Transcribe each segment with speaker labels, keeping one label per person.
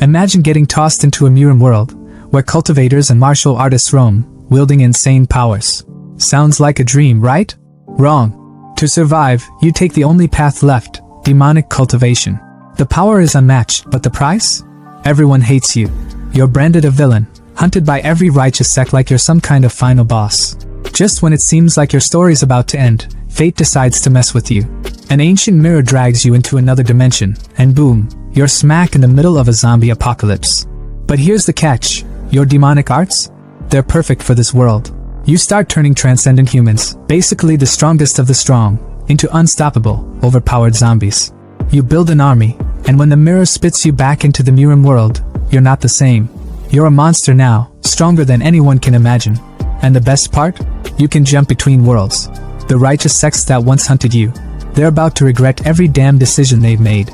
Speaker 1: Imagine getting tossed into a MURIM world, where cultivators and martial artists roam, wielding insane powers. Sounds like a dream, right? Wrong. To survive, you take the only path left, demonic cultivation. The power is unmatched, but the price? Everyone hates you. You're branded a villain, hunted by every righteous sect like you're some kind of final boss. Just when it seems like your story's about to end, fate decides to mess with you. An ancient mirror drags you into another dimension, and boom, you're smack in the middle of a zombie apocalypse. But here's the catch. Your demonic arts? They're perfect for this world. You start turning transcendent humans, basically the strongest of the strong, into unstoppable, overpowered zombies. You build an army, and when the mirror spits you back into the MURIM world, you're not the same. You're a monster now, stronger than anyone can imagine. And the best part? You can jump between worlds. The righteous sects that once hunted you, they're about to regret every damn decision they've made.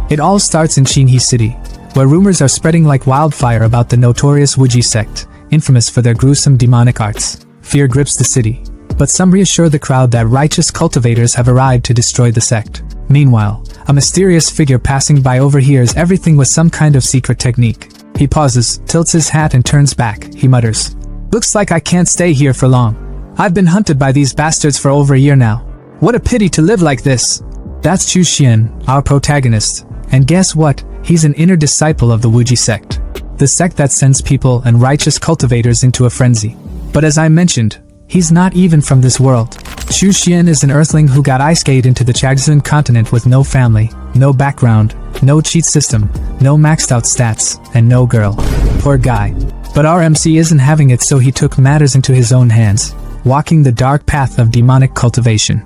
Speaker 1: It all starts in Shinhi City, where rumors are spreading like wildfire about the notorious Wuji sect, infamous for their gruesome demonic arts. Fear grips the city, but some reassure the crowd that righteous cultivators have arrived to destroy the sect. Meanwhile, a mysterious figure passing by overhears everything with some kind of secret technique. He pauses, tilts his hat and turns back. He mutters, "Looks like I can't stay here for long. I've been hunted by these bastards for over a year now. What a pity to live like this." That's Chu Xian, our protagonist. And guess what? He's an inner disciple of the Wuji sect. The sect that sends people and righteous cultivators into a frenzy. But as I mentioned, he's not even from this world. Chu Xian is an earthling who got ice-skate into the Chagzun continent with no family, no background, no cheat system, no maxed out stats, and no girl. Poor guy. But our MC isn't having it, so he took matters into his own hands, walking the dark path of demonic cultivation.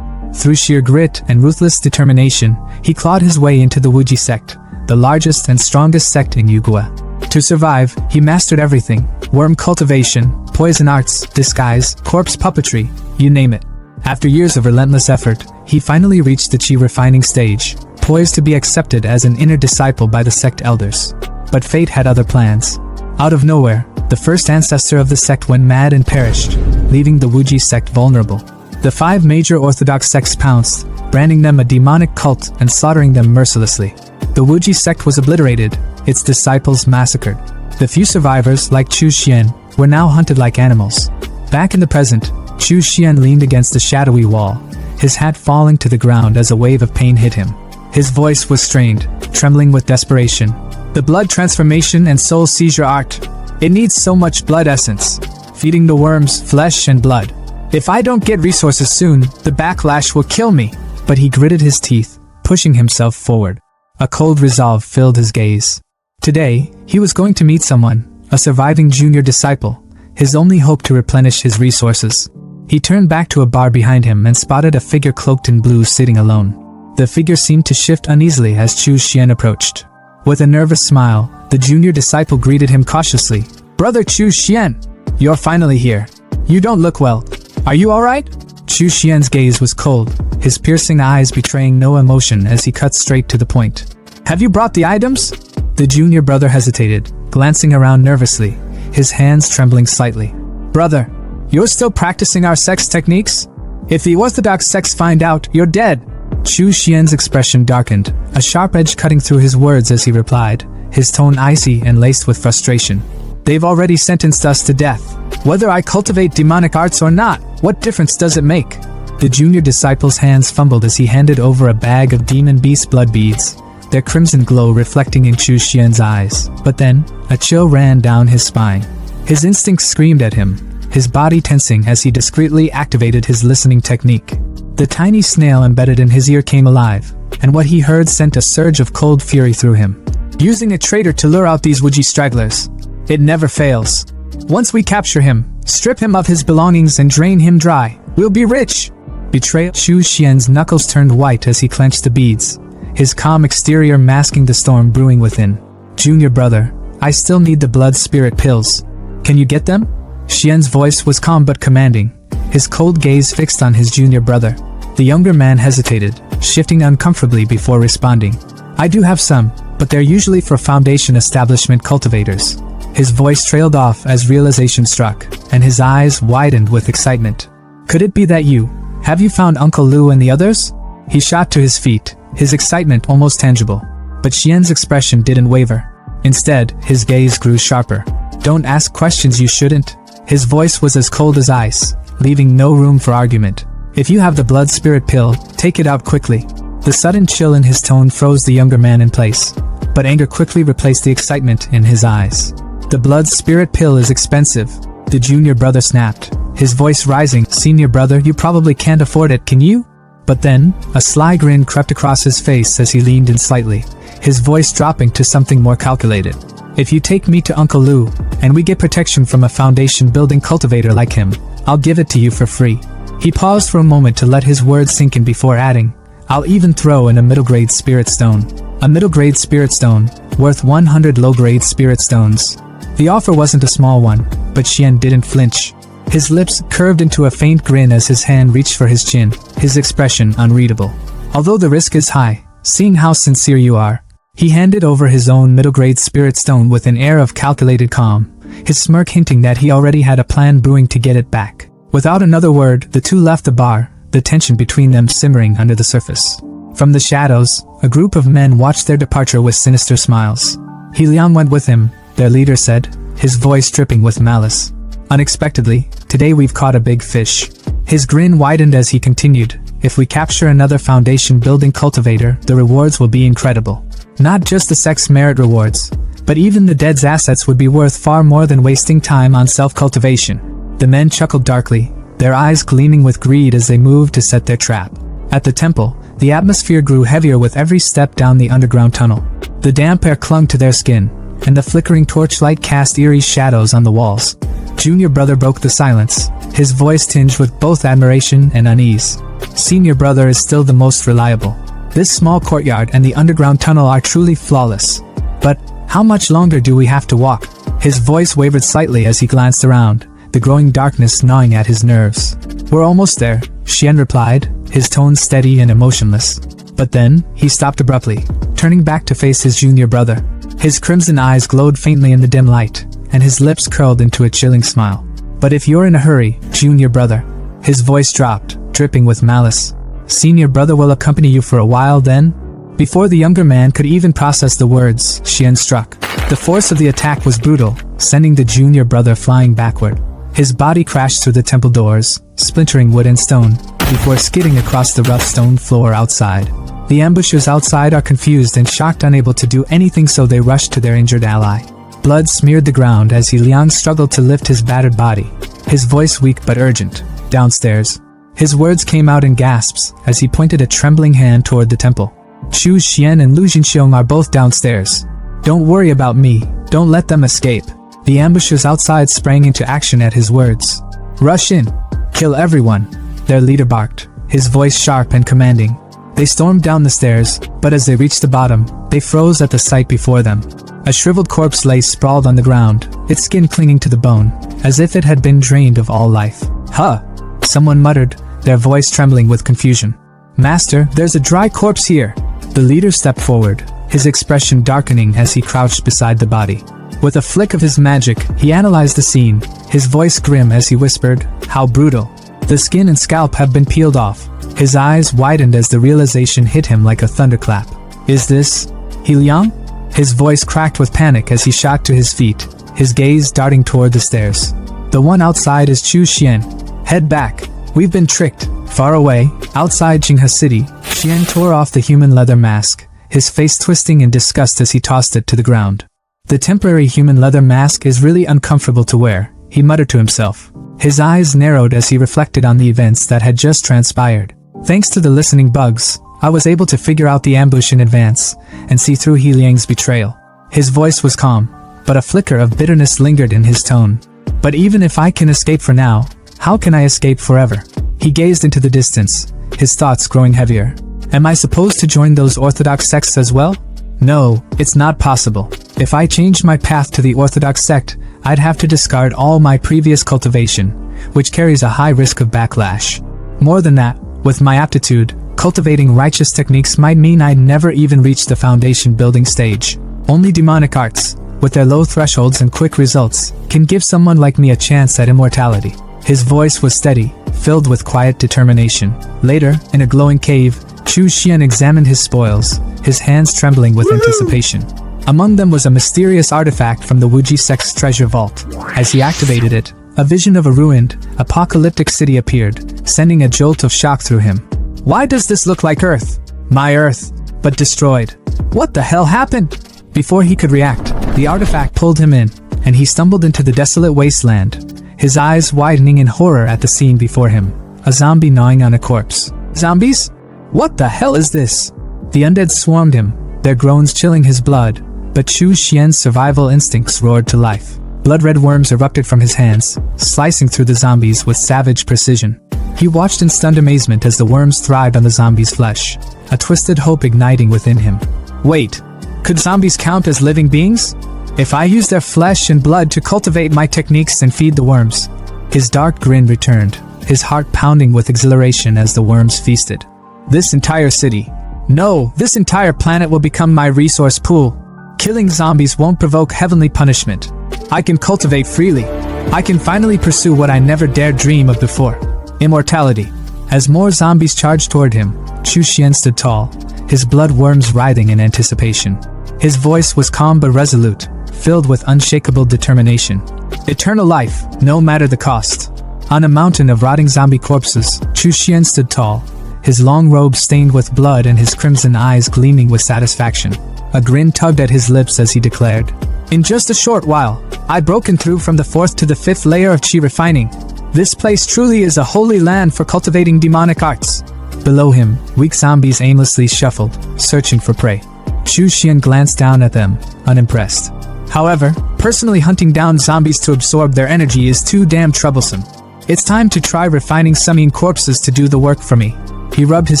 Speaker 1: Through sheer grit and ruthless determination, he clawed his way into the Wuji sect, the largest and strongest sect in Yugua. To survive, he mastered everything: worm cultivation, poison arts, disguise, corpse puppetry, you name it. After years of relentless effort, he finally reached the chi refining stage, poised to be accepted as an inner disciple by the sect elders. But fate had other plans. Out of nowhere, the first ancestor of the sect went mad and perished, leaving the Wuji sect vulnerable. The 5 major orthodox sects pounced, branding them a demonic cult and slaughtering them mercilessly. The Wuji sect was obliterated, its disciples massacred. The few survivors, like Chu Xian, were now hunted like animals. Back in the present, Chu Xian leaned against a shadowy wall, his hat falling to the ground as a wave of pain hit him. His voice was strained, trembling with desperation. The blood transformation and soul seizure art. It needs so much blood essence, feeding the worms flesh and blood. If I don't get resources soon, the backlash will kill me. But he gritted his teeth, pushing himself forward. A cold resolve filled his gaze. Today, he was going to meet someone, a surviving junior disciple, his only hope to replenish his resources. He turned back to a bar behind him and spotted a figure cloaked in blue sitting alone. The figure seemed to shift uneasily as Chu Xian approached. With a nervous smile, the junior disciple greeted him cautiously. "Brother Chu Xian, you're finally here. You don't look well. Are you alright?" Chu Xian's gaze was cold, his piercing eyes betraying no emotion as he cut straight to the point. "Have you brought the items?" The junior brother hesitated, glancing around nervously, his hands trembling slightly. "Brother, you're still practicing our sex techniques? If the orthodox sects find out, you're dead." Chu Xian's expression darkened, a sharp edge cutting through his words as he replied, his tone icy and laced with frustration. "They've already sentenced us to death. Whether I cultivate demonic arts or not, what difference does it make?" The junior disciple's hands fumbled as he handed over a bag of demon beast blood beads, their crimson glow reflecting in Chu Xian's eyes. But then, a chill ran down his spine. His instincts screamed at him, his body tensing as he discreetly activated his listening technique. The tiny snail embedded in his ear came alive, and what he heard sent a surge of cold fury through him. "Using a traitor to lure out these Wuji stragglers. It never fails. Once we capture him, strip him of his belongings and drain him dry, we'll be rich." Betrayal. Chu Xian's knuckles turned white as he clenched the beads, his calm exterior masking the storm brewing within. "Junior brother, I still need the blood spirit pills. Can you get them?" Xian's voice was calm but commanding, his cold gaze fixed on his junior brother. The younger man hesitated, shifting uncomfortably before responding. "I do have some, but they're usually for Foundation establishment cultivators." His voice trailed off as realization struck, and his eyes widened with excitement. "Could it be that you? Have you found Uncle Lu and the others?" He shot to his feet, his excitement almost tangible. But Xian's expression didn't waver. Instead, his gaze grew sharper. Don't ask questions you shouldn't. His voice was as cold as ice, leaving no room for argument. If you have the blood spirit pill, take it out quickly. The sudden chill in his tone froze the younger man in place, but anger quickly replaced the excitement in his eyes. The blood spirit pill is expensive. The junior brother snapped, his voice rising. Senior brother, you probably can't afford it, can you? But then, a sly grin crept across his face as he leaned in slightly, his voice dropping to something more calculated. If you take me to Uncle Lou, and we get protection from a foundation-building cultivator like him, I'll give it to you for free. He paused for a moment to let his words sink in before adding, I'll even throw in a middle-grade spirit stone. A middle-grade spirit stone, worth 100 low-grade spirit stones. The offer wasn't a small one, but Xian didn't flinch. His lips curved into a faint grin as his hand reached for his chin, his expression unreadable. Although the risk is high, seeing how sincere you are, he handed over his own middle-grade spirit stone with an air of calculated calm, his smirk hinting that he already had a plan brewing to get it back. Without another word, the two left the bar, the tension between them simmering under the surface. From the shadows, a group of men watched their departure with sinister smiles. He Liang went with him, their leader said, his voice dripping with malice. Unexpectedly, today we've caught a big fish. His grin widened as he continued, if we capture another foundation-building cultivator, the rewards will be incredible. Not just the sex merit rewards, but even the dead's assets would be worth far more than wasting time on self-cultivation. The men chuckled darkly, their eyes gleaming with greed as they moved to set their trap. At the temple, the atmosphere grew heavier with every step down the underground tunnel. The damp air clung to their skin, and the flickering torchlight cast eerie shadows on the walls. Junior brother broke the silence, his voice tinged with both admiration and unease. Senior brother is still the most reliable. This small courtyard and the underground tunnel are truly flawless. But how much longer do we have to walk? His voice wavered slightly as he glanced around, the growing darkness gnawing at his nerves. We're almost there, Xian replied, his tone steady and emotionless. But then, he stopped abruptly, turning back to face his junior brother. His crimson eyes glowed faintly in the dim light, and his lips curled into a chilling smile. But if you're in a hurry, junior brother. His voice dropped, dripping with malice. Senior brother will accompany you for a while then? Before the younger man could even process the words, Xian struck. The force of the attack was brutal, sending the junior brother flying backward. His body crashed through the temple doors, splintering wood and stone, before skidding across the rough stone floor outside. The ambushers outside are confused and shocked, unable to do anything, so they rush to their injured ally. Blood smeared the ground as Liang struggled to lift his battered body, his voice weak but urgent. Downstairs. His words came out in gasps as he pointed a trembling hand toward the temple. Chu Xian and Lu Jinxiong are both downstairs. Don't worry about me, don't let them escape. The ambushers outside sprang into action at his words. Rush in. Kill everyone, their leader barked, his voice sharp and commanding. They stormed down the stairs, but as they reached the bottom, they froze at the sight before them. A shriveled corpse lay sprawled on the ground, its skin clinging to the bone, as if it had been drained of all life. Huh! Someone muttered, their voice trembling with confusion. Master, there's a dry corpse here. The leader stepped forward, his expression darkening as he crouched beside the body. With a flick of his magic, he analyzed the scene, his voice grim as he whispered, how brutal. The skin and scalp have been peeled off. His eyes widened as the realization hit him like a thunderclap. Is this Liang? His voice cracked with panic as he shot to his feet, his gaze darting toward the stairs. The one outside is Chu Xian. Head back. We've been tricked. Far away, outside Jinghe City, Xian tore off the human leather mask, his face twisting in disgust as he tossed it to the ground. The temporary human leather mask is really uncomfortable to wear, he muttered to himself. His eyes narrowed as he reflected on the events that had just transpired. Thanks to the listening bugs, I was able to figure out the ambush in advance, and see through He Liang's betrayal. His voice was calm, but a flicker of bitterness lingered in his tone. But even if I can escape for now, how can I escape forever? He gazed into the distance, his thoughts growing heavier. Am I supposed to join those orthodox sects as well? No, it's not possible. If I changed my path to the orthodox sect, I'd have to discard all my previous cultivation, which carries a high risk of backlash. More than that, with my aptitude, cultivating righteous techniques might mean I'd never even reach the foundation building stage. Only demonic arts, with their low thresholds and quick results, can give someone like me a chance at immortality. His voice was steady, filled with quiet determination. Later, in a glowing cave, Chu Xian examined his spoils, his hands trembling with anticipation. Among them was a mysterious artifact from the Wuji sect's treasure vault. As he activated it, a vision of a ruined, apocalyptic city appeared, sending a jolt of shock through him. Why does this look like Earth? My Earth, but destroyed. What the hell happened? Before he could react, the artifact pulled him in, and he stumbled into the desolate wasteland, his eyes widening in horror at the scene before him. A zombie gnawing on a corpse. Zombies? What the hell is this? The undead swarmed him, their groans chilling his blood, but Chu Xian's survival instincts roared to life. Blood-red worms erupted from his hands, slicing through the zombies with savage precision. He watched in stunned amazement as the worms thrived on the zombies' flesh, a twisted hope igniting within him. Wait, could zombies count as living beings? If I use their flesh and blood to cultivate my techniques and feed the worms? His dark grin returned, his heart pounding with exhilaration as the worms feasted. This entire city, no, this entire planet will become my resource pool. Killing zombies won't provoke heavenly punishment. I can cultivate freely. I can finally pursue what I never dared dream of before. Immortality. As more zombies charged toward him, Chu Xian stood tall, his blood worms writhing in anticipation. His voice was calm but resolute, filled with unshakable determination. Eternal life, no matter the cost. On a mountain of rotting zombie corpses, Chu Xian stood tall, his long robe stained with blood and his crimson eyes gleaming with satisfaction. A grin tugged at his lips as he declared, "In just a short while, I've broken through from the 4th to the 5th layer of qi refining. This place truly is a holy land for cultivating demonic arts." Below him, weak zombies aimlessly shuffled, searching for prey. Chu Xian glanced down at them, unimpressed. However, personally hunting down zombies to absorb their energy is too damn troublesome. It's time to try refining summoning corpses to do the work for me. He rubbed his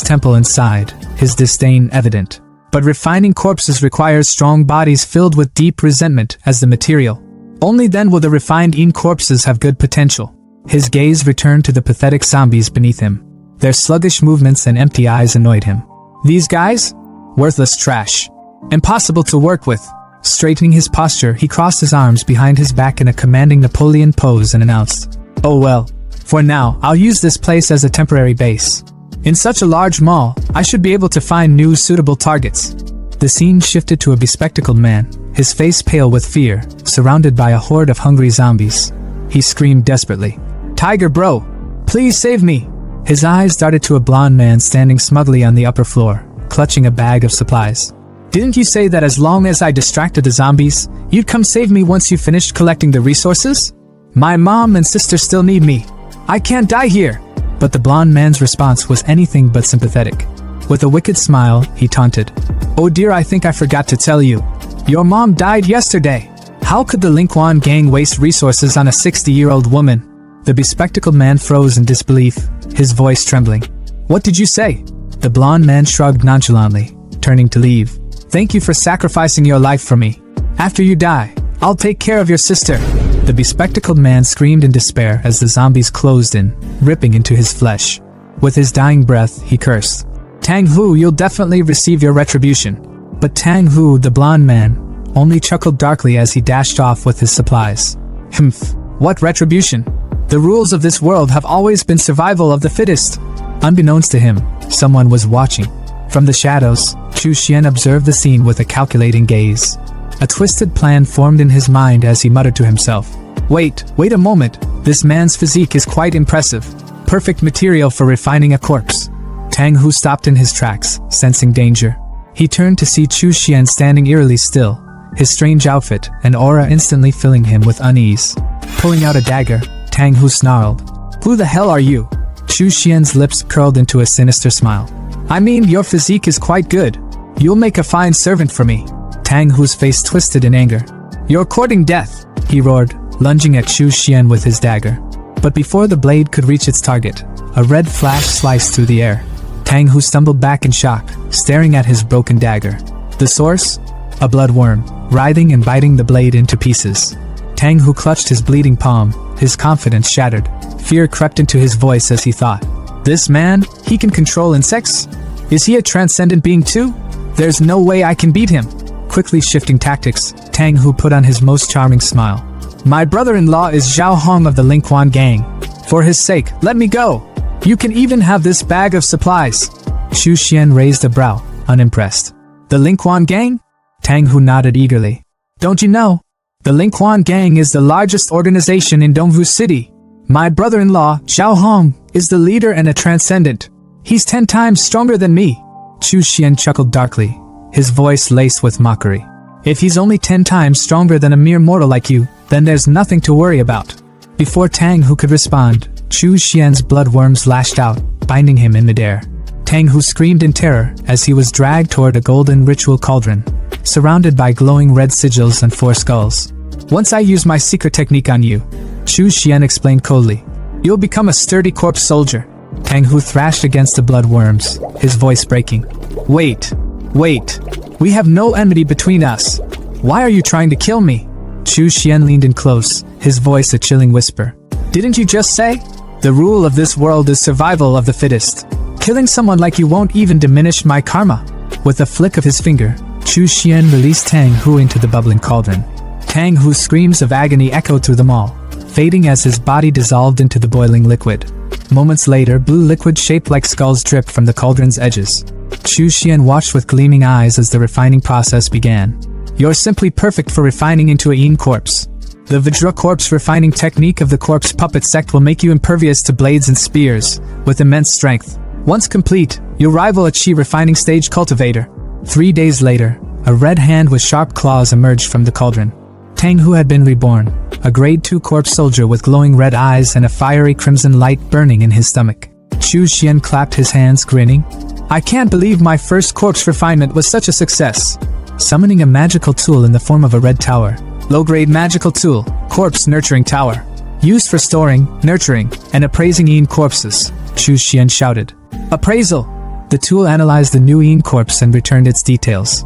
Speaker 1: temple and sighed, his disdain evident. But refining corpses requires strong bodies filled with deep resentment as the material. Only then will the refined corpses have good potential. His gaze returned to the pathetic zombies beneath him. Their sluggish movements and empty eyes annoyed him. These guys? Worthless trash. Impossible to work with. Straightening his posture, he crossed his arms behind his back in a commanding Napoleon pose and announced, "Oh well, for now, I'll use this place as a temporary base. In such a large mall, I should be able to find new suitable targets." The scene shifted to a bespectacled man, his face pale with fear, surrounded by a horde of hungry zombies. He screamed desperately, "Tiger bro, please save me!" His eyes darted to a blond man standing smugly on the upper floor, clutching a bag of supplies. "Didn't you say that as long as I distracted the zombies, you'd come save me once you finished collecting the resources? My mom and sister still need me. I can't die here." But the blond man's response was anything but sympathetic. With a wicked smile, he taunted, "Oh dear, I think I forgot to tell you. Your mom died yesterday. How could the Linquan gang waste resources on a 60-year-old woman?" The bespectacled man froze in disbelief, his voice trembling. "What did you say?" The blond man shrugged nonchalantly, turning to leave. "Thank you for sacrificing your life for me. After you die, I'll take care of your sister." The bespectacled man screamed in despair as the zombies closed in, ripping into his flesh. With his dying breath, he cursed, "Tang Hu, you'll definitely receive your retribution." But Tang Hu, the blond man, only chuckled darkly as he dashed off with his supplies. "Humph, what retribution? The rules of this world have always been survival of the fittest." Unbeknownst to him, someone was watching. From the shadows, Chu Xian observed the scene with a calculating gaze. A twisted plan formed in his mind as he muttered to himself, Wait a moment, this man's physique is quite impressive. Perfect material for refining a corpse." Tang Hu stopped in his tracks, sensing danger. He turned to see Chu Xian standing eerily still, his strange outfit and aura instantly filling him with unease. Pulling out a dagger, Tang Hu snarled, "Who the hell are you?" Chu Xian's lips curled into a sinister smile. "I mean, your physique is quite good. You'll make a fine servant for me." Tang Hu's face twisted in anger. "You're courting death," he roared, lunging at Chu Xian with his dagger. But before the blade could reach its target, a red flash sliced through the air. Tang Hu stumbled back in shock, staring at his broken dagger. The source? A bloodworm, writhing and biting the blade into pieces. Tang Hu clutched his bleeding palm, his confidence shattered. Fear crept into his voice as he thought, "This man, he can control insects? Is he a transcendent being too? There's no way I can beat him." Quickly shifting tactics, Tang Hu put on his most charming smile. "My brother-in-law is Zhao Hong of the Linquan gang. For his sake, let me go. You can even have this bag of supplies." Chu Xian raised a brow, unimpressed. "The Linquan gang?" Tang Hu nodded eagerly. Don't you know? The Lingquan Gang is the largest organization in Dongwu City. My brother-in-law, Xiao Hong, is the leader and a transcendent. He's 10 times stronger than me. Chu Xian chuckled darkly, his voice laced with mockery. If he's only 10 times stronger than a mere mortal like you, then there's nothing to worry about. Before Tang Hu could respond, Chu Xian's bloodworms lashed out, binding him in midair. Tang Hu screamed in terror as he was dragged toward a golden ritual cauldron, surrounded by glowing red sigils and 4 skulls. Once I use my secret technique on you, Chu Xian explained coldly, you'll become a sturdy corpse soldier. Tang Hu thrashed against the bloodworms, his voice breaking. Wait. We have no enmity between us. Why are you trying to kill me? Chu Xian leaned in close, his voice a chilling whisper. Didn't you just say? The rule of this world is survival of the fittest. Killing someone like you won't even diminish my karma. With a flick of his finger, Chu Xian released Tang Hu into the bubbling cauldron. Tang Hu's screams of agony echoed through them all, fading as his body dissolved into the boiling liquid. Moments later, blue liquid shaped like skulls dripped from the cauldron's edges. Chu Xian watched with gleaming eyes as the refining process began. You're simply perfect for refining into a yin corpse. The Vajra corpse refining technique of the corpse puppet sect will make you impervious to blades and spears, with immense strength. Once complete, you'll rival a chi refining stage cultivator. 3 days later, a red hand with sharp claws emerged from the cauldron. Tang Hu had been reborn, a grade 2 corpse soldier with glowing red eyes and a fiery crimson light burning in his stomach. Chu Xian clapped his hands, grinning. I can't believe my first corpse refinement was such a success. Summoning a magical tool in the form of a red tower. Low-grade magical tool, corpse nurturing tower. Used for storing, nurturing, and appraising yin corpses, Chu Xian shouted. Appraisal! The tool analyzed the new yin corpse and returned its details.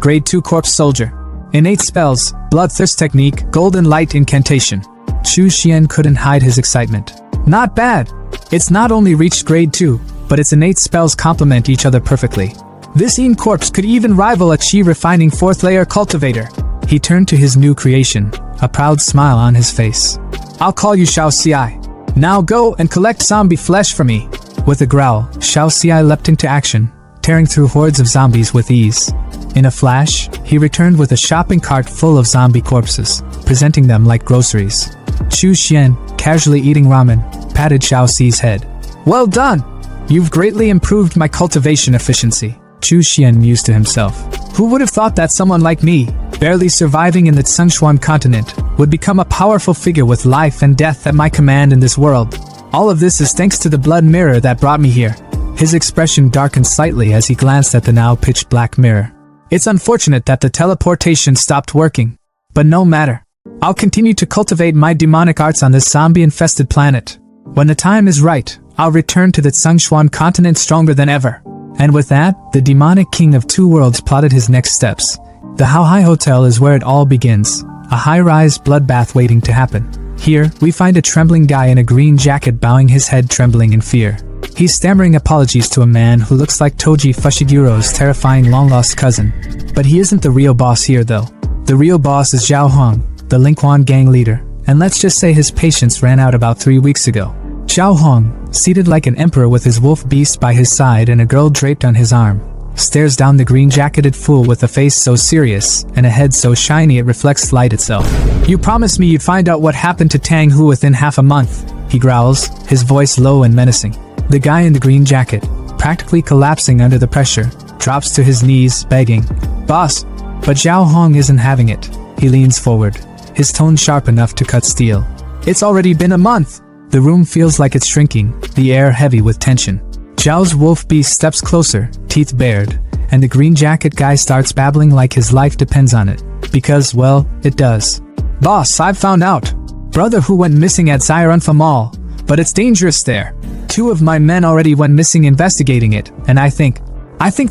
Speaker 1: Grade 2 corpse soldier. Innate spells, bloodthirst technique, golden light incantation. Chu Xian couldn't hide his excitement. Not bad! It's not only reached grade 2, but its innate spells complement each other perfectly. This yin corpse could even rival a chi refining 4th layer cultivator. He turned to his new creation, a proud smile on his face. I'll call you Xiao Xi. Now go and collect zombie flesh for me. With a growl, Xiao Xi leapt into action, tearing through hordes of zombies with ease. In a flash, he returned with a shopping cart full of zombie corpses, presenting them like groceries. Chu Xian, casually eating ramen, patted Xiao Xi's head. Well done! You've greatly improved my cultivation efficiency. Chu Xian mused to himself. Who would have thought that someone like me, barely surviving in the Tsengshuan continent, would become a powerful figure with life and death at my command in this world? All of this is thanks to the blood mirror that brought me here. His expression darkened slightly as he glanced at the now pitch-black mirror. It's unfortunate that the teleportation stopped working. But no matter. I'll continue to cultivate my demonic arts on this zombie-infested planet. When the time is right, I'll return to the Tsengshuan continent stronger than ever. And with that, the demonic king of 2 worlds plotted his next steps. The Haohai Hotel is where it all begins, a high-rise bloodbath waiting to happen. Here, we find a trembling guy in a green jacket bowing his head trembling in fear. He's stammering apologies to a man who looks like Toji Fushiguro's terrifying long-lost cousin. But he isn't the real boss here though. The real boss is Zhao Hong, the Lingquan gang leader, and let's just say his patience ran out about 3 weeks ago. Zhao Hong, seated like an emperor with his wolf beast by his side and a girl draped on his arm, stares down the green-jacketed fool with a face so serious and a head so shiny it reflects light itself. You promised me you'd find out what happened to Tang Hu within half a month, he growls, his voice low and menacing. The guy in the green jacket, practically collapsing under the pressure, drops to his knees, begging, Boss! But Zhao Hong isn't having it. He leans forward, his tone sharp enough to cut steel. It's already been a month! The room feels like it's shrinking, the air heavy with tension. Zhao's wolf beast steps closer, teeth bared, and the green jacket guy starts babbling like his life depends on it. Because, well, it does. Boss, I've found out. Brother who went missing at Zairanfa Mall, but it's dangerous there. 2 of my men already went missing investigating it, and I think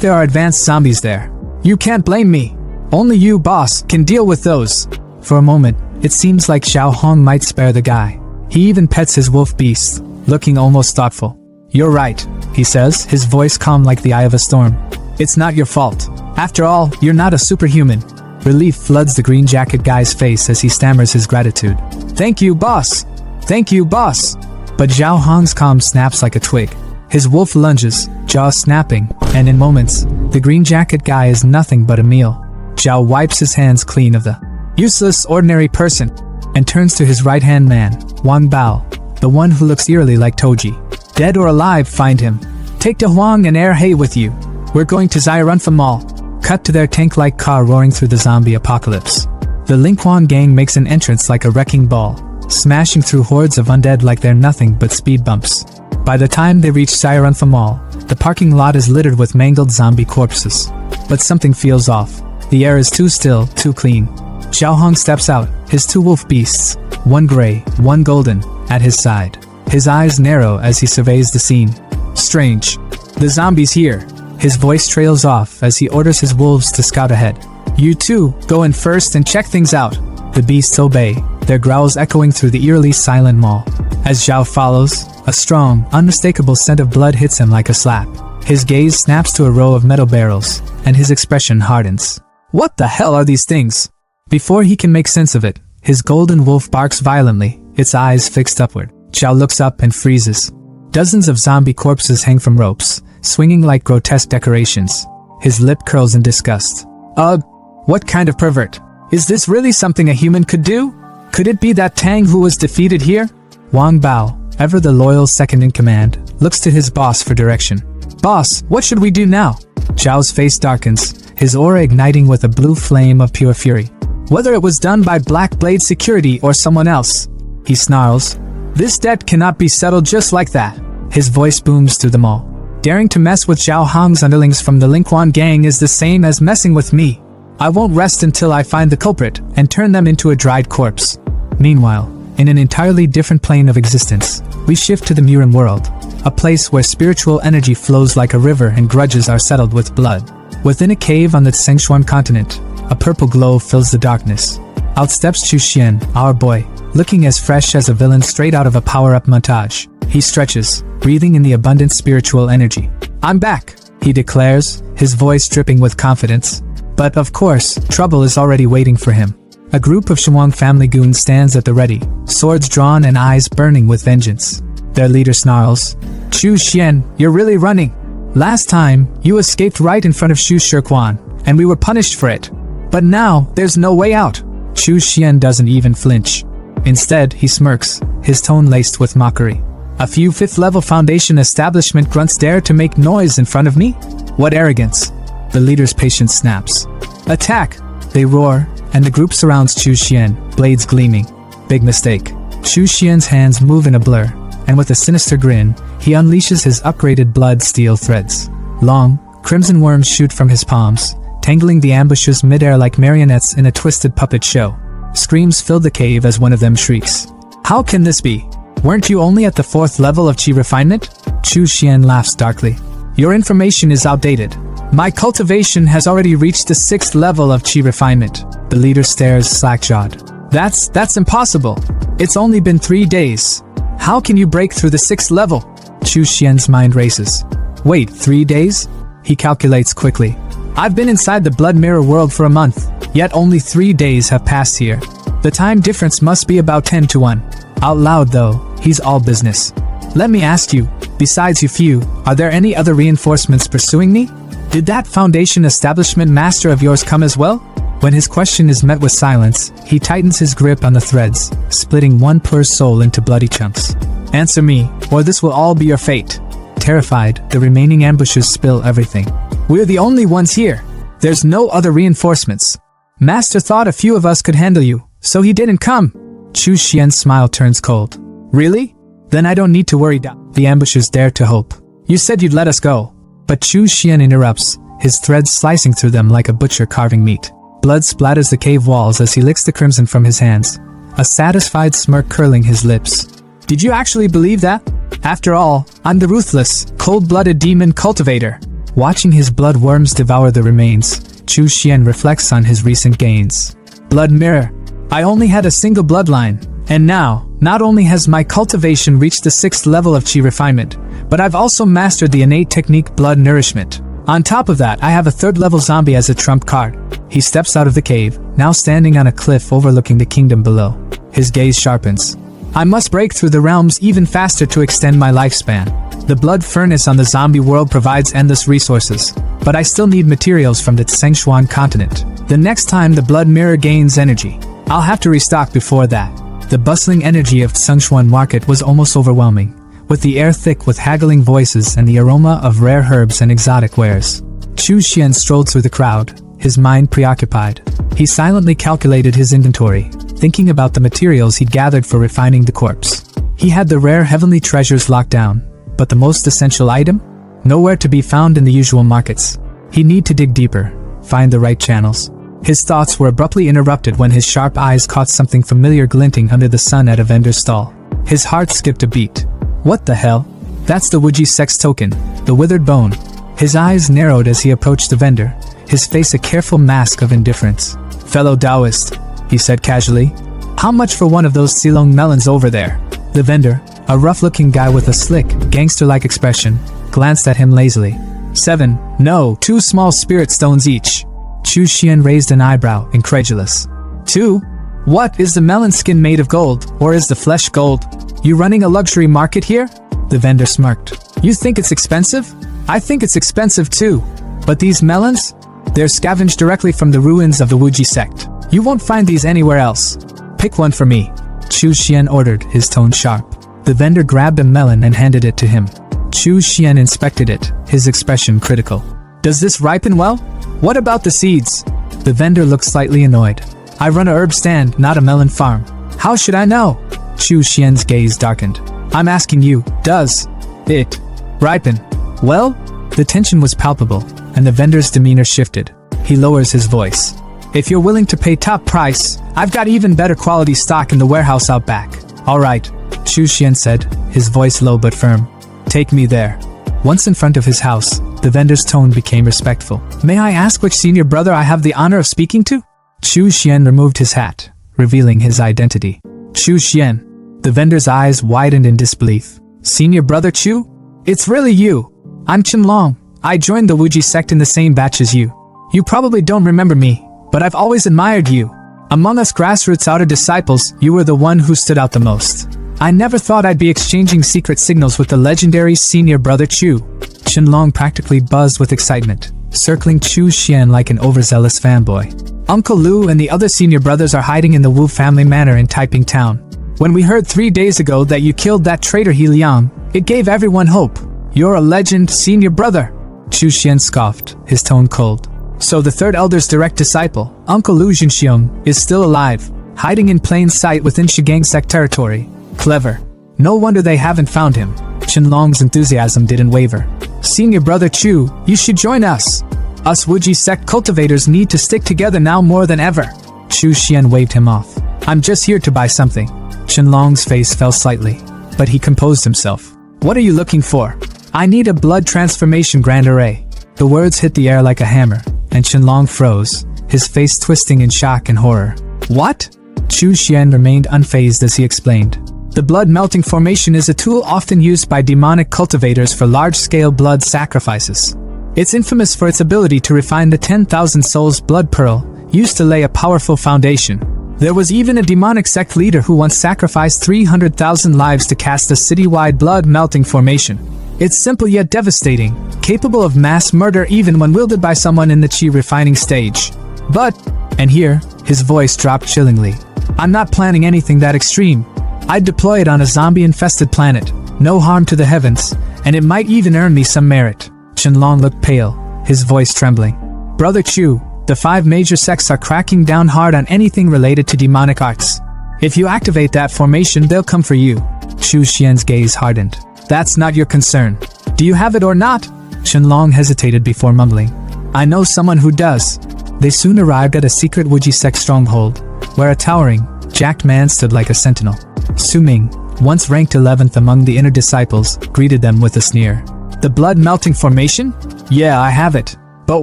Speaker 1: there are advanced zombies there. You can't blame me. Only you, boss, can deal with those. For a moment, it seems like Zhao Hong might spare the guy. He even pets his wolf beast, looking almost thoughtful. You're right, he says, his voice calm like the eye of a storm. It's not your fault. After all, you're not a superhuman. Relief floods the green jacket guy's face as he stammers his gratitude. Thank you, boss. Thank you, boss. But Zhao Hong's calm snaps like a twig. His wolf lunges, jaws snapping, and in moments, the green jacket guy is nothing but a meal. Zhao wipes his hands clean of the useless ordinary person and turns to his right-hand man, Wang Bao, the one who looks eerily like Toji. Dead or alive, find him. Take De Huang and Air Hay with you. We're going to Zairanfa Mall. Cut to their tank-like car roaring through the zombie apocalypse. The Linquan gang makes an entrance like a wrecking ball, smashing through hordes of undead like they're nothing but speed bumps. By the time they reach Zairanfa Mall, the parking lot is littered with mangled zombie corpses. But something feels off. The air is too still, too clean. Xiao Hong steps out, his two wolf beasts, one gray, one golden, at his side. His eyes narrow as he surveys the scene. Strange. The zombies here. His voice trails off as he orders his wolves to scout ahead. You two, go in first and check things out. The beasts obey, their growls echoing through the eerily silent mall. As Zhao follows, a strong, unmistakable scent of blood hits him like a slap. His gaze snaps to a row of metal barrels, and his expression hardens. What the hell are these things? Before he can make sense of it, his golden wolf barks violently, its eyes fixed upward. Zhao looks up and freezes. Dozens of zombie corpses hang from ropes, swinging like grotesque decorations. His lip curls in disgust. Ugh, what kind of pervert? Is this really something a human could do? Could it be that Tang who was defeated here? Wang Bao, ever the loyal second-in-command, looks to his boss for direction. Boss, what should we do now? Zhao's face darkens, his aura igniting with a blue flame of pure fury. Whether it was done by Black Blade Security or someone else, he snarls. This debt cannot be settled just like that. His voice booms through the mall. Daring to mess with Zhao Hong's underlings from the Linquan gang is the same as messing with me. I won't rest until I find the culprit and turn them into a dried corpse. Meanwhile, in an entirely different plane of existence, we shift to the MURIM world, a place where spiritual energy flows like a river and grudges are settled with blood. Within a cave on the Tsengshuan continent, a purple glow fills the darkness. Out steps Chu Xian, our boy, looking as fresh as a villain straight out of a power-up montage. He stretches, breathing in the abundant spiritual energy. I'm back, he declares, his voice dripping with confidence. But of course, trouble is already waiting for him. A group of Shenwang family goons stands at the ready, swords drawn and eyes burning with vengeance. Their leader snarls, Chu Xian, you're really running. Last time, you escaped right in front of Xu Shirquan, and we were punished for it. But now, there's no way out. Chu Xian doesn't even flinch. Instead, he smirks, his tone laced with mockery. A few fifth-level Foundation establishment grunts dare to make noise in front of me? What arrogance! The leader's patience snaps. Attack! They roar, and the group surrounds Chu Xian, blades gleaming. Big mistake. Chu Xian's hands move in a blur, and with a sinister grin, he unleashes his upgraded blood steel threads. Long, crimson worms shoot from his palms, tangling the ambushers midair like marionettes in a twisted puppet show. Screams fill the cave as one of them shrieks. How can this be? Weren't you only at the 4th level of chi refinement? Chu Xian laughs darkly. Your information is outdated. My cultivation has already reached the 6th level of chi refinement. The leader stares slack-jawed. That's impossible. It's only been 3 days. How can you break through the 6th level? Chu Xian's mind races. Wait, 3 days? He calculates quickly. I've been inside the Blood Mirror world for a month, yet only 3 days have passed here. The time difference must be about 10 to 1. Out loud though, he's all business. Let me ask you, besides you few, are there any other reinforcements pursuing me? Did that Foundation establishment master of yours come as well? When his question is met with silence, he tightens his grip on the threads, splitting one poor soul into bloody chunks. Answer me, or this will all be your fate. Terrified, the remaining ambushers spill everything. We're the only ones here. There's no other reinforcements. Master thought a few of us could handle you, so he didn't come. Chu Xian's smile turns cold. Really? Then I don't need to worry. The ambushers dare to hope. You said you'd let us go. But Chu Xian interrupts, his threads slicing through them like a butcher carving meat. Blood splatters the cave walls as he licks the crimson from his hands, a satisfied smirk curling his lips. Did you actually believe that? After all, I'm the ruthless, cold-blooded demon Cultivator. Watching his blood worms devour the remains, Chu Xian reflects on his recent gains. Blood Mirror. I only had a single bloodline, and now, not only has my cultivation reached the 6th level of chi refinement, but I've also mastered the innate technique Blood Nourishment. On top of that, I have a 3rd level zombie as a trump card. He steps out of the cave, now standing on a cliff overlooking the kingdom below. His gaze sharpens. I must break through the realms even faster to extend my lifespan. The blood furnace on the zombie world provides endless resources, but I still need materials from the Tsengshuan continent. The next time the blood mirror gains energy, I'll have to restock before that. The bustling energy of Tsengshuan market was almost overwhelming, with the air thick with haggling voices and the aroma of rare herbs and exotic wares. Chu Xian strolled through the crowd, his mind preoccupied. He silently calculated his inventory, thinking about the materials he'd gathered for refining the corpse. He had the rare heavenly treasures locked down, but the most essential item? Nowhere to be found in the usual markets. He'd need to dig deeper, find the right channels. His thoughts were abruptly interrupted when his sharp eyes caught something familiar glinting under the sun at a vendor's stall. His heart skipped a beat. What the hell? That's the Wuji sex token, the withered bone. His eyes narrowed as he approached the vendor, his face a careful mask of indifference. Fellow Taoist, he said casually. How much for one of those Silong melons over there? The vendor, a rough-looking guy with a slick, gangster-like expression, glanced at him lazily. 7, no, 2 small spirit stones each. Chu Xian raised an eyebrow, incredulous. 2? What, is the melon skin made of gold, or is the flesh gold? You running a luxury market here? The vendor smirked. You think it's expensive? I think it's expensive too. But these melons? They're scavenged directly from the ruins of the Wuji sect. You won't find these anywhere else. Pick one for me. Chu Xian ordered, his tone sharp. The vendor grabbed a melon and handed it to him. Chu Xian inspected it, his expression critical. Does this ripen well? What about the seeds? The vendor looked slightly annoyed. I run a herb stand, not a melon farm. How should I know? Chu Xian's gaze darkened. I'm asking you, does it ripen well? The tension was palpable, and the vendor's demeanor shifted. He lowers his voice. If you're willing to pay top price, I've got even better quality stock in the warehouse out back. Alright, Chu Xian said, his voice low but firm. Take me there. Once in front of his house, the vendor's tone became respectful. May I ask which senior brother I have the honor of speaking to? Chu Xian removed his hat, revealing his identity. Chu Xian. The vendor's eyes widened in disbelief. Senior brother Chu? It's really you. I'm Chen Long. I joined the Wuji sect in the same batch as you. You probably don't remember me, but I've always admired you. Among us grassroots outer disciples, you were the one who stood out the most. I never thought I'd be exchanging secret signals with the legendary senior brother Chu. Chen Long practically buzzed with excitement, circling Chu Xian like an overzealous fanboy. Uncle Lu and the other senior brothers are hiding in the Wu family manor in Taiping Town. When we heard 3 days ago that you killed that traitor He Liang, it gave everyone hope. You're a legend, senior brother. Chu Xian scoffed, his tone cold. So the third elder's direct disciple, Uncle Lu Junxiong, is still alive, hiding in plain sight within Shigang sect territory. Clever. No wonder they haven't found him. Chen Long's enthusiasm didn't waver. Senior brother Chu, you should join us. Us Wuji sect cultivators need to stick together now more than ever. Chu Xian waved him off. I'm just here to buy something. Chen Long's face fell slightly, but he composed himself. What are you looking for? I need a blood transformation grand array. The words hit the air like a hammer, and Chen Long froze, his face twisting in shock and horror. What? Chu Xian remained unfazed as he explained. The blood melting formation is a tool often used by demonic cultivators for large-scale blood sacrifices. It's infamous for its ability to refine the 10,000 souls blood pearl, used to lay a powerful foundation. There was even a demonic sect leader who once sacrificed 300,000 lives to cast a citywide blood melting formation. It's simple yet devastating, capable of mass murder even when wielded by someone in the chi refining stage. But, and here, his voice dropped chillingly, I'm not planning anything that extreme. I'd deploy it on a zombie-infested planet, no harm to the heavens, and it might even earn me some merit. Chen Long looked pale, his voice trembling. Brother Chu, the 5 major sects are cracking down hard on anything related to demonic arts. If you activate that formation, they'll come for you. Chu Xian's gaze hardened. That's not your concern. Do you have it or not? Chen Long hesitated before mumbling. I know someone who does. They soon arrived at a secret Wuji sect stronghold, where a towering, jacked man stood like a sentinel. Su Ming, once ranked 11th among the inner disciples, greeted them with a sneer. The blood melting formation? Yeah, I have it. But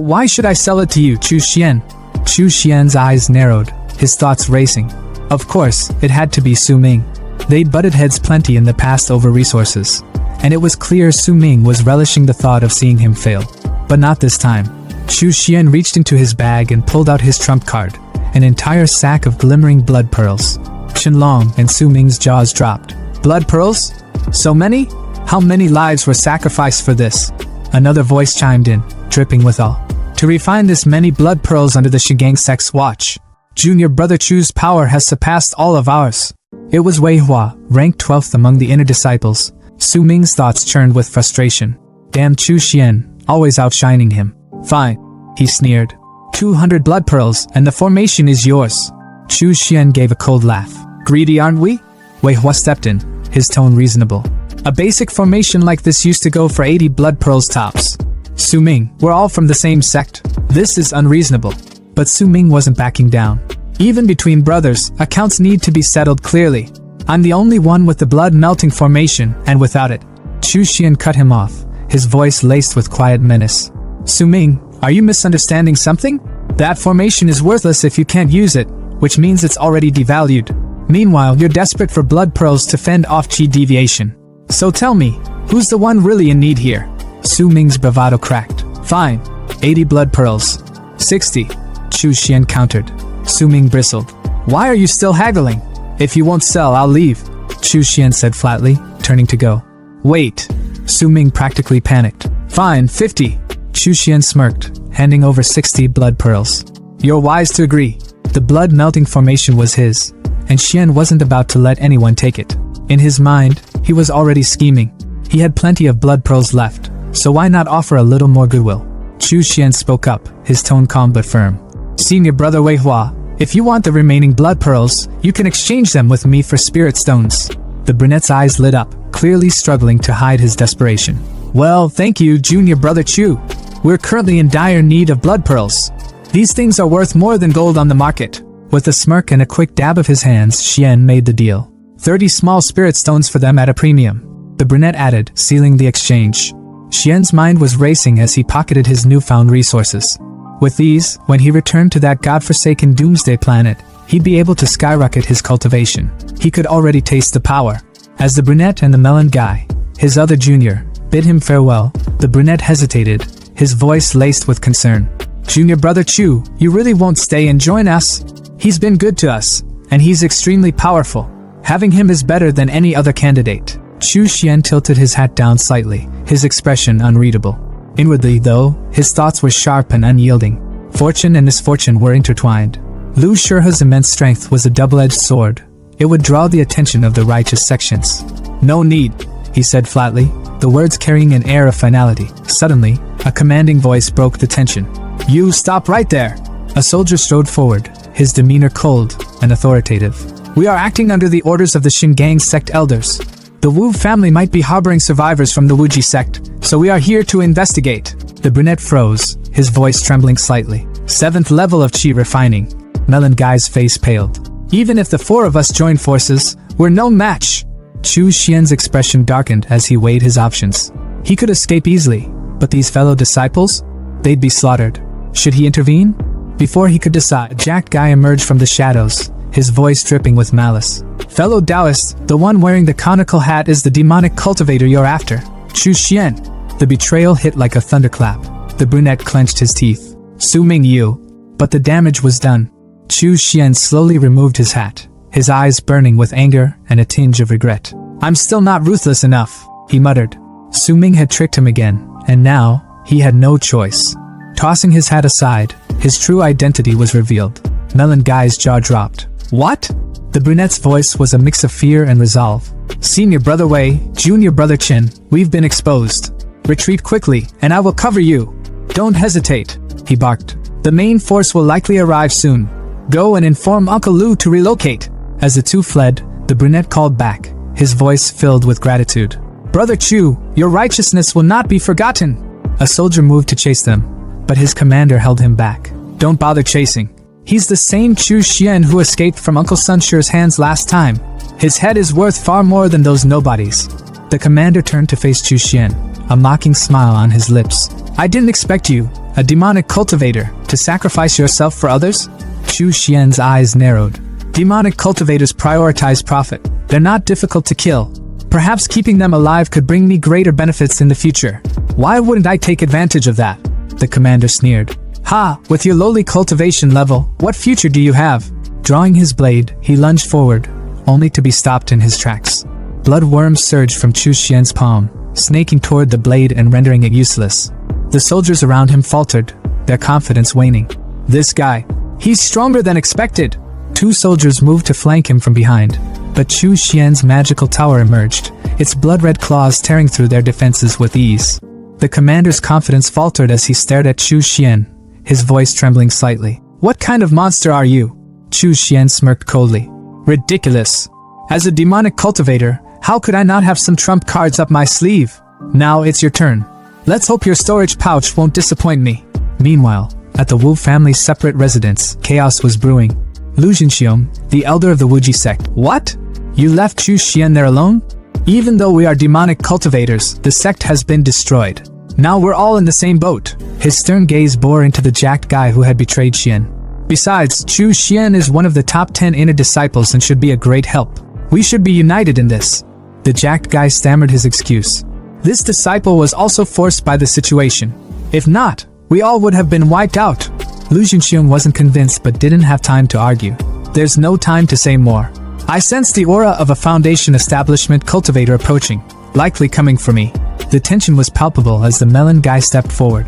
Speaker 1: why should I sell it to you, Chu Xian? Chu Xian's eyes narrowed, his thoughts racing. Of course, it had to be Su Ming. They'd butted heads plenty in the past over resources, and it was clear Su Ming was relishing the thought of seeing him fail. But not this time. Chu Xian reached into his bag and pulled out his trump card, an entire sack of glimmering blood pearls. Qianlong and Su Ming's jaws dropped. Blood pearls? So many? How many lives were sacrificed for this? Another voice chimed in, dripping with awe. To refine this many blood pearls under the Shigang sect's watch, Junior Brother Chu's power has surpassed all of ours. It was Wei Hua, ranked 12th among the inner disciples. Su Ming's thoughts churned with frustration. Damn Chu Xian, always outshining him. Fine, he sneered. 200 blood pearls, and the formation is yours. Chu Xian gave a cold laugh. Greedy, aren't we? Wei Hua stepped in, his tone reasonable. A basic formation like this used to go for 80 blood pearls tops. Su Ming, we're all from the same sect. This is unreasonable. But Su Ming wasn't backing down. Even between brothers, accounts need to be settled clearly. I'm the only one with the blood-melting formation, and without it. Chu Xian cut him off, his voice laced with quiet menace. Su Ming, are you misunderstanding something? That formation is worthless if you can't use it, which means it's already devalued. Meanwhile, you're desperate for blood pearls to fend off chi deviation. So tell me, who's the one really in need here? Su Ming's bravado cracked. Fine, 80 blood pearls. 60, Chu Xian countered. Su Ming bristled. Why are you still haggling? If you won't sell, I'll leave, Chu Xian said flatly, turning to go. Wait. Su Ming practically panicked. Fine, 50. Chu Xian smirked, handing over 60 blood pearls. You're wise to agree. The blood-melting formation was his, and Xian wasn't about to let anyone take it. In his mind, he was already scheming. He had plenty of blood pearls left, so why not offer a little more goodwill? Chu Xian spoke up, his tone calm but firm. Senior Brother Wei Hua, if you want the remaining blood pearls, you can exchange them with me for spirit stones. The brunette's eyes lit up, clearly struggling to hide his desperation. Well, thank you, Junior Brother Chu. We're currently in dire need of blood pearls. These things are worth more than gold on the market. With a smirk and a quick dab of his hands, Xian made the deal. 30 small spirit stones for them at a premium. The brunette added, sealing the exchange. Xian's mind was racing as he pocketed his newfound resources. With these, when he returned to that godforsaken doomsday planet, he'd be able to skyrocket his cultivation. He could already taste the power. As the brunette and the melon guy, his other junior, bid him farewell, the brunette hesitated, his voice laced with concern. Junior Brother Chu, you really won't stay and join us? He's been good to us, and he's extremely powerful. Having him is better than any other candidate. Chu Xian tilted his hat down slightly, his expression unreadable. Inwardly, though, his thoughts were sharp and unyielding. Fortune and misfortune were intertwined. Lu Shihe's immense strength was a double-edged sword. It would draw the attention of the righteous sections. No need, he said flatly, the words carrying an air of finality. Suddenly, a commanding voice broke the tension. You stop right there! A soldier strode forward, his demeanor cold and authoritative. We are acting under the orders of the Shingang sect elders. The Wu family might be harboring survivors from the Wuji sect, so we are here to investigate. The brunette froze, his voice trembling slightly. 7th level of chi refining. Melon Guy's face paled. Even if the 4 of us join forces, we're no match. Chu Xian's expression darkened as he weighed his options. He could escape easily, but these fellow disciples? They'd be slaughtered. Should he intervene? Before he could decide, a jacked guy emerged from the shadows, his voice dripping with malice. Fellow Taoist, the one wearing the conical hat is the demonic cultivator you're after. Chu Xian. The betrayal hit like a thunderclap. The brunette clenched his teeth. Su Ming you. But the damage was done. Chu Xian slowly removed his hat, his eyes burning with anger and a tinge of regret. I'm still not ruthless enough, he muttered. Su Ming had tricked him again, and now, he had no choice. Tossing his hat aside, his true identity was revealed. Melon Guy's jaw dropped. What? The brunette's voice was a mix of fear and resolve. Senior Brother Wei, Junior Brother Qin, we've been exposed. Retreat quickly, and I will cover you. Don't hesitate, he barked. The main force will likely arrive soon. Go and inform Uncle Lu to relocate. As the two fled, the brunette called back, his voice filled with gratitude. Brother Chu, your righteousness will not be forgotten. A soldier moved to chase them, but his commander held him back. Don't bother chasing. He's the same Chu Xian who escaped from Uncle Sunshire's hands last time. His head is worth far more than those nobodies. The commander turned to face Chu Xian, a mocking smile on his lips. I didn't expect you, a demonic cultivator, to sacrifice yourself for others? Chu Xian's eyes narrowed. Demonic cultivators prioritize profit. They're not difficult to kill. Perhaps keeping them alive could bring me greater benefits in the future. Why wouldn't I take advantage of that? The commander sneered. Ha! With your lowly cultivation level, what future do you have? Drawing his blade, he lunged forward, only to be stopped in his tracks. Blood worms surged from Chu Xian's palm, snaking toward the blade and rendering it useless. The soldiers around him faltered, their confidence waning. This guy, he's stronger than expected. 2 soldiers moved to flank him from behind, but Chu Xian's magical tower emerged, its blood-red claws tearing through their defenses with ease. The commander's confidence faltered as he stared at Chu Xian, his voice trembling slightly. What kind of monster are you? Chu Xian smirked coldly. Ridiculous. As a demonic cultivator, how could I not have some trump cards up my sleeve? Now it's your turn. Let's hope your storage pouch won't disappoint me. Meanwhile, at the Wu family's separate residence, chaos was brewing. Lu Jinxiong, the elder of the Wuji sect. What? You left Chu Xian there alone? Even though we are demonic cultivators, the sect has been destroyed. Now we're all in the same boat. His stern gaze bore into the jacked guy who had betrayed Xian. Besides, Chu Xian is one of the top 10 inner disciples and should be a great help. We should be united in this. The jacked guy stammered his excuse. This disciple was also forced by the situation. If not, we all would have been wiped out. Lu Jinxiong wasn't convinced but didn't have time to argue. There's no time to say more. I sensed the aura of a Foundation establishment cultivator approaching, likely coming for me. The tension was palpable as the melon guy stepped forward.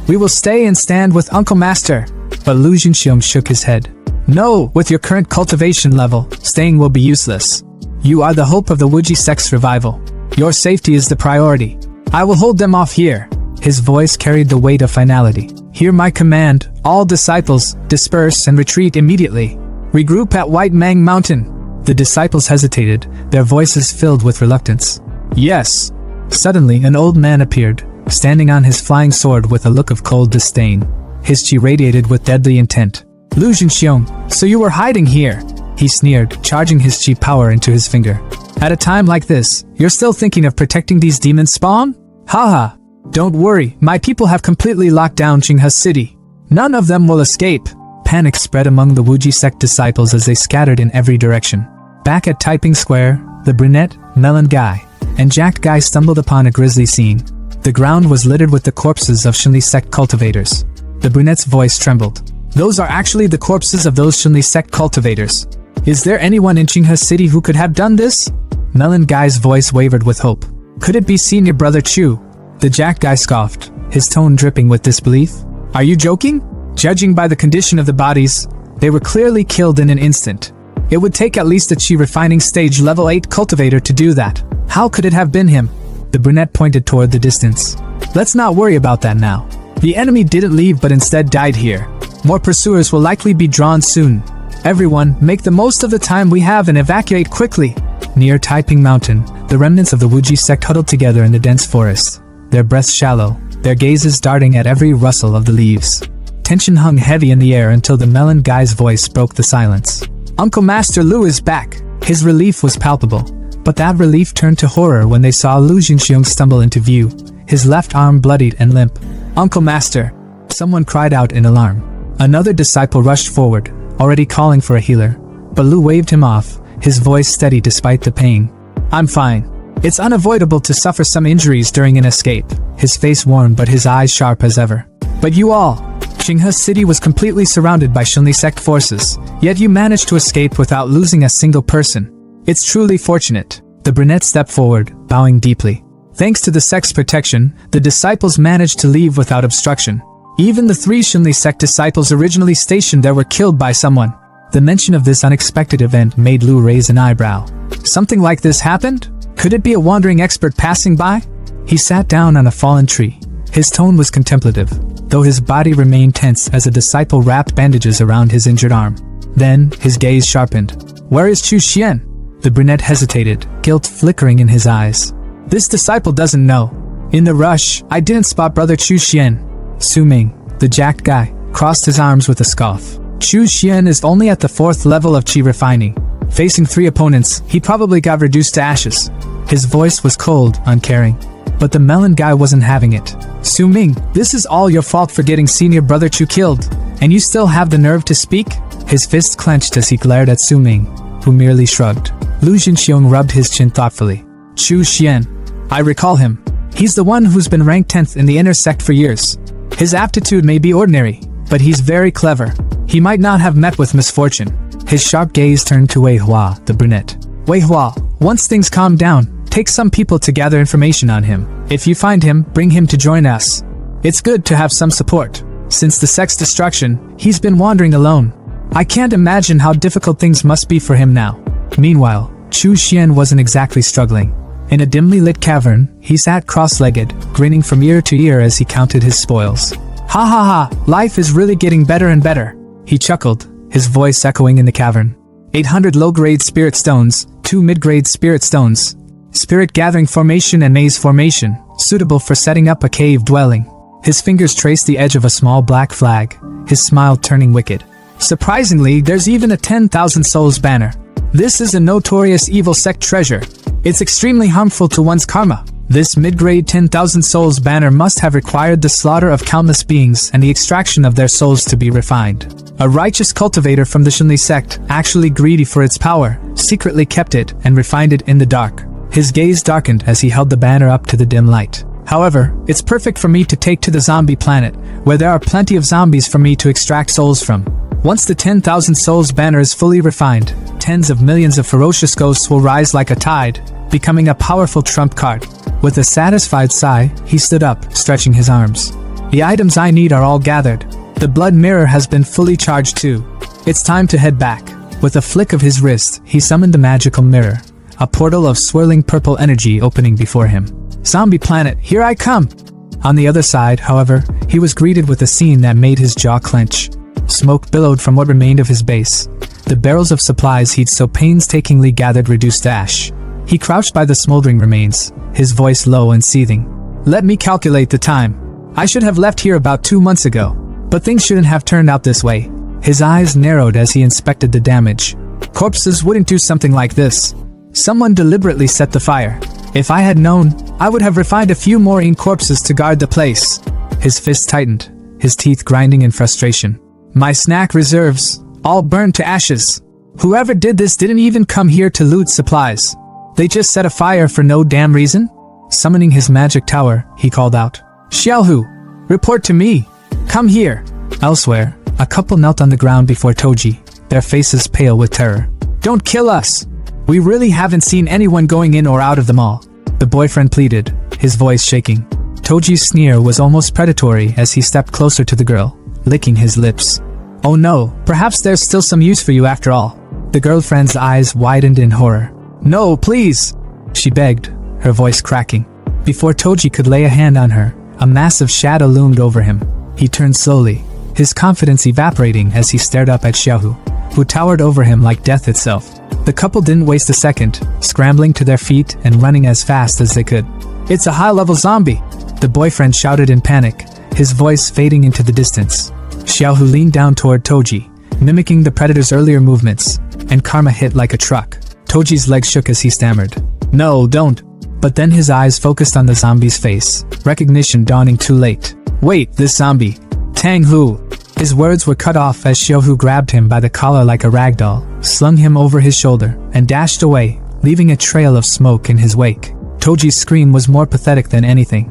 Speaker 1: We will stay and stand with Uncle Master. But Lu Jinxiong shook his head. No, with your current cultivation level, staying will be useless. You are the hope of the Wuji sect's revival. Your safety is the priority. I will hold them off here. His voice carried the weight of finality. Hear my command, all disciples, disperse and retreat immediately. Regroup at White Mang Mountain. The disciples hesitated, their voices filled with reluctance. Yes. Suddenly, an old man appeared, standing on his flying sword with a look of cold disdain. His chi radiated with deadly intent. Lu Jinxiong, so you were hiding here? He sneered, charging his chi power into his finger. At a time like this, you're still thinking of protecting these demons spawn? Haha. Don't worry, my people have completely locked down Qinghe City. None of them will escape. Panic spread among the Wuji sect disciples as they scattered in every direction. Back at Taiping Square, the brunette, melon guy, and jacked guy stumbled upon a grisly scene. The ground was littered with the corpses of Xinli sect cultivators. The brunette's voice trembled. Those are actually the corpses of those Xinli sect cultivators. Is there anyone in Qinghe City who could have done this? Melon guy's voice wavered with hope. Could it be senior brother Chu? The jacked guy scoffed, his tone dripping with disbelief. Are you joking? Judging by the condition of the bodies, they were clearly killed in an instant. It would take at least a chi refining stage level 8 cultivator to do that. How could it have been him? The brunette pointed toward the distance. Let's not worry about that now. The enemy didn't leave but instead died here. More pursuers will likely be drawn soon. Everyone, make the most of the time we have and evacuate quickly. Near Taiping Mountain, the remnants of the Wuji sect huddled together in the dense forest, their breaths shallow, their gazes darting at every rustle of the leaves. Tension hung heavy in the air until the melon guy's voice broke the silence. Uncle Master Lu is back. His relief was palpable, but that relief turned to horror when they saw Lu Jinxiong stumble into view, his left arm bloodied and limp. Uncle Master! Someone cried out in alarm. Another disciple rushed forward, already calling for a healer, but Lu waved him off, his voice steady despite the pain. I'm fine. It's unavoidable to suffer some injuries during an escape. His face worn but his eyes sharp as ever. But you all! Qinghe City was completely surrounded by Xinli sect forces, yet you managed to escape without losing a single person. It's truly fortunate. The brunette stepped forward, bowing deeply. Thanks to the sect's protection, the disciples managed to leave without obstruction. Even the 3 Xinli sect disciples originally stationed there were killed by someone. The mention of this unexpected event made Lu raise an eyebrow. Something like this happened? Could it be a wandering expert passing by? He sat down on a fallen tree. His tone was contemplative, though his body remained tense as a disciple wrapped bandages around his injured arm. Then, his gaze sharpened. Where is Chu Xian? The brunette hesitated, guilt flickering in his eyes. This disciple doesn't know. In the rush, I didn't spot brother Chu Xian. Su Ming, the jacked guy, crossed his arms with a scoff. Chu Xian is only at the 4th level of chi refining. Facing 3 opponents, he probably got reduced to ashes. His voice was cold, uncaring. But the melon guy wasn't having it. Su Ming, this is all your fault for getting senior brother Chu killed. And you still have the nerve to speak? His fist clenched as he glared at Su Ming, who merely shrugged. Lu Jinxiong rubbed his chin thoughtfully. Chu Xian. I recall him. He's the one who's been ranked 10th in the inner sect for years. His aptitude may be ordinary, but he's very clever. He might not have met with misfortune. His sharp gaze turned to Wei Hua, the brunette. Wei Hua, once things calm down, take some people to gather information on him. If you find him, bring him to join us. It's good to have some support. Since the sex destruction, he's been wandering alone. I can't imagine how difficult things must be for him now. Meanwhile, Chu Xian wasn't exactly struggling. In a dimly lit cavern, he sat cross-legged, grinning from ear to ear as he counted his spoils. Ha ha ha, life is really getting better and better. He chuckled, his voice echoing in the cavern. 800 low-grade spirit stones, 2 mid-grade spirit stones. Spirit gathering formation and maze formation, suitable for setting up a cave dwelling. His fingers traced the edge of a small black flag, his smile turning wicked. Surprisingly, there's even a 10,000 souls banner. This is a notorious evil sect treasure. It's extremely harmful to one's karma. This mid-grade 10,000 souls banner must have required the slaughter of countless beings and the extraction of their souls to be refined. A righteous cultivator from the Shunli sect, actually greedy for its power, secretly kept it and refined it in the dark. His gaze darkened as he held the banner up to the dim light. However, it's perfect for me to take to the zombie planet, where there are plenty of zombies for me to extract souls from. Once the 10,000 souls banner is fully refined, tens of millions of ferocious ghosts will rise like a tide, becoming a powerful trump card. With a satisfied sigh, he stood up, stretching his arms. The items I need are all gathered. The blood mirror has been fully charged too. It's time to head back. With a flick of his wrist, he summoned the magical mirror, a portal of swirling purple energy opening before him. Zombie planet, here I come! On the other side, however, he was greeted with a scene that made his jaw clench. Smoke billowed from what remained of his base. The barrels of supplies he'd so painstakingly gathered reduced to ash. He crouched by the smoldering remains, his voice low and seething. Let me calculate the time. I should have left here about 2 months ago. But things shouldn't have turned out this way. His eyes narrowed as he inspected the damage. Corpses wouldn't do something like this. Someone deliberately set the fire. If I had known, I would have refined a few more corpses to guard the place. His fist tightened, his teeth grinding in frustration. My snack reserves, all burned to ashes. Whoever did this didn't even come here to loot supplies. They just set a fire for no damn reason? Summoning his magic tower, he called out. Xiaohu, report to me. Come here. Elsewhere, a couple knelt on the ground before Toji, their faces pale with terror. Don't kill us. We really haven't seen anyone going in or out of the mall. The boyfriend pleaded, his voice shaking. Toji's sneer was almost predatory as he stepped closer to the girl, licking his lips. Oh no, perhaps there's still some use for you after all. The girlfriend's eyes widened in horror. No, please, she begged, her voice cracking. Before Toji could lay a hand on her, a massive shadow loomed over him. He turned slowly, his confidence evaporating as he stared up at Xiaohu, who towered over him like death itself. The couple didn't waste a second, scrambling to their feet and running as fast as they could. It's a high-level zombie, the boyfriend shouted in panic, his voice fading into the distance. Xiaohu leaned down toward Toji, mimicking the predator's earlier movements, and karma hit like a truck. Toji's legs shook as he stammered. No, don't. But then his eyes focused on the zombie's face, recognition dawning too late. Wait, this zombie. Tang Hu. His words were cut off as Xiaohu grabbed him by the collar like a ragdoll, slung him over his shoulder, and dashed away, leaving a trail of smoke in his wake. Toji's scream was more pathetic than anything.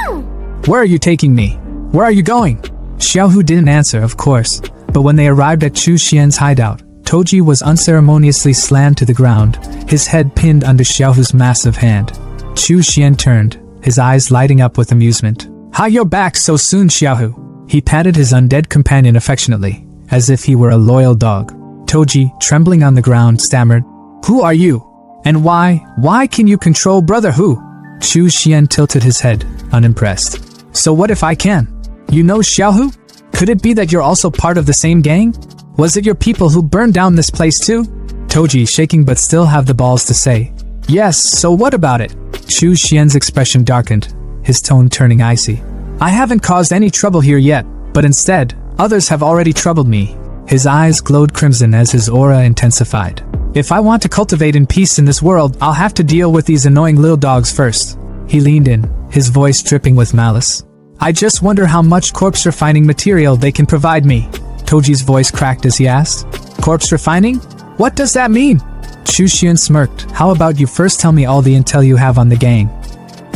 Speaker 1: Ow! Where are you taking me? Where are you going? Xiaohu didn't answer, of course, but when they arrived at Chu Xian's hideout, Toji was unceremoniously slammed to the ground, his head pinned under Xiaohu's massive hand. Chu Xian turned, his eyes lighting up with amusement. How you're back so soon, Xiaohu? He patted his undead companion affectionately, as if he were a loyal dog. Toji, trembling on the ground, stammered, Who are you? And why can you control Brother Hu? Chu Xian tilted his head, unimpressed. So what if I can? You know Xiaohu? Could it be that you're also part of the same gang? Was it your people who burned down this place too? Toji, shaking but still have the balls to say, Yes, so what about it? Chu Xian's expression darkened, his tone turning icy. I haven't caused any trouble here yet, but instead, others have already troubled me. His eyes glowed crimson as his aura intensified. If I want to cultivate in peace in this world, I'll have to deal with these annoying little dogs first. He leaned in, his voice dripping with malice. I just wonder how much corpse refining material they can provide me. Toji's voice cracked as he asked, Corpse refining? What does that mean? Chu Xian smirked. How about you first tell me all the intel you have on the gang?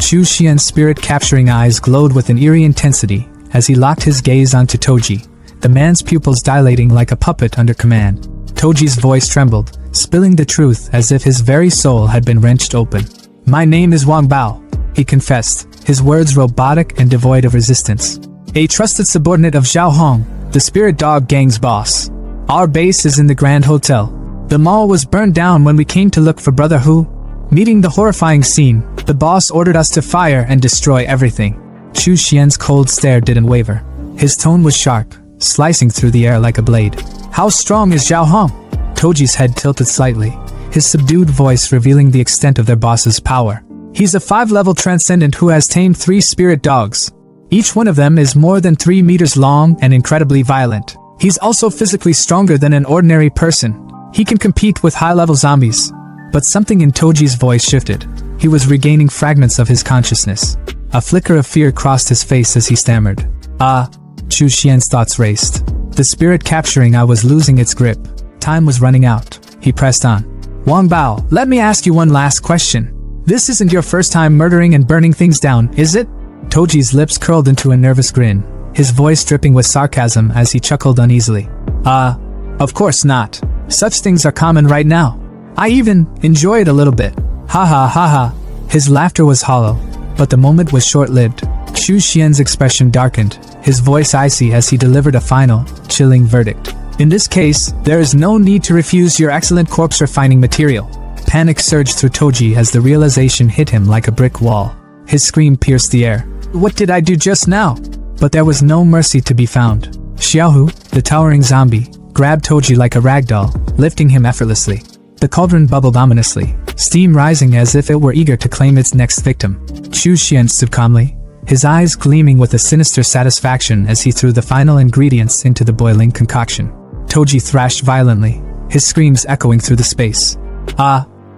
Speaker 1: Chu Xian's spirit-capturing eyes glowed with an eerie intensity as he locked his gaze onto Toji, the man's pupils dilating like a puppet under command. Toji's voice trembled, spilling the truth as if his very soul had been wrenched open. "My name is Wang Bao," he confessed, his words robotic and devoid of resistance. "A trusted subordinate of Zhao Hong, the Spirit Dog Gang's boss. Our base is in the Grand Hotel. The mall was burned down when we came to look for Brother Hu. Meeting the horrifying scene, the boss ordered us to fire and destroy everything." Chu Xian's cold stare didn't waver. His tone was sharp, slicing through the air like a blade. "How strong is Zhao Hong?" Toji's head tilted slightly, his subdued voice revealing the extent of their boss's power. "He's a 5-level transcendent who has tamed 3 spirit dogs. Each one of them is more than 3 meters long and incredibly violent. He's also physically stronger than an ordinary person. He can compete with high-level zombies." But something in Toji's voice shifted. He was regaining fragments of his consciousness. A flicker of fear crossed his face as he stammered. Chu Xian's thoughts raced. The spirit capturing I was losing its grip. Time was running out. He pressed on. "Wang Bao, let me ask you one last question. This isn't your first time murdering and burning things down, is it?" Toji's lips curled into a nervous grin, his voice dripping with sarcasm as he chuckled uneasily. Of course not. Such things are common right now. I even enjoy it a little bit. Ha ha ha ha." His laughter was hollow, but the moment was short-lived. Chu Xian's expression darkened, his voice icy as he delivered a final, chilling verdict. "In this case, there is no need to refuse your excellent corpse refining material." Panic surged through Toji as the realization hit him like a brick wall. His scream pierced the air. "What did I do just now?" But there was no mercy to be found. Xiaohu, the towering zombie, grabbed Toji like a ragdoll, lifting him effortlessly. The cauldron bubbled ominously, steam rising as if it were eager to claim its next victim. Chu Xian stood calmly, his eyes gleaming with a sinister satisfaction as he threw the final ingredients into the boiling concoction. Toji thrashed violently, his screams echoing through the space.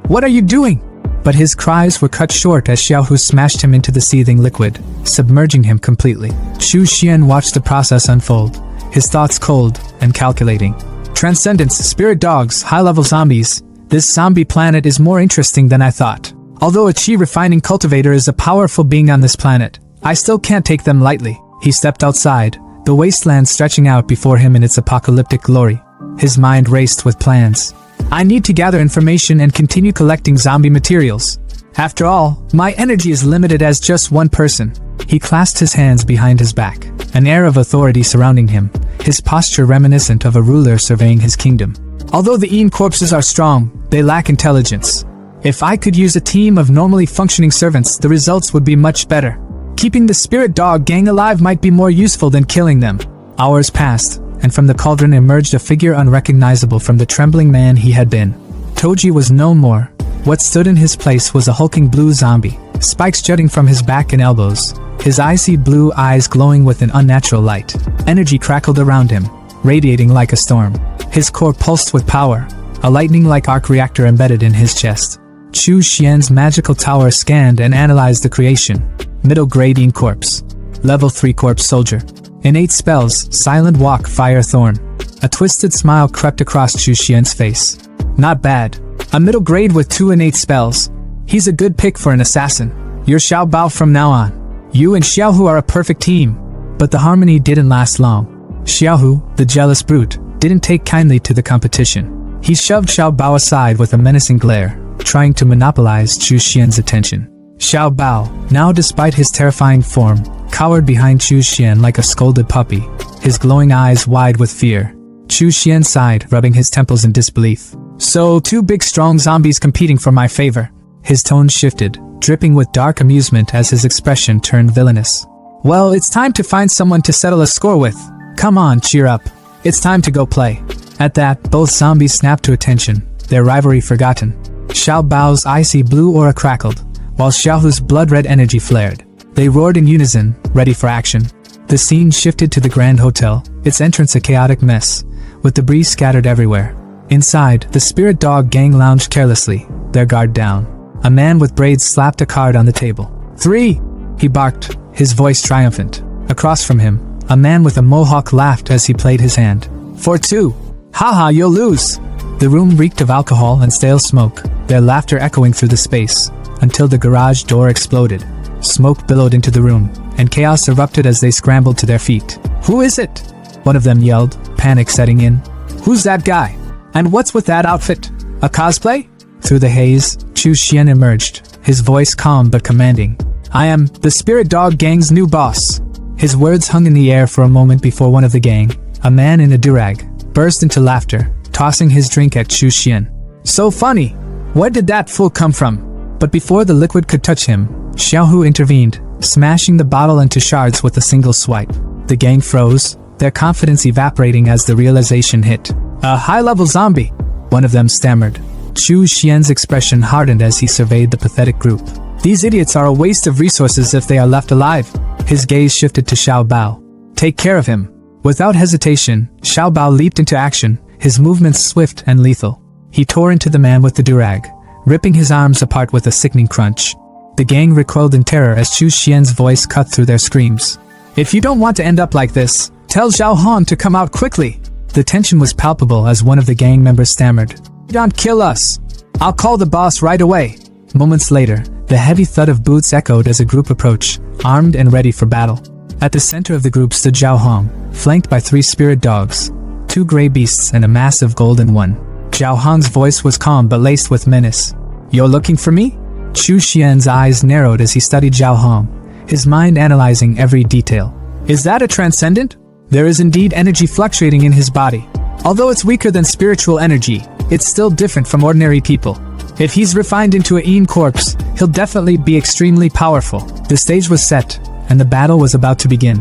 Speaker 1: What are you doing?" But his cries were cut short as Xiaohu smashed him into the seething liquid, submerging him completely. Chu Xian watched the process unfold, his thoughts cold and calculating. "Transcendence, spirit dogs, high-level zombies. This zombie planet is more interesting than I thought. Although a chi refining cultivator is a powerful being on this planet, I still can't take them lightly." He stepped outside, the wasteland stretching out before him in its apocalyptic glory. His mind raced with plans. "I need to gather information and continue collecting zombie materials. After all, my energy is limited as just one person." He clasped his hands behind his back, an air of authority surrounding him, his posture reminiscent of a ruler surveying his kingdom. "Although the Ian corpses are strong, they lack intelligence. If I could use a team of normally functioning servants, the results would be much better. Keeping the spirit dog gang alive might be more useful than killing them." Hours passed, and from the cauldron emerged a figure unrecognizable from the trembling man he had been. Toji was no more. What stood in his place was a hulking blue zombie, spikes jutting from his back and elbows, his icy blue eyes glowing with an unnatural light. Energy crackled around him, radiating like a storm. His core pulsed with power, a lightning-like arc reactor embedded in his chest. Chu Xian's magical tower scanned and analyzed the creation. Middle grade Ian corpse. Level 3 corpse soldier. Innate spells, silent walk, fire thorn. A twisted smile crept across Chu Xian's face. "Not bad. A middle grade with 2 innate spells. He's a good pick for an assassin. You're Xiao Bao from now on. You and Xiaohu are a perfect team." But the harmony didn't last long. Xiaohu, the jealous brute, didn't take kindly to the competition. He shoved Xiao Bao aside with a menacing glare, trying to monopolize Chu Xian's attention. Xiao Bao, now despite his terrifying form, cowered behind Chu Xian like a scolded puppy, his glowing eyes wide with fear. Chu Xian sighed, rubbing his temples in disbelief. "So, 2 big strong zombies competing for my favor." His tone shifted, dripping with dark amusement as his expression turned villainous. "Well, it's time to find someone to settle a score with. Come on, cheer up. It's time to go play." At that, both zombies snapped to attention, their rivalry forgotten. Xiao Bao's icy blue aura crackled, while Xiaohu's blood-red energy flared. They roared in unison, ready for action. The scene shifted to the Grand Hotel, its entrance a chaotic mess, with debris scattered everywhere. Inside, the spirit dog gang lounged carelessly, their guard down. A man with braids slapped a card on the table. 3! He barked, his voice triumphant. Across from him, a man with a mohawk laughed as he played his hand. 4-2! Haha, you'll lose! The room reeked of alcohol and stale smoke, their laughter echoing through the space, until the garage door exploded. Smoke billowed into the room, and chaos erupted as they scrambled to their feet. "Who is it?" one of them yelled, panic setting in. "Who's that guy?" And what's with that outfit? A cosplay? Through the haze, Chu Xian emerged, his voice calm but commanding. I am the Spirit Dog Gang's new boss. His words hung in the air for a moment before one of the gang, a man in a durag, burst into laughter, tossing his drink at Chu Xian. So funny! Where did that fool come from? But before the liquid could touch him, Xiaohu intervened, smashing the bottle into shards with a single swipe. The gang froze, their confidence evaporating as the realization hit. A high-level zombie, one of them stammered. Chu Xian's expression hardened as he surveyed the pathetic group. These idiots are a waste of resources if they are left alive. His gaze shifted to Xiao Bao. Take care of him. Without hesitation, Xiao Bao leaped into action, his movements swift and lethal. He tore into the man with the durag, ripping his arms apart with a sickening crunch. The gang recoiled in terror as Chu Xian's voice cut through their screams. If you don't want to end up like this, tell Zhao Han to come out quickly. The tension was palpable as one of the gang members stammered. Don't kill us. I'll call the boss right away. Moments later, the heavy thud of boots echoed as a group approached, armed and ready for battle. At the center of the group stood Zhao Hong, flanked by 3 spirit dogs, 2 gray beasts and a massive golden one. Zhao Hong's voice was calm but laced with menace. You're looking for me? Chu Xian's eyes narrowed as he studied Zhao Hong, his mind analyzing every detail. Is that a transcendent? There is indeed energy fluctuating in his body. Although it's weaker than spiritual energy, it's still different from ordinary people. If he's refined into a Yin corpse, he'll definitely be extremely powerful. The stage was set, and the battle was about to begin.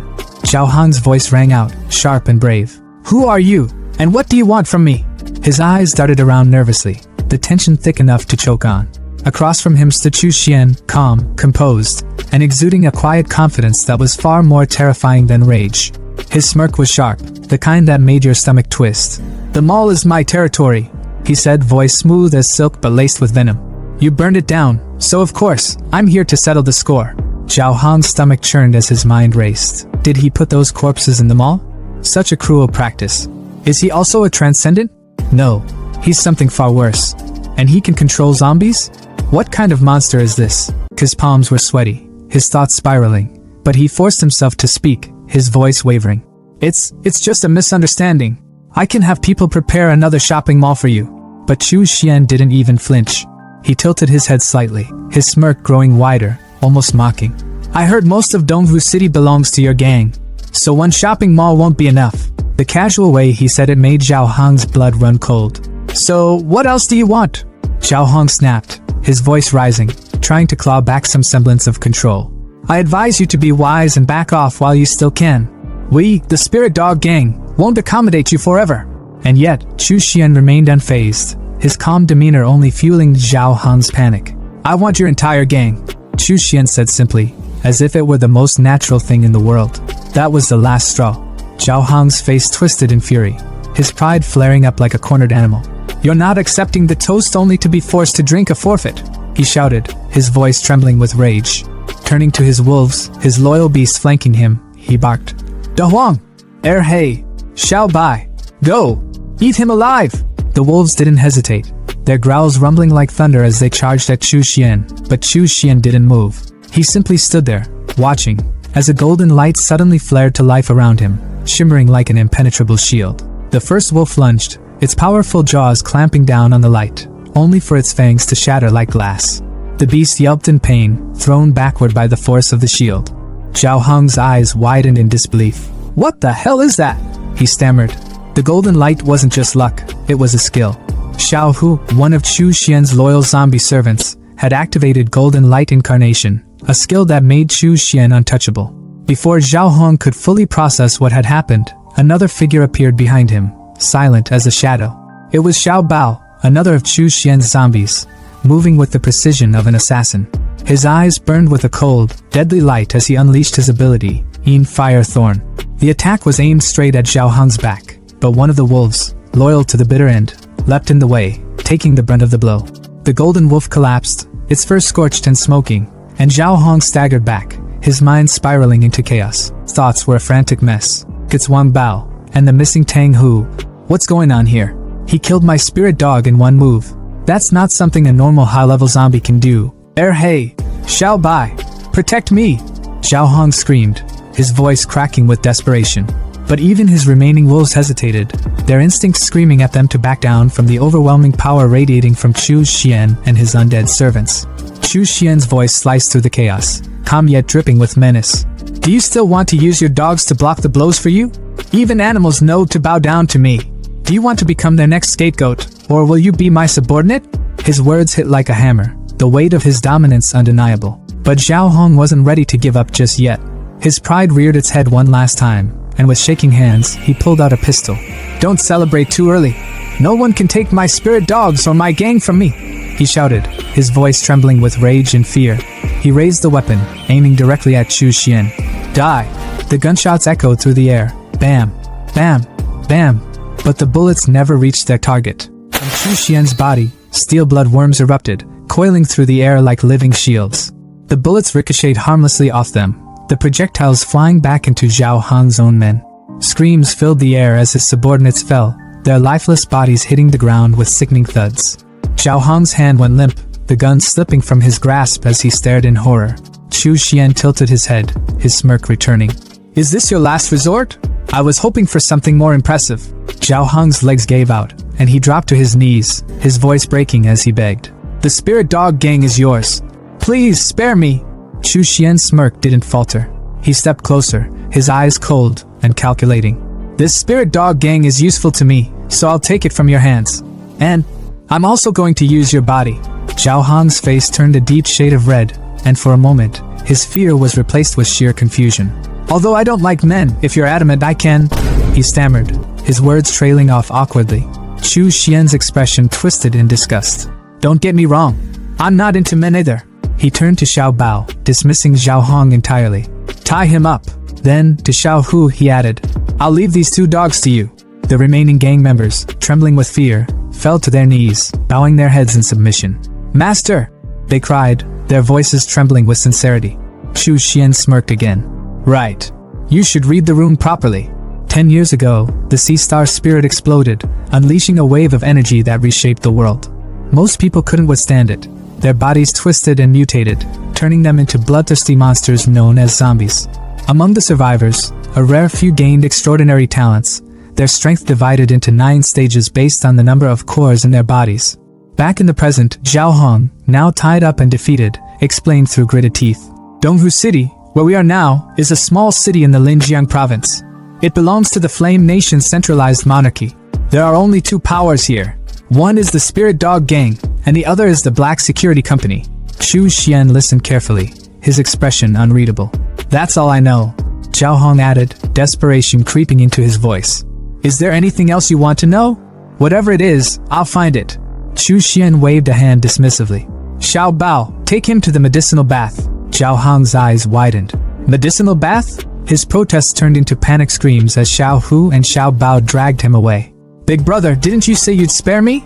Speaker 1: Zhao Hong's voice rang out, sharp and brave. Who are you, and what do you want from me? His eyes darted around nervously, the tension thick enough to choke on. Across from him stood Chu Xian, calm, composed, and exuding a quiet confidence that was far more terrifying than rage. His smirk was sharp, the kind that made your stomach twist. The mall is my territory, he said, voice smooth as silk but laced with venom. You burned it down, so of course, I'm here to settle the score. Zhao Hong's stomach churned as his mind raced. Did he put those corpses in the mall? Such a cruel practice. Is he also a transcendent? No, he's something far worse. And he can control zombies? What kind of monster is this? His palms were sweaty, his thoughts spiraling, but he forced himself to speak, his voice wavering. It's just a misunderstanding. I can have people prepare another shopping mall for you. But Chu Xian didn't even flinch. He tilted his head slightly, his smirk growing wider, almost mocking. I heard most of Dongwu City belongs to your gang, so one shopping mall won't be enough. The casual way he said it made Zhao Hong's blood run cold. So what else do you want? Zhao Hong snapped, his voice rising, trying to claw back some semblance of control. I advise you to be wise and back off while you still can. We, the Spirit Dog Gang, won't accommodate you forever. And yet, Chu Xian remained unfazed, his calm demeanor only fueling Zhao Han's panic. I want your entire gang, Chu Xian said simply, as if it were the most natural thing in the world. That was the last straw. Zhao Hong's face twisted in fury, his pride flaring up like a cornered animal. You're not accepting the toast only to be forced to drink a forfeit, he shouted, his voice trembling with rage. Turning to his wolves, his loyal beasts flanking him, he barked. Da Huang! Hei! Xiao Bai! Go! Eat him alive! The wolves didn't hesitate, their growls rumbling like thunder as they charged at Chu Xian, but Chu Xian didn't move. He simply stood there, watching, as a golden light suddenly flared to life around him, shimmering like an impenetrable shield. The first wolf lunged, its powerful jaws clamping down on the light, only for its fangs to shatter like glass. The beast yelped in pain, thrown backward by the force of the shield. Zhao Hong's eyes widened in disbelief. What the hell is that? He stammered. The golden light wasn't just luck, it was a skill. Xiao Hu, one of Chu Xian's loyal zombie servants, had activated Golden Light Incarnation, a skill that made Chu Xian untouchable. Before Zhao Hong could fully process what had happened, another figure appeared behind him, silent as a shadow. It was Xiao Bao, another of Chu Xian's zombies, moving with the precision of an assassin. His eyes burned with a cold, deadly light as he unleashed his ability, Yin Fire Thorn. The attack was aimed straight at Zhao Hong's back, but one of the wolves, loyal to the bitter end, leapt in the way, taking the brunt of the blow. The golden wolf collapsed, its fur scorched and smoking, and Zhao Hong staggered back, his mind spiraling into chaos. Thoughts were a frantic mess. It's Wang Bao, and the missing Tang Hu. What's going on here? He killed my spirit dog in one move. That's not something a normal high-level zombie can do. Hei! Xiao Bai! Protect me! Zhao Hong screamed, his voice cracking with desperation. But even his remaining wolves hesitated, their instincts screaming at them to back down from the overwhelming power radiating from Chu Xian and his undead servants. Chu Xian's voice sliced through the chaos, calm yet dripping with menace. Do you still want to use your dogs to block the blows for you? Even animals know to bow down to me. Do you want to become their next scapegoat, or will you be my subordinate? His words hit like a hammer, the weight of his dominance undeniable. But Zhao Hong wasn't ready to give up just yet. His pride reared its head one last time, and with shaking hands, he pulled out a pistol. Don't celebrate too early. No one can take my spirit dogs or my gang from me, he shouted, his voice trembling with rage and fear. He raised the weapon, aiming directly at Chu Xian. Die! The gunshots echoed through the air. Bam! Bam! Bam! But the bullets never reached their target. From Chu Xian's body, steel blood worms erupted, coiling through the air like living shields. The bullets ricocheted harmlessly off them, the projectiles flying back into Zhao Hong's own men. Screams filled the air as his subordinates fell, their lifeless bodies hitting the ground with sickening thuds. Zhao Hong's hand went limp, the gun slipping from his grasp as he stared in horror. Chu Xian tilted his head, his smirk returning. Is this your last resort? I was hoping for something more impressive. Zhao Hong's legs gave out, and he dropped to his knees, his voice breaking as he begged. The spirit dog gang is yours. Please, spare me. Chu Xian's smirk didn't falter. He stepped closer, his eyes cold and calculating. This spirit dog gang is useful to me, so I'll take it from your hands. And I'm also going to use your body. Zhao Hong's face turned a deep shade of red, and for a moment, his fear was replaced with sheer confusion. Although I don't like men, if you're adamant I can, he stammered, his words trailing off awkwardly. Chu Xian's expression twisted in disgust. Don't get me wrong, I'm not into men either. He turned to Xiao Bao, dismissing Zhao Hong entirely. Tie him up. Then, to Xiao Hu, he added, I'll leave these 2 dogs to you. The remaining gang members, trembling with fear, fell to their knees, bowing their heads in submission. Master! They cried, their voices trembling with sincerity. Chu Xian smirked again. Right. You should read the rune properly. 10 years ago, the sea star spirit exploded, unleashing a wave of energy that reshaped the world. Most people couldn't withstand it. Their bodies twisted and mutated, turning them into bloodthirsty monsters known as zombies. Among the survivors, a rare few gained extraordinary talents, their strength divided into 9 stages based on the number of cores in their bodies. Back in the present, Zhao Hong, now tied up and defeated, explained through gritted teeth. Donghu City, where we are now, is a small city in the Linjiang province. It belongs to the Flame Nation's centralized monarchy. There are only 2 powers here. One is the Spirit Dog Gang, and the other is the Black Security Company. Chu Xian listened carefully, his expression unreadable. That's all I know, Zhao Hong added, desperation creeping into his voice. Is there anything else you want to know? Whatever it is, I'll find it. Chu Xian waved a hand dismissively. Xiao Bao, take him to the medicinal bath. Zhao Hong's eyes widened. Medicinal bath? His protests turned into panic screams as Xiao Hu and Xiao Bao dragged him away. Big brother, didn't you say you'd spare me?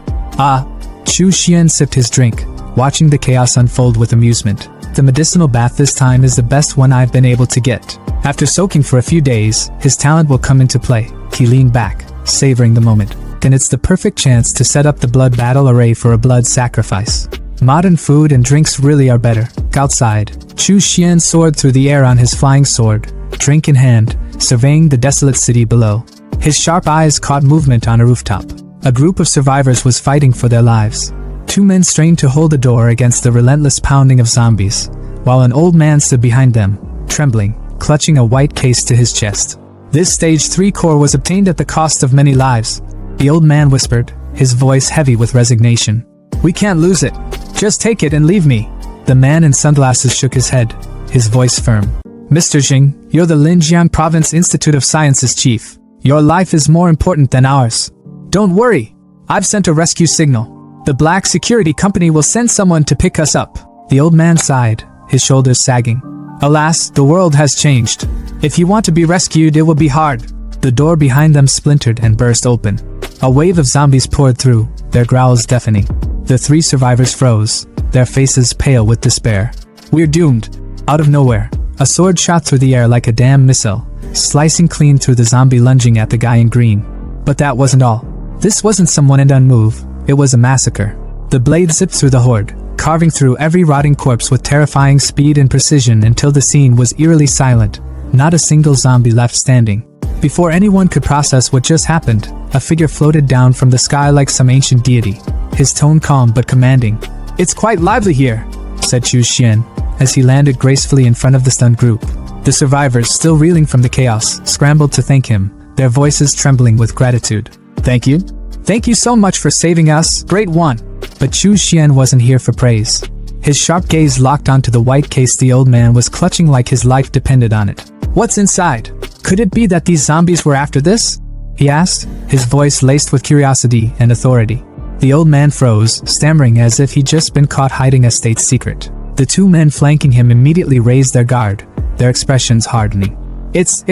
Speaker 1: Chu Xian sipped his drink, watching the chaos unfold with amusement. The medicinal bath this time is the best one I've been able to get. After soaking for a few days, his talent will come into play. He leaned back, savoring the moment. Then it's the perfect chance to set up the blood battle array for a blood sacrifice. Modern food and drinks really are better. Outside, Chu Xian soared through the air on his flying sword, drink in hand, surveying the desolate city below. His sharp eyes caught movement on a rooftop. A group of survivors was fighting for their lives. 2 men strained to hold the door against the relentless pounding of zombies, while an old man stood behind them, trembling, clutching a white case to his chest. This stage 3 core was obtained at the cost of many lives, the old man whispered, his voice heavy with resignation. We can't lose it. Just take it and leave me. The man in sunglasses shook his head, his voice firm. Mr. Jing, you're the Linjiang Province Institute of Sciences chief. Your life is more important than ours. Don't worry. I've sent a rescue signal. The Black Security Company will send someone to pick us up. The old man sighed, his shoulders sagging. Alas, the world has changed. If you want to be rescued, it will be hard. The door behind them splintered and burst open. A wave of zombies poured through, their growls deafening. The 3 survivors froze, their faces pale with despair. We're doomed. Out of nowhere, a sword shot through the air like a damn missile, slicing clean through the zombie lunging at the guy in green. But that wasn't all. This wasn't some one-and-done move, it was a massacre. The blade zipped through the horde, carving through every rotting corpse with terrifying speed and precision until the scene was eerily silent, not a single zombie left standing. Before anyone could process what just happened, a figure floated down from the sky like some ancient deity, his tone calm but commanding. "It's quite lively here," said Chu Xian, as he landed gracefully in front of the stunned group. The survivors, still reeling from the chaos, scrambled to thank him, their voices trembling with gratitude. "Thank you. Thank you so much for saving us, great one." But Chu Xian wasn't here for praise. His sharp gaze locked onto the white case the old man was clutching like his life depended on it. "What's inside? Could it be that these zombies were after this?" he asked, his voice laced with curiosity and authority. The old man froze, stammering as if he'd just been caught hiding a state secret. The two men flanking him immediately raised their guard, their expressions hardening. It's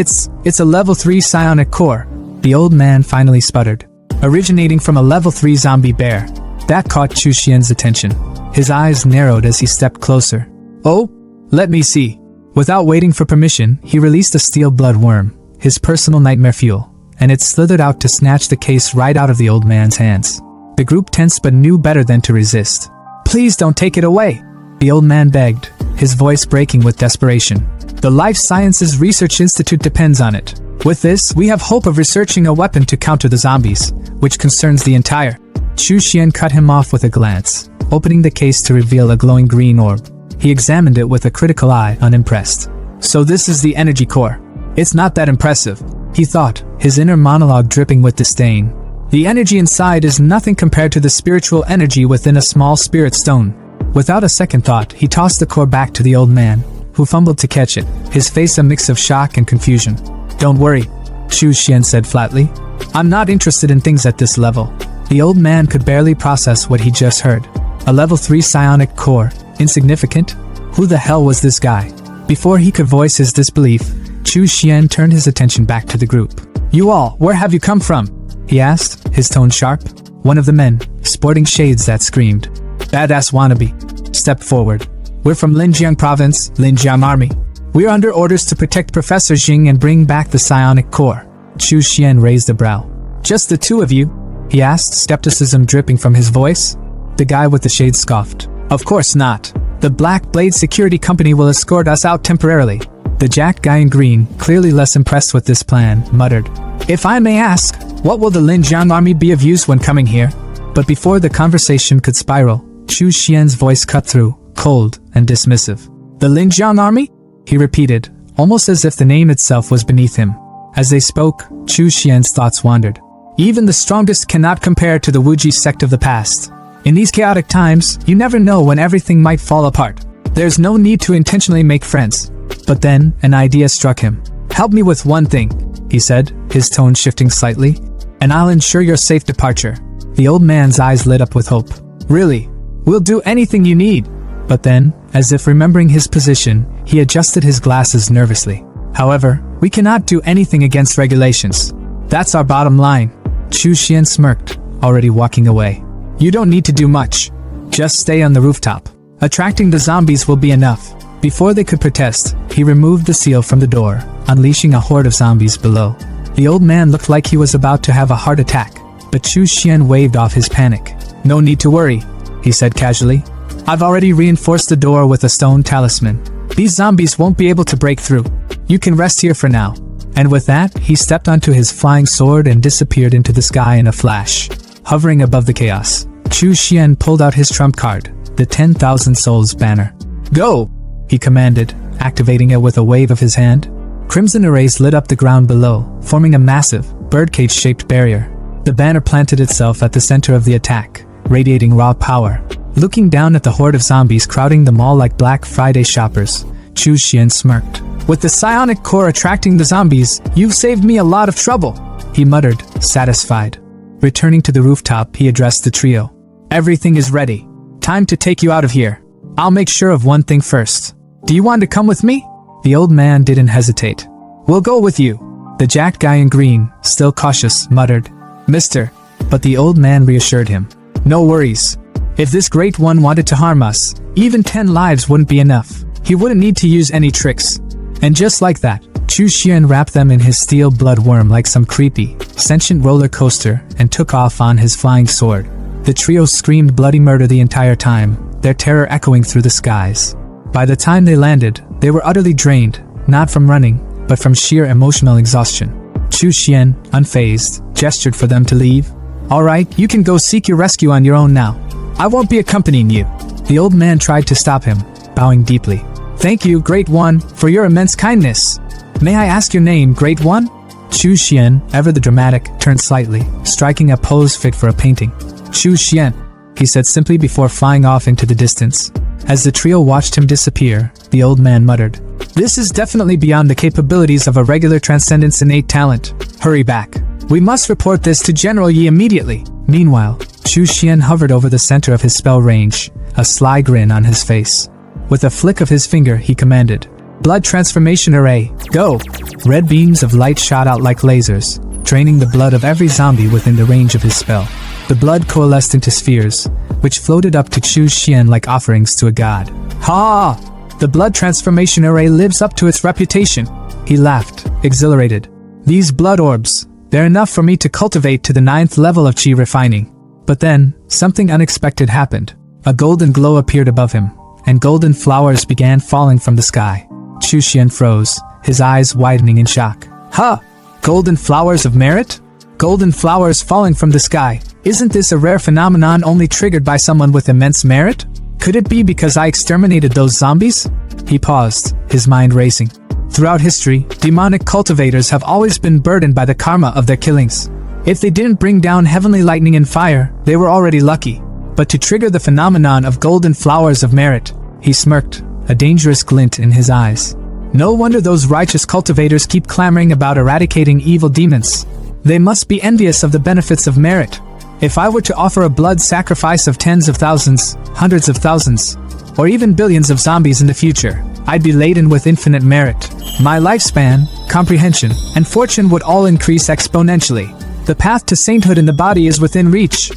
Speaker 1: a level 3 psionic core," the old man finally sputtered. "Originating from a level 3 zombie bear." That caught Chu Xian's attention. His eyes narrowed as he stepped closer. "Oh? Let me see." Without waiting for permission, he released a steel blood worm, his personal nightmare fuel, and it slithered out to snatch the case right out of the old man's hands. The group tensed but knew better than to resist. "Please don't take it away," the old man begged, his voice breaking with desperation. "The Life Sciences Research Institute depends on it. With this, we have hope of researching a weapon to counter the zombies, which concerns the entire." Chu Xian cut him off with a glance, opening the case to reveal a glowing green orb. He examined it with a critical eye, unimpressed. "So this is the energy core. It's not that impressive," he thought, his inner monologue dripping with disdain. "The energy inside is nothing compared to the spiritual energy within a small spirit stone." Without a second thought, he tossed the core back to the old man, who fumbled to catch it, his face a mix of shock and confusion. "Don't worry," Chu Xian said flatly. "I'm not interested in things at this level." The old man could barely process what he just heard. A level 3 psionic core, insignificant? Who the hell was this guy? Before he could voice his disbelief, Chu Xian turned his attention back to the group. "You all, where have you come from?" he asked, his tone sharp. One of the men, sporting shades that screamed, "Badass wannabe," stepped forward. "We're from Linjiang Province, Linjiang Army. We're under orders to protect Professor Jing and bring back the psionic core." Chu Xian raised a brow. "Just the two of you?" he asked, skepticism dripping from his voice. The guy with the shades scoffed. "Of course not. The Black Blade Security Company will escort us out temporarily." The jacked guy in green, clearly less impressed with this plan, muttered, "If I may ask, what will the Linjiang Army be of use when coming here?" But before the conversation could spiral, Chu Xian's voice cut through, cold and dismissive. "The Linjiang Army?" he repeated, almost as if the name itself was beneath him. As they spoke, Chu Xian's thoughts wandered. Even the strongest cannot compare to the Wuji sect of the past. In these chaotic times, you never know when everything might fall apart. There's no need to intentionally make friends. But then, an idea struck him. "Help me with one thing," he said, his tone shifting slightly, "and I'll ensure your safe departure." The old man's eyes lit up with hope. "Really? We'll do anything you need." But then, as if remembering his position, he adjusted his glasses nervously. "However, we cannot do anything against regulations. That's our bottom line." Chu Xian smirked, already walking away. "You don't need to do much. Just stay on the rooftop. Attracting the zombies will be enough." Before they could protest, he removed the seal from the door, unleashing a horde of zombies below. The old man looked like he was about to have a heart attack, but Chu Xian waved off his panic. "No need to worry," he said casually. "I've already reinforced the door with a stone talisman. These zombies won't be able to break through. You can rest here for now." And with that, he stepped onto his flying sword and disappeared into the sky in a flash. Hovering above the chaos, Chu Xian pulled out his trump card, the 10,000 Souls banner. "Go!" he commanded, activating it with a wave of his hand. Crimson arrays lit up the ground below, forming a massive, birdcage-shaped barrier. The banner planted itself at the center of the attack, radiating raw power. Looking down at the horde of zombies crowding the mall like Black Friday shoppers, Chu Xian smirked. "With the psionic core attracting the zombies, you've saved me a lot of trouble," he muttered, satisfied. Returning to the rooftop, he addressed the trio. "Everything is ready. Time to take you out of here. I'll make sure of one thing first. Do you want to come with me?" The old man didn't hesitate. "We'll go with you," the jacked guy in green, still cautious, muttered. "Mister." But the old man reassured him. "No worries. If this great one wanted to harm us, even 10 lives wouldn't be enough. He wouldn't need to use any tricks." And just like that, Chu Xian wrapped them in his steel blood worm like some creepy, sentient roller coaster and took off on his flying sword. The trio screamed bloody murder the entire time, their terror echoing through the skies. By the time they landed, they were utterly drained, not from running, but from sheer emotional exhaustion. Chu Xian, unfazed, gestured for them to leave. Alright, you can go seek your rescue on your own now. I won't be accompanying you. The old man tried to stop him, bowing deeply. Thank you, Great One, for your immense kindness. May I ask your name, Great One? Chu Xian, ever the dramatic, turned slightly, striking a pose fit for a painting. Chu Xian, he said simply before flying off into the distance. As the trio watched him disappear, the old man muttered, This is definitely beyond the capabilities of a regular Transcendent's innate talent. Hurry back. We must report this to General Yi immediately. Meanwhile, Chu Xian hovered over the center of his spell range, a sly grin on his face. With a flick of his finger, he commanded, Blood Transformation Array, go! Red beams of light shot out like lasers, draining the blood of every zombie within the range of his spell. The blood coalesced into spheres, which floated up to Chu Xian like offerings to a god. Ha! The Blood Transformation Array lives up to its reputation. He laughed, exhilarated. These blood orbs, they're enough for me to cultivate to the 9th level of chi refining. But then, something unexpected happened. A golden glow appeared above him, and golden flowers began falling from the sky. Chu Xian froze, his eyes widening in shock. Ha! Golden flowers of merit? Golden flowers falling from the sky. Isn't this a rare phenomenon only triggered by someone with immense merit? Could it be because I exterminated those zombies? He paused, his mind racing. Throughout history, demonic cultivators have always been burdened by the karma of their killings. If they didn't bring down heavenly lightning and fire, they were already lucky. But to trigger the phenomenon of golden flowers of merit, he smirked, a dangerous glint in his eyes. No wonder those righteous cultivators keep clamoring about eradicating evil demons. They must be envious of the benefits of merit. If I were to offer a blood sacrifice of tens of thousands, hundreds of thousands, or even billions of zombies in the future, I'd be laden with infinite merit. My lifespan, comprehension, and fortune would all increase exponentially. The path to sainthood in the body is within reach.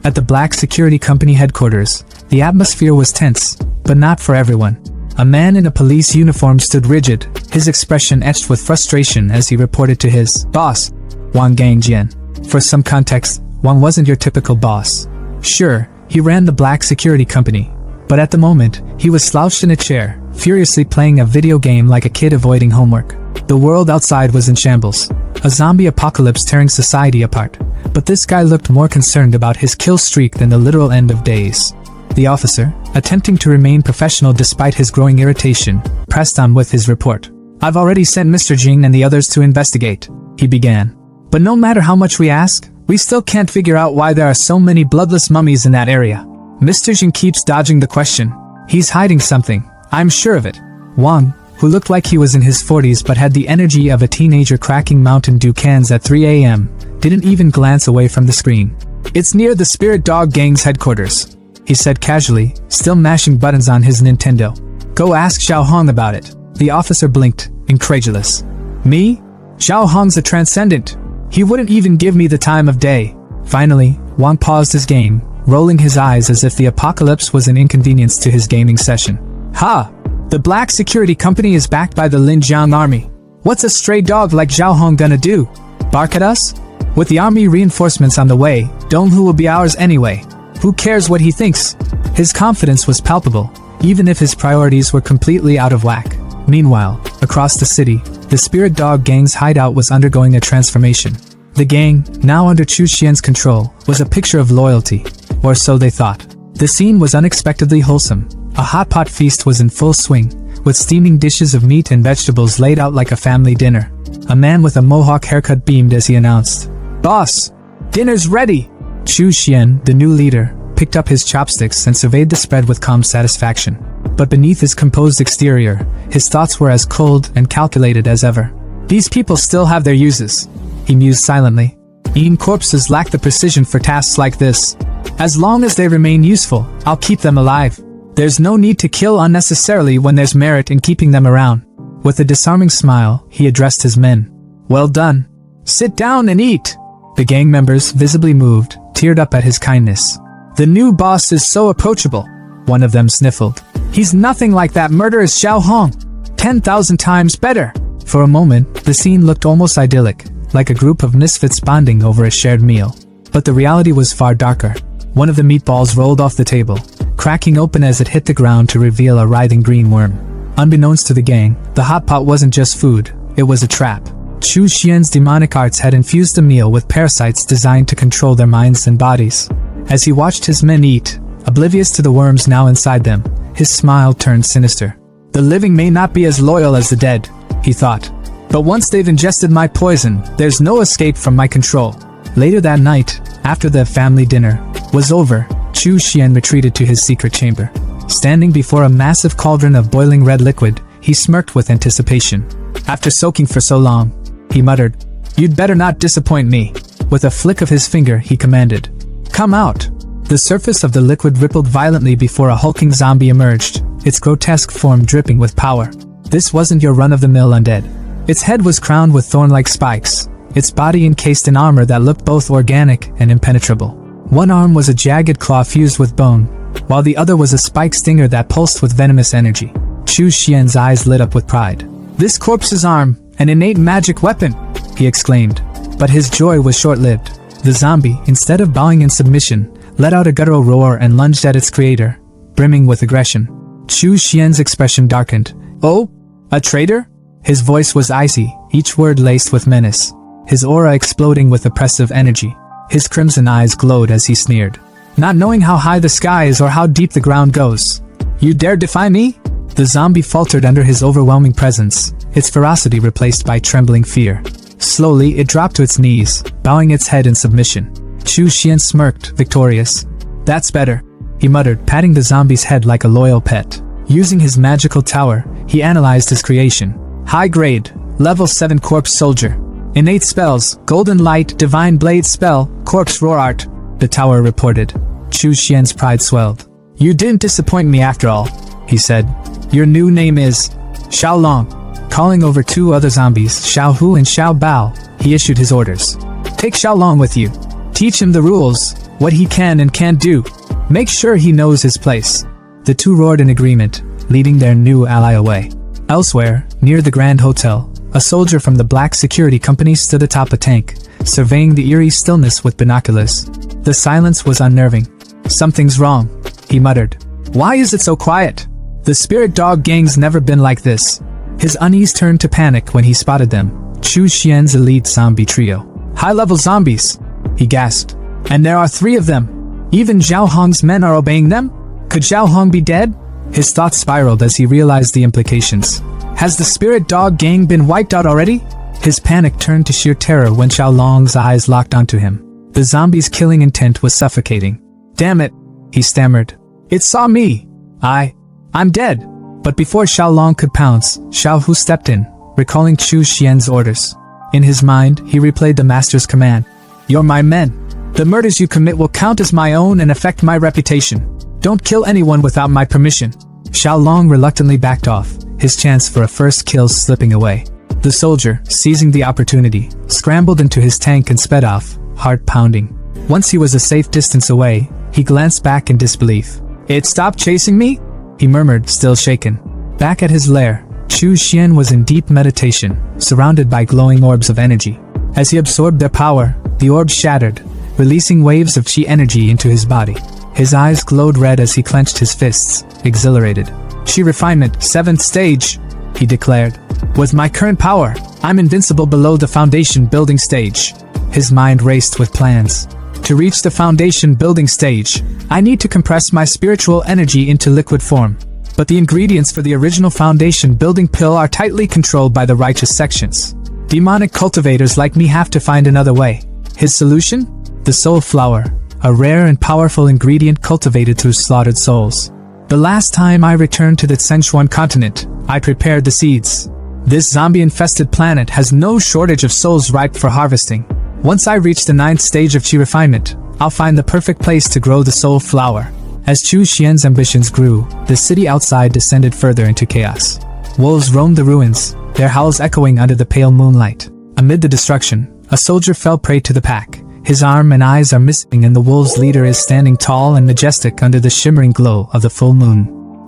Speaker 1: At the Black Security Company headquarters, the atmosphere was tense, but not for everyone. A man in a police uniform stood rigid, his expression etched with frustration as he reported to his boss, Wang Gangjian. For some context, Wang wasn't your typical boss. Sure, he ran the Black Security Company, but at the moment, he was slouched in a chair, furiously playing a video game like a kid avoiding homework. The world outside was in shambles, a zombie apocalypse tearing society apart, but this guy looked more concerned about his kill streak than the literal end of days. The officer, attempting to remain professional despite his growing irritation, pressed on with his report. I've already sent Mr. Jing and the others to investigate, he began. But no matter how much we ask, we still can't figure out why there are so many bloodless mummies in that area. Mr. Jing keeps dodging the question. He's hiding something, I'm sure of it. Wang, who looked like he was in his 40s but had the energy of a teenager cracking Mountain Dew cans at 3 a.m., didn't even glance away from the screen. It's near the Spirit Dog Gang's headquarters, he said casually, still mashing buttons on his Nintendo. Go ask Xiao Hong about it. The officer blinked, incredulous. Me? Xiao Hong's a transcendent. He wouldn't even give me the time of day. Finally, Wang paused his game, rolling his eyes as if the apocalypse was an inconvenience to his gaming session. Ha! The Black Security Company is backed by the Linjiang Army. What's a stray dog like Xiao Hong gonna do? Bark at us? With the army reinforcements on the way, Donghu will be ours anyway. Who cares what he thinks? His confidence was palpable, even if his priorities were completely out of whack. Meanwhile, across the city, the Spirit Dog Gang's hideout was undergoing a transformation. The gang, now under Chu Xian's control, was a picture of loyalty, or so they thought. The scene was unexpectedly wholesome. A hot pot feast was in full swing, with steaming dishes of meat and vegetables laid out like a family dinner. A man with a mohawk haircut beamed as he announced, "Boss, dinner's ready!" Chu Xian, the new leader, picked up his chopsticks and surveyed the spread with calm satisfaction. But beneath his composed exterior, his thoughts were as cold and calculated as ever. These people still have their uses, he mused silently. Eating corpses lack the precision for tasks like this. As long as they remain useful, I'll keep them alive. There's no need to kill unnecessarily when there's merit in keeping them around. With a disarming smile, he addressed his men. Well done. Sit down and eat. The gang members, visibly moved, teared up at his kindness. The new boss is so approachable, one of them sniffled. He's nothing like that murderous Xiao Hong. 10,000 times better. For a moment, the scene looked almost idyllic, like a group of misfits bonding over a shared meal. But the reality was far darker. One of the meatballs rolled off the table, cracking open as it hit the ground to reveal a writhing green worm. Unbeknownst to the gang, the hot pot wasn't just food, it was a trap. Chu Xian's demonic arts had infused the meal with parasites designed to control their minds and bodies. As he watched his men eat, oblivious to the worms now inside them, his smile turned sinister. The living may not be as loyal as the dead, he thought. But once they've ingested my poison, there's no escape from my control. Later that night, after the family dinner was over, Chu Xian retreated to his secret chamber. Standing before a massive cauldron of boiling red liquid, he smirked with anticipation. After soaking for so long, he muttered, "You'd better not disappoint me." With a flick of his finger, he commanded, "Come out." The surface of the liquid rippled violently before a hulking zombie emerged, its grotesque form dripping with power. This wasn't your run-of-the-mill undead. Its head was crowned with thorn-like spikes, its body encased in armor that looked both organic and impenetrable. One arm was a jagged claw fused with bone, while the other was a spike stinger that pulsed with venomous energy. Chu Xian's eyes lit up with pride. "This corpse's arm, an innate magic weapon!" he exclaimed. But his joy was short-lived. The zombie, instead of bowing in submission, let out a guttural roar and lunged at its creator, brimming with aggression. Chu Xian's expression darkened. "Oh? A traitor?" His voice was icy, each word laced with menace, his aura exploding with oppressive energy. His crimson eyes glowed as he sneered. "Not knowing how high the sky is or how deep the ground goes, you dare defy me?" The zombie faltered under his overwhelming presence, its ferocity replaced by trembling fear. Slowly, it dropped to its knees, bowing its head in submission. Chu Xian smirked, victorious. "That's better," he muttered, patting the zombie's head like a loyal pet. Using his magical tower, he analyzed his creation. High grade, level 7 corpse soldier. Innate spells, golden light, divine blade spell, corpse roar art, the tower reported. Chu Xian's pride swelled. "You didn't disappoint me after all," he said. "Your new name is Xiao Long." Calling over two other zombies, Xiao Hu and Xiao Bao, he issued his orders. "Take Xiao Long with you. Teach him the rules, what he can and can't do. Make sure he knows his place." The two roared in agreement, leading their new ally away. Elsewhere, near the Grand Hotel, a soldier from the Black Security Company stood atop a tank, surveying the eerie stillness with binoculars. The silence was unnerving. "Something's wrong," he muttered. "Why is it so quiet? The spirit dog gang's never been like this." His unease turned to panic when he spotted them. Chu Xian's elite zombie trio. "High-level zombies," he gasped. "And there are 3 of them. Even Zhao Hong's men are obeying them? Could Zhao Hong be dead?" His thoughts spiraled as he realized the implications. Has the spirit dog gang been wiped out already? His panic turned to sheer terror when Xiao Long's eyes locked onto him. The zombie's killing intent was suffocating. "Damn it," he stammered. "It saw me. I'm dead." But before Xiao Long could pounce, Xiao Hu stepped in, recalling Chu Xian's orders. In his mind, he replayed the master's command. "You're my men. The murders you commit will count as my own and affect my reputation. Don't kill anyone without my permission." Xiao Long reluctantly backed off, his chance for a first kill slipping away. The soldier, seizing the opportunity, scrambled into his tank and sped off, heart pounding. Once he was a safe distance away, he glanced back in disbelief. "It stopped chasing me?" he murmured, still shaken. Back at his lair, Chu Xian was in deep meditation, surrounded by glowing orbs of energy. As he absorbed their power, the orbs shattered, releasing waves of chi energy into his body. His eyes glowed red as he clenched his fists, exhilarated. "Chi refinement, 7th stage," he declared. "With my current power, I'm invincible below the foundation building stage." His mind raced with plans. To reach the foundation building stage, I need to compress my spiritual energy into liquid form. But the ingredients for the original foundation building pill are tightly controlled by the righteous sections. Demonic cultivators like me have to find another way. His solution? The soul flower, a rare and powerful ingredient cultivated through slaughtered souls. The last time I returned to the Sichuan continent, I prepared the seeds. This zombie-infested planet has no shortage of souls ripe for harvesting. Once I reach the 9th stage of chi refinement, I'll find the perfect place to grow the soul flower. As Chu Xian's ambitions grew, the city outside descended further into chaos. Wolves roamed the ruins, their howls echoing under the pale moonlight. Amid the destruction, a soldier fell prey to the pack. His arm and eyes are missing and the wolves' leader is standing tall and majestic under the shimmering glow of the full moon.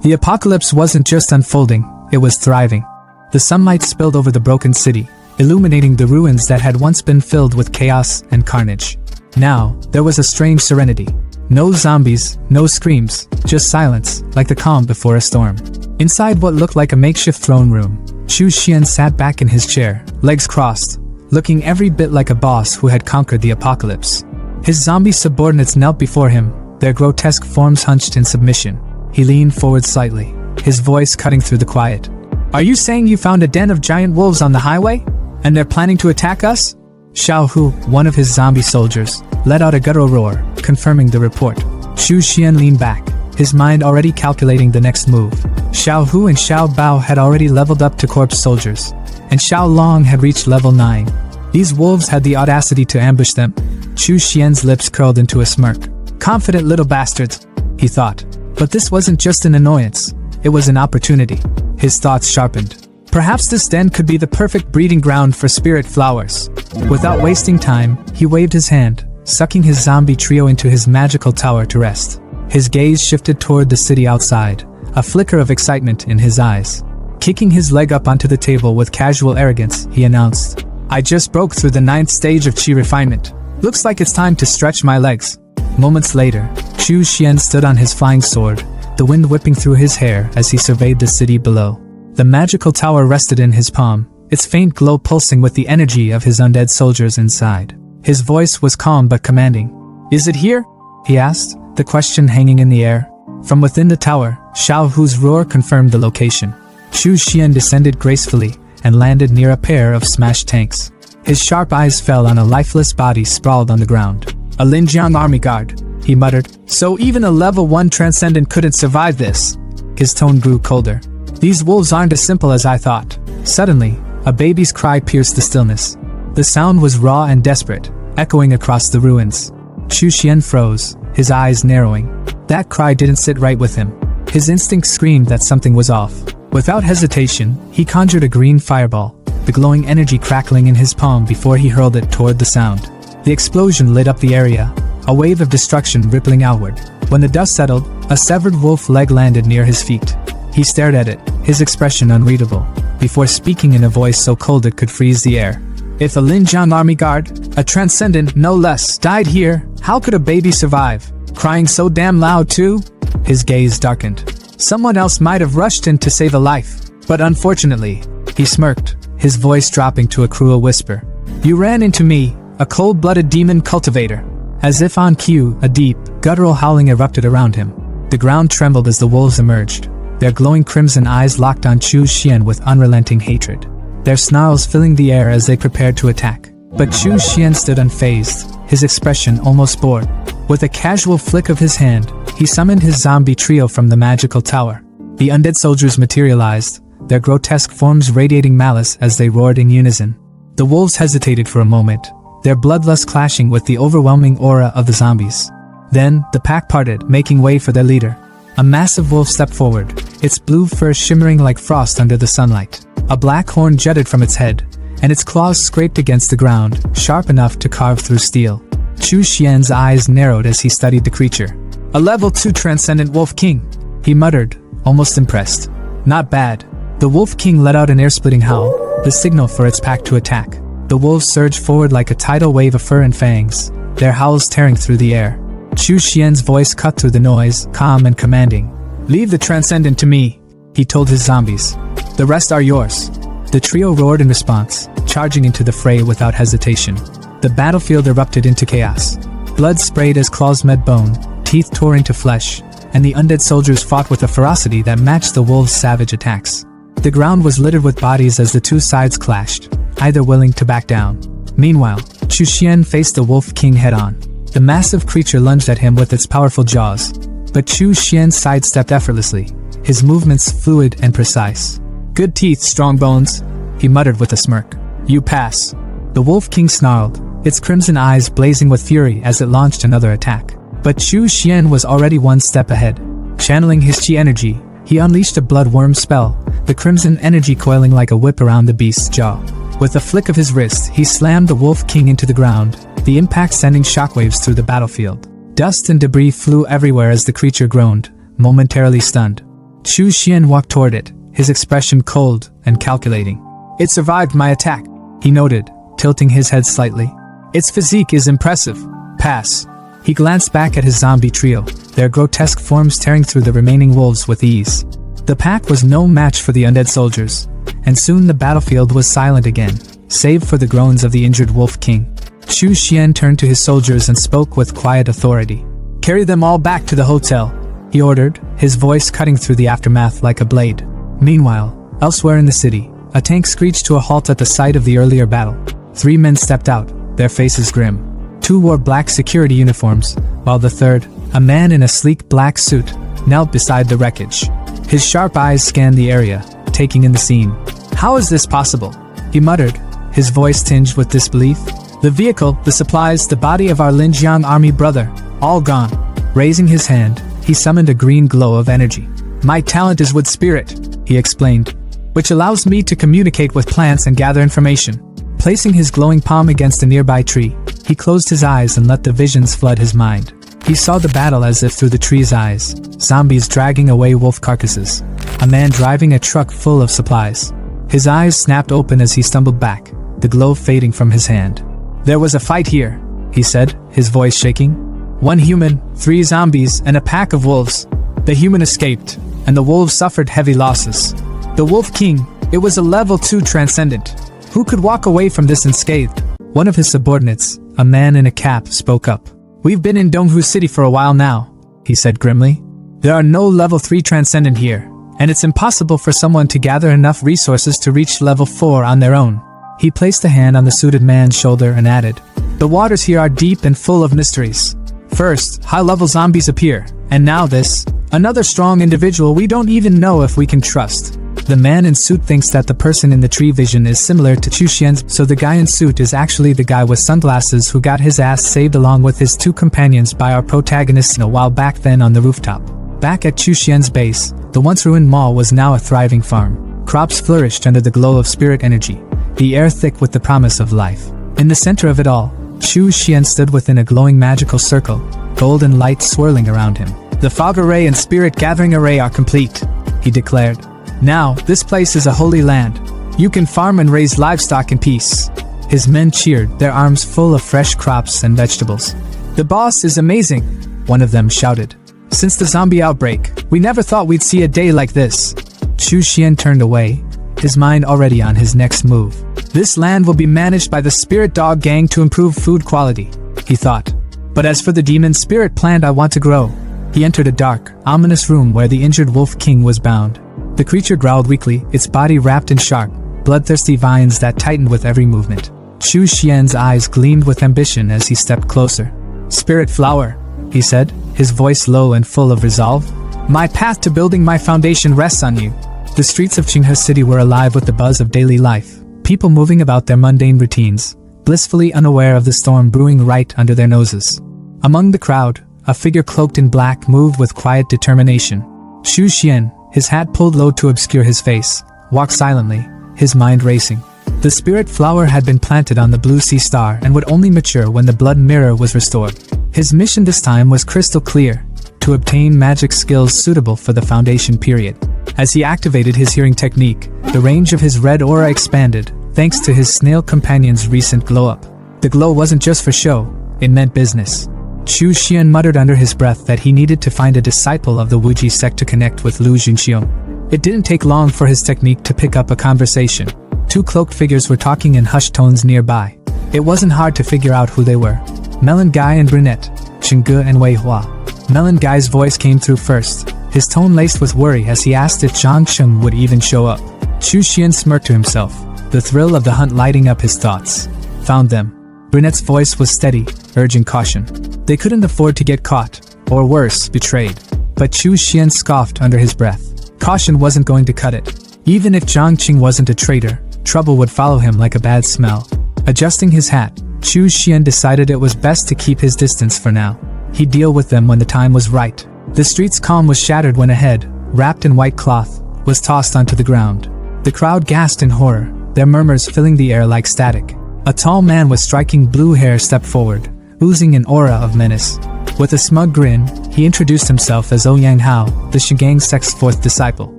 Speaker 1: The apocalypse wasn't just unfolding, it was thriving. The sunlight spilled over the broken city, illuminating the ruins that had once been filled with chaos and carnage. Now, there was a strange serenity. No zombies, no screams, just silence, like the calm before a storm. Inside what looked like a makeshift throne room, Chu Xian sat back in his chair, legs crossed, looking every bit like a boss who had conquered the apocalypse. His zombie subordinates knelt before him, their grotesque forms hunched in submission. He leaned forward slightly, his voice cutting through the quiet. "Are you saying you found a den of giant wolves on the highway? And they're planning to attack us?" Xiao Hu, one of his zombie soldiers, let out a guttural roar, confirming the report. Chu Xian leaned back, his mind already calculating the next move. Xiao Hu and Xiao Bao had already leveled up to corpse soldiers, and Xiao Long had reached level 9. These wolves had the audacity to ambush them. Chu Xian's lips curled into a smirk. "Confident little bastards," he thought. But this wasn't just an annoyance, it was an opportunity. His thoughts sharpened. Perhaps this den could be the perfect breeding ground for spirit flowers. Without wasting time, he waved his hand, sucking his zombie trio into his magical tower to rest. His gaze shifted toward the city outside, a flicker of excitement in his eyes. Kicking his leg up onto the table with casual arrogance, he announced, "I just broke through the 9th stage of chi refinement. Looks like it's time to stretch my legs." Moments later, Chu Xian stood on his flying sword, the wind whipping through his hair as he surveyed the city below. The magical tower rested in his palm, its faint glow pulsing with the energy of his undead soldiers inside. His voice was calm but commanding. "Is it here?" he asked, the question hanging in the air. From within the tower, Xiao Hu's roar confirmed the location. Chu Xian descended gracefully and landed near a pair of smashed tanks. His sharp eyes fell on a lifeless body sprawled on the ground. "A Linjiang army guard," he muttered. "So even a level 1 transcendent couldn't survive this." His tone grew colder. "These wolves aren't as simple as I thought." Suddenly, a baby's cry pierced the stillness. The sound was raw and desperate, echoing across the ruins. Chu Xian froze, his eyes narrowing. That cry didn't sit right with him. His instinct screamed that something was off. Without hesitation, he conjured a green fireball, the glowing energy crackling in his palm before he hurled it toward the sound. The explosion lit up the area, a wave of destruction rippling outward. When the dust settled, a severed wolf leg landed near his feet. He stared at it, his expression unreadable, before speaking in a voice so cold it could freeze the air. "If a Linjiang army guard, a transcendent no less, died here, how could a baby survive? Crying so damn loud too?" His gaze darkened. "Someone else might have rushed in to save a life. But unfortunately," he smirked, his voice dropping to a cruel whisper, "you ran into me, a cold-blooded demon cultivator." As if on cue, a deep, guttural howling erupted around him. The ground trembled as the wolves emerged, their glowing crimson eyes locked on Chu Xian with unrelenting hatred, their snarls filling the air as they prepared to attack. But Chu Xian stood unfazed, his expression almost bored. With a casual flick of his hand, he summoned his zombie trio from the magical tower. The undead soldiers materialized, their grotesque forms radiating malice as they roared in unison. The wolves hesitated for a moment, their bloodlust clashing with the overwhelming aura of the zombies. Then, the pack parted, making way for their leader. A massive wolf stepped forward, its blue fur shimmering like frost under the sunlight. A black horn jutted from its head, and its claws scraped against the ground, sharp enough to carve through steel. Chu Xian's eyes narrowed as he studied the creature. "A level 2 transcendent wolf king," he muttered, almost impressed. "Not bad." The wolf king let out an ear-splitting howl, the signal for its pack to attack. The wolves surged forward like a tidal wave of fur and fangs, their howls tearing through the air. Chu Xian's voice cut through the noise, calm and commanding. "Leave the transcendent to me," he told his zombies. "The rest are yours." The trio roared in response, charging into the fray without hesitation. The battlefield erupted into chaos. Blood sprayed as claws met bone, teeth tore into flesh, and the undead soldiers fought with a ferocity that matched the wolves' savage attacks. The ground was littered with bodies as the two sides clashed, either willing to back down. Meanwhile, Chu Xian faced the Wolf King head-on. The massive creature lunged at him with its powerful jaws, but Chu Xian sidestepped effortlessly, his movements fluid and precise. "Good teeth, strong bones," he muttered with a smirk. "You pass." The Wolf King snarled, its crimson eyes blazing with fury as it launched another attack. But Chu Xian was already one step ahead. Channeling his chi energy, he unleashed a bloodworm spell, the crimson energy coiling like a whip around the beast's jaw. With a flick of his wrist, he slammed the Wolf King into the ground, the impact sending shockwaves through the battlefield. Dust and debris flew everywhere as the creature groaned, momentarily stunned. Chu Xian walked toward it, his expression cold and calculating. "It survived my attack," he noted, tilting his head slightly. "Its physique is impressive. Pass." He glanced back at his zombie trio, their grotesque forms tearing through the remaining wolves with ease. The pack was no match for the undead soldiers, and soon the battlefield was silent again, save for the groans of the injured Wolf King. Chu Xian turned to his soldiers and spoke with quiet authority. "Carry them all back to the hotel," he ordered, his voice cutting through the aftermath like a blade. Meanwhile, elsewhere in the city, a tank screeched to a halt at the site of the earlier battle. 3 men stepped out, their faces grim. 2 wore black security uniforms, while the third, a man in a sleek black suit, knelt beside the wreckage. His sharp eyes scanned the area, taking in the scene. "How is this possible?" he muttered, his voice tinged with disbelief. "The vehicle, the supplies, the body of our Linjiang army brother, all gone." Raising his hand, he summoned a green glow of energy. "My talent is with spirit," he explained, "which allows me to communicate with plants and gather information." Placing his glowing palm against a nearby tree, he closed his eyes and let the visions flood his mind. He saw the battle as if through the tree's eyes, zombies dragging away wolf carcasses, a man driving a truck full of supplies. His eyes snapped open as he stumbled back, the glow fading from his hand. "There was a fight here," he said, his voice shaking. "1 human, 3 zombies, and a pack of wolves. The human escaped, and the wolves suffered heavy losses. The Wolf King, it was a level 2 transcendent. Who could walk away from this unscathed?" One of his subordinates, a man in a cap, spoke up. "We've been in Donghu City for a while now," he said grimly. "There are no level 3 transcendent here, and it's impossible for someone to gather enough resources to reach level 4 on their own." He placed a hand on the suited man's shoulder and added, "The waters here are deep and full of mysteries. First, high-level zombies appear, and now this, another strong individual we don't even know if we can trust." The man in suit thinks that the person in the tree vision is similar to Chu Xian's, so the guy in suit is actually the guy with sunglasses who got his ass saved along with his 2 companions by our protagonists a while back then on the rooftop. Back at Chu Xian's base, the once ruined mall was now a thriving farm. Crops flourished under the glow of spirit energy, the air thick with the promise of life. In the center of it all, Chu Xian stood within a glowing magical circle, golden light swirling around him. "The fog array and spirit gathering array are complete," he declared. "Now, this place is a holy land. You can farm and raise livestock in peace." His men cheered, their arms full of fresh crops and vegetables. "The boss is amazing," one of them shouted. "Since the zombie outbreak, we never thought we'd see a day like this." Chu Xian turned away, his mind already on his next move. "This land will be managed by the Spirit Dog Gang to improve food quality," he thought. "But as for the demon spirit plant I want to grow." He entered a dark, ominous room where the injured Wolf King was bound. The creature growled weakly, its body wrapped in sharp, bloodthirsty vines that tightened with every movement. Chu Xian's eyes gleamed with ambition as he stepped closer. "Spirit flower," he said, his voice low and full of resolve. "My path to building my foundation rests on you." The streets of Qinghe City were alive with the buzz of daily life, people moving about their mundane routines, blissfully unaware of the storm brewing right under their noses. Among the crowd, a figure cloaked in black moved with quiet determination. Chu Xian, his hat pulled low to obscure his face, walked silently, his mind racing. The spirit flower had been planted on the blue sea star and would only mature when the blood mirror was restored. His mission this time was crystal clear, to obtain magic skills suitable for the foundation period. As he activated his hearing technique, the range of his red aura expanded, thanks to his snail companion's recent glow-up. The glow wasn't just for show, it meant business. Chu Xian muttered under his breath that he needed to find a disciple of the Wuji sect to connect with Lu Junxiong. It didn't take long for his technique to pick up a conversation. 2 cloaked figures were talking in hushed tones nearby. It wasn't hard to figure out who they were. Melon Guy and Brunette, Chengge and Wei Hua. Melon Guy's voice came through first, his tone laced with worry as he asked if Zhang Sheng would even show up. Chu Xian smirked to himself, the thrill of the hunt lighting up his thoughts. "Found them." Brunette's voice was steady, urging caution. They couldn't afford to get caught, or worse, betrayed. But Chu Xian scoffed under his breath. Caution wasn't going to cut it. Even if Zhang Qing wasn't a traitor, trouble would follow him like a bad smell. Adjusting his hat, Chu Xian decided it was best to keep his distance for now. He'd deal with them when the time was right. The street's calm was shattered when a head, wrapped in white cloth, was tossed onto the ground. The crowd gasped in horror, their murmurs filling the air like static. A tall man with striking blue hair stepped forward, oozing an aura of menace. With a smug grin, he introduced himself as Ouyang Hao, the Shigang sect's 4th disciple.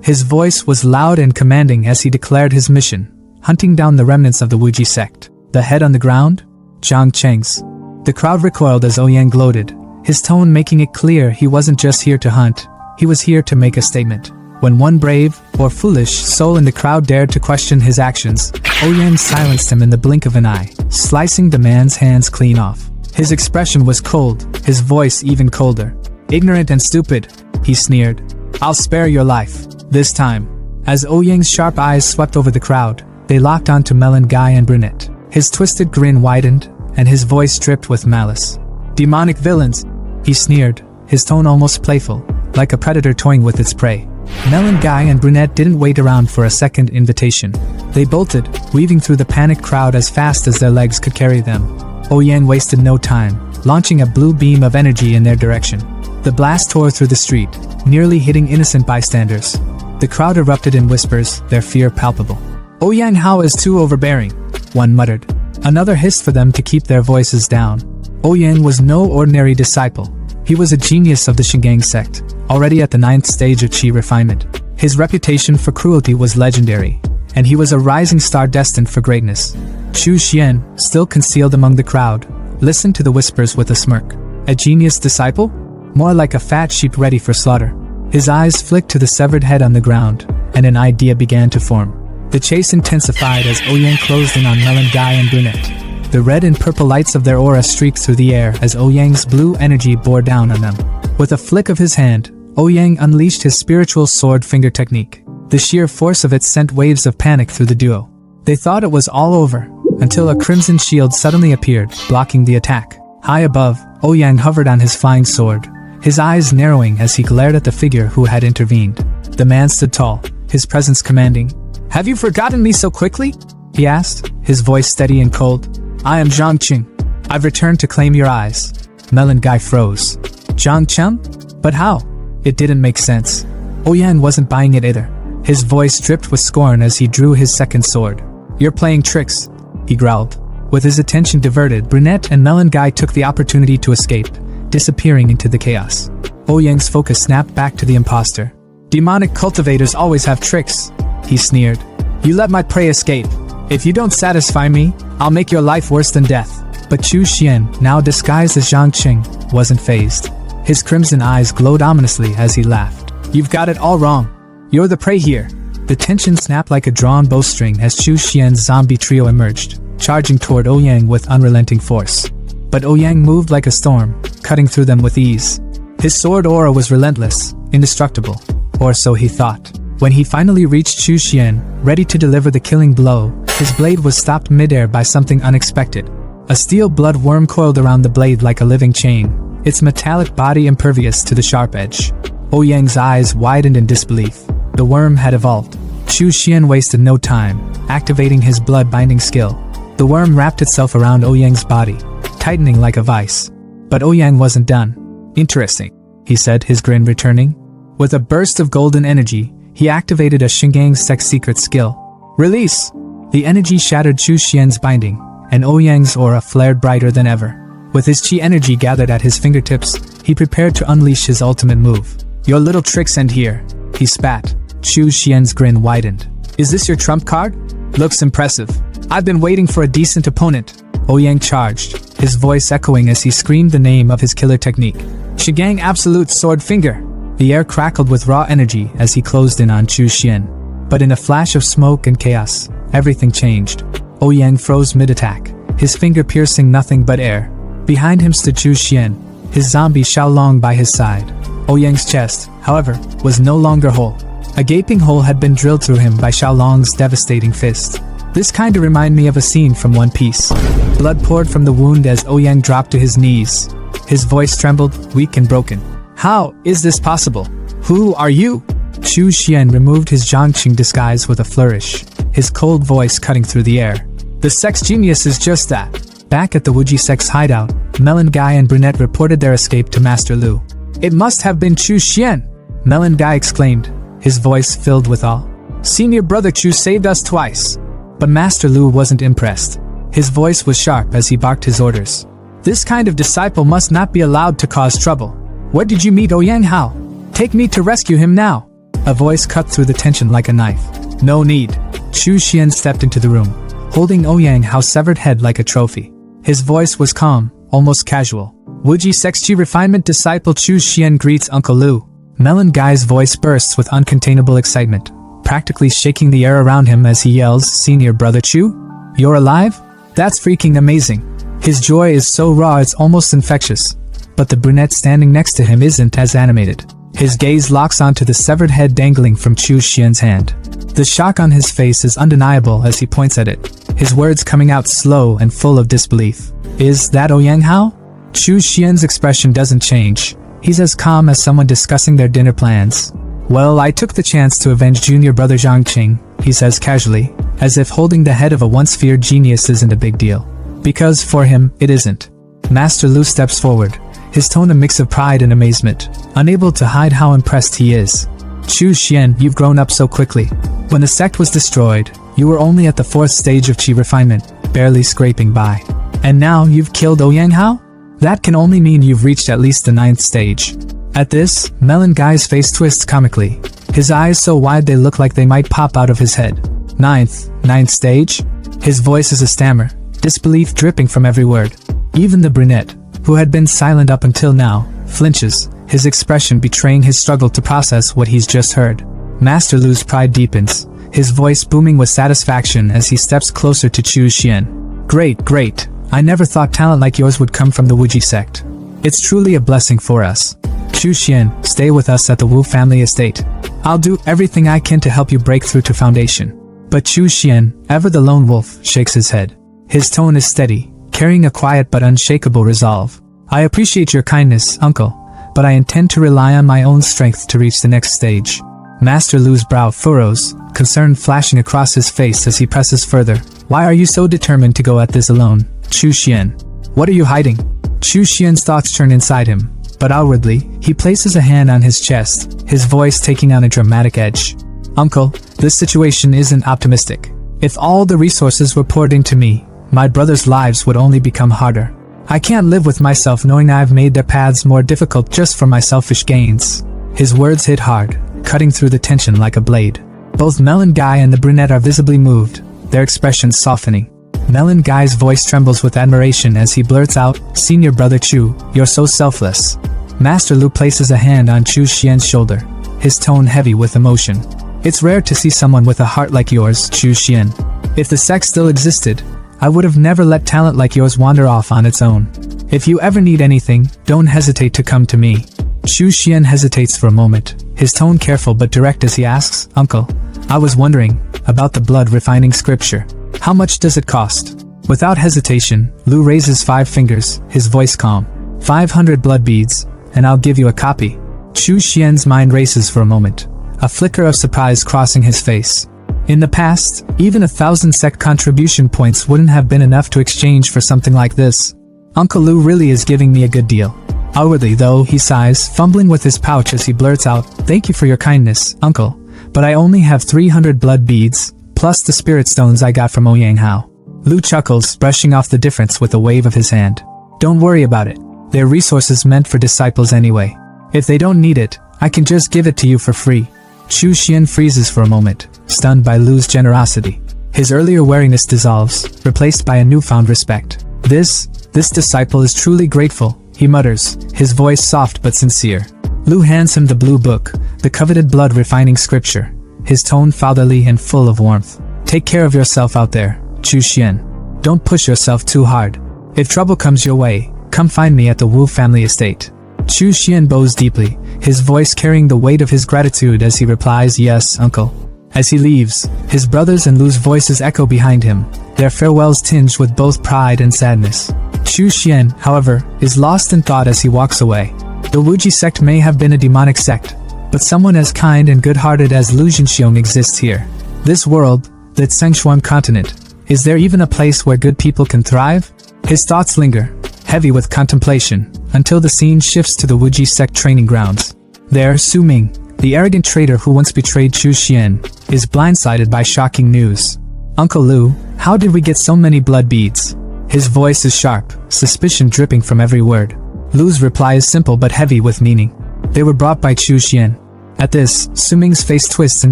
Speaker 1: His voice was loud and commanding as he declared his mission, hunting down the remnants of the Wuji sect. The head on the ground? Zhang Cheng's. The crowd recoiled as Ouyang gloated, his tone making it clear he wasn't just here to hunt, he was here to make a statement. When one brave, or foolish, soul in the crowd dared to question his actions, Ouyang silenced him in the blink of an eye, slicing the man's hands clean off. His expression was cold, his voice even colder. "Ignorant and stupid," he sneered. "I'll spare your life, this time." As Ouyang's sharp eyes swept over the crowd, they locked onto Melon Guy and Brunette. His twisted grin widened, and his voice dripped with malice. "Demonic villains," he sneered, his tone almost playful, like a predator toying with its prey. Melon Guy and Brunette didn't wait around for a second invitation. They bolted, weaving through the panicked crowd as fast as their legs could carry them. Ouyang wasted no time, launching a blue beam of energy in their direction. The blast tore through the street, nearly hitting innocent bystanders. The crowd erupted in whispers, their fear palpable. "Ouyang Hao is too overbearing," one muttered. Another hissed for them to keep their voices down. Ouyang was no ordinary disciple. He was a genius of the Shingang sect, already at the 9th stage of Qi refinement. His reputation for cruelty was legendary, and he was a rising star destined for greatness. Chu Xian, still concealed among the crowd, listened to the whispers with a smirk. A genius disciple? More like a fat sheep ready for slaughter. His eyes flicked to the severed head on the ground, and an idea began to form. The chase intensified as Ouyang closed in on Melon Guy and Brunette. The red and purple lights of their aura streaked through the air as Ouyang's blue energy bore down on them. With a flick of his hand, Ouyang unleashed his spiritual sword finger technique. The sheer force of it sent waves of panic through the duo. They thought it was all over, until a crimson shield suddenly appeared, blocking the attack. High above, Ouyang hovered on his flying sword, his eyes narrowing as he glared at the figure who had intervened. The man stood tall, his presence commanding. "Have you forgotten me so quickly?" he asked, his voice steady and cold. "I am Zhang Qing. I've returned to claim your eyes." Melon Guy froze. "Zhang Qing? But how?" It didn't make sense. Ouyang wasn't buying it either. His voice dripped with scorn as he drew his second sword. "You're playing tricks," he growled. With his attention diverted, Brunette and Melon Guy took the opportunity to escape, disappearing into the chaos. Ouyang's focus snapped back to the imposter. "Demonic cultivators always have tricks," he sneered. "You let my prey escape. If you don't satisfy me, I'll make your life worse than death." But Chu Xian, now disguised as Zhang Qing, wasn't fazed. His crimson eyes glowed ominously as he laughed. "You've got it all wrong. You're the prey here." The tension snapped like a drawn bowstring as Chu Xian's zombie trio emerged, charging toward Ouyang with unrelenting force. But Ouyang moved like a storm, cutting through them with ease. His sword aura was relentless, indestructible, or so he thought. When he finally reached Chu Xian, ready to deliver the killing blow, his blade was stopped midair by something unexpected. A steel blood worm coiled around the blade like a living chain, its metallic body impervious to the sharp edge. Ouyang's eyes widened in disbelief. The worm had evolved. Chu Xian wasted no time, activating his blood-binding skill. The worm wrapped itself around Ouyang's body, tightening like a vice. But Ouyang wasn't done. "Interesting," he said, his grin returning. With a burst of golden energy, he activated a Shingang sect secret skill. "Release!" The energy shattered Chu Xian's binding, and Ouyang's aura flared brighter than ever. With his chi energy gathered at his fingertips, he prepared to unleash his ultimate move. "Your little tricks end here," he spat. Chu Xian's grin widened. "Is this your trump card? Looks impressive. I've been waiting for a decent opponent." Ouyang charged, his voice echoing as he screamed the name of his killer technique. "Shingang Absolute Sword Finger!" The air crackled with raw energy as he closed in on Chu Xian. But in a flash of smoke and chaos, everything changed. Ouyang froze mid-attack, his finger piercing nothing but air. Behind him stood Chu Xian, his zombie Xiaolong by his side. Ouyang's chest, however, was no longer whole. A gaping hole had been drilled through him by Xiaolong's devastating fist. This kinda reminded me of a scene from One Piece. Blood poured from the wound as Ouyang dropped to his knees. His voice trembled, weak and broken. "How is this possible? Who are you?" Chu Xian removed his Zhangqing disguise with a flourish, his cold voice cutting through the air. "The sex genius is just that." Back at the Wuji sex hideout, Melon Guy and Brunette reported their escape to Master Lu. "It must have been Chu Xian!" Melon Guy exclaimed, his voice filled with awe. "Senior brother Chu saved us twice." But Master Lu wasn't impressed. His voice was sharp as he barked his orders. "This kind of disciple must not be allowed to cause trouble. Where did you meet Ouyang Hao? Take me to rescue him now." A voice cut through the tension like a knife. "No need." Chu Xian stepped into the room, holding Ouyang Hao's severed head like a trophy. His voice was calm, almost casual. "Wuji Sexji Refinement Disciple Chu Xian greets Uncle Lu." Melon Guy's voice bursts with uncontainable excitement, practically shaking the air around him as he yells, "Senior Brother Chu? You're alive? That's freaking amazing." His joy is so raw it's almost infectious. But the brunette standing next to him isn't as animated. His gaze locks onto the severed head dangling from Chu Xian's hand. The shock on his face is undeniable as he points at it, his words coming out slow and full of disbelief. "Is that Ouyang Hao?" Chu Xian's expression doesn't change. He's as calm as someone discussing their dinner plans. "Well, I took the chance to avenge junior brother Zhang Qing," he says casually, as if holding the head of a once feared genius isn't a big deal. Because for him, it isn't. Master Lu steps forward, his tone a mix of pride and amazement, unable to hide how impressed he is. "Chu Xian, you've grown up so quickly. When the sect was destroyed, you were only at the 4th stage of Qi refinement, barely scraping by. And now you've killed Ouyang Hao? That can only mean you've reached at least the 9th stage." At this, Melon Guy's face twists comically, his eyes so wide they look like they might pop out of his head. Ninth stage? His voice is a stammer, disbelief dripping from every word. Even the brunette, who had been silent up until now, flinches, his expression betraying his struggle to process what he's just heard. Master Lu's pride deepens, his voice booming with satisfaction as he steps closer to Chu Xian. Great. I never thought talent like yours would come from the Wuji sect. It's truly a blessing for us. Chu Xian, stay with us at the Wu family estate. I'll do everything I can to help you break through to foundation." But Chu Xian, ever the lone wolf, shakes his head. His tone is steady, carrying a quiet but unshakable resolve. "I appreciate your kindness, uncle, but I intend to rely on my own strength to reach the next stage." Master Lu's brow furrows, concern flashing across his face as he presses further. "Why are you so determined to go at this alone, Chu Xian? What are you hiding?" Chu Xian's thoughts turn inside him, but outwardly, he places a hand on his chest, his voice taking on a dramatic edge. "Uncle, this situation isn't optimistic. If all the resources were poured into me, my brothers' lives would only become harder. I can't live with myself knowing I've made their paths more difficult just for my selfish gains." His words hit hard, cutting through the tension like a blade. Both Melon Guy and the brunette are visibly moved, their expressions softening. Melon Guy's voice trembles with admiration as he blurts out, "Senior Brother Chu, you're so selfless." Master Lu places a hand on Chu Xian's shoulder, his tone heavy with emotion. "It's rare to see someone with a heart like yours, Chu Xian. If the sect still existed, I would have never let talent like yours wander off on its own. If you ever need anything, don't hesitate to come to me." Chu Xian hesitates for a moment, his tone careful but direct as he asks, "Uncle, I was wondering about the blood refining scripture. How much does it cost?" Without hesitation, Lu raises 5 fingers, his voice calm. 500 blood beads, and I'll give you a copy." Chu Xian's mind races for a moment, a flicker of surprise crossing his face. In the past, even 1,000 sect contribution points wouldn't have been enough to exchange for something like this. Uncle Lu really is giving me a good deal. Outwardly though, he sighs, fumbling with his pouch as he blurts out, "Thank you for your kindness, uncle, but I only have 300 blood beads, plus the spirit stones I got from Ouyang Hao." Lu chuckles, brushing off the difference with a wave of his hand. "Don't worry about it. They're resources meant for disciples anyway. If they don't need it, I can just give it to you for free." Chu Xian freezes for a moment, stunned by Lu's generosity. His earlier wariness dissolves, replaced by a newfound respect. This disciple is truly grateful," he mutters, his voice soft but sincere. Lu hands him the blue book, the coveted blood refining scripture, his tone fatherly and full of warmth. "Take care of yourself out there, Chu Xian. Don't push yourself too hard. If trouble comes your way, come find me at the Wu family estate." Chu Xian bows deeply, his voice carrying the weight of his gratitude as he replies, "Yes, uncle." As he leaves, his brothers and Lu's voices echo behind him, their farewells tinged with both pride and sadness. Chu Xian, however, is lost in thought as he walks away. The Wuji sect may have been a demonic sect, but someone as kind and good-hearted as Lu Jinxiong exists here. This world, that Sengshuan continent, is there even a place where good people can thrive? His thoughts linger, heavy with contemplation, until the scene shifts to the Wuji sect training grounds. There, Su Ming, the arrogant traitor who once betrayed Chu Xian, is blindsided by shocking news. "Uncle Lu, how did we get so many blood beads?" His voice is sharp, suspicion dripping from every word. Lu's reply is simple but heavy with meaning. "They were brought by Chu Xian." At this, Su Ming's face twists in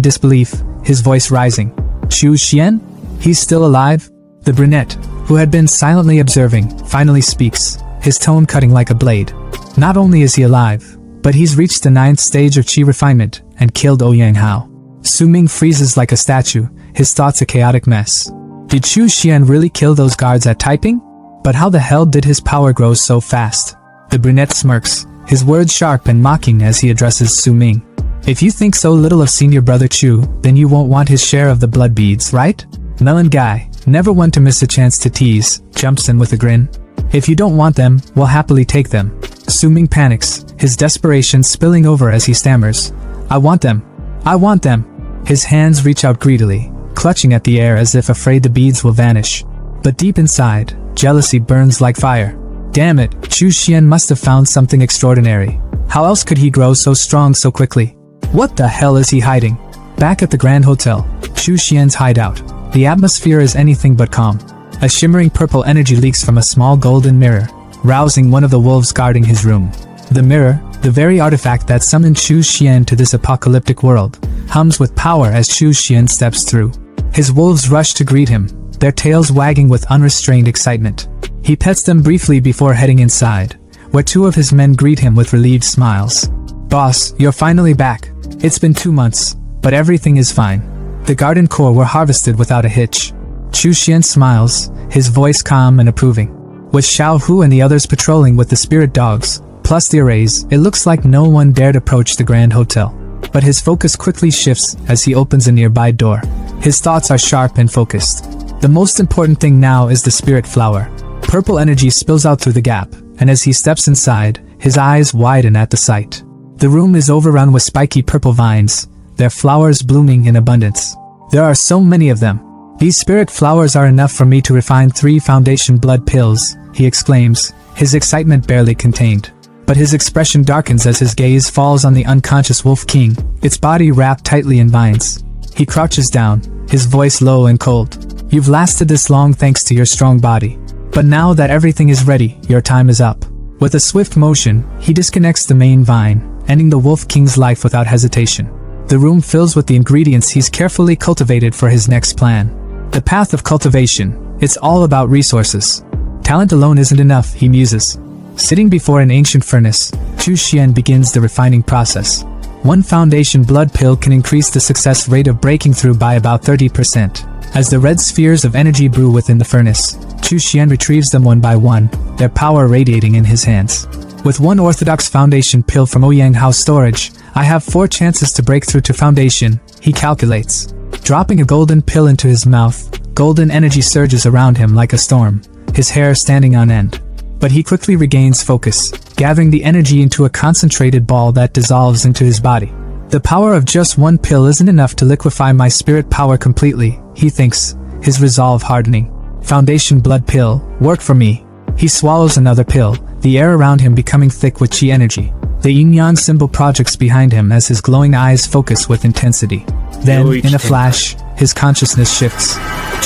Speaker 1: disbelief, his voice rising. "Chu Xian? He's still alive?" The brunette, who had been silently observing, finally speaks, his tone cutting like a blade. "Not only is he alive, But he's reached the 9th stage of chi refinement and killed Ouyang Hao. Su Ming freezes like a statue, his thoughts a chaotic mess. Did Chu Xian really kill those guards at typing? But how the hell did his power grow so fast? The brunette smirks, his words sharp and mocking as he addresses Su Ming. If you think so little of senior brother Chu, then you won't want his share of the blood beads, right? Melon guy, never one to miss a chance to tease, jumps in with a grin. If you don't want them, we'll happily take them. Su Ming panics, his desperation spilling over as he stammers. I want them. I want them. His hands reach out greedily, clutching at the air as if afraid the beads will vanish. But deep inside, jealousy burns like fire. Damn it, Chu Xian must have found something extraordinary. How else could he grow so strong so quickly? What the hell is he hiding? Back at the Grand Hotel, Chu Xian's hideout. The atmosphere is anything but calm. A shimmering purple energy leaks from a small golden mirror, rousing one of the wolves guarding his room. The mirror, the very artifact that summoned Chu Xian to this apocalyptic world, hums with power as Chu Xian steps through. His wolves rush to greet him, their tails wagging with unrestrained excitement. He pets them briefly before heading inside, where 2 of his men greet him with relieved smiles. Boss, you're finally back. It's been 2 months, but everything is fine. The garden core were harvested without a hitch. Chu Xian smiles, his voice calm and approving. With Xiao Hu and the others patrolling with the spirit dogs, plus the arrays, it looks like no one dared approach the Grand Hotel. But his focus quickly shifts as he opens a nearby door. His thoughts are sharp and focused. The most important thing now is the spirit flower. Purple energy spills out through the gap, and as he steps inside, his eyes widen at the sight. The room is overrun with spiky purple vines, their flowers blooming in abundance. There are so many of them. These spirit flowers are enough for me to refine 3 foundation blood pills, he exclaims, his excitement barely contained. But his expression darkens as his gaze falls on the unconscious Wolf King, its body wrapped tightly in vines. He crouches down, his voice low and cold. You've lasted this long thanks to your strong body. But now that everything is ready, your time is up. With a swift motion, he disconnects the main vine, ending the Wolf King's life without hesitation. The room fills with the ingredients he's carefully cultivated for his next plan. The path of cultivation, it's all about resources. Talent alone isn't enough, he muses. Sitting before an ancient furnace, Chu Xian begins the refining process. 1 foundation blood pill can increase the success rate of breaking through by about 30%. As the red spheres of energy brew within the furnace, Chu Xian retrieves them one by one, their power radiating in his hands. With 1 orthodox foundation pill from Ouyang Hao's storage, I have 4 chances to break through to foundation, he calculates. Dropping a golden pill into his mouth, golden energy surges around him like a storm, his hair standing on end. But he quickly regains focus, gathering the energy into a concentrated ball that dissolves into his body. The power of just 1 pill isn't enough to liquefy my spirit power completely, he thinks, his resolve hardening. Foundation blood pill, work for me. He swallows another pill, the air around him becoming thick with chi energy. The yin-yang symbol projects behind him as his glowing eyes focus with intensity. Then, in a flash, his consciousness shifts.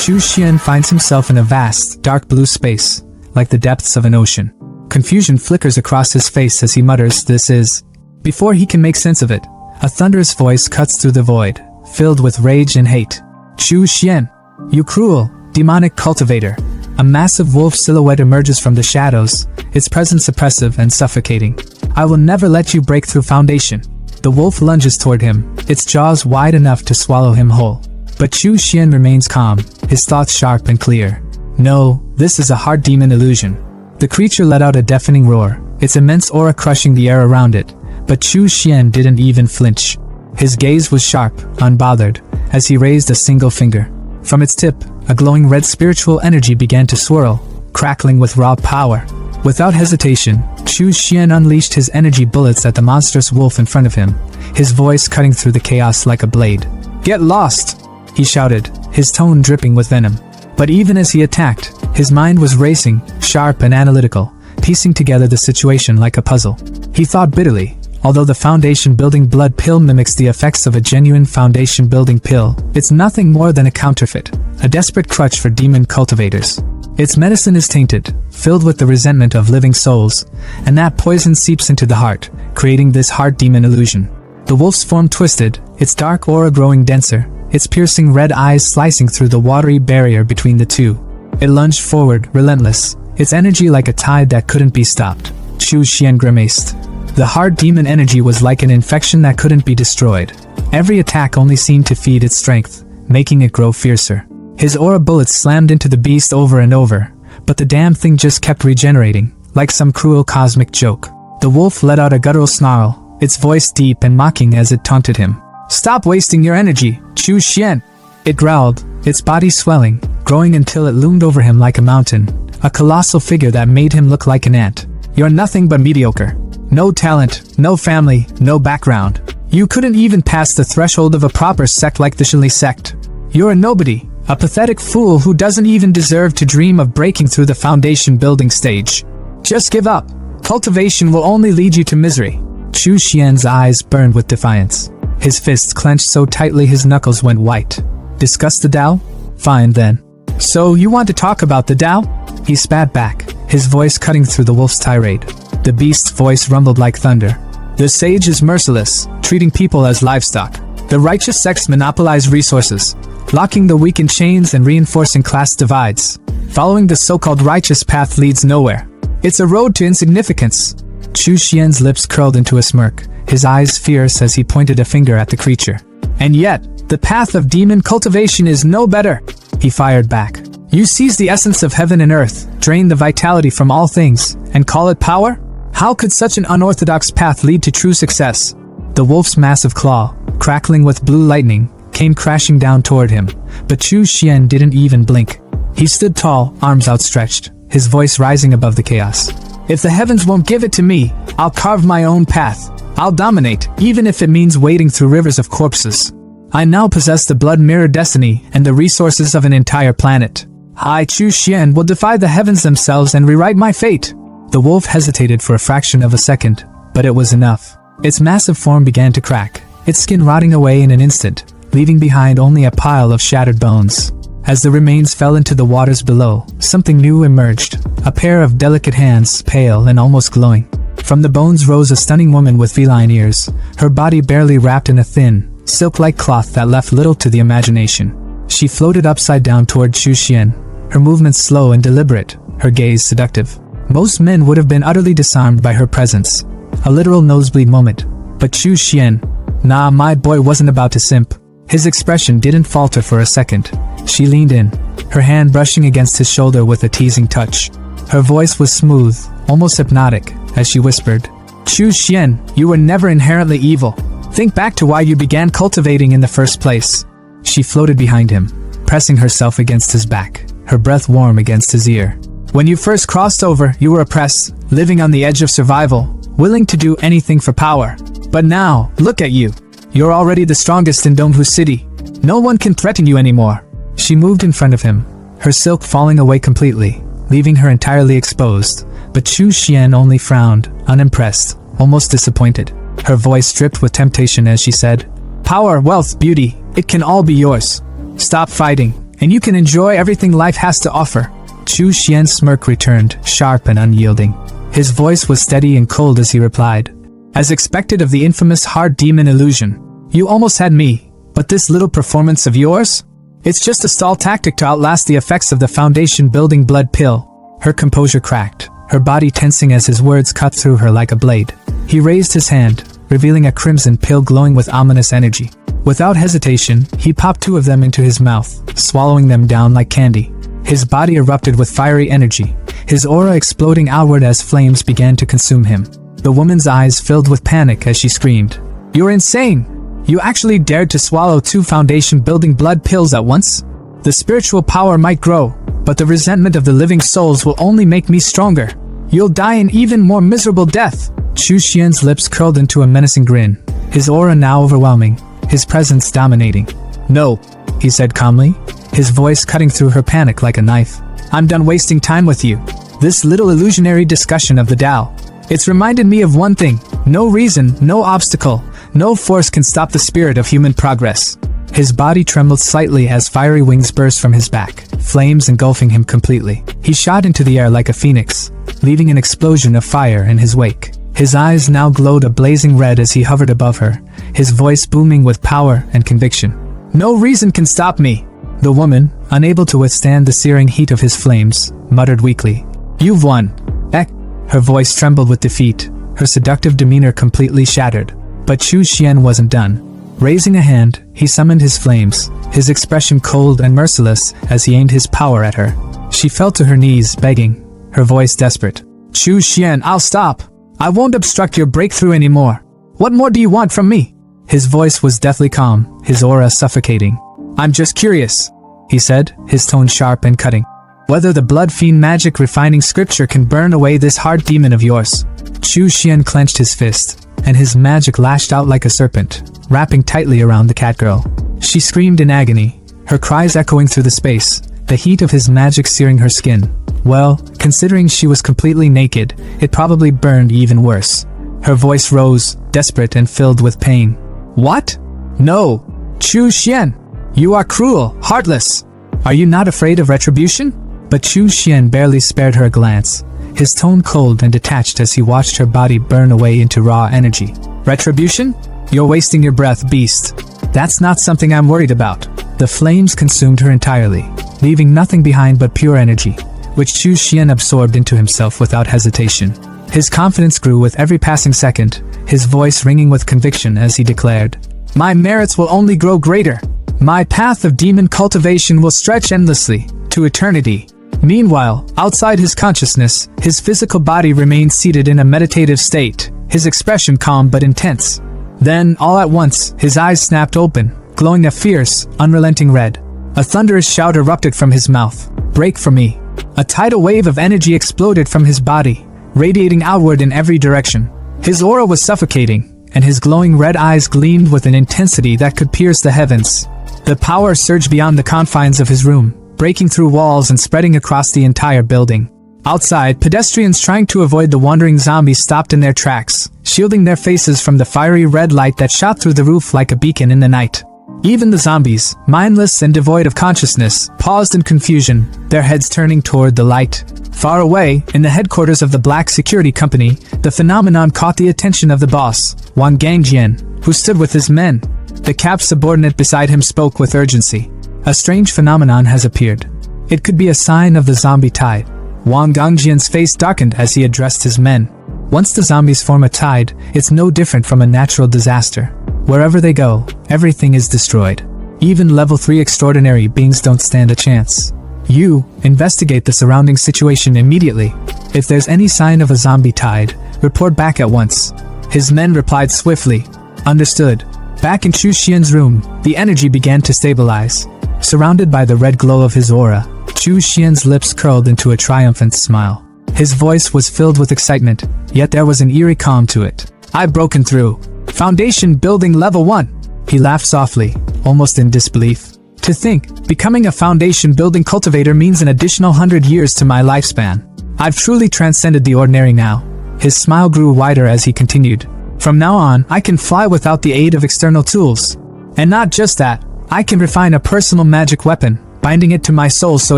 Speaker 1: Chu Xian finds himself in a vast, dark blue space, like the depths of an ocean. Confusion flickers across his face as he mutters, "This is..." Before he can make sense of it, a thunderous voice cuts through the void, filled with rage and hate. "Chu Xian, you cruel, demonic cultivator." A massive wolf silhouette emerges from the shadows, its presence oppressive and suffocating. "I will never let you break through foundation." The wolf lunges toward him, its jaws wide enough to swallow him whole. But Chu Xian remains calm, his thoughts sharp and clear. No, this is a hard demon illusion. The creature let out a deafening roar, its immense aura crushing the air around it, but Chu Xian didn't even flinch. His gaze was sharp, unbothered, as he raised a single finger. From its tip, a glowing red spiritual energy began to swirl, crackling with raw power. Without hesitation, Chu Xian unleashed his energy bullets at the monstrous wolf in front of him, his voice cutting through the chaos like a blade. "Get lost!" he shouted, his tone dripping with venom. But even as he attacked, his mind was racing, sharp and analytical, piecing together the situation like a puzzle. He thought bitterly, although the foundation-building blood pill mimics the effects of a genuine foundation-building pill, it's nothing more than a counterfeit, a desperate crutch for demon cultivators. Its medicine is tainted, filled with the resentment of living souls, and that poison seeps into the heart, creating this heart demon illusion. The wolf's form twisted, its dark aura growing denser, its piercing red eyes slicing through the watery barrier between the two. It lunged forward, relentless, its energy like a tide that couldn't be stopped. Chu Xian grimaced. The hard demon energy was like an infection that couldn't be destroyed. Every attack only seemed to feed its strength, making it grow fiercer. His aura bullets slammed into the beast over and over, but the damn thing just kept regenerating, like some cruel cosmic joke. The wolf let out a guttural snarl, its voice deep and mocking as it taunted him. "Stop wasting your energy, Chu Xian!" It growled, its body swelling, growing until it loomed over him like a mountain, a colossal figure that made him look like an ant. "You're nothing but mediocre. No talent, no family, no background. You couldn't even pass the threshold of a proper sect like the Shili sect. You're a nobody, a pathetic fool who doesn't even deserve to dream of breaking through the foundation building stage. Just give up. Cultivation will only lead you to misery." Chu Xian's eyes burned with defiance. His fists clenched so tightly his knuckles went white. "Discuss the Tao? Fine then. So you want to talk about the Tao?" He spat back, his voice cutting through the wolf's tirade. The beast's voice rumbled like thunder. "The sage is merciless, treating people as livestock. The righteous sects monopolize resources, locking the weak in chains and reinforcing class divides. Following the so-called righteous path leads nowhere. It's a road to insignificance." Chu Xian's lips curled into a smirk, his eyes fierce as he pointed a finger at the creature. "And yet, the path of demon cultivation is no better," he fired back. "You seize the essence of heaven and earth, drain the vitality from all things, and call it power? How could such an unorthodox path lead to true success?" The wolf's massive claw, crackling with blue lightning, came crashing down toward him, but Chu Xian didn't even blink. He stood tall, arms outstretched, his voice rising above the chaos. "If the heavens won't give it to me, I'll carve my own path. I'll dominate, even if it means wading through rivers of corpses. I now possess the blood mirror destiny and the resources of an entire planet. I, Chu Xian, will defy the heavens themselves and rewrite my fate." The wolf hesitated for a fraction of a second, but it was enough. Its massive form began to crack, its skin rotting away in an instant, leaving behind only a pile of shattered bones. As the remains fell into the waters below, something new emerged, a pair of delicate hands, pale and almost glowing. From the bones rose a stunning woman with feline ears, her body barely wrapped in a thin, silk-like cloth that left little to the imagination. She floated upside down toward Chu Xian, her movements slow and deliberate, her gaze seductive. Most men would have been utterly disarmed by her presence. A literal nosebleed moment. But Chu Xian, nah, my boy wasn't about to simp. His expression didn't falter for a second. She leaned in, her hand brushing against his shoulder with a teasing touch. Her voice was smooth, almost hypnotic, as she whispered, "Chu Xian, you were never inherently evil. Think back to why you began cultivating in the first place." She floated behind him, pressing herself against his back, her breath warm against his ear. "When you first crossed over, you were oppressed, living on the edge of survival, willing to do anything for power. But now, look at you. You're already the strongest in Donghu City. No one can threaten you anymore." She moved in front of him, her silk falling away completely, leaving her entirely exposed, but Chu Xian only frowned, unimpressed, almost disappointed. Her voice dripped with temptation as she said, "Power, wealth, beauty, it can all be yours. Stop fighting, and you can enjoy everything life has to offer." Chu Xian's smirk returned, sharp and unyielding. His voice was steady and cold as he replied, "As expected of the infamous hard demon illusion. You almost had me, but this little performance of yours? It's just a stall tactic to outlast the effects of the foundation-building blood pill." Her composure cracked, her body tensing as his words cut through her like a blade. He raised his hand, revealing a crimson pill glowing with ominous energy. Without hesitation, he popped 2 of them into his mouth, swallowing them down like candy. His body erupted with fiery energy, his aura exploding outward as flames began to consume him. The woman's eyes filled with panic as she screamed, "You're insane! You actually dared to swallow 2 foundation-building blood pills at once? The spiritual power might grow, but the resentment of the living souls will only make me stronger. You'll die an even more miserable death." Chu Xian's lips curled into a menacing grin, his aura now overwhelming, his presence dominating. "No," he said calmly, his voice cutting through her panic like a knife. "I'm done wasting time with you. This little illusionary discussion of the Tao. It's reminded me of one thing. No reason, no obstacle, no force can stop the spirit of human progress." His body trembled slightly as fiery wings burst from his back, flames engulfing him completely. He shot into the air like a phoenix, leaving an explosion of fire in his wake. His eyes now glowed a blazing red as he hovered above her, his voice booming with power and conviction. "No reason can stop me." The woman, unable to withstand the searing heat of his flames, muttered weakly, "You've won." Ek. Her voice trembled with defeat, her seductive demeanor completely shattered. But Chu Xian wasn't done. Raising a hand, he summoned his flames, his expression cold and merciless as he aimed his power at her. She fell to her knees, begging, her voice desperate. Chu Xian, I'll stop. I won't obstruct your breakthrough anymore. What more do you want from me? His voice was deathly calm, his aura suffocating. I'm just curious, he said, his tone sharp and cutting. Whether the blood fiend magic refining scripture can burn away this hard demon of yours. Chu Xian clenched his fist, and his magic lashed out like a serpent, wrapping tightly around the catgirl. She screamed in agony, her cries echoing through the space, the heat of his magic searing her skin. Well, considering she was completely naked, it probably burned even worse. Her voice rose, desperate and filled with pain. What? No! Chu Xian! You are cruel, heartless! Are you not afraid of retribution? But Chu Xian barely spared her a glance, his tone cold and detached as he watched her body burn away into raw energy. Retribution? You're wasting your breath, beast. That's not something I'm worried about. The flames consumed her entirely, leaving nothing behind but pure energy, which Chu Xian absorbed into himself without hesitation. His confidence grew with every passing second, his voice ringing with conviction as he declared, My merits will only grow greater. My path of demon cultivation will stretch endlessly, to eternity. Meanwhile, outside his consciousness, his physical body remained seated in a meditative state, his expression calm but intense. Then, all at once, his eyes snapped open, glowing a fierce, unrelenting red. A thunderous shout erupted from his mouth. Break for me. A tidal wave of energy exploded from his body, radiating outward in every direction. His aura was suffocating, and his glowing red eyes gleamed with an intensity that could pierce the heavens. The power surged beyond the confines of his room, breaking through walls and spreading across the entire building. Outside, pedestrians trying to avoid the wandering zombies stopped in their tracks, shielding their faces from the fiery red light that shot through the roof like a beacon in the night. Even the zombies, mindless and devoid of consciousness, paused in confusion, their heads turning toward the light. Far away, in the headquarters of the Black Security Company, the phenomenon caught the attention of the boss, Wang Gangjian, who stood with his men. The Cap's subordinate beside him spoke with urgency. A strange phenomenon has appeared. It could be a sign of the zombie tide. Wang Gangjian's face darkened as he addressed his men. Once the zombies form a tide, it's no different from a natural disaster. Wherever they go, everything is destroyed. Even level 3 extraordinary beings don't stand a chance. You, investigate the surrounding situation immediately. If there's any sign of a zombie tide, report back at once. His men replied swiftly. Understood. Back in Chu Xian's room, the energy began to stabilize. Surrounded by the red glow of his aura, Chu Xian's lips curled into a triumphant smile. His voice was filled with excitement, yet there was an eerie calm to it. I've broken through. Foundation building level 1. He laughed softly, almost in disbelief. To think, becoming a foundation building cultivator means an additional 100 years to my lifespan. I've truly transcended the ordinary now. His smile grew wider as he continued. From now on, I can fly without the aid of external tools. And not just that, I can refine a personal magic weapon, binding it to my soul so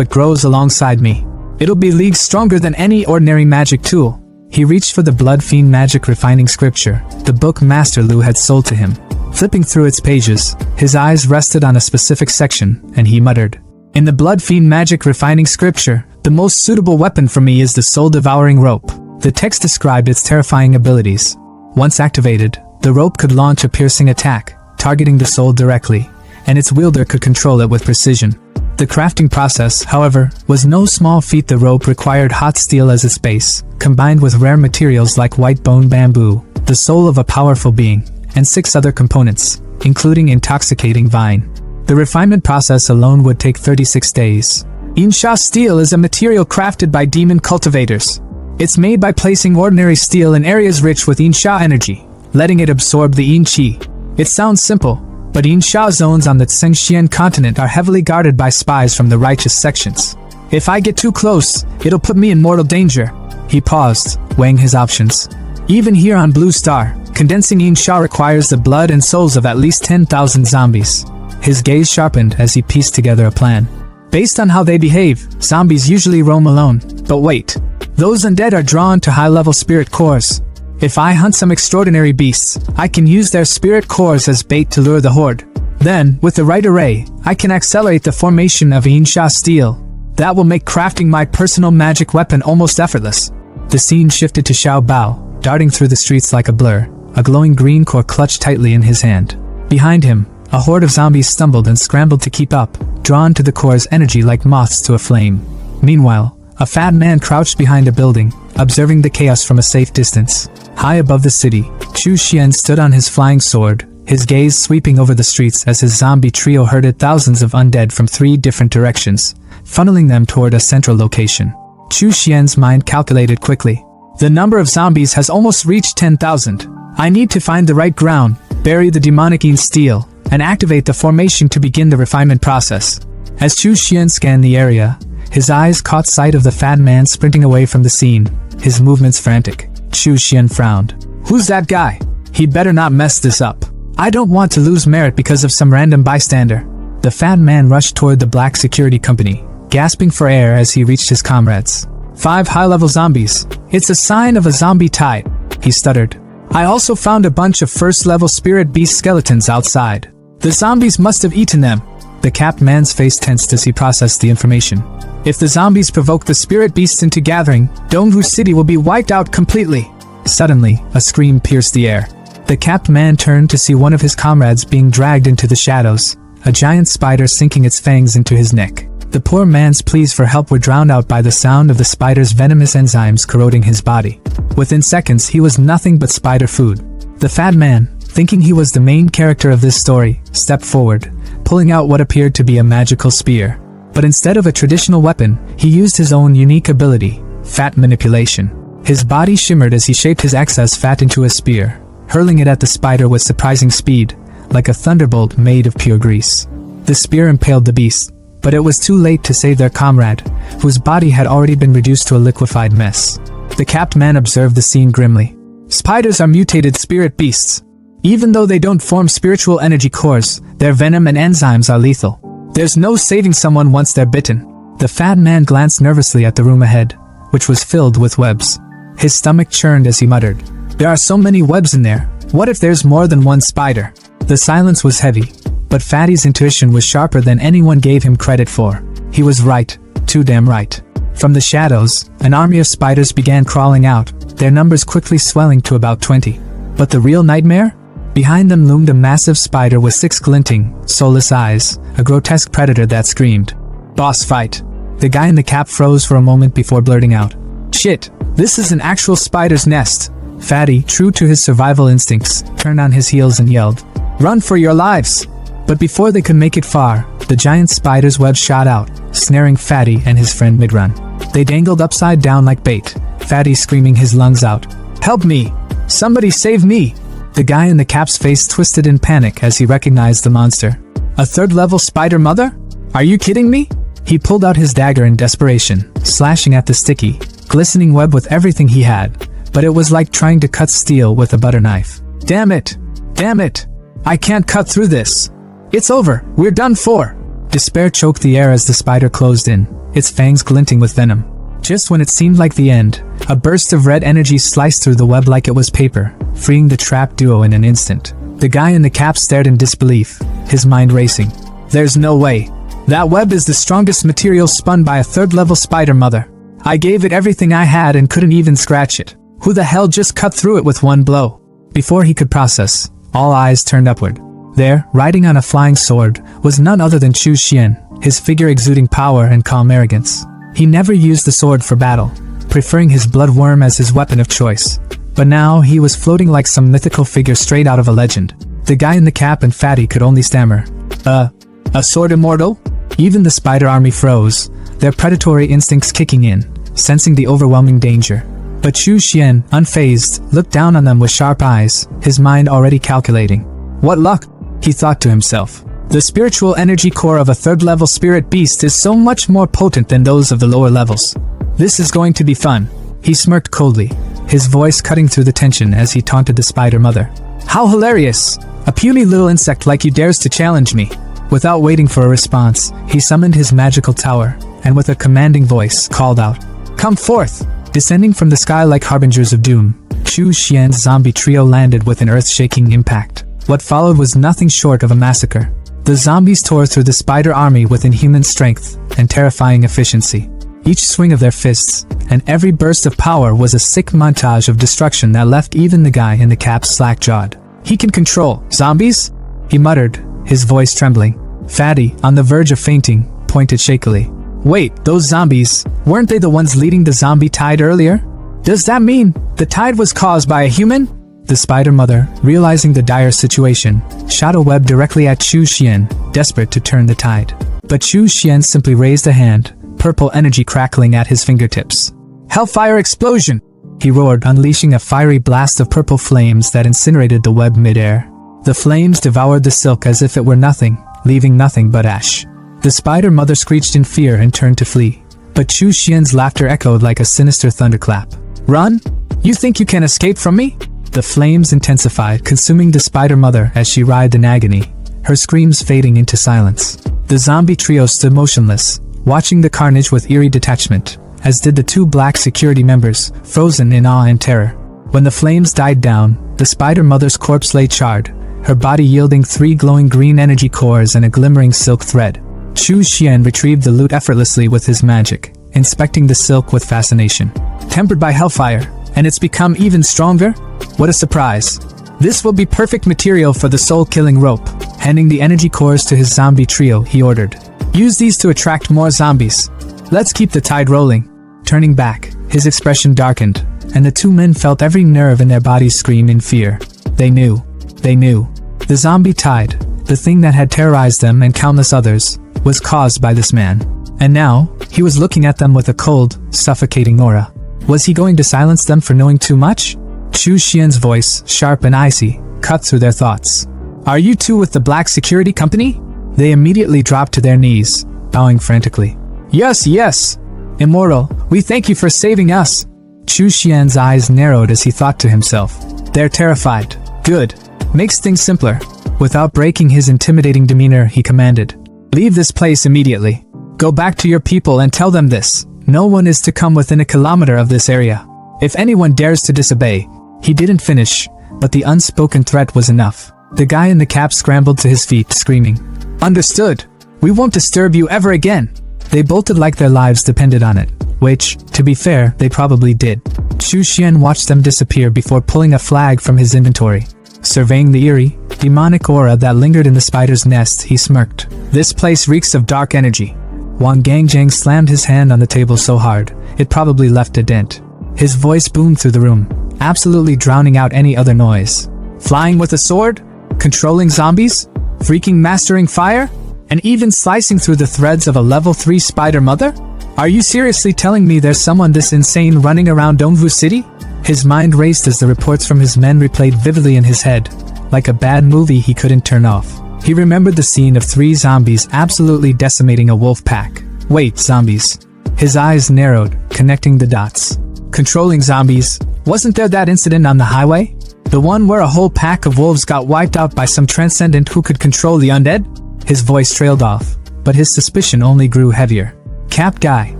Speaker 1: it grows alongside me. It'll be leagues stronger than any ordinary magic tool. He reached for the Blood Fiend Magic Refining Scripture, the book Master Lu had sold to him. Flipping through its pages, his eyes rested on a specific section, and he muttered, In the Blood Fiend Magic Refining Scripture, the most suitable weapon for me is the Soul-Devouring Rope. The text described its terrifying abilities. Once activated, the rope could launch a piercing attack, targeting the soul directly, and its wielder could control it with precision. The crafting process, however, was no small feat. The rope required hot steel as its base, combined with rare materials like white bone bamboo, the soul of a powerful being, and 6 other components, including intoxicating vine. The refinement process alone would take 36 days. Insha steel is a material crafted by demon cultivators. It's made by placing ordinary steel in areas rich with Insha energy, letting it absorb the Yin Qi. It sounds simple, but Insha zones on the Tsengxian continent are heavily guarded by spies from the righteous sections. If I get too close, it'll put me in mortal danger. He paused, weighing his options. Even here on Blue Star, condensing Insha requires the blood and souls of at least 10,000 zombies. His gaze sharpened as he pieced together a plan. Based on how they behave, zombies usually roam alone. But wait, those undead are drawn to high-level spirit cores. If I hunt some extraordinary beasts, I can use their spirit cores as bait to lure the horde. Then, with the right array, I can accelerate the formation of Insha steel. That will make crafting my personal magic weapon almost effortless. The scene shifted to Xiao Bao, darting through the streets like a blur, a glowing green core clutched tightly in his hand. Behind him, a horde of zombies stumbled and scrambled to keep up, drawn to the core's energy like moths to a flame. Meanwhile, a fat man crouched behind a building, observing the chaos from a safe distance. High above the city, Chu Xian stood on his flying sword, his gaze sweeping over the streets as his zombie trio herded thousands of undead from 3 different directions, funneling them toward a central location. Chu Xian's mind calculated quickly. The number of zombies has almost reached 10,000. I need to find the right ground, bury the demonic steel, and activate the formation to begin the refinement process. As Chu Xian scanned the area, his eyes caught sight of the fat man sprinting away from the scene, his movements frantic. Chu Xian frowned. Who's that guy? He'd better not mess this up. I don't want to lose merit because of some random bystander. The fat man rushed toward the black security company, gasping for air as he reached his comrades. 5 high-level zombies. It's a sign of a zombie tide, he stuttered. I also found a bunch of first-level spirit beast skeletons outside. The zombies must have eaten them. The capped man's face tensed as he processed the information. If the zombies provoke the spirit beasts into gathering, Dongwu City will be wiped out completely. Suddenly, a scream pierced the air. The capped man turned to see one of his comrades being dragged into the shadows, a giant spider sinking its fangs into his neck. The poor man's pleas for help were drowned out by the sound of the spider's venomous enzymes corroding his body. Within seconds, he was nothing but spider food. The fat man, thinking he was the main character of this story, stepped forward, pulling out what appeared to be a magical spear. But instead of a traditional weapon, he used his own unique ability, fat manipulation. His body shimmered as he shaped his excess fat into a spear, hurling it at the spider with surprising speed, like a thunderbolt made of pure grease. The spear impaled the beast, but it was too late to save their comrade, whose body had already been reduced to a liquefied mess. The capped man observed the scene grimly. Spiders are mutated spirit beasts. Even though they don't form spiritual energy cores, their venom and enzymes are lethal. There's no saving someone once they're bitten. The fat man glanced nervously at the room ahead, which was filled with webs. His stomach churned as he muttered, "There are so many webs in there. What if there's more than one spider?" The silence was heavy, but Fatty's intuition was sharper than anyone gave him credit for. He was right, too damn right. From the shadows, an army of spiders began crawling out, their numbers quickly swelling to about 20. But the real nightmare? Behind them loomed a massive spider with 6 glinting, soulless eyes, a grotesque predator that screamed, "Boss fight." The guy in the cap froze for a moment before blurting out, "Shit, this is an actual spider's nest." Fatty, true to his survival instincts, turned on his heels and yelled, "Run for your lives!" But before they could make it far, the giant spider's web shot out, snaring Fatty and his friend mid-run. They dangled upside down like bait, Fatty screaming his lungs out, "Help me! Somebody save me!" The guy in the cap's face twisted in panic as he recognized the monster. A 3rd-level spider mother? Are you kidding me? He pulled out his dagger in desperation, slashing at the sticky, glistening web with everything he had, but it was like trying to cut steel with a butter knife. Damn it! Damn it! I can't cut through this! It's over! We're done for! Despair choked the air as the spider closed in, its fangs glinting with venom. Just when it seemed like the end, a burst of red energy sliced through the web like it was paper, freeing the trapped duo in an instant. The guy in the cap stared in disbelief, his mind racing. There's no way. That web is the strongest material spun by a 3rd-level spider mother. I gave it everything I had and couldn't even scratch it. Who the hell just cut through it with one blow? Before he could process, all eyes turned upward. There, riding on a flying sword, was none other than Chu Xian, his figure exuding power and calm arrogance. He never used the sword for battle, preferring his bloodworm as his weapon of choice. But now he was floating like some mythical figure straight out of a legend. The guy in the cap and Fatty could only stammer, A sword immortal?" Even the spider army froze, their predatory instincts kicking in, sensing the overwhelming danger. But Chu Xian, unfazed, looked down on them with sharp eyes, his mind already calculating. "What luck," he thought to himself. "The spiritual energy core of a 3rd-level spirit beast is so much more potent than those of the lower levels. This is going to be fun." He smirked coldly, his voice cutting through the tension as he taunted the spider mother. "How hilarious! A puny little insect like you dares to challenge me." Without waiting for a response, he summoned his magical tower, and with a commanding voice, called out, "Come forth!" Descending from the sky like harbingers of doom, Chu Xian's zombie trio landed with an earth-shaking impact. What followed was nothing short of a massacre. The zombies tore through the spider army with inhuman strength and terrifying efficiency. each swing of their fists, and every burst of power was a sick montage of destruction that left even the guy in the cap slack-jawed. "He can control zombies?" he muttered, his voice trembling. Fatty, on the verge of fainting, pointed shakily. "Wait, those zombies, weren't they the ones leading the zombie tide earlier? Does that mean the tide was caused by a human?" The spider mother, realizing the dire situation, shot a web directly at Chu Xian, desperate to turn the tide. But Chu Xian simply raised a hand, purple energy crackling at his fingertips. "Hellfire explosion!" he roared, unleashing a fiery blast of purple flames that incinerated the web midair. The flames devoured the silk as if it were nothing, leaving nothing but ash. The spider mother screeched in fear and turned to flee. But Chu Xian's laughter echoed like a sinister thunderclap. "Run? You think you can escape from me?" The flames intensified, consuming the spider mother as she writhed in agony, her screams fading into silence. The zombie trio stood motionless, watching the carnage with eerie detachment, as did the two black security members, frozen in awe and terror. When the flames died down, the spider mother's corpse lay charred, her body yielding 3 glowing green energy cores and a glimmering silk thread. Chu Xian retrieved the loot effortlessly with his magic, inspecting the silk with fascination. "Tempered by hellfire, and it's become even stronger? What a surprise. This will be perfect material for the soul-killing rope." Handing the energy cores to his zombie trio, he ordered, "Use these to attract more zombies. Let's keep the tide rolling." Turning back, his expression darkened, and the two men felt every nerve in their bodies scream in fear. They knew. The zombie tide, the thing that had terrorized them and countless others, was caused by this man. And now, he was looking at them with a cold, suffocating aura. Was he going to silence them for knowing too much? Chu Xian's voice, sharp and icy, cut through their thoughts. "Are you two with the black security company?" They immediately dropped to their knees, bowing frantically. Yes. Immortal, we thank you for saving us." Chu Xian's eyes narrowed as he thought to himself. "They're terrified. Good. Makes things simpler." Without breaking his intimidating demeanor, he commanded, "Leave this place immediately. Go back to your people and tell them this. No one is to come within a kilometer of this area. If anyone dares to disobey." He didn't finish, but the unspoken threat was enough. The guy in the cap scrambled to his feet, screaming, "Understood. We won't disturb you ever again." They bolted like their lives depended on it, which, to be fair, they probably did. Chu Xian watched them disappear before pulling a flag from his inventory. Surveying the eerie, demonic aura that lingered in the spider's nest, he smirked. "This place reeks of dark energy." Wang Gangjang slammed his hand on the table so hard, it probably left a dent. His voice boomed through the room, absolutely drowning out any other noise. "Flying with a sword? Controlling zombies? Freaking mastering fire? And even slicing through the threads of a level 3 spider mother? Are you seriously telling me there's someone this insane running around Dongwu City?" His mind raced as the reports from his men replayed vividly in his head, like a bad movie he couldn't turn off. He remembered the scene of 3 zombies absolutely decimating a wolf pack. Wait, zombies. His eyes narrowed, connecting the dots. Controlling zombies. Wasn't there that incident on the highway? The one where a whole pack of wolves got wiped out by some transcendent who could control the undead? His voice trailed off, but his suspicion only grew heavier. Capped guy,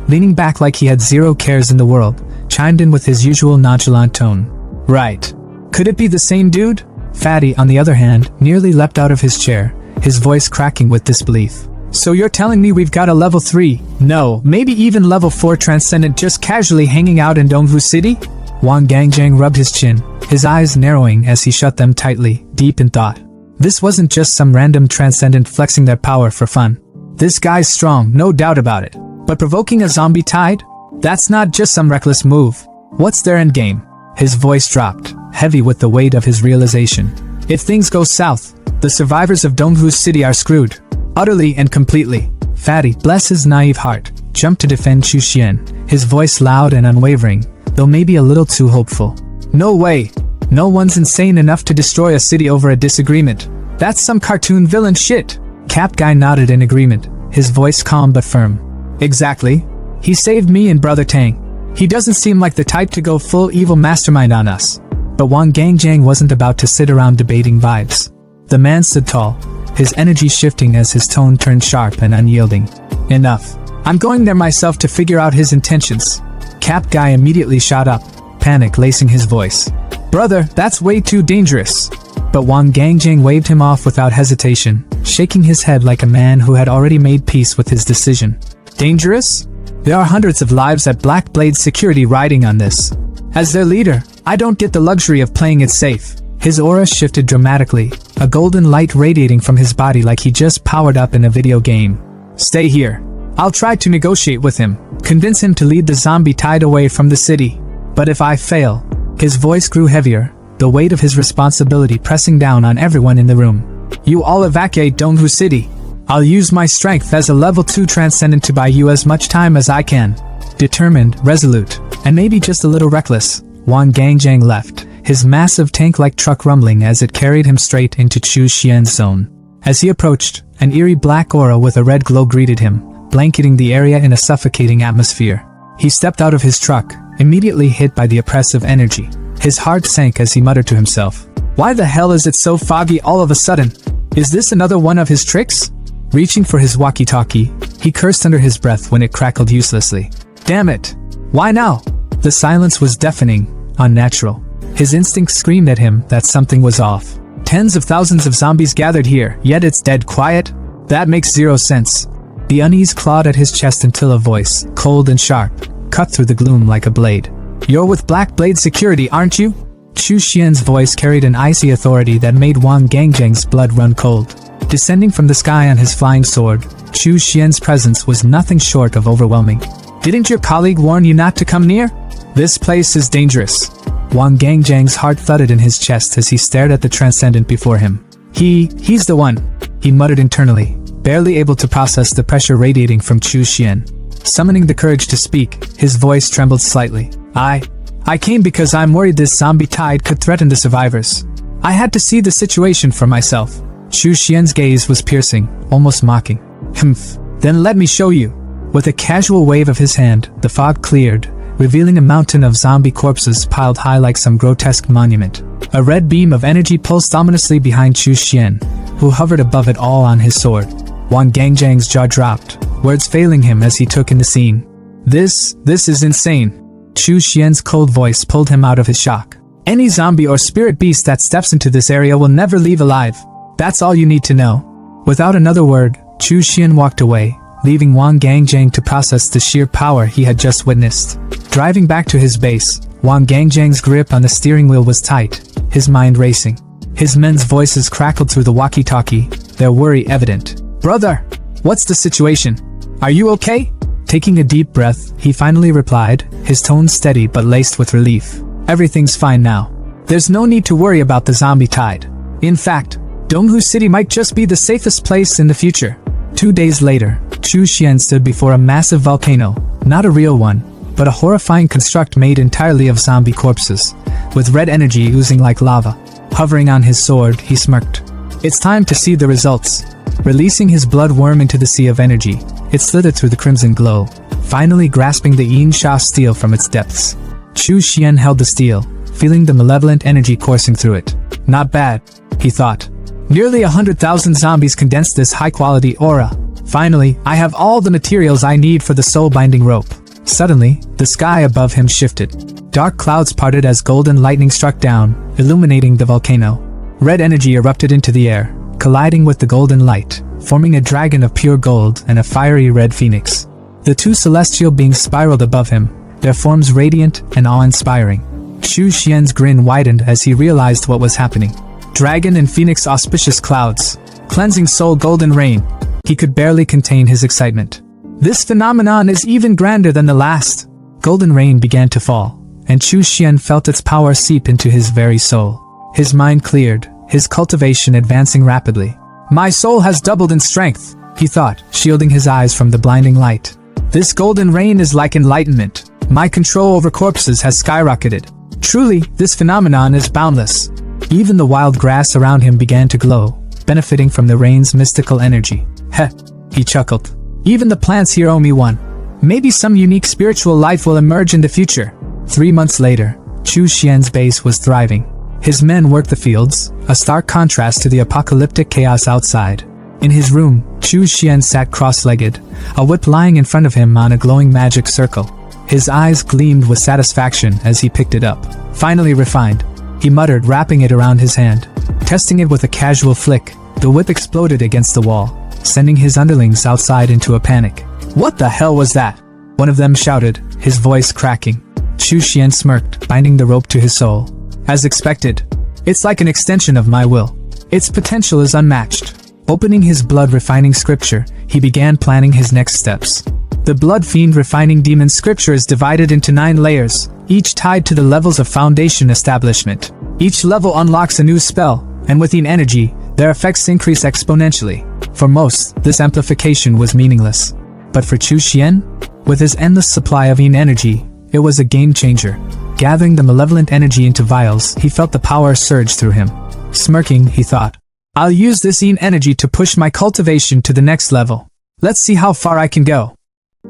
Speaker 1: leaning back like he had zero cares in the world, chimed in with his usual nonchalant tone. "Right. Could it be the same dude?" Fatty, on the other hand, nearly leapt out of his chair, his voice cracking with disbelief. "So you're telling me we've got a level 3, no, maybe even level 4 transcendent just casually hanging out in Dongwu City?" Wang Gangjang rubbed his chin, his eyes narrowing as he shut them tightly, deep in thought. This wasn't just some random transcendent flexing their power for fun. This guy's strong, no doubt about it. But provoking a zombie tide? That's not just some reckless move. What's their endgame? His voice dropped, heavy with the weight of his realization. If things go south, the survivors of Dongwu City are screwed. Utterly and completely. Fatty, bless his naive heart, jumped to defend Chu Xian, his voice loud and unwavering, though maybe a little too hopeful. "No way. No one's insane enough to destroy a city over a disagreement. That's some cartoon villain shit." Cap Guy nodded in agreement, his voice calm but firm. "Exactly. He saved me and Brother Tang. He doesn't seem like the type to go full evil mastermind on us." But Wang Gangjang wasn't about to sit around debating vibes. The man stood tall, his energy shifting as his tone turned sharp and unyielding. "Enough. I'm going there myself to figure out his intentions." Cap Guy immediately shot up, panic lacing his voice. "Brother, that's way too dangerous." But Wang Gangjang waved him off without hesitation, shaking his head like a man who had already made peace with his decision. "Dangerous? There are hundreds of lives at Black Blade Security riding on this. As their leader, I don't get the luxury of playing it safe. His aura shifted dramatically, a golden light radiating from his body like he just powered up in a video game. Stay here. I'll try to negotiate with him, convince him to lead the zombie tide away from the city. But if I fail, his voice grew heavier, the weight of his responsibility pressing down on everyone in the room. You all evacuate Donghu City. I'll use my strength as a level 2 transcendent to buy you as much time as I can. Determined, resolute, and maybe just a little reckless, Wang Gangjang left, his massive tank-like truck rumbling as it carried him straight into Chu Xian's zone. As he approached, an eerie black aura with a red glow greeted him, blanketing the area in a suffocating atmosphere. He stepped out of his truck, immediately hit by the oppressive energy. His heart sank as he muttered to himself, "Why the hell is it so foggy all of a sudden? Is this another one of his tricks?" Reaching for his walkie-talkie, he cursed under his breath when it crackled uselessly. Damn it! Why now? The silence was deafening, unnatural. His instinct screamed at him that something was off. Tens of thousands of zombies gathered here, yet it's dead quiet? That makes zero sense. The unease clawed at his chest until a voice, cold and sharp, cut through the gloom like a blade. "You're with Black Blade Security, aren't you?" Chu Xian's voice carried an icy authority that made Wang Gangjang's blood run cold. Descending from the sky on his flying sword, Chu Xian's presence was nothing short of overwhelming. "Didn't your colleague warn you not to come near? This place is dangerous." Wang Gangjang's heart thudded in his chest as he stared at the transcendent before him. He's the one," he muttered internally, barely able to process the pressure radiating from Chu Xian. Summoning the courage to speak, his voice trembled slightly. I came because I'm worried this zombie tide could threaten the survivors. I had to see the situation for myself." Chu Xian's gaze was piercing, almost mocking. "Humph, then let me show you." With a casual wave of his hand, the fog cleared, revealing a mountain of zombie corpses piled high like some grotesque monument. A red beam of energy pulsed ominously behind Chu Xian, who hovered above it all on his sword. Wang Gangjang's jaw dropped, words failing him as he took in the scene. This is insane." Chu Xian's cold voice pulled him out of his shock. "Any zombie or spirit beast that steps into this area will never leave alive. That's all you need to know." Without another word, Chu Xian walked away, leaving Wang Gangjang to process the sheer power he had just witnessed. Driving back to his base, Wang Gangjang's grip on the steering wheel was tight, his mind racing. His men's voices crackled through the walkie-talkie, their worry evident. "Brother, what's the situation? Are you okay?" Taking a deep breath, he finally replied, his tone steady but laced with relief. "Everything's fine now. There's no need to worry about the zombie tide. In fact, Donghu City might just be the safest place in the future." 2 days later, Chu Xian stood before a massive volcano, not a real one, but a horrifying construct made entirely of zombie corpses, with red energy oozing like lava. Hovering on his sword, he smirked. "It's time to see the results." Releasing his blood worm into the sea of energy, it slithered through the crimson glow, finally grasping the Yin Sha steel from its depths. Chu Xian held the steel, feeling the malevolent energy coursing through it. "Not bad," he thought. "Nearly 100,000 zombies condensed this high-quality aura. Finally, I have all the materials I need for the soul-binding rope." Suddenly, the sky above him shifted. Dark clouds parted as golden lightning struck down, illuminating the volcano. Red energy erupted into the air, colliding with the golden light, forming a dragon of pure gold and a fiery red phoenix. The two celestial beings spiraled above him, their forms radiant and awe-inspiring. Chu Xian's grin widened as he realized what was happening. Dragon and phoenix auspicious clouds, cleansing soul golden rain. He could barely contain his excitement. This phenomenon is even grander than the last. Golden rain began to fall, and Chu Xian felt its power seep into his very soul. His mind cleared, his cultivation advancing rapidly. "My soul has doubled in strength," he thought, shielding his eyes from the blinding light. "This golden rain is like enlightenment. My control over corpses has skyrocketed. Truly, this phenomenon is boundless." Even the wild grass around him began to glow, benefiting from the rain's mystical energy. "Heh," he chuckled. "Even the plants here owe me one. Maybe some unique spiritual life will emerge in the future." 3 months later, Chu Xian's base was thriving. His men worked the fields, a stark contrast to the apocalyptic chaos outside. In his room, Chu Xian sat cross-legged, a whip lying in front of him on a glowing magic circle. His eyes gleamed with satisfaction as he picked it up. "Finally refined," he muttered, wrapping it around his hand. Testing it with a casual flick, the whip exploded against the wall, sending his underlings outside into a panic. "What the hell was that? one of them shouted, his voice cracking. Chu Xian smirked, binding the rope to his soul. As expected, it's like an extension of my will. Its potential is unmatched. Opening his blood-refining scripture, he began planning his next steps. The Blood Fiend Refining Demon scripture is divided into 9 layers, each tied to the levels of foundation establishment. Each level unlocks a new spell, and with yin energy, their effects increase exponentially. For most, this amplification was meaningless. But for Chu Xian, with his endless supply of yin energy, it was a game-changer. Gathering the malevolent energy into vials, he felt the power surge through him. Smirking, he thought, I'll use this yin energy to push my cultivation to the next level. Let's see how far I can go.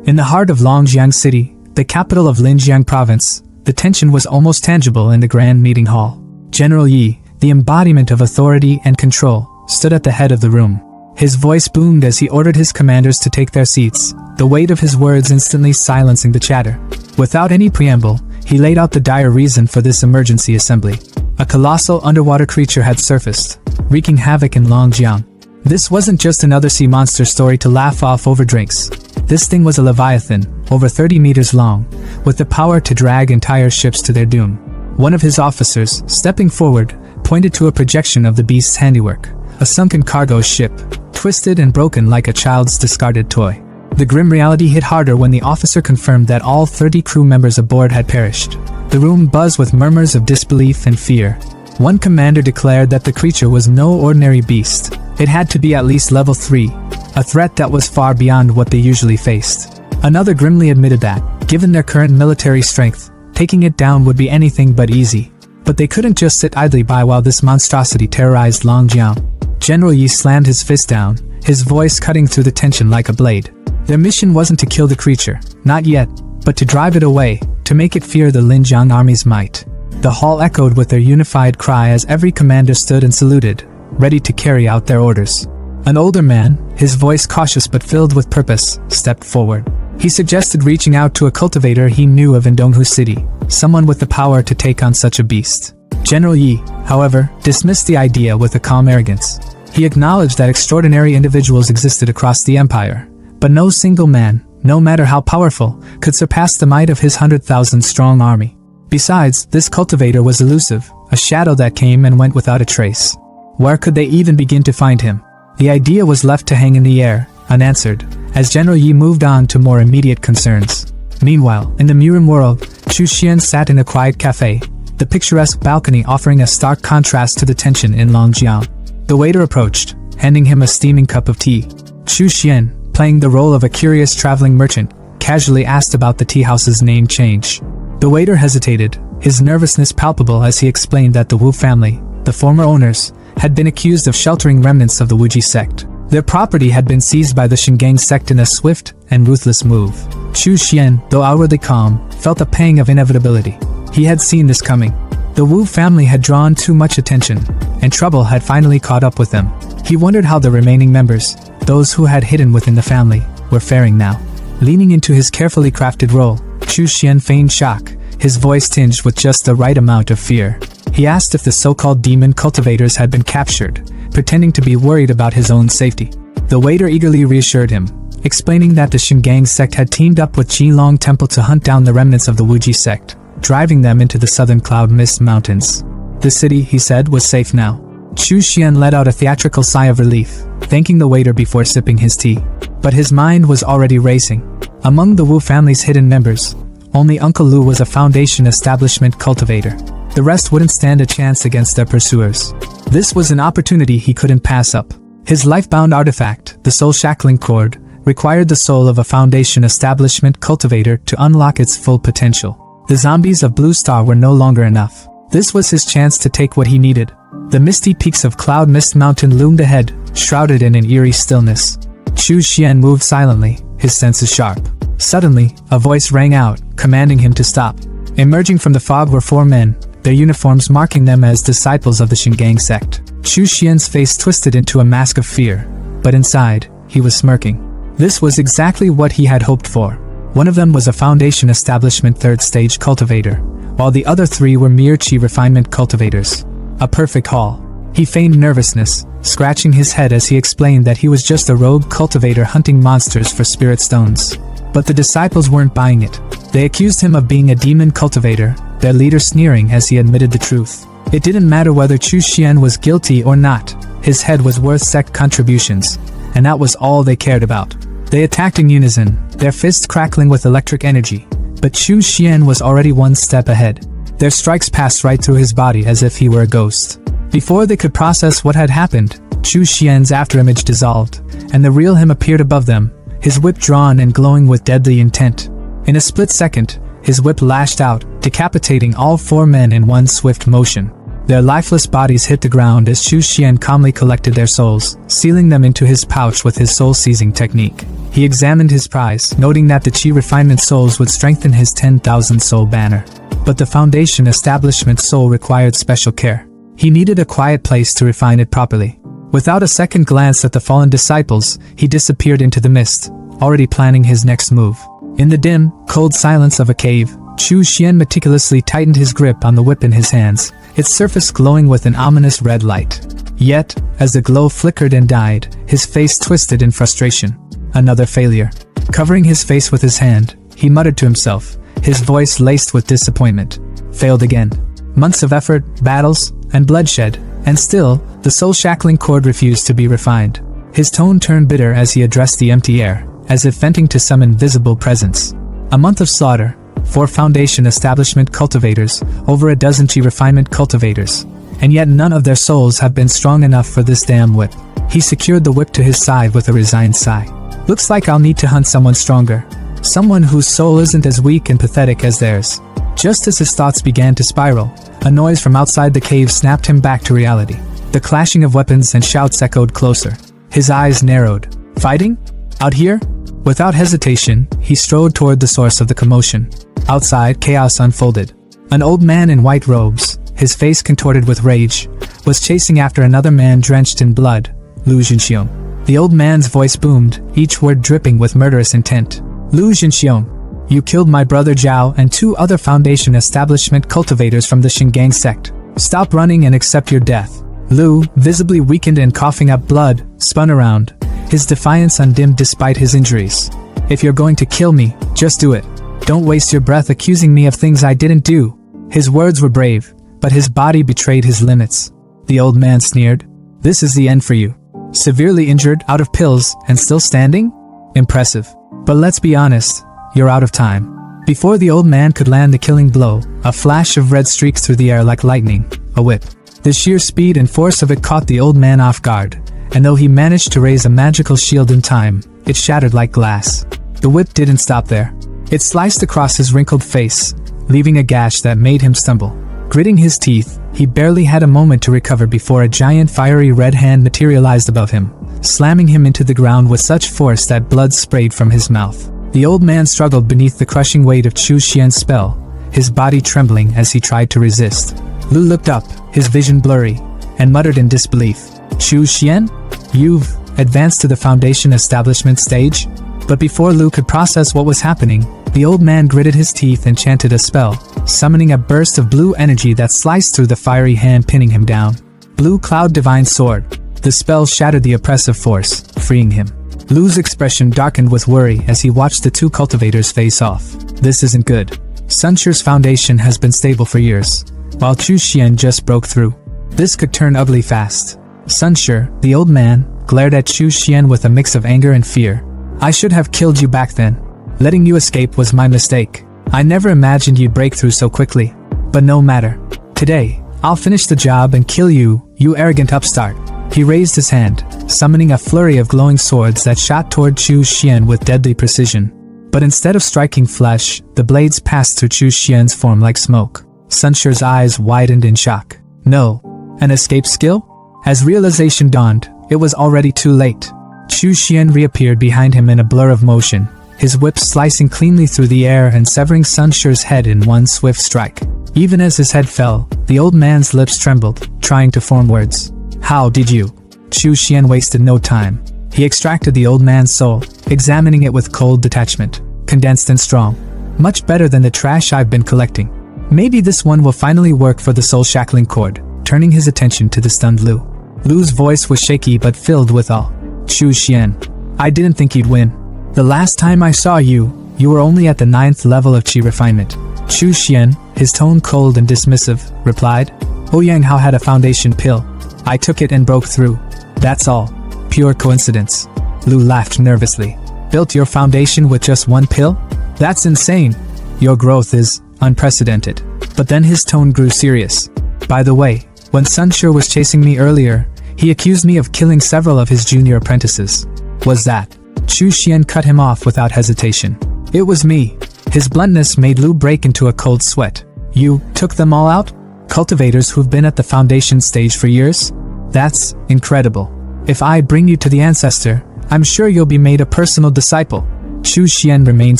Speaker 1: In the heart of Longjiang City, the capital of Linjiang Province, the tension was almost tangible in the grand meeting hall. General Yi, the embodiment of authority and control, stood at the head of the room. His voice boomed as he ordered his commanders to take their seats, the weight of his words instantly silencing the chatter. Without any preamble, he laid out the dire reason for this emergency assembly. A colossal underwater creature had surfaced, wreaking havoc in Longjiang. This wasn't just another sea monster story to laugh off over drinks. This thing was a leviathan, over 30 meters long, with the power to drag entire ships to their doom. One of his officers, stepping forward, pointed to a projection of the beast's handiwork, a sunken cargo ship, twisted and broken like a child's discarded toy. The grim reality hit harder when the officer confirmed that all 30 crew members aboard had perished. The room buzzed with murmurs of disbelief and fear. One commander declared that the creature was no ordinary beast. It had to be at least level 3, a threat that was far beyond what they usually faced. Another grimly admitted that, given their current military strength, taking it down would be anything but easy. But they couldn't just sit idly by while this monstrosity terrorized Longjiang. General Yi slammed his fist down, his voice cutting through the tension like a blade. Their mission wasn't to kill the creature, not yet, but to drive it away, to make it fear the Linjiang army's might. The hall echoed with their unified cry as every commander stood and saluted, ready to carry out their orders. An older man, his voice cautious but filled with purpose, stepped forward. He suggested reaching out to a cultivator he knew of in Donghu City, someone with the power to take on such a beast. General Yi, however, dismissed the idea with a calm arrogance. He acknowledged that extraordinary individuals existed across the empire, but no single man, no matter how powerful, could surpass the might of his 100,000-strong army. Besides, this cultivator was elusive, a shadow that came and went without a trace. Where could they even begin to find him? The idea was left to hang in the air, unanswered, as General Yi moved on to more immediate concerns. Meanwhile, in the MURIM world, Chu Xian sat in a quiet cafe, the picturesque balcony offering a stark contrast to the tension in Longjiang. The waiter approached, handing him a steaming cup of tea. Chu Xian, playing the role of a curious traveling merchant, casually asked about the tea house's name change. The waiter hesitated, his nervousness palpable as he explained that the Wu family, the former owners, had been accused of sheltering remnants of the Wuji sect. Their property had been seized by the Shingang sect in a swift and ruthless move. Chu Xian, though outwardly calm, felt a pang of inevitability. He had seen this coming. The Wu family had drawn too much attention, and trouble had finally caught up with them. He wondered how the remaining members, those who had hidden within the family, were faring now. Leaning into his carefully crafted role, Chu Xian feigned shock, his voice tinged with just the right amount of fear. He asked if the so-called demon cultivators had been captured, pretending to be worried about his own safety. The waiter eagerly reassured him, explaining that the Shingang sect had teamed up with Qilong Temple to hunt down the remnants of the Wuji sect, driving them into the southern cloud mist mountains. The city, he said, was safe now. Chu Xian let out a theatrical sigh of relief, thanking the waiter before sipping his tea. But his mind was already racing. Among the Wu family's hidden members, only Uncle Lu was a Foundation establishment cultivator. The rest wouldn't stand a chance against their pursuers. This was an opportunity he couldn't pass up. His life-bound artifact, the soul shackling cord, required the soul of a Foundation establishment cultivator to unlock its full potential. The zombies of Blue Star were no longer enough. This was his chance to take what he needed. The misty peaks of Cloud Mist Mountain loomed ahead, shrouded in an eerie stillness. Chu Xian moved silently, his senses sharp. Suddenly, a voice rang out, commanding him to stop. Emerging from the fog were 4 men, their uniforms marking them as disciples of the Shingang sect. Chu Xian's face twisted into a mask of fear, but inside, he was smirking. This was exactly what he had hoped for. One of them was a Foundation establishment 3rd stage cultivator, while the other 3 were mere Qi refinement cultivators. A perfect haul. He feigned nervousness, scratching his head as he explained that he was just a rogue cultivator hunting monsters for spirit stones. But the disciples weren't buying it. They accused him of being a demon cultivator, their leader sneering as he admitted the truth. It didn't matter whether Chu Xian was guilty or not. His head was worth sect contributions, and that was all they cared about. They attacked in unison, their fists crackling with electric energy. But Chu Xian was already one step ahead. Their strikes passed right through his body as if he were a ghost. Before they could process what had happened, Chu Xian's afterimage dissolved, and the real him appeared above them, his whip drawn and glowing with deadly intent. In a split second, his whip lashed out, decapitating all 4 men in one swift motion. Their lifeless bodies hit the ground as Chu Xian calmly collected their souls, sealing them into his pouch with his soul-seizing technique. He examined his prize, noting that the Qi Refinement Souls would strengthen his 10,000 soul banner. But the Foundation Establishment Soul required special care. He needed a quiet place to refine it properly. Without a second glance at the fallen disciples, he disappeared into the mist, already planning his next move. In the dim, cold silence of a cave, Chu Xian meticulously tightened his grip on the whip in his hands, its surface glowing with an ominous red light. Yet, as the glow flickered and died, his face twisted in frustration. Another failure. Covering his face with his hand, he muttered to himself, his voice laced with disappointment. Failed again. Months of effort, battles, and bloodshed, and still, the soul-shackling cord refused to be refined. His tone turned bitter as he addressed the empty air, as if venting to some invisible presence. A month of slaughter, 4 Foundation Establishment cultivators, over a dozen Qi Refinement cultivators, and yet none of their souls have been strong enough for this damn whip. He secured the whip to his side with a resigned sigh. Looks like I'll need to hunt someone stronger. Someone whose soul isn't as weak and pathetic as theirs. Just as his thoughts began to spiral, a noise from outside the cave snapped him back to reality. The clashing of weapons and shouts echoed closer. His eyes narrowed. Fighting? Out here? Without hesitation, he strode toward the source of the commotion. Outside, chaos unfolded. An old man in white robes, his face contorted with rage, was chasing after another man drenched in blood, Lu Zhenxiong. The old man's voice boomed, each word dripping with murderous intent. Lu Zhenxiong, you killed my brother Zhao and 2 other Foundation Establishment cultivators from the Shingang sect. Stop running and accept your death. Lu, visibly weakened and coughing up blood, spun around, his defiance undimmed despite his injuries. If you're going to kill me, just do it. Don't waste your breath accusing me of things I didn't do. His words were brave, but his body betrayed his limits. The old man sneered. This is the end for you. Severely injured, out of pills, and still standing? Impressive. But let's be honest, you're out of time. Before the old man could land the killing blow, a flash of red streaked through the air like lightning, a whip. The sheer speed and force of it caught the old man off guard, and though he managed to raise a magical shield in time, it shattered like glass. The whip didn't stop there. It sliced across his wrinkled face, leaving a gash that made him stumble. Gritting his teeth, he barely had a moment to recover before a giant fiery red hand materialized above him, slamming him into the ground with such force that blood sprayed from his mouth. The old man struggled beneath the crushing weight of Chu Xian's spell, his body trembling as he tried to resist. Lu looked up, his vision blurry, and muttered in disbelief. Chu Xian? You've advanced to the Foundation Establishment stage? But before Lu could process what was happening, the old man gritted his teeth and chanted a spell, summoning a burst of blue energy that sliced through the fiery hand pinning him down. Blue Cloud Divine Sword. The spell shattered the oppressive force, freeing him. Lu's expression darkened with worry as he watched the 2 cultivators face off. This isn't good. Sunshire's foundation has been stable for years, while Chu Xian just broke through. This could turn ugly fast. Sunshire, the old man, glared at Chu Xian with a mix of anger and fear. I should have killed you back then. Letting you escape was my mistake. I never imagined you'd break through so quickly. But no matter. Today, I'll finish the job and kill you, you arrogant upstart. He raised his hand, summoning a flurry of glowing swords that shot toward Chu Xian with deadly precision. But instead of striking flesh, the blades passed through Chu Xian's form like smoke. Sunshire's eyes widened in shock. No. An escape skill? As realization dawned, it was already too late. Chu Xian reappeared behind him in a blur of motion, his whip slicing cleanly through the air and severing Sunshire's head in one swift strike. Even as his head fell, the old man's lips trembled, trying to form words. How did you? Chu Xian wasted no time. He extracted the old man's soul, examining it with cold detachment. Condensed and strong. Much better than the trash I've been collecting. Maybe this one will finally work for the soul shackling cord, turning his attention to the stunned Lu. Lu's voice was shaky but filled with awe. Chu Xian, I didn't think you'd win. The last time I saw you, You were only at the 9th level of Qi refinement. Chu Xian, his tone cold and dismissive, replied. Ouyang Hao had a foundation pill. I took it and broke through. That's all. Pure coincidence. Lu laughed nervously. Built your foundation with just one pill? That's insane. Your growth is unprecedented. But then his tone grew serious. By the way, when Sunshire was chasing me earlier, he accused me of killing several of his junior apprentices. Was that? Chu Xian cut him off without hesitation. It was me. His bluntness made Lu break into a cold sweat. You took them all out? Cultivators who've been at the foundation stage for years? That's incredible. If I bring you to the ancestor, I'm sure you'll be made a personal disciple. Chu Xian remained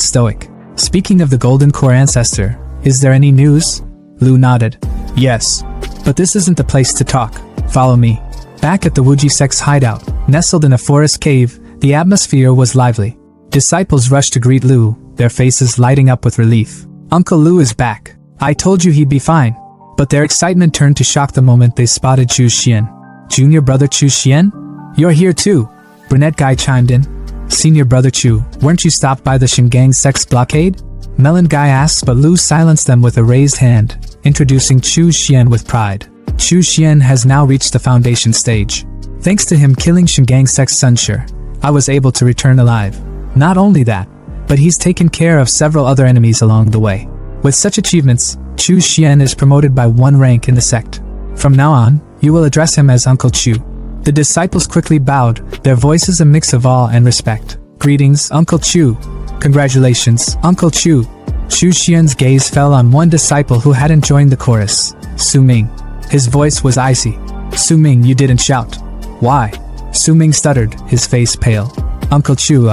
Speaker 1: stoic. Speaking of the Golden Core ancestor, is there any news? Lu nodded. Yes. But this isn't the place to talk. Follow me. Back at the Wuji sect's hideout, nestled in a forest cave, the atmosphere was lively. Disciples rushed to greet Lu, their faces lighting up with relief. Uncle Lu is back. I told you he'd be fine. But their excitement turned to shock the moment they spotted Chu Xian. Junior brother Chu Xian? You're here too. Brunette guy chimed in. Senior brother Chu, weren't you stopped by the Shingang sect's blockade? Melon guy asked, but Lu silenced them with a raised hand, introducing Chu Xian with pride. Chu Xian has now reached the foundation stage. Thanks to him killing Shingang sect's Sunshire, I was able to return alive. Not only that, but he's taken care of several other enemies along the way. With such achievements, Chu Xian is promoted by 1 rank in the sect. From now on, you will address him as Uncle Chu. The disciples quickly bowed, their voices a mix of awe and respect. Greetings, Uncle Chu. Congratulations, Uncle Chu. Chu Xian's gaze fell on one disciple who hadn't joined the chorus, Su Ming. His voice was icy. Su Ming, you didn't shout. Why? Su Ming stuttered, his face pale. Uncle Chu,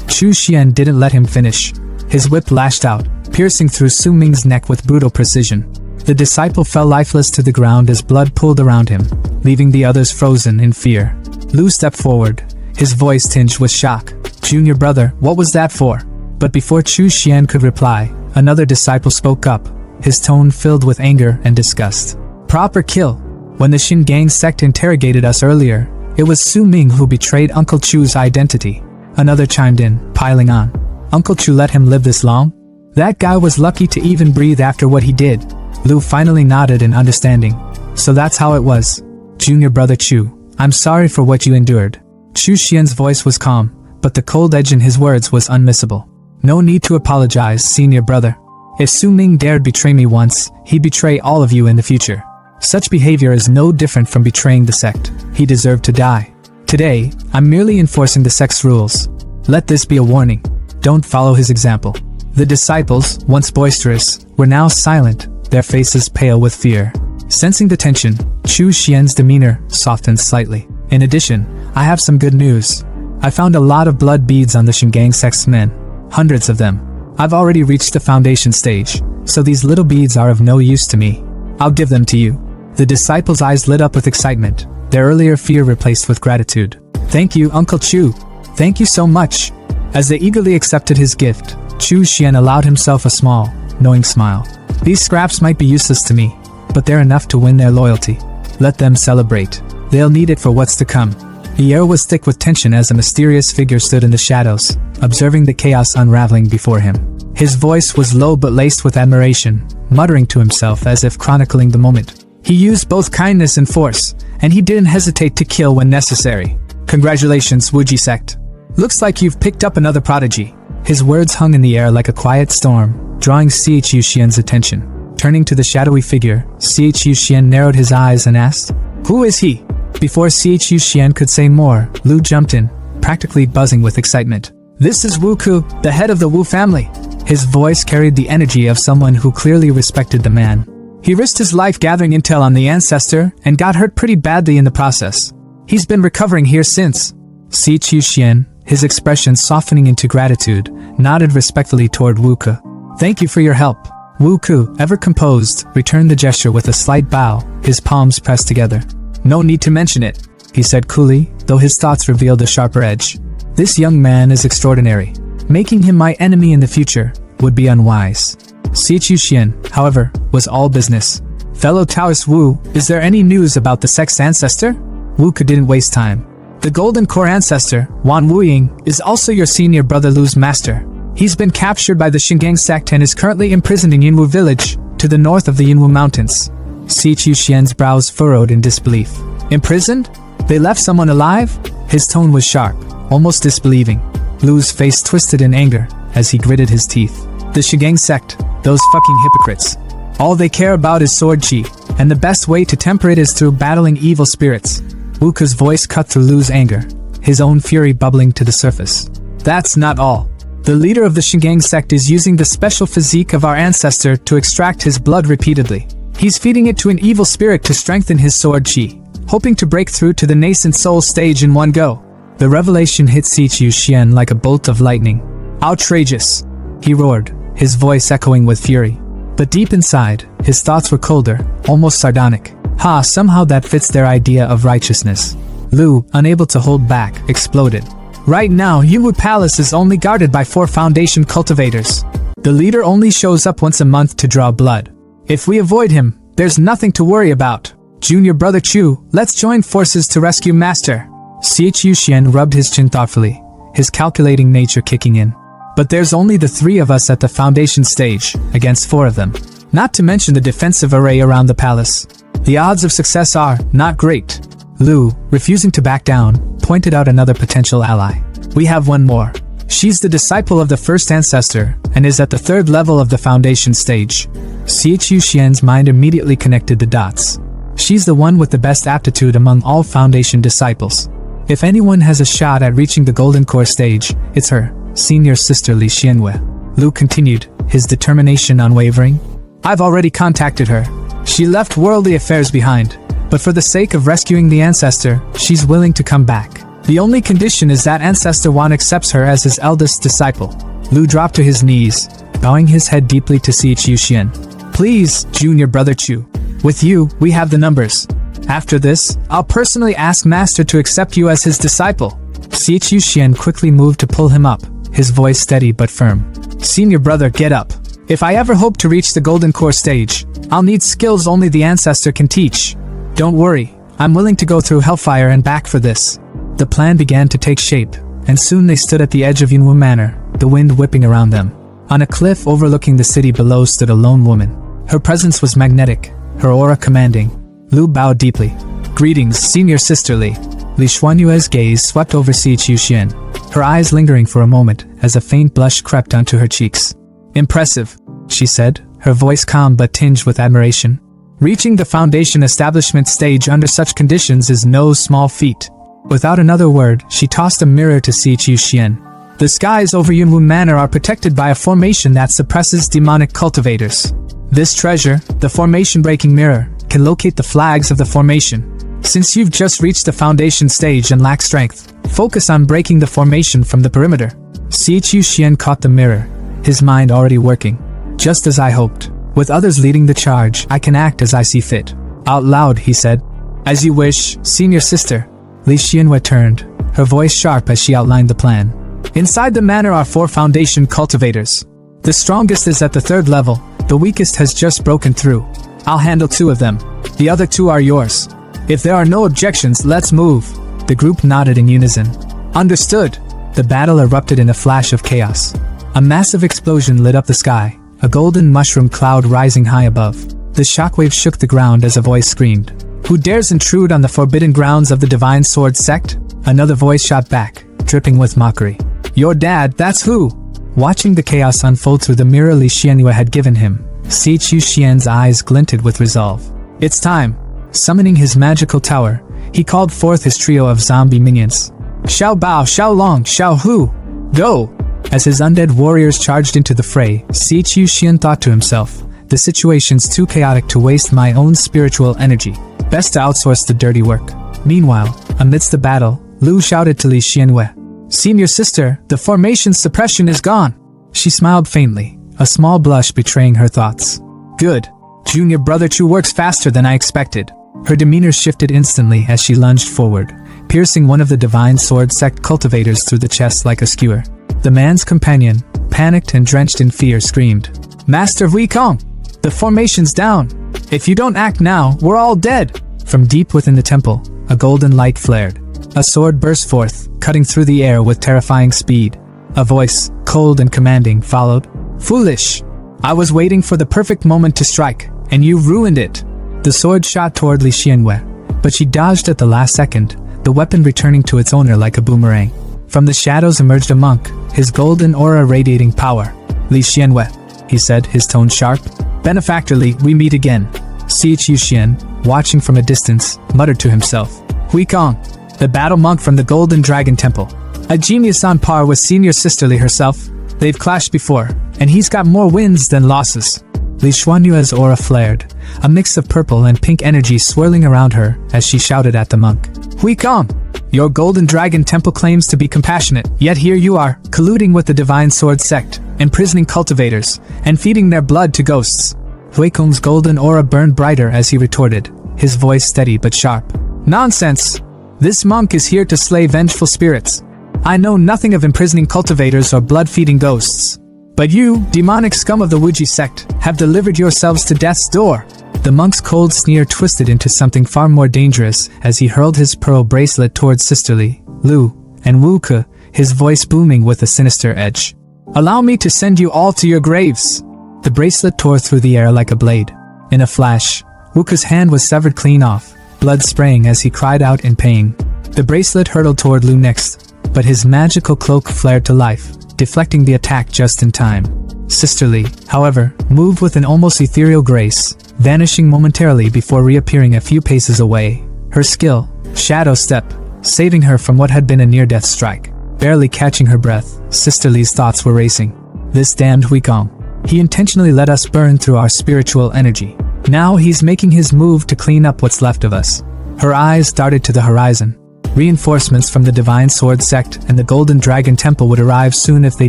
Speaker 1: Chu Xian didn't let him finish. His whip lashed out, piercing through Su Ming's neck with brutal precision. The disciple fell lifeless to the ground as blood pooled around him, leaving the others frozen in fear. Lu stepped forward, his voice tinged with shock. Junior brother, what was that for? But before Chu Xian could reply, another disciple spoke up, his tone filled with anger and disgust. Proper kill. When the Shingang sect interrogated us earlier, it was Su Ming who betrayed Uncle Chu's identity. Another chimed in, piling on. Uncle Chu let him live this long? That guy was lucky to even breathe after what he did. Lu finally nodded in understanding. So that's how it was. Junior brother Chu, I'm sorry for what you endured. Chu Xian's voice was calm, but the cold edge in his words was unmissable. No need to apologize, senior brother. If Su Ming dared betray me once, he'd betray all of you in the future. Such behavior is no different from betraying the sect. He deserved to die. Today, I'm merely enforcing the sect's rules. Let this be a warning. Don't follow his example. The disciples, once boisterous, were now silent, their faces pale with fear. Sensing the tension, Chu Xian's demeanor softened slightly. In addition, I have some good news. I found a lot of blood beads on the Shingang sect's men. Hundreds of them. I've already reached the foundation stage, so these little beads are of no use to me. I'll give them to you. The disciples' eyes lit up with excitement, their earlier fear replaced with gratitude. Thank you, Uncle Chu. Thank you so much. As they eagerly accepted his gift, Chu Xian allowed himself a small, knowing smile. These scraps might be useless to me, but they're enough to win their loyalty. Let them celebrate. They'll need it for what's to come. The air was thick with tension as a mysterious figure stood in the shadows, observing the chaos unraveling before him. His voice was low but laced with admiration, muttering to himself as if chronicling the moment. He used both kindness and force, and he didn't hesitate to kill when necessary. Congratulations, Wuji sect. Looks like you've picked up another prodigy. His words hung in the air like a quiet storm, drawing Chu Xian's attention. Turning to the shadowy figure, Chu Xian narrowed his eyes and asked, Who is he? Before Chu Xian could say more, Lu jumped in, practically buzzing with excitement. This is Wu Ku, the head of the Wu family. His voice carried the energy of someone who clearly respected the man. He risked his life gathering intel on the ancestor and got hurt pretty badly in the process. He's been recovering here since. Chu Xian, his expression softening into gratitude, nodded respectfully toward Wu Ku. Thank you for your help. Wu Ku, ever composed, returned the gesture with a slight bow, his palms pressed together. No need to mention it, he said coolly, though his thoughts revealed a sharper edge. This young man is extraordinary. Making him my enemy in the future would be unwise. Chu Xian, however, was all business. Fellow Taoist Wu, is there any news about the sect's ancestor? Wu Ku didn't waste time. The Golden Core ancestor, Wan Wuying, is also your senior brother Lu's master. He's been captured by the Shingang sect and is currently imprisoned in Yinwu village, to the north of the Yinwu mountains. Si Chuxian's brows furrowed in disbelief. Imprisoned? They left someone alive? His tone was sharp, almost disbelieving. Lu's face twisted in anger as he gritted his teeth. The Shingang sect, those fucking hypocrites. All they care about is sword chi, and the best way to temper it is through battling evil spirits. Wuka's voice cut through Lu's anger, his own fury bubbling to the surface. That's not all. The leader of the Shingang sect is using the special physique of our ancestor to extract his blood repeatedly. He's feeding it to an evil spirit to strengthen his sword chi, hoping to break through to the nascent soul stage in one go. The revelation hit Si Chuxian like a bolt of lightning. Outrageous! He roared, his voice echoing with fury. But deep inside, his thoughts were colder, almost sardonic. Somehow that fits their idea of righteousness. Lu, unable to hold back, exploded. Right now, Yinwu Palace is only guarded by 4 Foundation cultivators. The leader only shows up once a month to draw blood. If we avoid him, there's nothing to worry about. Junior brother Chu, let's join forces to rescue Master. Si Chuxian rubbed his chin thoughtfully, his calculating nature kicking in. But there's only the 3 of us at the Foundation stage, against 4 of them. Not to mention the defensive array around the palace. The odds of success are not great. Lu, refusing to back down, pointed out another potential ally. We have one more. She's the disciple of the first ancestor, and is at the 3rd level of the Foundation stage. Si Chuxian's mind immediately connected the dots. She's the one with the best aptitude among all Foundation disciples. If anyone has a shot at reaching the Golden Core stage, it's her, senior sister Li Xianwei. Lu continued, his determination unwavering. I've already contacted her. She left worldly affairs behind, but for the sake of rescuing the ancestor, she's willing to come back. The only condition is that Ancestor Wan accepts her as his eldest disciple. Lu dropped to his knees, bowing his head deeply to Si Chuxian. Please, junior brother Chu. With you, we have the numbers. After this, I'll personally ask Master to accept you as his disciple. Si Chuxian quickly moved to pull him up, his voice steady but firm. Senior brother, get up. If I ever hope to reach the Golden Core stage, I'll need skills only the ancestor can teach. Don't worry, I'm willing to go through hellfire and back for this. The plan began to take shape, and soon they stood at the edge of Yinwu Manor, the wind whipping around them. On a cliff overlooking the city below stood a lone woman. Her presence was magnetic, her aura commanding. Lu bowed deeply. Greetings, senior sister Li. Li Xuanyue's gaze swept over Si Chuxian, her eyes lingering for a moment as a faint blush crept onto her cheeks. Impressive, she said, her voice calm but tinged with admiration. Reaching the Foundation establishment stage under such conditions is no small feat. Without another word, she tossed a mirror to Si Chuxian. The skies over Yinwu Manor are protected by a formation that suppresses demonic cultivators. This treasure, the formation-breaking mirror, can locate the flags of the formation. Since you've just reached the Foundation stage and lack strength, focus on breaking the formation from the perimeter. Si Chuxian caught the mirror, his mind already working. Just as I hoped. With others leading the charge, I can act as I see fit. Out loud, he said. As you wish, senior sister. Li Xianwei turned, her voice sharp as she outlined the plan. Inside the manor are 4 Foundation cultivators. The strongest is at the 3rd level, the weakest has just broken through. I'll handle 2 of them. The other 2 are yours. If there are no objections, let's move. The group nodded in unison. Understood. The battle erupted in a flash of chaos. A massive explosion lit up the sky, a golden mushroom cloud rising high above. The shockwave shook the ground as a voice screamed. Who dares intrude on the forbidden grounds of the Divine Sword sect? Another voice shot back, dripping with mockery. Your dad, that's who? Watching the chaos unfold through the mirror Li Xianwei had given him, Si Chuxian's eyes glinted with resolve. It's time. Summoning his magical tower, he called forth his trio of zombie minions. Xiao Bao, Xiao Long, Xiao Hu, go! As his undead warriors charged into the fray, Si Chuxian thought to himself, the situation's too chaotic to waste my own spiritual energy. Best to outsource the dirty work. Meanwhile, amidst the battle, Lu shouted to Li Xianwei. Senior sister, the formation's suppression is gone. She smiled faintly, a small blush betraying her thoughts. Good. Junior brother Chu works faster than I expected. Her demeanor shifted instantly as she lunged forward, piercing one of the Divine Sword sect cultivators through the chest like a skewer. The man's companion, panicked and drenched in fear, screamed, Master Wei Kong! The formation's down! If you don't act now, we're all dead! From deep within the temple, a golden light flared. A sword burst forth, cutting through the air with terrifying speed. A voice, cold and commanding, followed. Foolish! I was waiting for the perfect moment to strike, and you ruined it. The sword shot toward Li Xianwei, but she dodged at the last second, the weapon returning to its owner like a boomerang. From the shadows emerged a monk, his golden aura radiating power. Li Xianwei, he said, his tone sharp. Benefactorly, we meet again. Xie Qiuxian, watching from a distance, muttered to himself. Hui Kong, the battle monk from the Golden Dragon Temple. A genius on par with senior sister Li herself. They've clashed before, and he's got more wins than losses. Li Xuanyue's aura flared, a mix of purple and pink energy swirling around her as she shouted at the monk. Hui Kong, your Golden Dragon Temple claims to be compassionate, yet here you are, colluding with the Divine Sword sect, imprisoning cultivators, and feeding their blood to ghosts. Hui Kong's golden aura burned brighter as he retorted, his voice steady but sharp. Nonsense! This monk is here to slay vengeful spirits. I know nothing of imprisoning cultivators or blood-feeding ghosts. But you, demonic scum of the Wuji sect, have delivered yourselves to death's door. The monk's cold sneer twisted into something far more dangerous as he hurled his pearl bracelet towards Sister Li, Lu, and Wu Ke, his voice booming with a sinister edge. Allow me to send you all to your graves. The bracelet tore through the air like a blade. In a flash, Wu Ke's hand was severed clean off, blood spraying as he cried out in pain. The bracelet hurtled toward Lu next, but his magical cloak flared to life, deflecting the attack just in time. Sister Li, however, moved with an almost ethereal grace, vanishing momentarily before reappearing a few paces away. Her skill, Shadow Step, saving her from what had been a near-death strike. Barely catching her breath, Sister Li's thoughts were racing. This damned Hui Kong. He intentionally let us burn through our spiritual energy. Now he's making his move to clean up what's left of us. Her eyes darted to the horizon. Reinforcements from the Divine Sword sect and the Golden Dragon Temple would arrive soon if they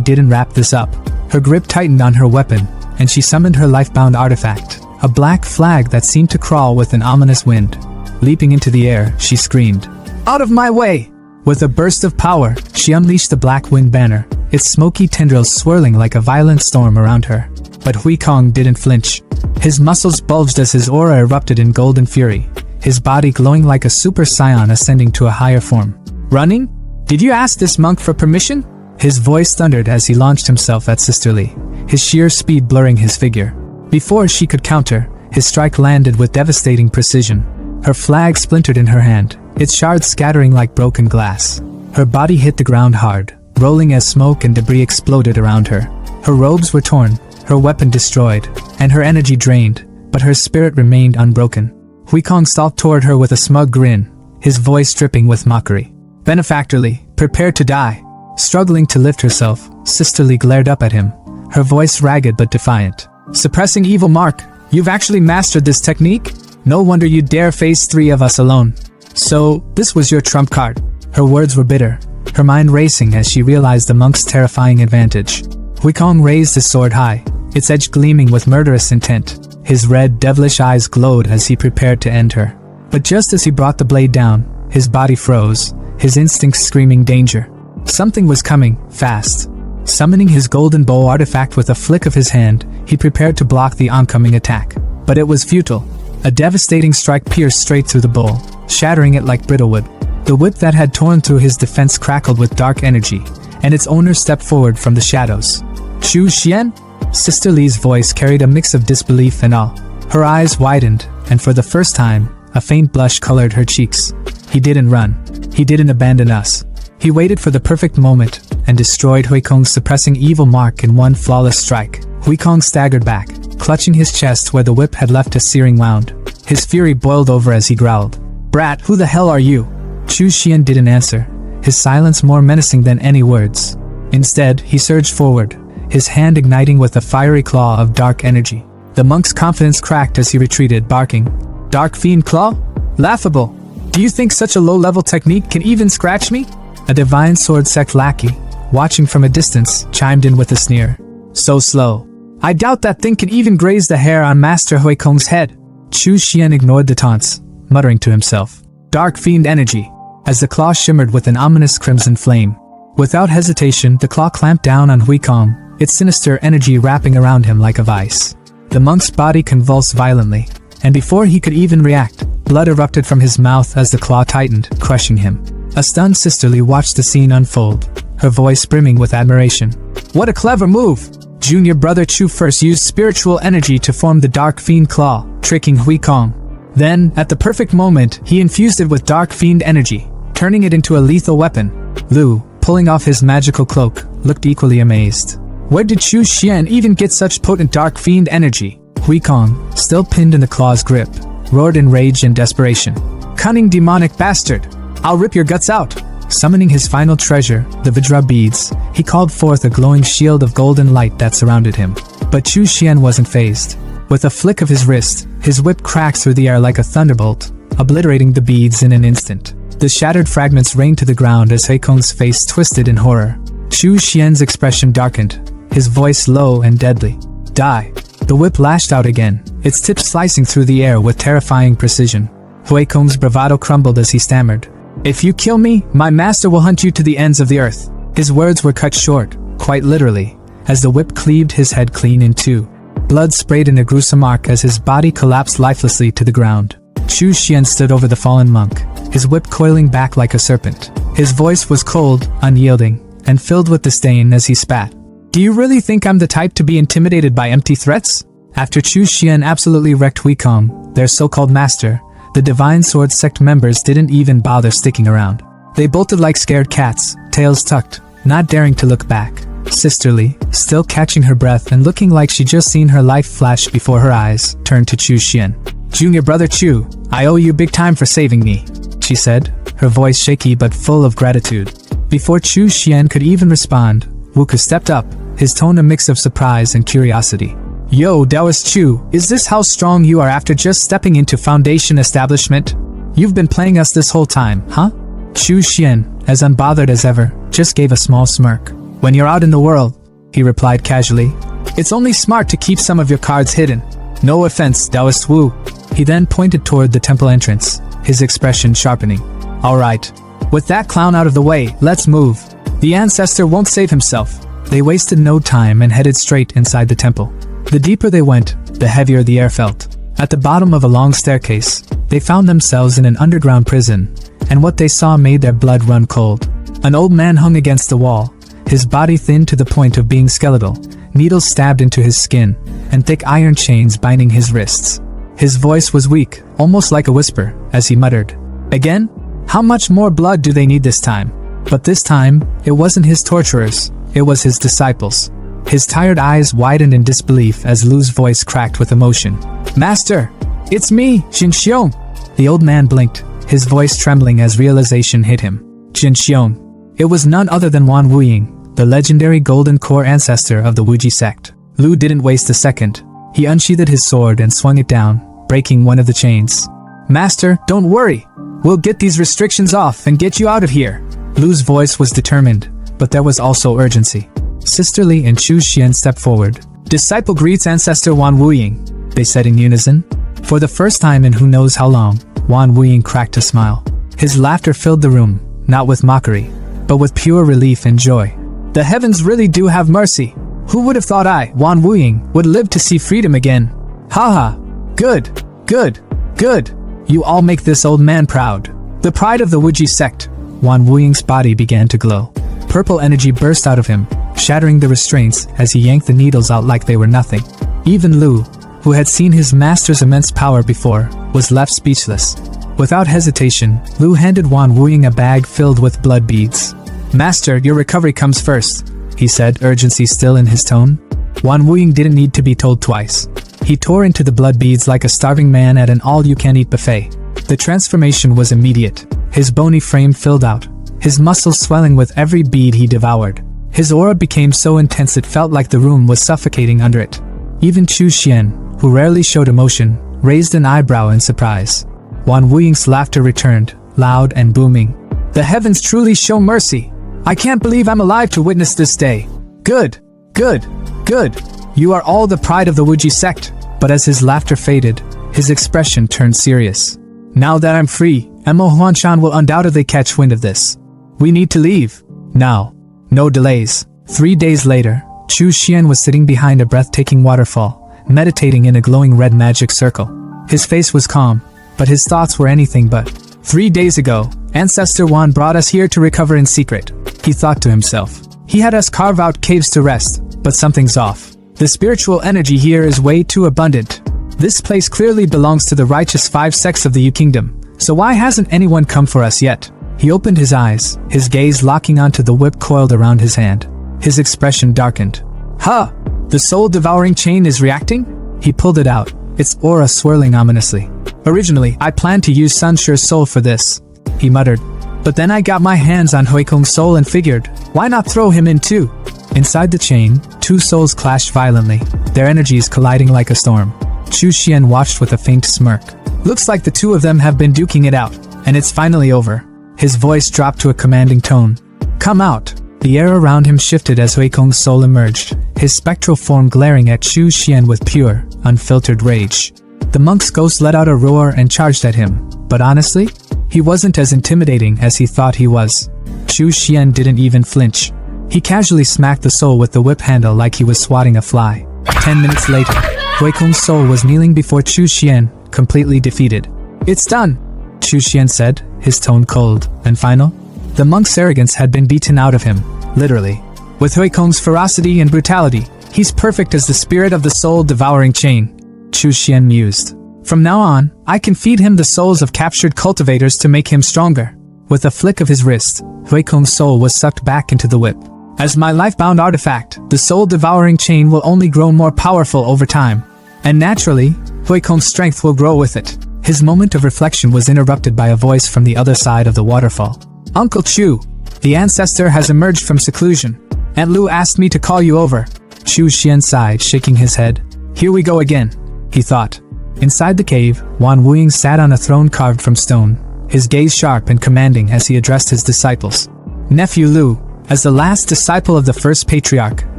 Speaker 1: didn't wrap this up. Her grip tightened on her weapon, and she summoned her life-bound artifact, a black flag that seemed to crawl with an ominous wind. Leaping into the air, she screamed, "Out of my way!" With a burst of power, she unleashed the black wind banner, its smoky tendrils swirling like a violent storm around her. But Hui Kong didn't flinch. His muscles bulged as his aura erupted in golden fury, his body glowing like a super scion ascending to a higher form. Running? Did you ask this monk for permission? His voice thundered as he launched himself at Sister Li, his sheer speed blurring his figure. Before she could counter, his strike landed with devastating precision. Her flag splintered in her hand, its shards scattering like broken glass. Her body hit the ground hard, rolling as smoke and debris exploded around her. Her robes were torn, her weapon destroyed, and her energy drained, but her spirit remained unbroken. Hui Kong stalked toward her with a smug grin, his voice dripping with mockery. Benefactorly, prepare to die. Struggling to lift herself, Sister Li glared up at him, her voice ragged but defiant. Suppressing evil mark, you've actually mastered this technique? No wonder you dare face 3 of us alone. So, this was your trump card. Her words were bitter, her mind racing as she realized the monk's terrifying advantage. Hui Kong raised his sword high, its edge gleaming with murderous intent. His red, devilish eyes glowed as he prepared to end her. But just as he brought the blade down, his body froze, his instincts screaming danger. Something was coming, fast. Summoning his golden bow artifact with a flick of his hand, he prepared to block the oncoming attack. But it was futile. A devastating strike pierced straight through the bowl, shattering it like brittle wood. The whip that had torn through his defense crackled with dark energy, and its owner stepped forward from the shadows. Chu Xian? Sister Li's voice carried a mix of disbelief and awe. Her eyes widened, and for the first time, a faint blush colored her cheeks. He didn't run. He didn't abandon us. He waited for the perfect moment, and destroyed Hui Kong's suppressing evil mark in one flawless strike. Hui Kong staggered back, clutching his chest where the whip had left a searing wound. His fury boiled over as he growled. Brat, who the hell are you? Chu Xian didn't answer, his silence more menacing than any words. Instead, he surged forward, his hand igniting with a fiery claw of dark energy. The monk's confidence cracked as he retreated, barking, Dark Fiend Claw? Laughable! Do you think such a low-level technique can even scratch me? A Divine Sword sect lackey, watching from a distance, chimed in with a sneer. So slow. I doubt that thing can even graze the hair on Master Hui Kong's head. Chu Xian ignored the taunts, muttering to himself. Dark Fiend Energy, as the claw shimmered with an ominous crimson flame. Without hesitation, the claw clamped down on Hui Kong, its sinister energy wrapping around him like a vice. The monk's body convulsed violently, and before he could even react, blood erupted from his mouth as the claw tightened, crushing him. A stunned Sister Li watched the scene unfold, her voice brimming with admiration. What a clever move! Junior brother Chu first used spiritual energy to form the Dark Fiend Claw, tricking Hui Kong. Then, at the perfect moment, he infused it with Dark Fiend energy, turning it into a lethal weapon. Lu, pulling off his magical cloak, looked equally amazed. Where did Chu Xian even get such potent Dark Fiend energy? Hui Kong, still pinned in the claw's grip, roared in rage and desperation. Cunning demonic bastard! I'll rip your guts out! Summoning his final treasure, the Vajra beads, he called forth a glowing shield of golden light that surrounded him. But Chu Xian wasn't fazed. With a flick of his wrist, his whip cracked through the air like a thunderbolt, obliterating the beads in an instant. The shattered fragments rained to the ground as Hui Kong's face twisted in horror. Chu Xian's expression darkened, his voice low and deadly. Die! The whip lashed out again, its tip slicing through the air with terrifying precision. Hui Kong's bravado crumbled as he stammered. If you kill me, my master will hunt you to the ends of the earth. His words were cut short, quite literally, as the whip cleaved his head clean in two. Blood sprayed in a gruesome arc as his body collapsed lifelessly to the ground. Chu Xian stood over the fallen monk, his whip coiling back like a serpent. His voice was cold, unyielding, and filled with disdain as he spat. Do you really think I'm the type to be intimidated by empty threats? After Chu Xian absolutely wrecked Hui Kong, their so-called master, the Divine Sword Sect members didn't even bother sticking around. They bolted like scared cats, tails tucked, not daring to look back. Sisterly, still catching her breath and looking like she'd just seen her life flash before her eyes, turned to Chu Xian. Junior brother Chu, I owe you big time for saving me, she said, her voice shaky but full of gratitude. Before Chu Xian could even respond, Wuka stepped up, his tone a mix of surprise and curiosity. Yo, Taoist Chu, is this how strong you are after just stepping into Foundation establishment? You've been playing us this whole time, huh? Chu Xian, as unbothered as ever, just gave a small smirk. When you're out in the world, he replied casually, it's only smart to keep some of your cards hidden. No offense, Taoist Wu. He then pointed toward the temple entrance, his expression sharpening. Alright, with that clown out of the way, let's move. The ancestor won't save himself. They wasted no time and headed straight inside the temple. The deeper they went, the heavier the air felt. At the bottom of a long staircase, they found themselves in an underground prison, and what they saw made their blood run cold. An old man hung against the wall, his body thin to the point of being skeletal, needles stabbed into his skin, and thick iron chains binding his wrists. His voice was weak, almost like a whisper, as he muttered, Again? How much more blood do they need this time? But this time, it wasn't his torturers, it was his disciples. His tired eyes widened in disbelief as Lu's voice cracked with emotion. Master! It's me, Jin Xiong! The old man blinked, his voice trembling as realization hit him. Jin Xiong. It was none other than Wan Wuying, the legendary Golden Core ancestor of the Wuji sect. Lu didn't waste a second. He unsheathed his sword and swung it down, breaking one of the chains. Master, don't worry! We'll get these restrictions off and get you out of here! Lu's voice was determined, but there was also urgency. Sisterly and Chu Xian stepped forward. Disciple greets ancestor Wan Wuying, they said in unison. For the first time in who knows how long, Wan Wuying cracked a smile. His laughter filled the room, not with mockery, but with pure relief and joy. The heavens really do have mercy. Who would have thought I, Wan Wuying, would live to see freedom again? Haha. Good, good, good. You all make this old man proud. The pride of the Wuji sect. Wan Wuying's body began to glow. Purple energy burst out of him, shattering the restraints as he yanked the needles out like they were nothing. Even Lu, who had seen his master's immense power before, was left speechless. Without hesitation, Lu handed Wan Wuying a bag filled with blood beads. Master, your recovery comes first, he said, urgency still in his tone. Wan Wuying didn't need to be told twice. He tore into the blood beads like a starving man at an all-you-can-eat buffet. The transformation was immediate. His bony frame filled out, his muscles swelling with every bead he devoured. His aura became so intense it felt like the room was suffocating under it. Even Chu Xian, who rarely showed emotion, raised an eyebrow in surprise. Wan Wuying's laughter returned, loud and booming. The heavens truly show mercy. I can't believe I'm alive to witness this day. Good, good, good. You are all the pride of the Wuji sect. But as his laughter faded, his expression turned serious. Now that I'm free, Emo Huanshan will undoubtedly catch wind of this. We need to leave. Now. No delays. 3 days later, Chu Xian was sitting behind a breathtaking waterfall, meditating in a glowing red magic circle. His face was calm, but his thoughts were anything but. 3 days ago, Ancestor Wan brought us here to recover in secret, he thought to himself. He had us carve out caves to rest, but something's off. The spiritual energy here is way too abundant. This place clearly belongs to the righteous 5 sects of the Yu Kingdom, so why hasn't anyone come for us yet? He opened his eyes, his gaze locking onto the whip coiled around his hand. His expression darkened. Huh! The soul-devouring chain is reacting? He pulled it out, its aura swirling ominously. Originally, I planned to use Sunshure's soul for this, he muttered. But then I got my hands on Huikong's soul and figured, why not throw him in too? Inside the chain, 2 souls clashed violently, their energies colliding like a storm. Chu Xian watched with a faint smirk. Looks like the 2 of them have been duking it out, and it's finally over. His voice dropped to a commanding tone. Come out. The air around him shifted as Huikong's soul emerged, his spectral form glaring at Chu Xian with pure, unfiltered rage. The monk's ghost let out a roar and charged at him, but honestly, he wasn't as intimidating as he thought he was. Chu Xian didn't even flinch. He casually smacked the soul with the whip handle like he was swatting a fly. 10 minutes later, Huikong's soul was kneeling before Chu Xian, completely defeated. It's done, Chu Xian said, his tone cold and final. The monk's arrogance had been beaten out of him, literally. With Huikong's ferocity and brutality, he's perfect as the spirit of the soul-devouring chain, Chu Xian mused. From now on, I can feed him the souls of captured cultivators to make him stronger. With a flick of his wrist, Huikong's soul was sucked back into the whip. As my life-bound artifact, the soul-devouring chain will only grow more powerful over time. And naturally, Huikong's strength will grow with it. His moment of reflection was interrupted by a voice from the other side of the waterfall. Uncle Chu, the ancestor has emerged from seclusion. Aunt Lu asked me to call you over. Chu Xian sighed, shaking his head. Here we go again, he thought. Inside the cave, Wan Wuying sat on a throne carved from stone, his gaze sharp and commanding as he addressed his disciples. Nephew Lu, as the last disciple of the first patriarch,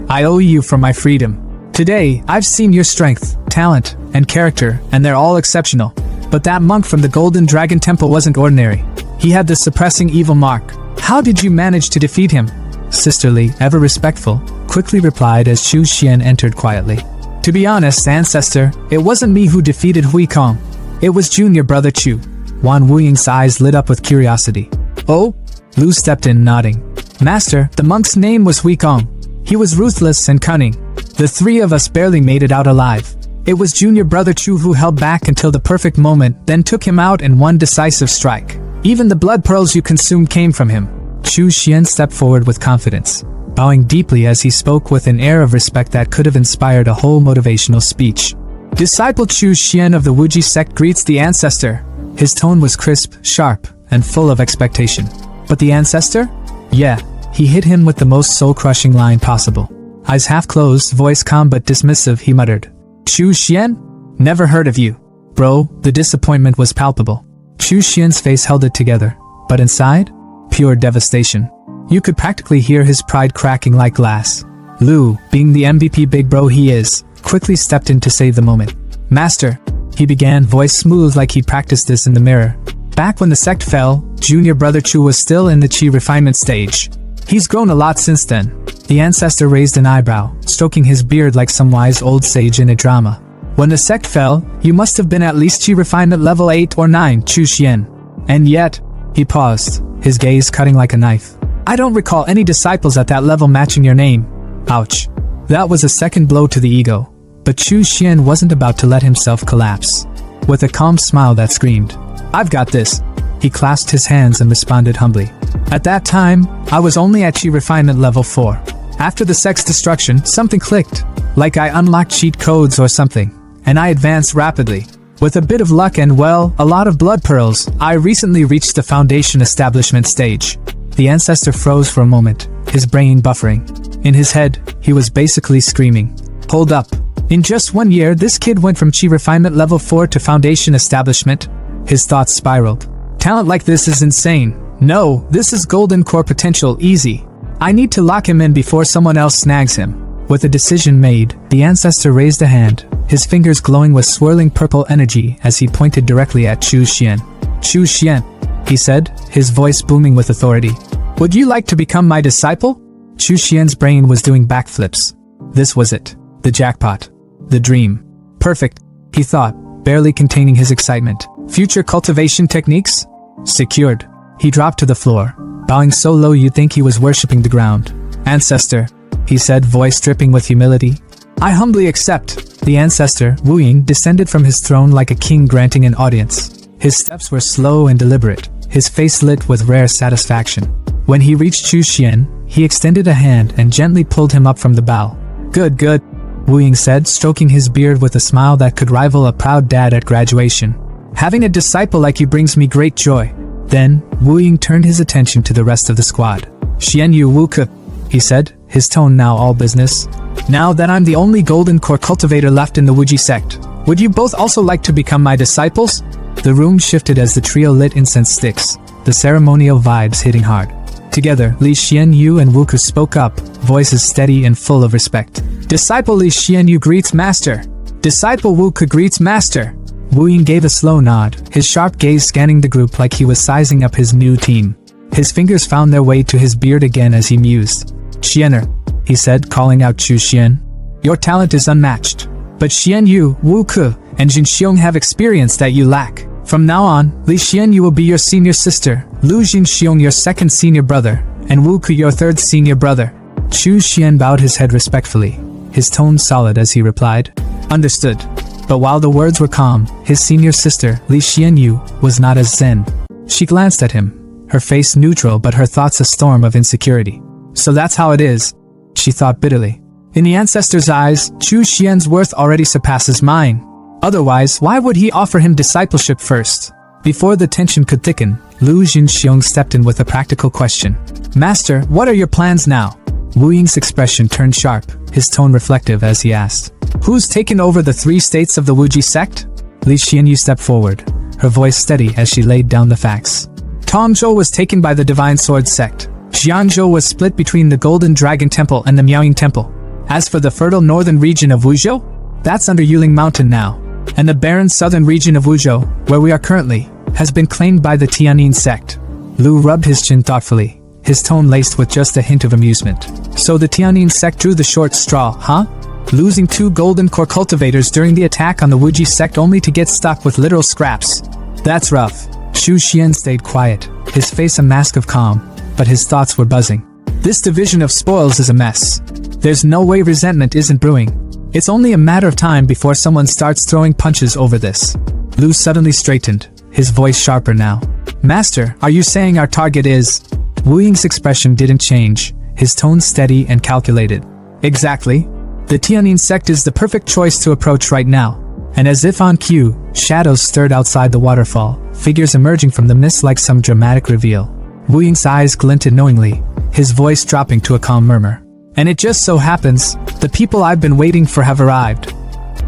Speaker 1: I owe you for my freedom. Today, I've seen your strength, talent, and character, and they're all exceptional. But that monk from the Golden Dragon Temple wasn't ordinary. He had the suppressing evil mark. How did you manage to defeat him? Sisterly, ever respectful, quickly replied as Chu Xian entered quietly. To be honest, ancestor, it wasn't me who defeated Huikong. It was junior brother Chu. Wan Wuying's eyes lit up with curiosity. Oh? Lu stepped in, nodding. Master, the monk's name was Huikong. He was ruthless and cunning. The 3 of us barely made it out alive. It was junior brother Chu who held back until the perfect moment, then took him out in one decisive strike. Even the blood pearls you consumed came from him. Chu Xian stepped forward with confidence, bowing deeply as he spoke with an air of respect that could have inspired a whole motivational speech. Disciple Chu Xian of the Wuji sect greets the ancestor. His tone was crisp, sharp, and full of expectation. But the ancestor? Yeah, he hit him with the most soul-crushing line possible. Eyes half closed, voice calm but dismissive, he muttered. Chu Xian? Never heard of you. Bro, the disappointment was palpable. Chu Xian's face held it together, but inside? Pure devastation. You could practically hear his pride cracking like glass. Lu, being the MVP big bro he is, quickly stepped in to save the moment. Master, he began, voice smooth like he'd practiced this in the mirror. Back when the sect fell, junior brother Chu was still in the chi refinement stage. He's grown a lot since then. The ancestor raised an eyebrow, stroking his beard like some wise old sage in a drama. When the sect fell, you must have been at least chi refinement level 8 or 9, Chu Xian. And yet, he paused, his gaze cutting like a knife. I don't recall any disciples at that level matching your name. Ouch. That was a second blow to the ego. But Chu Xian wasn't about to let himself collapse. With a calm smile that screamed, I've got this. He clasped his hands and responded humbly. At that time, I was only at chi refinement level 4. After the sect's destruction, something clicked. Like I unlocked cheat codes or something. And I advanced rapidly. With a bit of luck and, well, a lot of blood pearls, I recently reached the foundation establishment stage. The ancestor froze for a moment, his brain buffering. In his head, he was basically screaming. Hold up. In just 1 year, this kid went from chi refinement level 4 to foundation establishment. His thoughts spiraled. Talent like this is insane. No, this is golden core potential, easy. I need to lock him in before someone else snags him. With a decision made, the ancestor raised a hand, his fingers glowing with swirling purple energy as he pointed directly at Chu Xian. Chu Xian, he said, his voice booming with authority. Would you like to become my disciple? Chu Xian's brain was doing backflips. This was it. The jackpot. The dream. Perfect, he thought, barely containing his excitement. Future cultivation techniques? Secured. He dropped to the floor, bowing so low you'd think he was worshipping the ground. Ancestor, he said, voice dripping with humility. I humbly accept. The ancestor, Wu Ying, descended from his throne like a king granting an audience. His steps were slow and deliberate, his face lit with rare satisfaction. When he reached Chu Xian, he extended a hand and gently pulled him up from the bow. Good, good, Wu Ying said, stroking his beard with a smile that could rival a proud dad at graduation. Having a disciple like you brings me great joy. Then, Wu Ying turned his attention to the rest of the squad. Xian Yu Wu Ke, he said, his tone now all business. Now that I'm the only golden core cultivator left in the Wuji sect, would you both also like to become my disciples? The room shifted as the trio lit incense sticks, the ceremonial vibes hitting hard. Together, Li Xianyu and Wu Ke spoke up, voices steady and full of respect. Disciple Li Xianyu greets master. Disciple Wu Ke greets master. Wu Ying gave a slow nod, his sharp gaze scanning the group like he was sizing up his new team. His fingers found their way to his beard again as he mused. Xianer, he said, calling out Chu Xian. Your talent is unmatched. But Xian Yu, Wu Ke, and Jin Xiong have experience that you lack. From now on, Li Xianyu will be your senior sister, Lu Jin Xiong your second senior brother, and Wu Ke your third senior brother. Chu Xian bowed his head respectfully, his tone solid as he replied, Understood. But while the words were calm, his senior sister, Li Xianyu, was not as zen. She glanced at him, her face neutral but her thoughts a storm of insecurity. So that's how it is, she thought bitterly. In the ancestor's eyes, Chu Xian's worth already surpasses mine. Otherwise, why would he offer him discipleship first? Before the tension could thicken, Lu Jinxiong stepped in with a practical question. Master, what are your plans now? Wu Ying's expression turned sharp, his tone reflective as he asked. Who's taken over the 3 states of the Wuji sect? Li Xianyu stepped forward, her voice steady as she laid down the facts. Tongzhou was taken by the Divine Sword sect. Xianzhou was split between the Golden Dragon Temple and the Miaoying Temple. As for the fertile northern region of Wuzhou, that's under Yuling Mountain now. And the barren southern region of Wuzhou, where we are currently, has been claimed by the Tianyin sect. Lu rubbed his chin thoughtfully, his tone laced with just a hint of amusement. So the Tianyin sect drew the short straw, huh? Losing 2 golden core cultivators during the attack on the Wuji sect only to get stuck with literal scraps. That's rough. Chu Xian stayed quiet, his face a mask of calm, but his thoughts were buzzing. This division of spoils is a mess. There's no way resentment isn't brewing. It's only a matter of time before someone starts throwing punches over this. Lu suddenly straightened, his voice sharper now. Master, are you saying our target is? Wu Ying's expression didn't change, his tone steady and calculated. Exactly. The Tianyin sect is the perfect choice to approach right now. And as if on cue, shadows stirred outside the waterfall, figures emerging from the mist like some dramatic reveal. Wu Ying's eyes glinted knowingly, his voice dropping to a calm murmur. And it just so happens, the people I've been waiting for have arrived.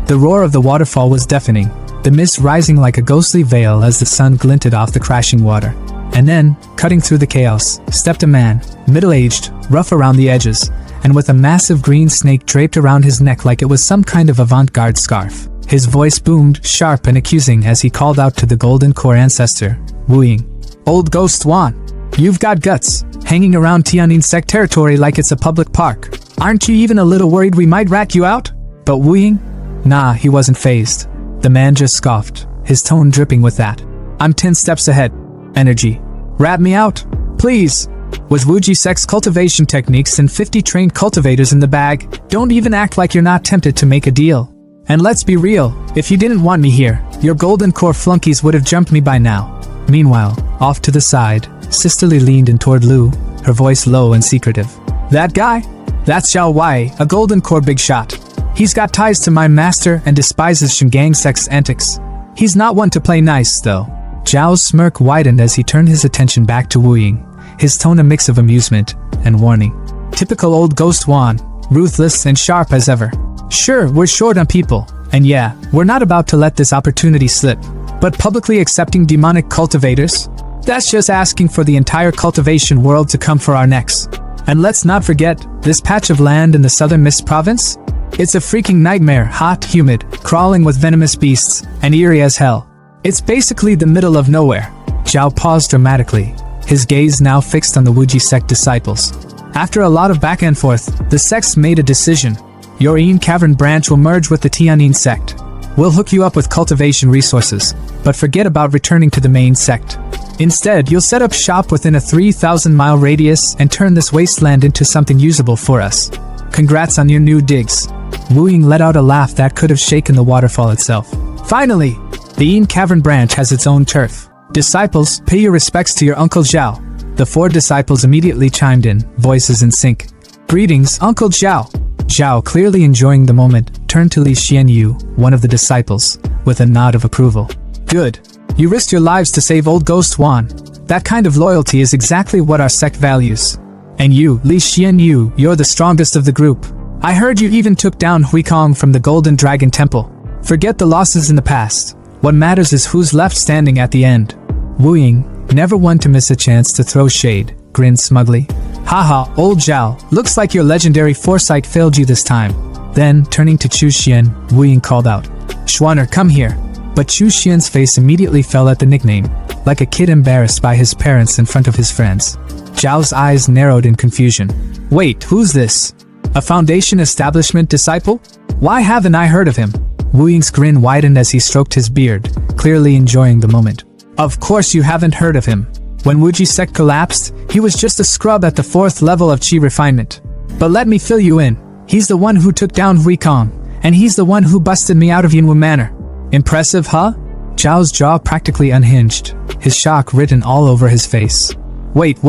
Speaker 1: The roar of the waterfall was deafening, the mist rising like a ghostly veil as the sun glinted off the crashing water. And then, cutting through the chaos, stepped a man, middle-aged, rough around the edges, and with a massive green snake draped around his neck like it was some kind of avant-garde scarf. His voice boomed, sharp and accusing as he called out to the Golden Core ancestor, Wu Ying. Old Ghost Wan, you've got guts, hanging around Tianyin sect territory like it's a public park. Aren't you even a little worried we might rat you out? But Wu Ying? Nah, he wasn't fazed. The man just scoffed, his tone dripping with that. I'm 10 steps ahead. Energy. Rat me out? Please. With Wuji sect's cultivation techniques and 50 trained cultivators in the bag, don't even act like you're not tempted to make a deal. And let's be real, if you didn't want me here, your golden core flunkies would have jumped me by now. Meanwhile, off to the side, Sisterly leaned in toward Lu, her voice low and secretive. That guy? That's Xiao Wei, a golden core big shot. He's got ties to my master and despises Shingang sect's antics. He's not one to play nice, though. Zhao's smirk widened as he turned his attention back to Wu Ying, his tone a mix of amusement and warning. Typical old Ghost Wan, ruthless and sharp as ever. Sure, we're short on people, and yeah, we're not about to let this opportunity slip. But publicly accepting demonic cultivators? That's just asking for the entire cultivation world to come for our necks. And let's not forget, this patch of land in the southern Mist province? It's a freaking nightmare, hot, humid, crawling with venomous beasts, and eerie as hell. It's basically the middle of nowhere. Zhao paused dramatically, his gaze now fixed on the Wuji sect disciples. After a lot of back and forth, the sects made a decision. Your Yin Cavern branch will merge with the Tianyin sect. We'll hook you up with cultivation resources, but forget about returning to the main sect. Instead, you'll set up shop within a 3,000-mile radius and turn this wasteland into something usable for us. Congrats on your new digs. Wu Ying let out a laugh that could have shaken the waterfall itself. Finally, the Yin Cavern branch has its own turf. Disciples, pay your respects to your Uncle Zhao. The 4 disciples immediately chimed in, voices in sync. Greetings, Uncle Zhao. Zhao, clearly enjoying the moment, turned to Li Xianyu, one of the disciples, with a nod of approval. Good. You risked your lives to save old Ghost Wan. That kind of loyalty is exactly what our sect values. And you, Li Xianyu, you're the strongest of the group. I heard you even took down Huikong from the Golden Dragon Temple. Forget the losses in the past. What matters is who's left standing at the end. Wu Ying, never one to miss a chance to throw shade, grinned smugly. Haha, old Zhao, looks like your legendary foresight failed you this time. Then, turning to Chu Xian, Wu Ying called out, Schwanner, come here. But Chu Xian's face immediately fell at the nickname, like a kid embarrassed by his parents in front of his friends. Zhao's eyes narrowed in confusion. Wait, who's this? A Foundation establishment disciple? Why haven't I heard of him? Wu Ying's grin widened as he stroked his beard, clearly enjoying the moment. Of course you haven't heard of him. When Wuji sect collapsed, he was just a scrub at the 4th level of Qi refinement. But let me fill you in. He's the one who took down Huikong, and he's the one who busted me out of Yinwu Manor. Impressive, huh? Zhao's jaw practically unhinged, his shock written all over his face. Wait.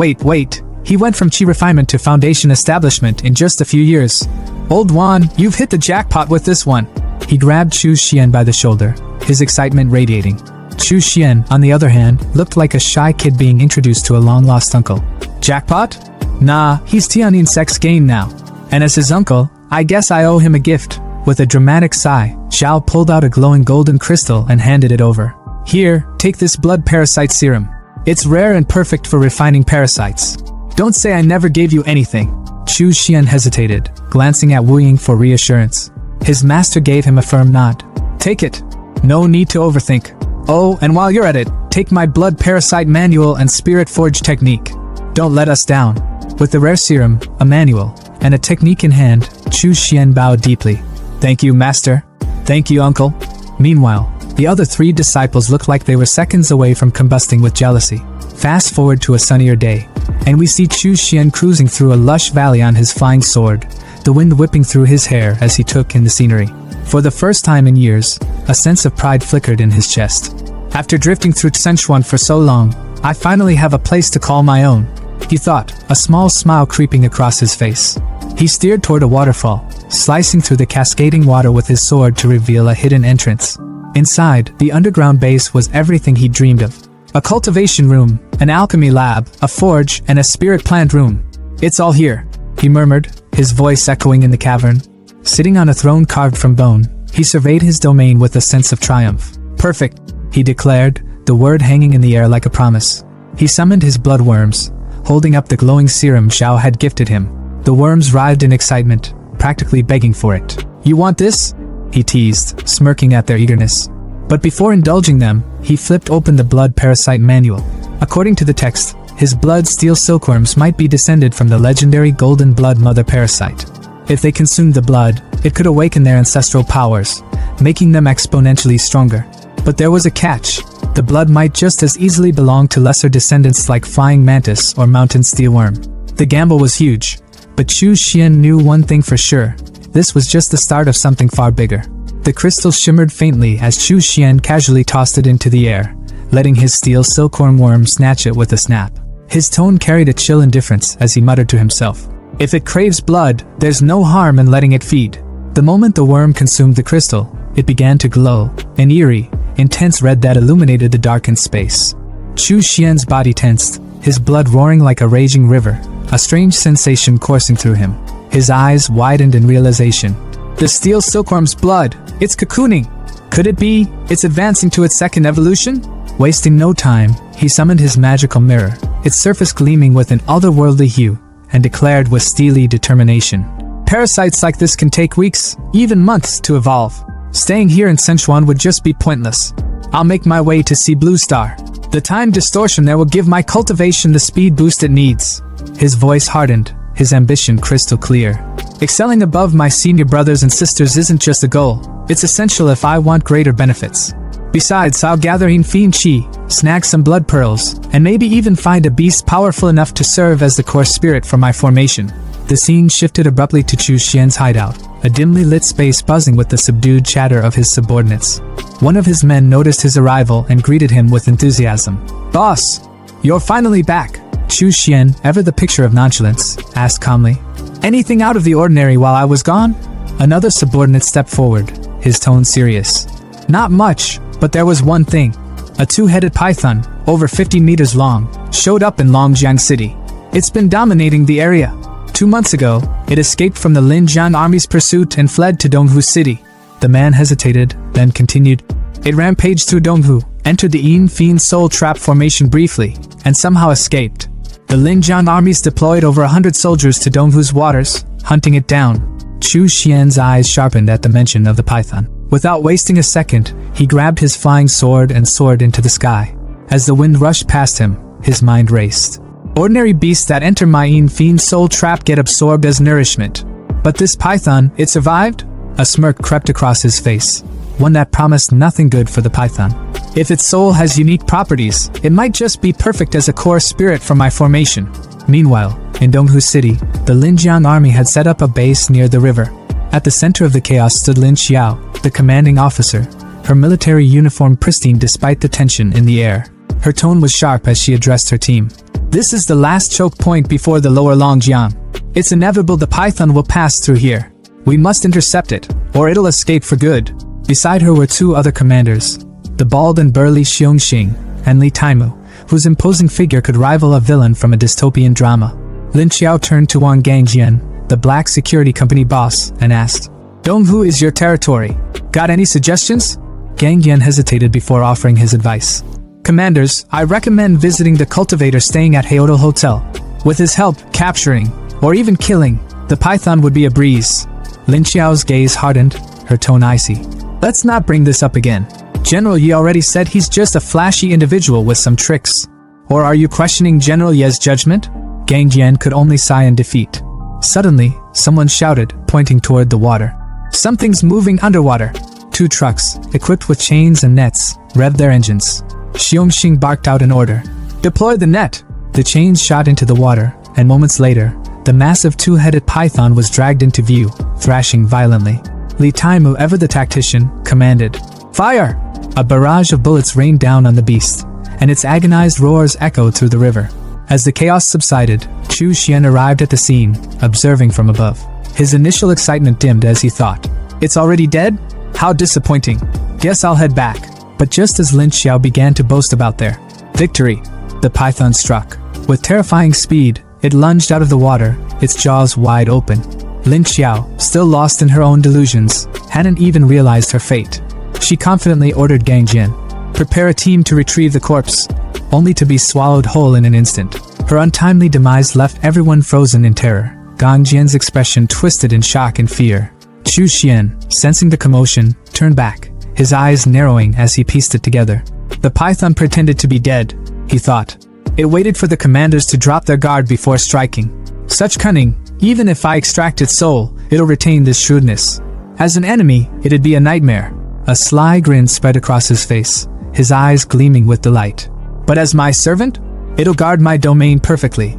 Speaker 1: He went from Qi refinement to Foundation establishment in just a few years. Old Wan, you've hit the jackpot with this one. He grabbed Chu Xian by the shoulder, his excitement radiating. Chu Xian, on the other hand, looked like a shy kid being introduced to a long-lost uncle. Jackpot? Nah, he's Tianin Sect's gain now. And as his uncle, I guess I owe him a gift. With a dramatic sigh, Zhao pulled out a glowing golden crystal and handed it over. Here, take this blood parasite serum. It's rare and perfect for refining parasites. Don't say I never gave you anything. Chu Xian hesitated, glancing at Wu Ying for reassurance. His master gave him a firm nod. Take it. No need to overthink. Oh, and while you're at it, take my blood parasite manual and spirit forge technique. Don't let us down. With the rare serum, a manual, and a technique in hand, Chu Xian bowed deeply. Thank you, master. Thank you, uncle. Meanwhile, the other 3 disciples looked like they were seconds away from combusting with jealousy. Fast forward to a sunnier day, and we see Chu Xian cruising through a lush valley on his flying sword, the wind whipping through his hair as he took in the scenery. For the first time in years, a sense of pride flickered in his chest. After drifting through Tsenchuan for so long, I finally have a place to call my own, he thought, a small smile creeping across his face. He steered toward a waterfall, slicing through the cascading water with his sword to reveal a hidden entrance. Inside, the underground base was everything he dreamed of. A cultivation room, an alchemy lab, a forge, and a spirit plant room. It's all here, he murmured, his voice echoing in the cavern. Sitting on a throne carved from bone, he surveyed his domain with a sense of triumph. Perfect, he declared, the word hanging in the air like a promise. He summoned his blood worms, holding up the glowing serum Zhao had gifted him. The worms writhed in excitement, practically begging for it. You want this? He teased, smirking at their eagerness. But before indulging them, he flipped open the blood parasite manual. According to the text, his blood steel silkworms might be descended from the legendary golden blood mother parasite. If they consumed the blood, it could awaken their ancestral powers, making them exponentially stronger. But there was a catch. The blood might just as easily belong to lesser descendants like flying mantis or mountain steelworm. The gamble was huge, but Chu Xian knew one thing for sure. This was just the start of something far bigger. The crystal shimmered faintly as Chu Xian casually tossed it into the air, letting his steel silkworm worm snatch it with a snap. His tone carried a chill indifference as he muttered to himself. If it craves blood, there's no harm in letting it feed. The moment the worm consumed the crystal, it began to glow, an eerie, intense red that illuminated the darkened space. Chu Xian's body tensed, his blood roaring like a raging river, a strange sensation coursing through him. His eyes widened in realization. The steel silkworm's blood, it's cocooning. Could it be, it's advancing to its second evolution? Wasting no time, he summoned his magical mirror, its surface gleaming with an otherworldly hue, and declared with steely determination. Parasites like this can take weeks, even months to evolve. Staying here in Sichuan would just be pointless. I'll make my way to see Blue Star. The time distortion there will give my cultivation the speed boost it needs. His voice hardened, his ambition crystal clear. Excelling above my senior brothers and sisters isn't just a goal, it's essential if I want greater benefits. Besides, I'll gather in fiend chi, snag some blood pearls, and maybe even find a beast powerful enough to serve as the core spirit for my formation. The scene shifted abruptly to Chu Xian's hideout, a dimly lit space buzzing with the subdued chatter of his subordinates. One of his men noticed his arrival and greeted him with enthusiasm. "Boss, you're finally back." Chu Xian, ever the picture of nonchalance, asked calmly. "Anything out of the ordinary while I was gone?" Another subordinate stepped forward, his tone serious. "Not much, but there was one thing. A two-headed python, over 50 meters long, showed up in Longjiang City. It's been dominating the area. 2 months ago, it escaped from the Linjiang army's pursuit and fled to Donghu City." The man hesitated, then continued. "It rampaged through Donghu, entered the Yin Fiend Soul Trap formation briefly, and somehow escaped. The Linjiang armies deployed over 100 soldiers to Donghu's waters, hunting it down." Chu Xian's eyes sharpened at the mention of the python. Without wasting a second, he grabbed his flying sword and soared into the sky. As the wind rushed past him, his mind raced. Ordinary beasts that enter my Yin Fiend Soul Trap get absorbed as nourishment. But this python, it survived? A smirk crept across his face, one that promised nothing good for the python. If its soul has unique properties, it might just be perfect as a core spirit for my formation. Meanwhile, in Donghu City, the Linjiang army had set up a base near the river. At the center of the chaos stood Lin Xiao, the commanding officer, her military uniform pristine despite the tension in the air. Her tone was sharp as she addressed her team. "This is the last choke point before the lower Longjiang. It's inevitable the python will pass through here. We must intercept it, or it'll escape for good." Beside her were 2 other commanders, the bald and burly Xiongxing, and Li Taimu, whose imposing figure could rival a villain from a dystopian drama. Lin Xiao turned to Wang Gangjian, the black security company boss, and asked, "Donghu is your territory. Got any suggestions?" Gangjian hesitated before offering his advice. "Commanders, I recommend visiting the Cultivator staying at Heodal Hotel. With his help, capturing, or even killing, the python would be a breeze." Lin Xiao's gaze hardened, her tone icy. "Let's not bring this up again. General Yi already said he's just a flashy individual with some tricks. Or are you questioning General Ye's judgment?" Gangjian could only sigh in defeat. Suddenly, someone shouted, pointing toward the water. "Something's moving underwater." 2 trucks, equipped with chains and nets, revved their engines. Xiongxing barked out an order. "Deploy the net!" The chains shot into the water, and moments later, the massive 2-headed python was dragged into view, thrashing violently. Li Taimu, ever the tactician, commanded, "Fire!" A barrage of bullets rained down on the beast, and its agonized roars echoed through the river. As the chaos subsided, Chu Xian arrived at the scene, observing from above. His initial excitement dimmed as he thought, "It's already dead? How disappointing. Guess I'll head back." But just as Lin Xiao began to boast about their victory, the python struck. With terrifying speed, it lunged out of the water, its jaws wide open. Lin Xiao, still lost in her own delusions, hadn't even realized her fate. She confidently ordered Gangjian, "Prepare a team to retrieve the corpse," only to be swallowed whole in an instant. Her untimely demise left everyone frozen in terror. Gangjian's expression twisted in shock and fear. Chu Xian, sensing the commotion, turned back, his eyes narrowing as he pieced it together. The python pretended to be dead, he thought. It waited for the commanders to drop their guard before striking. Such cunning, even if I extract its soul, it'll retain this shrewdness. As an enemy, it'd be a nightmare. A sly grin spread across his face, his eyes gleaming with delight. But as my servant, it'll guard my domain perfectly.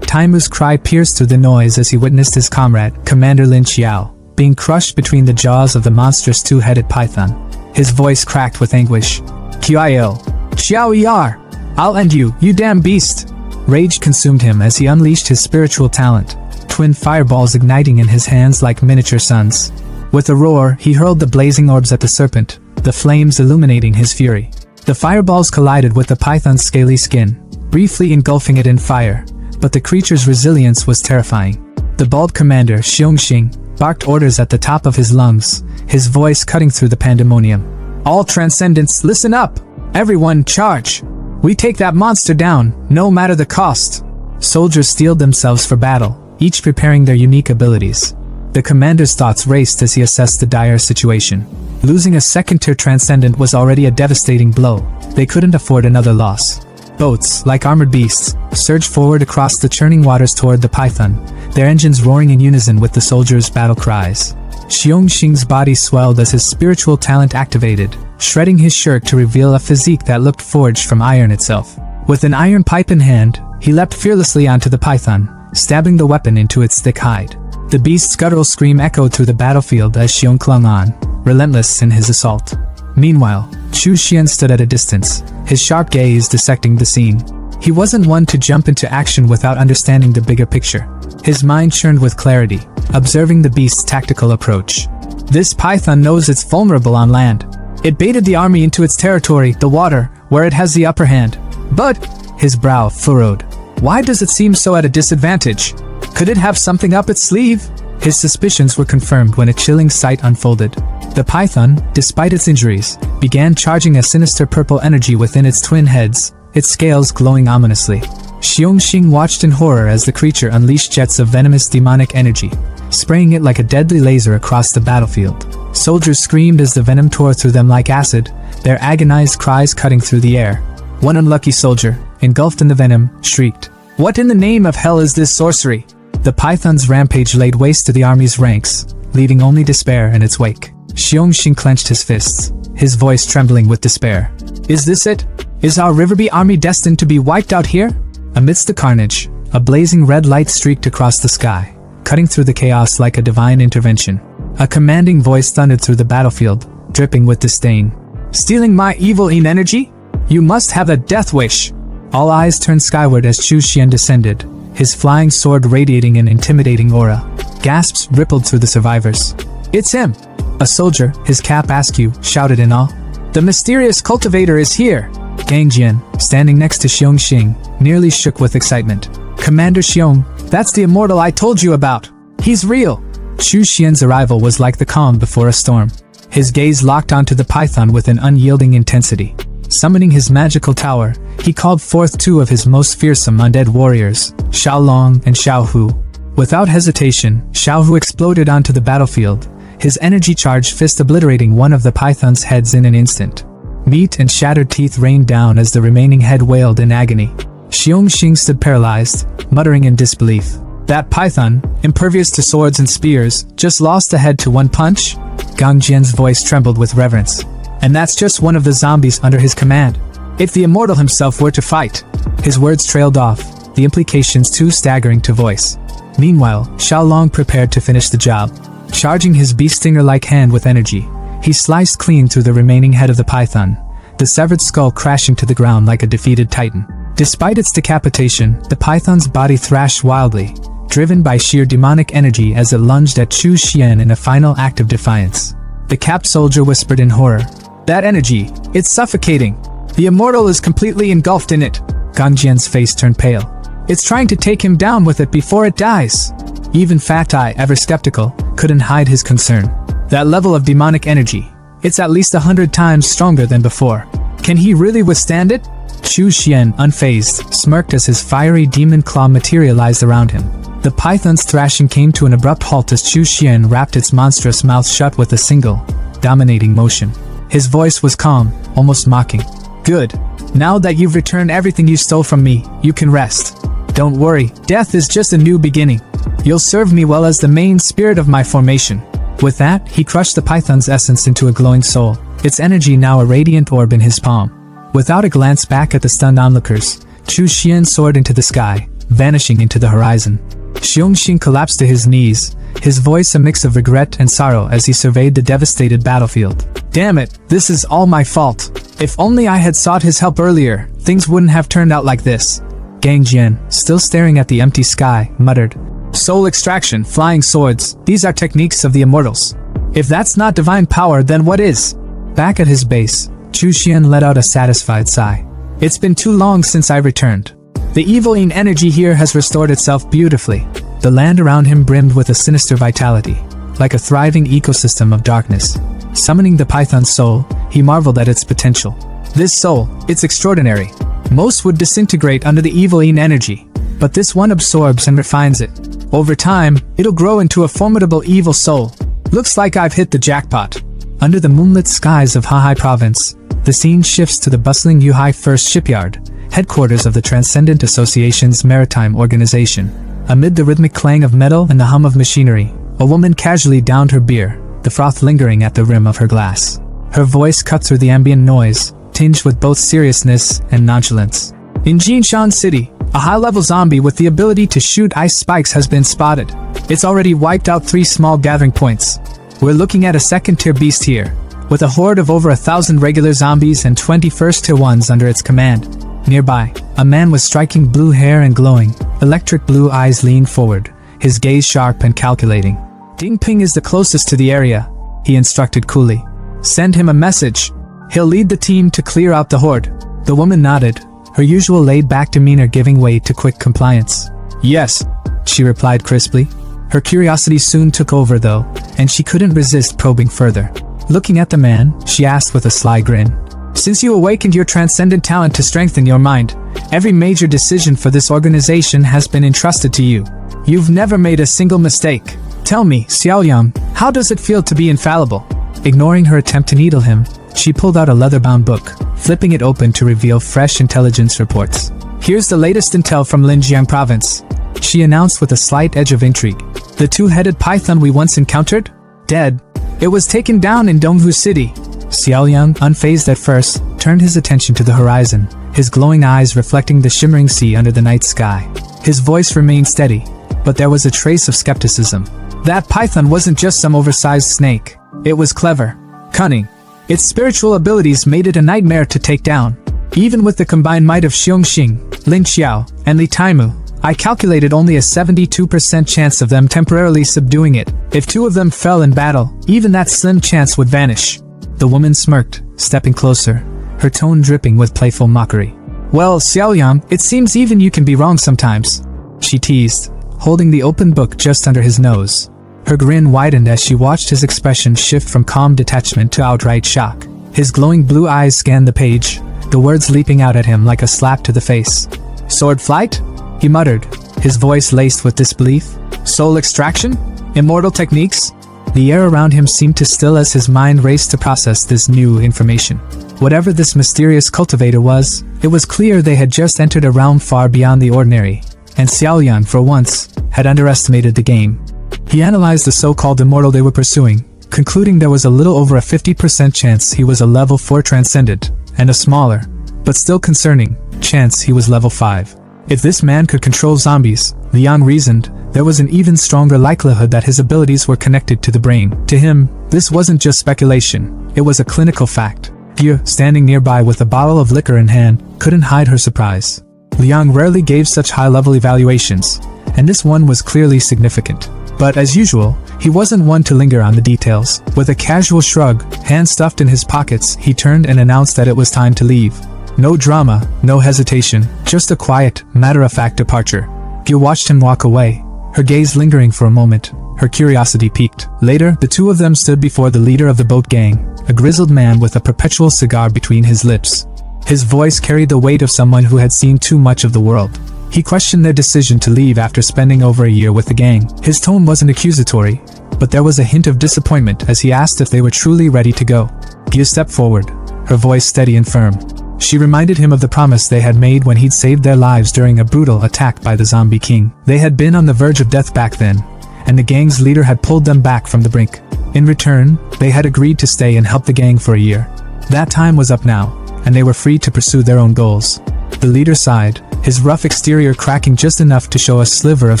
Speaker 1: Taimu's cry pierced through the noise as he witnessed his comrade, Commander Lin Xiao, being crushed between the jaws of the monstrous 2-headed python. His voice cracked with anguish. "Qiao, Xiao Yar, I'll end you, you damn beast!" Rage consumed him as he unleashed his spiritual talent, twin fireballs igniting in his hands like miniature suns. With a roar, he hurled the blazing orbs at the serpent, the flames illuminating his fury. The fireballs collided with the python's scaly skin, briefly engulfing it in fire, but the creature's resilience was terrifying. The bald commander, Xiongxing, barked orders at the top of his lungs, his voice cutting through the pandemonium. "All transcendents, listen up! Everyone, charge! We take that monster down, no matter the cost!" Soldiers steeled themselves for battle, each preparing their unique abilities. The commander's thoughts raced as he assessed the dire situation. Losing a second-tier transcendent was already a devastating blow. They couldn't afford another loss. Boats, like armored beasts, surged forward across the churning waters toward the python, their engines roaring in unison with the soldiers' battle cries. Xiongxing's body swelled as his spiritual talent activated, shredding his shirt to reveal a physique that looked forged from iron itself. With an iron pipe in hand, he leapt fearlessly onto the python, stabbing the weapon into its thick hide. The beast's guttural scream echoed through the battlefield as Xiong clung on, relentless in his assault. Meanwhile, Chu Xian stood at a distance, his sharp gaze dissecting the scene. He wasn't one to jump into action without understanding the bigger picture. His mind churned with clarity, observing the beast's tactical approach. This python knows it's vulnerable on land. It baited the army into its territory, the water, where it has the upper hand. But, his brow furrowed. Why does it seem so at a disadvantage? Could it have something up its sleeve? His suspicions were confirmed when a chilling sight unfolded. The python, despite its injuries, began charging a sinister purple energy within its twin heads, its scales glowing ominously. Xiong Xing watched in horror as the creature unleashed jets of venomous demonic energy, spraying it like a deadly laser across the battlefield. Soldiers screamed as the venom tore through them like acid, their agonized cries cutting through the air. One unlucky soldier, engulfed in the venom, shrieked, "What in the name of hell is this sorcery?" The python's rampage laid waste to the army's ranks, leaving only despair in its wake. Xiong Xing clenched his fists, his voice trembling with despair. "Is this it? Is our Riverby army destined to be wiped out here?" Amidst the carnage, a blazing red light streaked across the sky, cutting through the chaos like a divine intervention. A commanding voice thundered through the battlefield, dripping with disdain. "Stealing my evil energy? You must have a death wish!" All eyes turned skyward as Chu Xian descended, his flying sword radiating an intimidating aura. Gasps rippled through the survivors. "It's him!" A soldier, his cap askew, shouted in awe. "The mysterious cultivator is here!" Gang Jian, standing next to Xiong Xing, nearly shook with excitement. "Commander Xiong, that's the immortal I told you about! He's real!" Chu Xian's arrival was like the calm before a storm. His gaze locked onto the python with an unyielding intensity. Summoning his magical tower, he called forth two of his most fearsome undead warriors, Xiao Long and Xiao Hu. Without hesitation, Xiao Hu exploded onto the battlefield, his energy-charged fist obliterating one of the python's heads in an instant. Meat and shattered teeth rained down as the remaining head wailed in agony. Xiong Xing stood paralyzed, muttering in disbelief. That python, impervious to swords and spears, just lost a head to one punch? Gang Jian's voice trembled with reverence. And that's just one of the zombies under his command. If the immortal himself were to fight. His words trailed off, the implications too staggering to voice. Meanwhile, Xiao Long prepared to finish the job. Charging his beast stinger-like hand with energy, he sliced clean through the remaining head of the python, the severed skull crashing to the ground like a defeated titan. Despite its decapitation, the python's body thrashed wildly, driven by sheer demonic energy as it lunged at Chu Xian in a final act of defiance. The capped soldier whispered in horror, "That energy, it's suffocating. The immortal is completely engulfed in it." Gang Jian's face turned pale. "It's trying to take him down with it before it dies." Even Fat Eye, ever skeptical, couldn't hide his concern. That level of demonic energy, it's at least 100 times stronger than before. Can he really withstand it? Chu Xian, unfazed, smirked as his fiery demon claw materialized around him. The python's thrashing came to an abrupt halt as Chu Xian wrapped its monstrous mouth shut with a single, dominating motion. His voice was calm, almost mocking. "Good. Now that you've returned everything you stole from me, you can rest. Don't worry, death is just a new beginning. You'll serve me well as the main spirit of my formation." With that, he crushed the python's essence into a glowing soul, its energy now a radiant orb in his palm. Without a glance back at the stunned onlookers, Chu Xian soared into the sky, vanishing into the horizon. Xiong Xing collapsed to his knees, his voice a mix of regret and sorrow as he surveyed the devastated battlefield. "Damn it, this is all my fault. If only I had sought his help earlier, things wouldn't have turned out like this." Gang Jian, still staring at the empty sky, muttered, "Soul extraction, flying swords, these are techniques of the immortals. If that's not divine power, then what is?" Back at his base, Chu Xian let out a satisfied sigh. "It's been too long since I returned. The evil energy here has restored itself beautifully." The land around him brimmed with a sinister vitality, like a thriving ecosystem of darkness. Summoning the python's soul, he marveled at its potential. This soul, it's extraordinary. Most would disintegrate under the evil energy, but this one absorbs and refines it. Over time, it'll grow into a formidable evil soul. Looks like I've hit the jackpot. Under the moonlit skies of Hahai Province, the scene shifts to the bustling Yuhai First Shipyard, headquarters of the Transcendent Association's maritime organization. Amid the rhythmic clang of metal and the hum of machinery, a woman casually downed her beer, the froth lingering at the rim of her glass. Her voice cut through the ambient noise, tinged with both seriousness and nonchalance. In Jinshan City, a high-level zombie with the ability to shoot ice spikes has been spotted. It's already wiped out 3 small gathering points. We're looking at a second-tier beast here, with a horde of over 1,000 regular zombies and 20 first-tier ones under its command. Nearby, a man with striking blue hair and glowing, electric blue eyes leaned forward, his gaze sharp and calculating. Ding Ping is the closest to the area, he instructed coolly. Send him a message. He'll lead the team to clear out the horde. The woman nodded, her usual laid-back demeanor giving way to quick compliance. Yes, she replied crisply. Her curiosity soon took over though, and she couldn't resist probing further. Looking at the man, she asked with a sly grin. Since you awakened your transcendent talent to strengthen your mind, every major decision for this organization has been entrusted to you. You've never made a single mistake. Tell me, Xiaoyang, how does it feel to be infallible? Ignoring her attempt to needle him, she pulled out a leather-bound book, flipping it open to reveal fresh intelligence reports. Here's the latest intel from Linjiang Province, she announced with a slight edge of intrigue. The 2-headed python we once encountered? Dead. It was taken down in Donghu City. Xiaoyang, unfazed at first, turned his attention to the horizon, his glowing eyes reflecting the shimmering sea under the night sky. His voice remained steady, but there was a trace of skepticism. That python wasn't just some oversized snake. It was clever, cunning. Its spiritual abilities made it a nightmare to take down. Even with the combined might of Xiongxing, Lin Xiao, and Li Taimu, I calculated only a 72% chance of them temporarily subduing it. If 2 of them fell in battle, even that slim chance would vanish. The woman smirked, stepping closer, her tone dripping with playful mockery. Well, Xiaoyang, it seems even you can be wrong sometimes, she teased, holding the open book just under his nose. Her grin widened as she watched his expression shift from calm detachment to outright shock. His glowing blue eyes scanned the page, the words leaping out at him like a slap to the face. Sword flight? He muttered, his voice laced with disbelief. Soul extraction? Immortal techniques? The air around him seemed to still as his mind raced to process this new information. Whatever this mysterious cultivator was, it was clear they had just entered a realm far beyond the ordinary, and Xiaoyang, for once, had underestimated the game. He analyzed the so-called immortal they were pursuing, concluding there was a little over a 50% chance he was a level 4 transcendent, and a smaller, but still concerning, chance he was level 5. If this man could control zombies, Liang reasoned, there was an even stronger likelihood that his abilities were connected to the brain. To him, this wasn't just speculation, it was a clinical fact. Yu, standing nearby with a bottle of liquor in hand, couldn't hide her surprise. Liang rarely gave such high-level evaluations, and this one was clearly significant. But as usual, he wasn't one to linger on the details. With a casual shrug, hands stuffed in his pockets, he turned and announced that it was time to leave. No drama, no hesitation, just a quiet, matter-of-fact departure. Gil watched him walk away, her gaze lingering for a moment, her curiosity piqued. Later, the 2 of them stood before the leader of the boat gang, a grizzled man with a perpetual cigar between his lips. His voice carried the weight of someone who had seen too much of the world. He questioned their decision to leave after spending over a year with the gang. His tone wasn't accusatory, but there was a hint of disappointment as he asked if they were truly ready to go. Gil stepped forward, her voice steady and firm. She reminded him of the promise they had made when he'd saved their lives during a brutal attack by the zombie king. They had been on the verge of death back then, and the gang's leader had pulled them back from the brink. In return, they had agreed to stay and help the gang for a year. That time was up now, and they were free to pursue their own goals. The leader sighed, his rough exterior cracking just enough to show a sliver of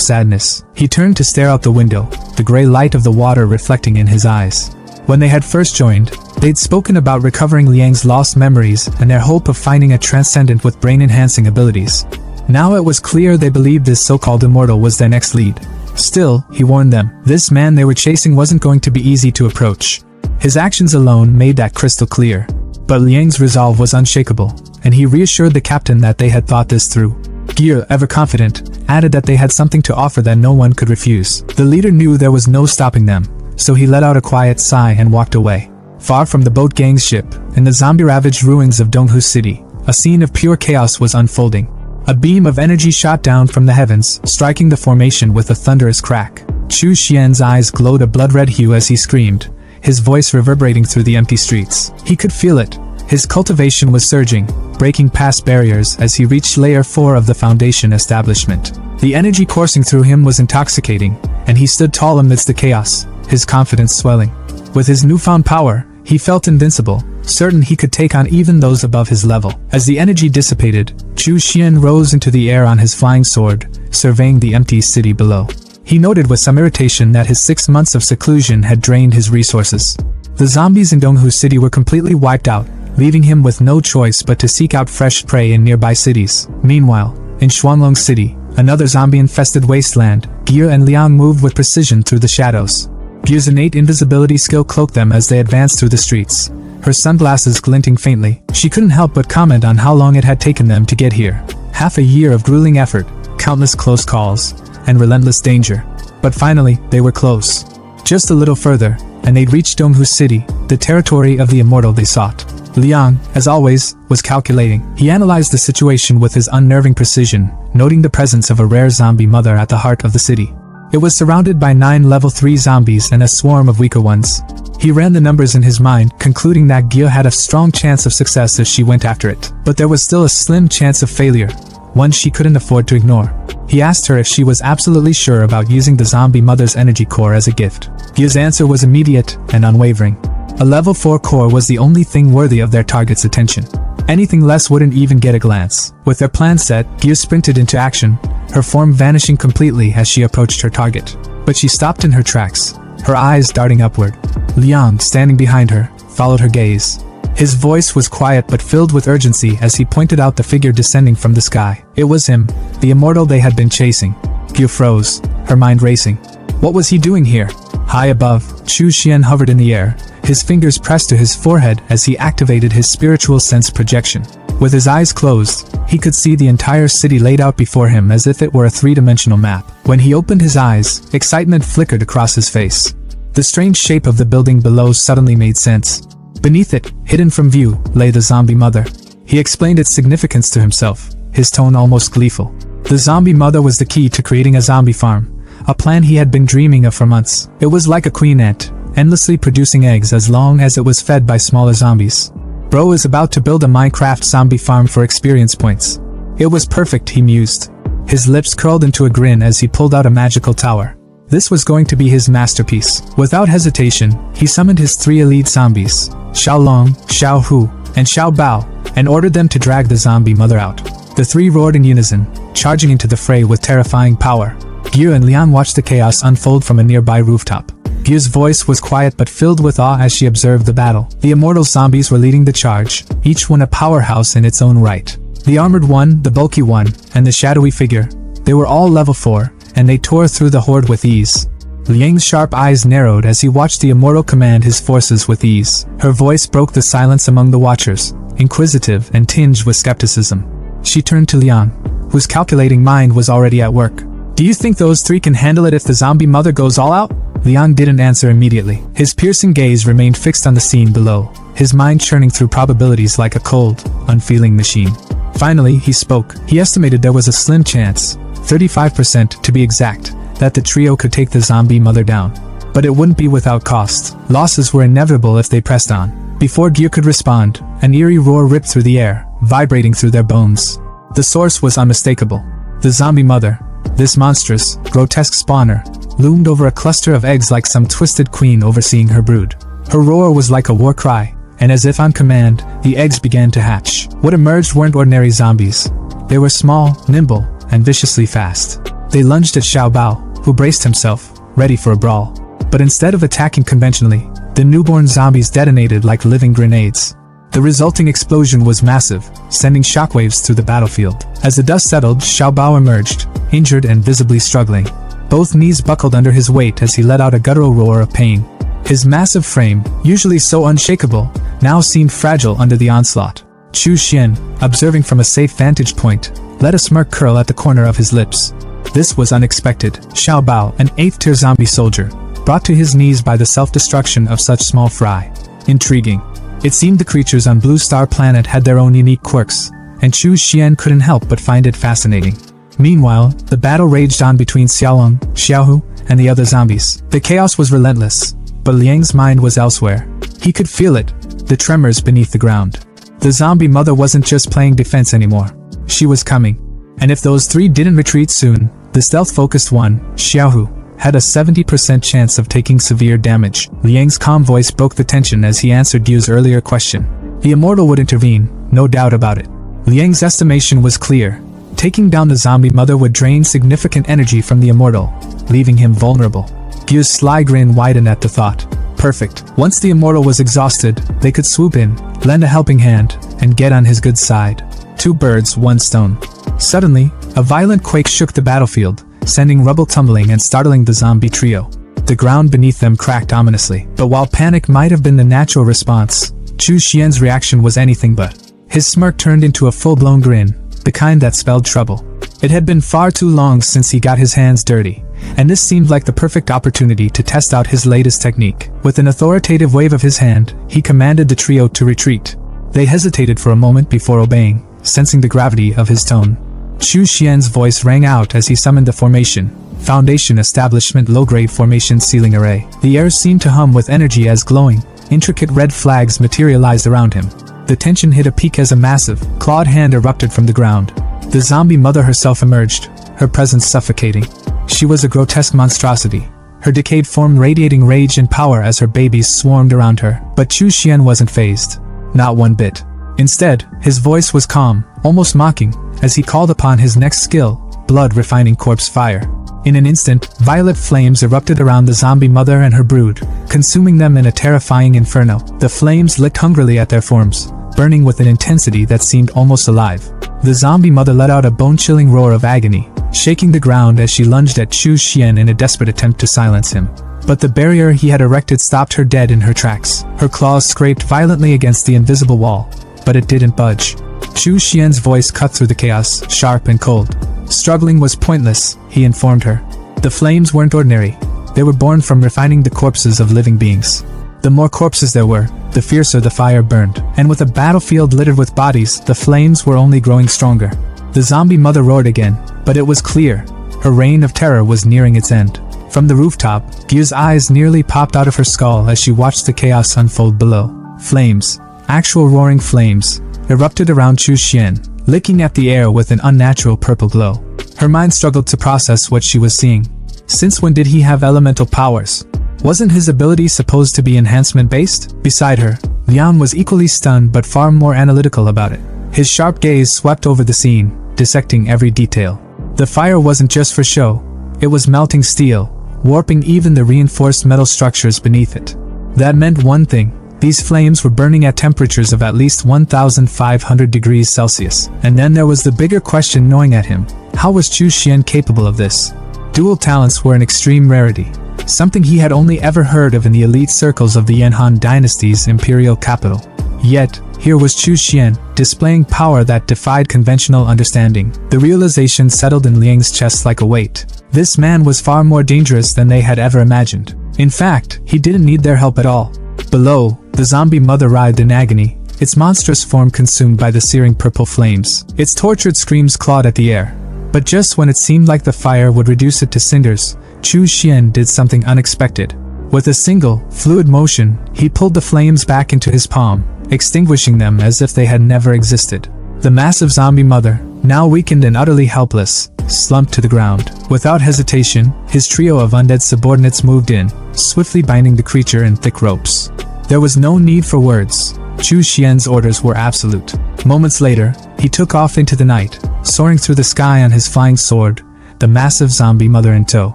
Speaker 1: sadness. He turned to stare out the window, the gray light of the water reflecting in his eyes. When they had first joined, they'd spoken about recovering Liang's lost memories and their hope of finding a transcendent with brain-enhancing abilities. Now it was clear they believed this so-called immortal was their next lead. Still, he warned them, this man they were chasing wasn't going to be easy to approach. His actions alone made that crystal clear. But Liang's resolve was unshakable, and he reassured the captain that they had thought this through. Gear, ever confident, added that they had something to offer that no one could refuse. The leader knew there was no stopping them, so he let out a quiet sigh and walked away. Far from the boat gang's ship, in the zombie-ravaged ruins of Donghu City, a scene of pure chaos was unfolding. A beam of energy shot down from the heavens, striking the formation with a thunderous crack. Chu Xian's eyes glowed a blood-red hue as he screamed, his voice reverberating through the empty streets. He could feel it. His cultivation was surging, breaking past barriers as he reached layer 4 of the foundation establishment. The energy coursing through him was intoxicating, and he stood tall amidst the chaos, his confidence swelling. With his newfound power, He felt invincible, certain he could take on even those above his level. As the energy dissipated, Chu Xian rose into the air on his flying sword, surveying the empty city below. He noted with some irritation that his 6 months of seclusion had drained his resources. The zombies in Donghu City were completely wiped out, leaving him with no choice but to seek out fresh prey in nearby cities. Meanwhile, in Xuanglong City, another zombie-infested wasteland, Ge and Liang moved with precision through the shadows. Ge's innate invisibility skill cloaked them as they advanced through the streets. Her sunglasses glinting faintly, she couldn't help but comment on how long it had taken them to get here. Half a year of grueling effort, countless close calls, and relentless danger. But finally, they were close. Just a little further, and they'd reached Donghu City, the territory of the immortal they sought. Liang, as always, was calculating. He analyzed the situation with his unnerving precision, noting the presence of a rare zombie mother at the heart of the city. It was surrounded by 9 level 3 zombies and a swarm of weaker ones. He ran the numbers in his mind, concluding that Ge had a strong chance of success if she went after it. But there was still a slim chance of failure, one she couldn't afford to ignore. He asked her if she was absolutely sure about using the zombie mother's energy core as a gift. Ge's answer was immediate and unwavering. A level 4 core was the only thing worthy of their target's attention. Anything less wouldn't even get a glance. With their plan set, Ge sprinted into action, her form vanishing completely as she approached her target. But she stopped in her tracks, her eyes darting upward. Liang, standing behind her, followed her gaze. His voice was quiet but filled with urgency as he pointed out the figure descending from the sky. It was him, the immortal they had been chasing. Ge froze, her mind racing. What was he doing here? High above, Chu Xian hovered in the air, his fingers pressed to his forehead as he activated his spiritual sense projection. With his eyes closed, he could see the entire city laid out before him as if it were a 3-dimensional map. When he opened his eyes, excitement flickered across his face. The strange shape of the building below suddenly made sense. Beneath it, hidden from view, lay the zombie mother. He explained its significance to himself, his tone almost gleeful. The zombie mother was the key to creating a zombie farm, a plan he had been dreaming of for months. It was like a queen ant, endlessly producing eggs as long as it was fed by smaller zombies. Bro is about to build a Minecraft zombie farm for experience points. It was perfect, he mused. His lips curled into a grin as he pulled out a magical tower. This was going to be his masterpiece. Without hesitation, he summoned his 3 elite zombies, Xiao Long, Xiao Hu, and Xiao Bao, and ordered them to drag the zombie mother out. The 3 roared in unison, charging into the fray with terrifying power. Ge and Liang watched the chaos unfold from a nearby rooftop. Ge's voice was quiet but filled with awe as she observed the battle. The immortal zombies were leading the charge, each one a powerhouse in its own right. The armored one, the bulky one, and the shadowy figure. They were all level 4, and they tore through the horde with ease. Liang's sharp eyes narrowed as he watched the immortal command his forces with ease. Her voice broke the silence among the watchers, inquisitive and tinged with skepticism. She turned to Liang, whose calculating mind was already at work. Do you think those 3 can handle it if the zombie mother goes all out? Liang didn't answer immediately. His piercing gaze remained fixed on the scene below, his mind churning through probabilities like a cold, unfeeling machine. Finally, he spoke. He estimated there was a slim chance, 35% to be exact, that the trio could take the zombie mother down. But it wouldn't be without cost. Losses were inevitable if they pressed on. Before Ge could respond, an eerie roar ripped through the air, vibrating through their bones. The source was unmistakable. The zombie mother, this monstrous, grotesque spawner, loomed over a cluster of eggs like some twisted queen overseeing her brood. Her roar was like a war cry, and as if on command, the eggs began to hatch. What emerged weren't ordinary zombies. They were small, nimble, and viciously fast. They lunged at Xiao Bao, who braced himself, ready for a brawl. But instead of attacking conventionally, the newborn zombies detonated like living grenades. The resulting explosion was massive, sending shockwaves through the battlefield. As the dust settled, Xiao Bao emerged, injured and visibly struggling. Both knees buckled under his weight as he let out a guttural roar of pain. His massive frame, usually so unshakable, now seemed fragile under the onslaught. Chu Xian, observing from a safe vantage point, let a smirk curl at the corner of his lips. This was unexpected. Xiao Bao, an 8th-tier zombie soldier, brought to his knees by the self-destruction of such small fry. Intriguing. It seemed the creatures on Blue Star Planet had their own unique quirks, and Chu Xian couldn't help but find it fascinating. Meanwhile, the battle raged on between Xiaolong, Xiaohu, and the other zombies. The chaos was relentless, but Liang's mind was elsewhere. He could feel it, the tremors beneath the ground. The zombie mother wasn't just playing defense anymore. She was coming. And if those 3 didn't retreat soon, the stealth-focused one, Xiaohu, had a 70% chance of taking severe damage. Liang's calm voice broke the tension as he answered Yu's earlier question. The immortal would intervene, no doubt about it. Liang's estimation was clear. Taking down the zombie mother would drain significant energy from the immortal, leaving him vulnerable. Yu's sly grin widened at the thought. Perfect. Once the immortal was exhausted, they could swoop in, lend a helping hand, and get on his good side. Two birds, one stone. Suddenly, a violent quake shook the battlefield, sending rubble tumbling and startling the zombie trio. The ground beneath them cracked ominously. But while panic might have been the natural response, Chu Xian's reaction was anything but. His smirk turned into a full-blown grin, the kind that spelled trouble. It had been far too long since he got his hands dirty, and this seemed like the perfect opportunity to test out his latest technique. With an authoritative wave of his hand, he commanded the trio to retreat. They hesitated for a moment before obeying, sensing the gravity of his tone. Chu Xian's voice rang out as he summoned the formation. Foundation Establishment Low-Grade Formation Ceiling Array. The air seemed to hum with energy as glowing, intricate red flags materialized around him. The tension hit a peak as a massive, clawed hand erupted from the ground. The zombie mother herself emerged, her presence suffocating. She was a grotesque monstrosity, her decayed form radiating rage and power as her babies swarmed around her. But Chu Xian wasn't fazed. Not one bit. Instead, his voice was calm, almost mocking, as he called upon his next skill, blood-refining corpse fire. In an instant, violet flames erupted around the zombie mother and her brood, consuming them in a terrifying inferno. The flames licked hungrily at their forms, burning with an intensity that seemed almost alive. The zombie mother let out a bone-chilling roar of agony, shaking the ground as she lunged at Chu Xian in a desperate attempt to silence him. But the barrier he had erected stopped her dead in her tracks. Her claws scraped violently against the invisible wall, but it didn't budge. Chu Xian's voice cut through the chaos, sharp and cold. Struggling was pointless, he informed her. The flames weren't ordinary. They were born from refining the corpses of living beings. The more corpses there were, the fiercer the fire burned. And with a battlefield littered with bodies, the flames were only growing stronger. The zombie mother roared again, but it was clear. Her reign of terror was nearing its end. From the rooftop, Gyu's eyes nearly popped out of her skull as she watched the chaos unfold below. Flames, actual roaring flames, erupted around Chu Xian, licking at the air with an unnatural purple glow. Her mind struggled to process what she was seeing. Since when did he have elemental powers? Wasn't his ability supposed to be enhancement-based? Beside her, Liang was equally stunned but far more analytical about it. His sharp gaze swept over the scene, dissecting every detail. The fire wasn't just for show. It was melting steel, warping even the reinforced metal structures beneath it. That meant one thing. These flames were burning at temperatures of at least 1,500 degrees Celsius. And then there was the bigger question gnawing at him. How was Chu Xian capable of this? Dual talents were an extreme rarity, something he had only ever heard of in the elite circles of the Yanhan dynasty's imperial capital. Yet, here was Chu Xian, displaying power that defied conventional understanding. The realization settled in Liang's chest like a weight. This man was far more dangerous than they had ever imagined. In fact, he didn't need their help at all. Below, the zombie mother writhed in agony, its monstrous form consumed by the searing purple flames. Its tortured screams clawed at the air. But just when it seemed like the fire would reduce it to cinders, Chu Xian did something unexpected. With a single, fluid motion, he pulled the flames back into his palm, extinguishing them as if they had never existed. The massive zombie mother, now weakened and utterly helpless, slumped to the ground. Without hesitation, his trio of undead subordinates moved in, swiftly binding the creature in thick ropes. There was no need for words. Chu Xian's orders were absolute. Moments later, he took off into the night, soaring through the sky on his flying sword, the massive zombie mother in tow.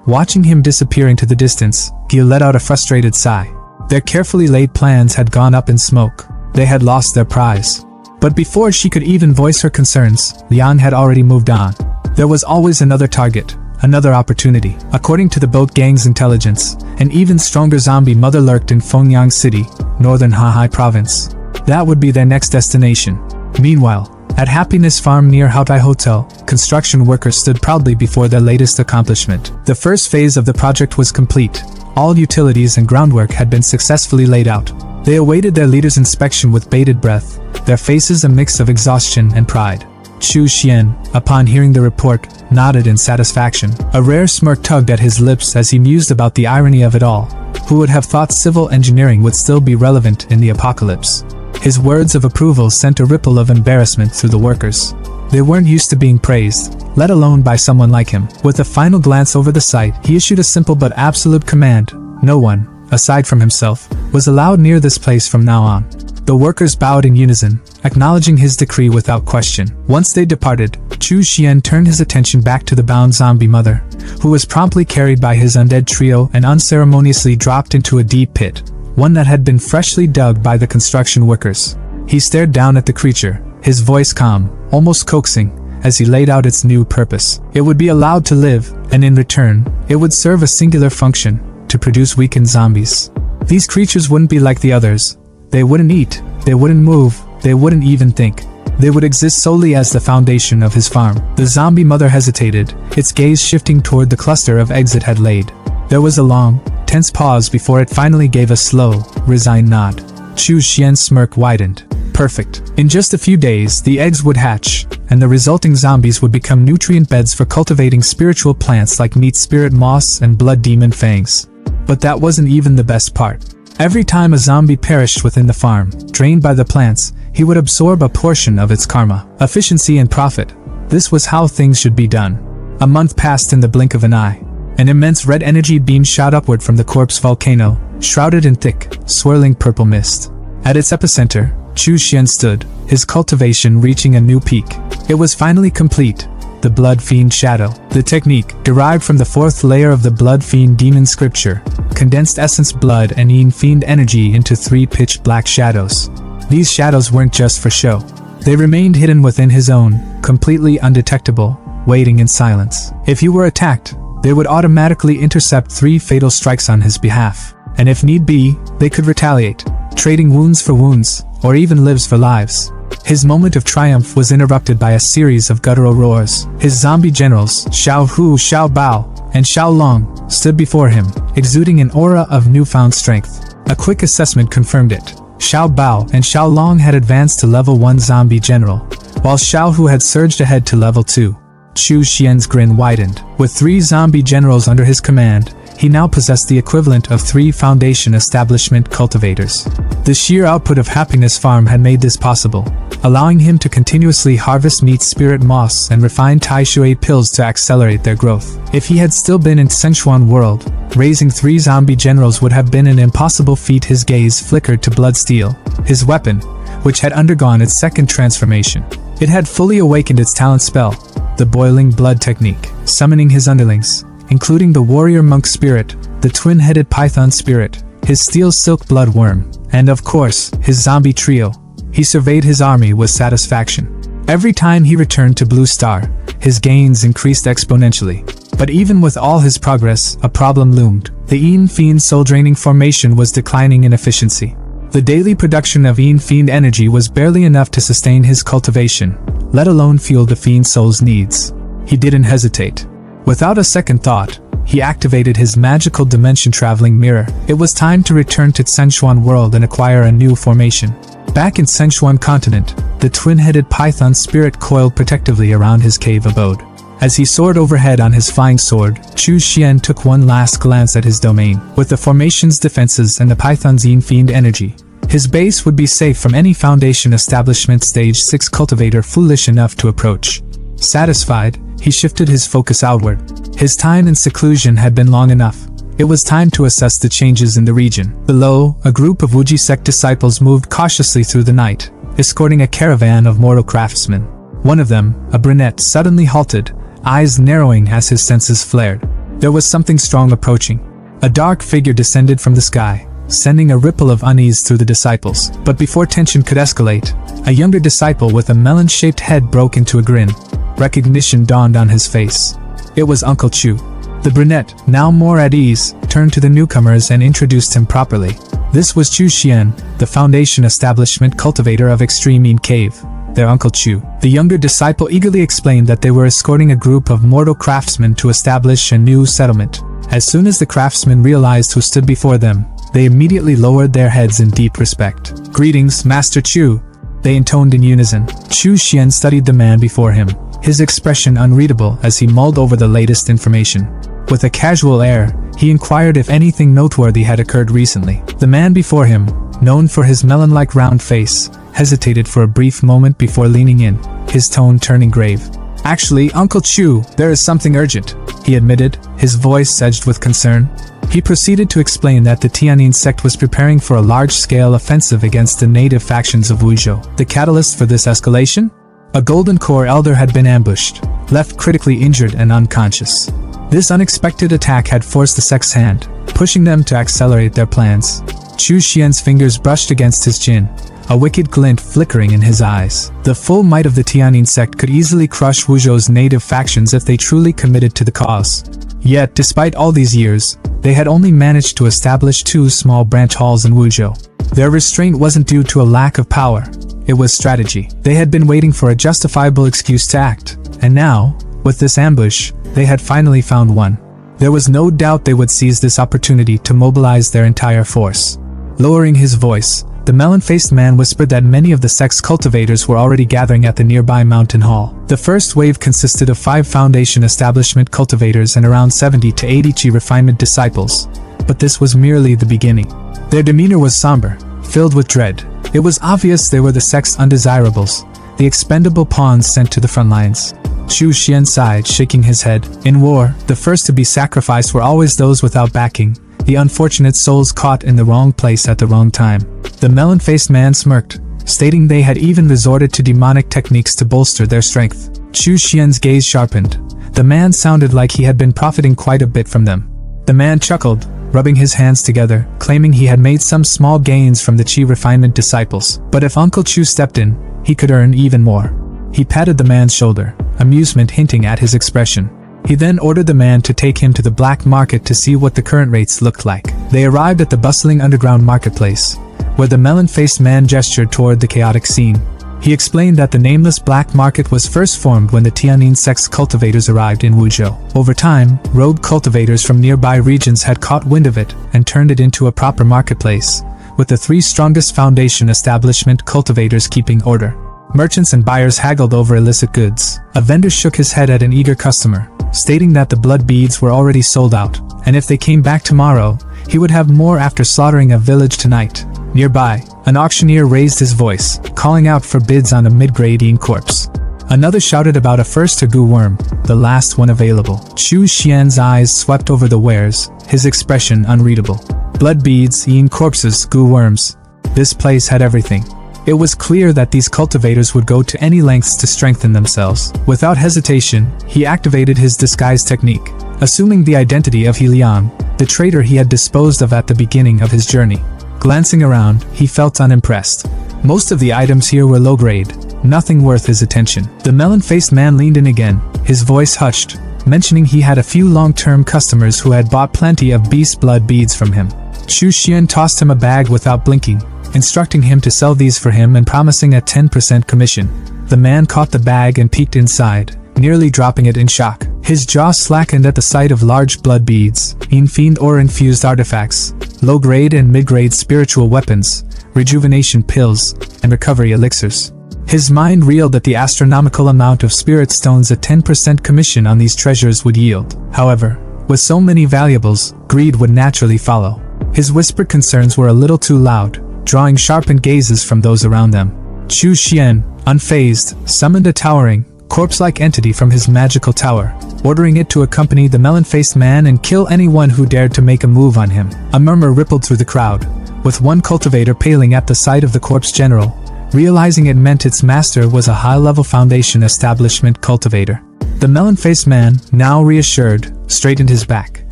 Speaker 1: Watching him disappear into the distance, Gil let out a frustrated sigh. Their carefully laid plans had gone up in smoke. They had lost their prize. But before she could even voice her concerns, Liang had already moved on. There was always another target, another opportunity. According to the boat gang's intelligence, an even stronger zombie mother lurked in Fengyang City, northern Hahai province. That would be their next destination. Meanwhile, at Happiness Farm near Haotai Hotel, construction workers stood proudly before their latest accomplishment. The first phase of the project was complete. All utilities and groundwork had been successfully laid out. They awaited their leader's inspection with bated breath, their faces a mix of exhaustion and pride. Chu Xian, upon hearing the report, nodded in satisfaction. A rare smirk tugged at his lips as he mused about the irony of it all. Who would have thought civil engineering would still be relevant in the apocalypse? His words of approval sent a ripple of embarrassment through the workers. They weren't used to being praised, let alone by someone like him. With a final glance over the site, he issued a simple but absolute command. No one, aside from himself, was allowed near this place from now on. The workers bowed in unison, acknowledging his decree without question. Once they departed, Chu Xian turned his attention back to the bound zombie mother, who was promptly carried by his undead trio and unceremoniously dropped into a deep pit, one that had been freshly dug by the construction workers. He stared down at the creature, his voice calm, almost coaxing, as he laid out its new purpose. It would be allowed to live, and in return, it would serve a singular function: to produce weakened zombies. These creatures wouldn't be like the others. They wouldn't eat, they wouldn't move, they wouldn't even think. They would exist solely as the foundation of his farm. The zombie mother hesitated, its gaze shifting toward the cluster of eggs it had laid. There was a long, tense pause before it finally gave a slow, resigned nod. Chu Xian's smirk widened. Perfect. In just a few days, the eggs would hatch, and the resulting zombies would become nutrient beds for cultivating spiritual plants like meat spirit moss and blood demon fangs. But that wasn't even the best part. Every time a zombie perished within the farm, drained by the plants, he would absorb a portion of its karma. Efficiency and profit. This was how things should be done. A month passed in the blink of an eye. An immense red energy beam shot upward from the corpse volcano, shrouded in thick, swirling purple mist. At its epicenter, Chu Xian stood, his cultivation reaching a new peak. It was finally complete. The Blood Fiend Shadow. The technique, derived from the fourth layer of the Blood Fiend demon scripture, condensed essence blood and Yin Fiend energy into 3 pitch black shadows. These shadows weren't just for show. They remained hidden within his own, completely undetectable, waiting in silence. If he were attacked, they would automatically intercept 3 fatal strikes on his behalf. And if need be, they could retaliate, trading wounds for wounds, or even lives for lives. His moment of triumph was interrupted by a series of guttural roars. His zombie generals, Xiao Hu, Xiao Bao, and Xiao Long, stood before him, exuding an aura of newfound strength. A quick assessment confirmed it. Xiao Bao and Xiao Long had advanced to level 1 zombie general, while Xiao Hu had surged ahead to level 2. Chu Xian's grin widened. With 3 zombie generals under his command, he now possessed the equivalent of 3 Foundation Establishment cultivators. The sheer output of Happiness Farm had made this possible, allowing him to continuously harvest meat spirit moss and refine Tai Shui pills to accelerate their growth. If he had still been in Sichuan world, raising 3 zombie generals would have been an impossible feat. His gaze flickered to Bloodsteel, his weapon, which had undergone its second transformation. It had fully awakened its talent spell, the Boiling Blood technique, summoning his underlings, including the warrior monk spirit, the twin-headed python spirit, his steel silk blood worm, and of course, his zombie trio. He surveyed his army with satisfaction. Every time he returned to Blue Star, his gains increased exponentially. But even with all his progress, a problem loomed. The Yin Fiend soul-draining formation was declining in efficiency. The daily production of Yin Fiend energy was barely enough to sustain his cultivation, let alone fuel the Fiend soul's needs. He didn't hesitate. Without a second thought, he activated his magical dimension-traveling mirror. It was time to return to Sichuan world and acquire a new formation. Back in Sichuan continent, the twin-headed python spirit coiled protectively around his cave abode. As he soared overhead on his flying sword, Chu Xian took one last glance at his domain. With the formation's defenses and the python's Yin Fiend energy, his base would be safe from any Foundation Establishment Stage 6 cultivator foolish enough to approach. Satisfied, he shifted his focus outward. His time in seclusion had been long enough. It was time to assess the changes in the region. Below, a group of Wuji sect disciples moved cautiously through the night, escorting a caravan of mortal craftsmen. One of them, a brunette, suddenly halted, eyes narrowing as his senses flared. There was something strong approaching. A dark figure descended from the sky, sending a ripple of unease through the disciples. But before tension could escalate, a younger disciple with a melon-shaped head broke into a grin. Recognition dawned on his face. It was Uncle Chu. The brunette, now more at ease, turned to the newcomers and introduced him properly. This was Chu Xian, the Foundation Establishment cultivator of Extreme Yin Cave, their Uncle Chu. The younger disciple eagerly explained that they were escorting a group of mortal craftsmen to establish a new settlement. As soon as the craftsmen realized who stood before them, they immediately lowered their heads in deep respect. "Greetings, Master Chu," they intoned in unison. Chu Xian studied the man before him, his expression unreadable as he mulled over the latest information. With a casual air, he inquired if anything noteworthy had occurred recently. The man before him, known for his melon-like round face, hesitated for a brief moment before leaning in, his tone turning grave. "Actually, Uncle Chu, there is something urgent," he admitted, his voice edged with concern. He proceeded to explain that the Tianyin sect was preparing for a large-scale offensive against the native factions of Wuzhou. The catalyst for this escalation? A Golden Core elder had been ambushed, left critically injured and unconscious. This unexpected attack had forced the sect's hand, pushing them to accelerate their plans. Chu Xian's fingers brushed against his chin, a wicked glint flickering in his eyes. The full might of the Tianyin sect could easily crush Wuzhou's native factions if they truly committed to the cause. Yet, despite all these years, they had only managed to establish 2 small branch halls in Wuzhou. Their restraint wasn't due to a lack of power, it was strategy. They had been waiting for a justifiable excuse to act, and now, with this ambush, they had finally found one. There was no doubt they would seize this opportunity to mobilize their entire force. Lowering his voice, the melon-faced man whispered that many of the sect's cultivators were already gathering at the nearby mountain hall. The first wave consisted of 5 Foundation establishment cultivators and around 70 to 80 Qi refinement disciples, but this was merely the beginning. Their demeanor was somber, filled with dread. It was obvious they were the sect's undesirables, the expendable pawns sent to the front lines. Chu Xian sighed, shaking his head. In war, the first to be sacrificed were always those without backing, the unfortunate souls caught in the wrong place at the wrong time. The melon-faced man smirked, stating they had even resorted to demonic techniques to bolster their strength. Chu Xian's gaze sharpened. The man sounded like he had been profiting quite a bit from them. The man chuckled, rubbing his hands together, claiming he had made some small gains from the Qi refinement disciples. But if Uncle Chu stepped in, he could earn even more. He patted the man's shoulder, amusement hinting at his expression. He then ordered the man to take him to the black market to see what the current rates looked like. They arrived at the bustling underground marketplace, where the melon-faced man gestured toward the chaotic scene. He explained that the nameless black market was first formed when the Tianyin sect's cultivators arrived in Wuzhou. Over time, rogue cultivators from nearby regions had caught wind of it and turned it into a proper marketplace, with the 3 strongest Foundation establishment cultivators keeping order. Merchants and buyers haggled over illicit goods. A vendor shook his head at an eager customer, stating that the blood beads were already sold out, and if they came back tomorrow, he would have more after slaughtering a village tonight. Nearby, an auctioneer raised his voice, calling out for bids on a mid-grade Yin corpse. Another shouted about a first Tegu worm, the last one available. Chu Xian's eyes swept over the wares, his expression unreadable. Blood beads, Yin corpses, Gu worms. This place had everything. It was clear that these cultivators would go to any lengths to strengthen themselves. Without hesitation, he activated his disguise technique, assuming the identity of He Liang, the traitor he had disposed of at the beginning of his journey. Glancing around, he felt unimpressed. Most of the items here were low-grade, nothing worth his attention. The melon-faced man leaned in again, his voice hushed, mentioning he had a few long-term customers who had bought plenty of beast blood beads from him. Chu Xian tossed him a bag without blinking, instructing him to sell these for him and promising a 10% commission. The man caught the bag and peeked inside, nearly dropping it in shock. His jaw slackened at the sight of large blood beads, Fiend ore-infused artifacts, low-grade and mid-grade spiritual weapons, rejuvenation pills, and recovery elixirs. His mind reeled at the astronomical amount of spirit stones a 10% commission on these treasures would yield. However, with so many valuables, greed would naturally follow. His whispered concerns were a little too loud, drawing sharpened gazes from those around them. Chu Xian, unfazed, summoned a towering, corpse-like entity from his magical tower, ordering it to accompany the melon-faced man and kill anyone who dared to make a move on him. A murmur rippled through the crowd, with one cultivator paling at the sight of the corpse general, realizing it meant its master was a high-level Foundation establishment cultivator. The melon-faced man, now reassured, straightened his back,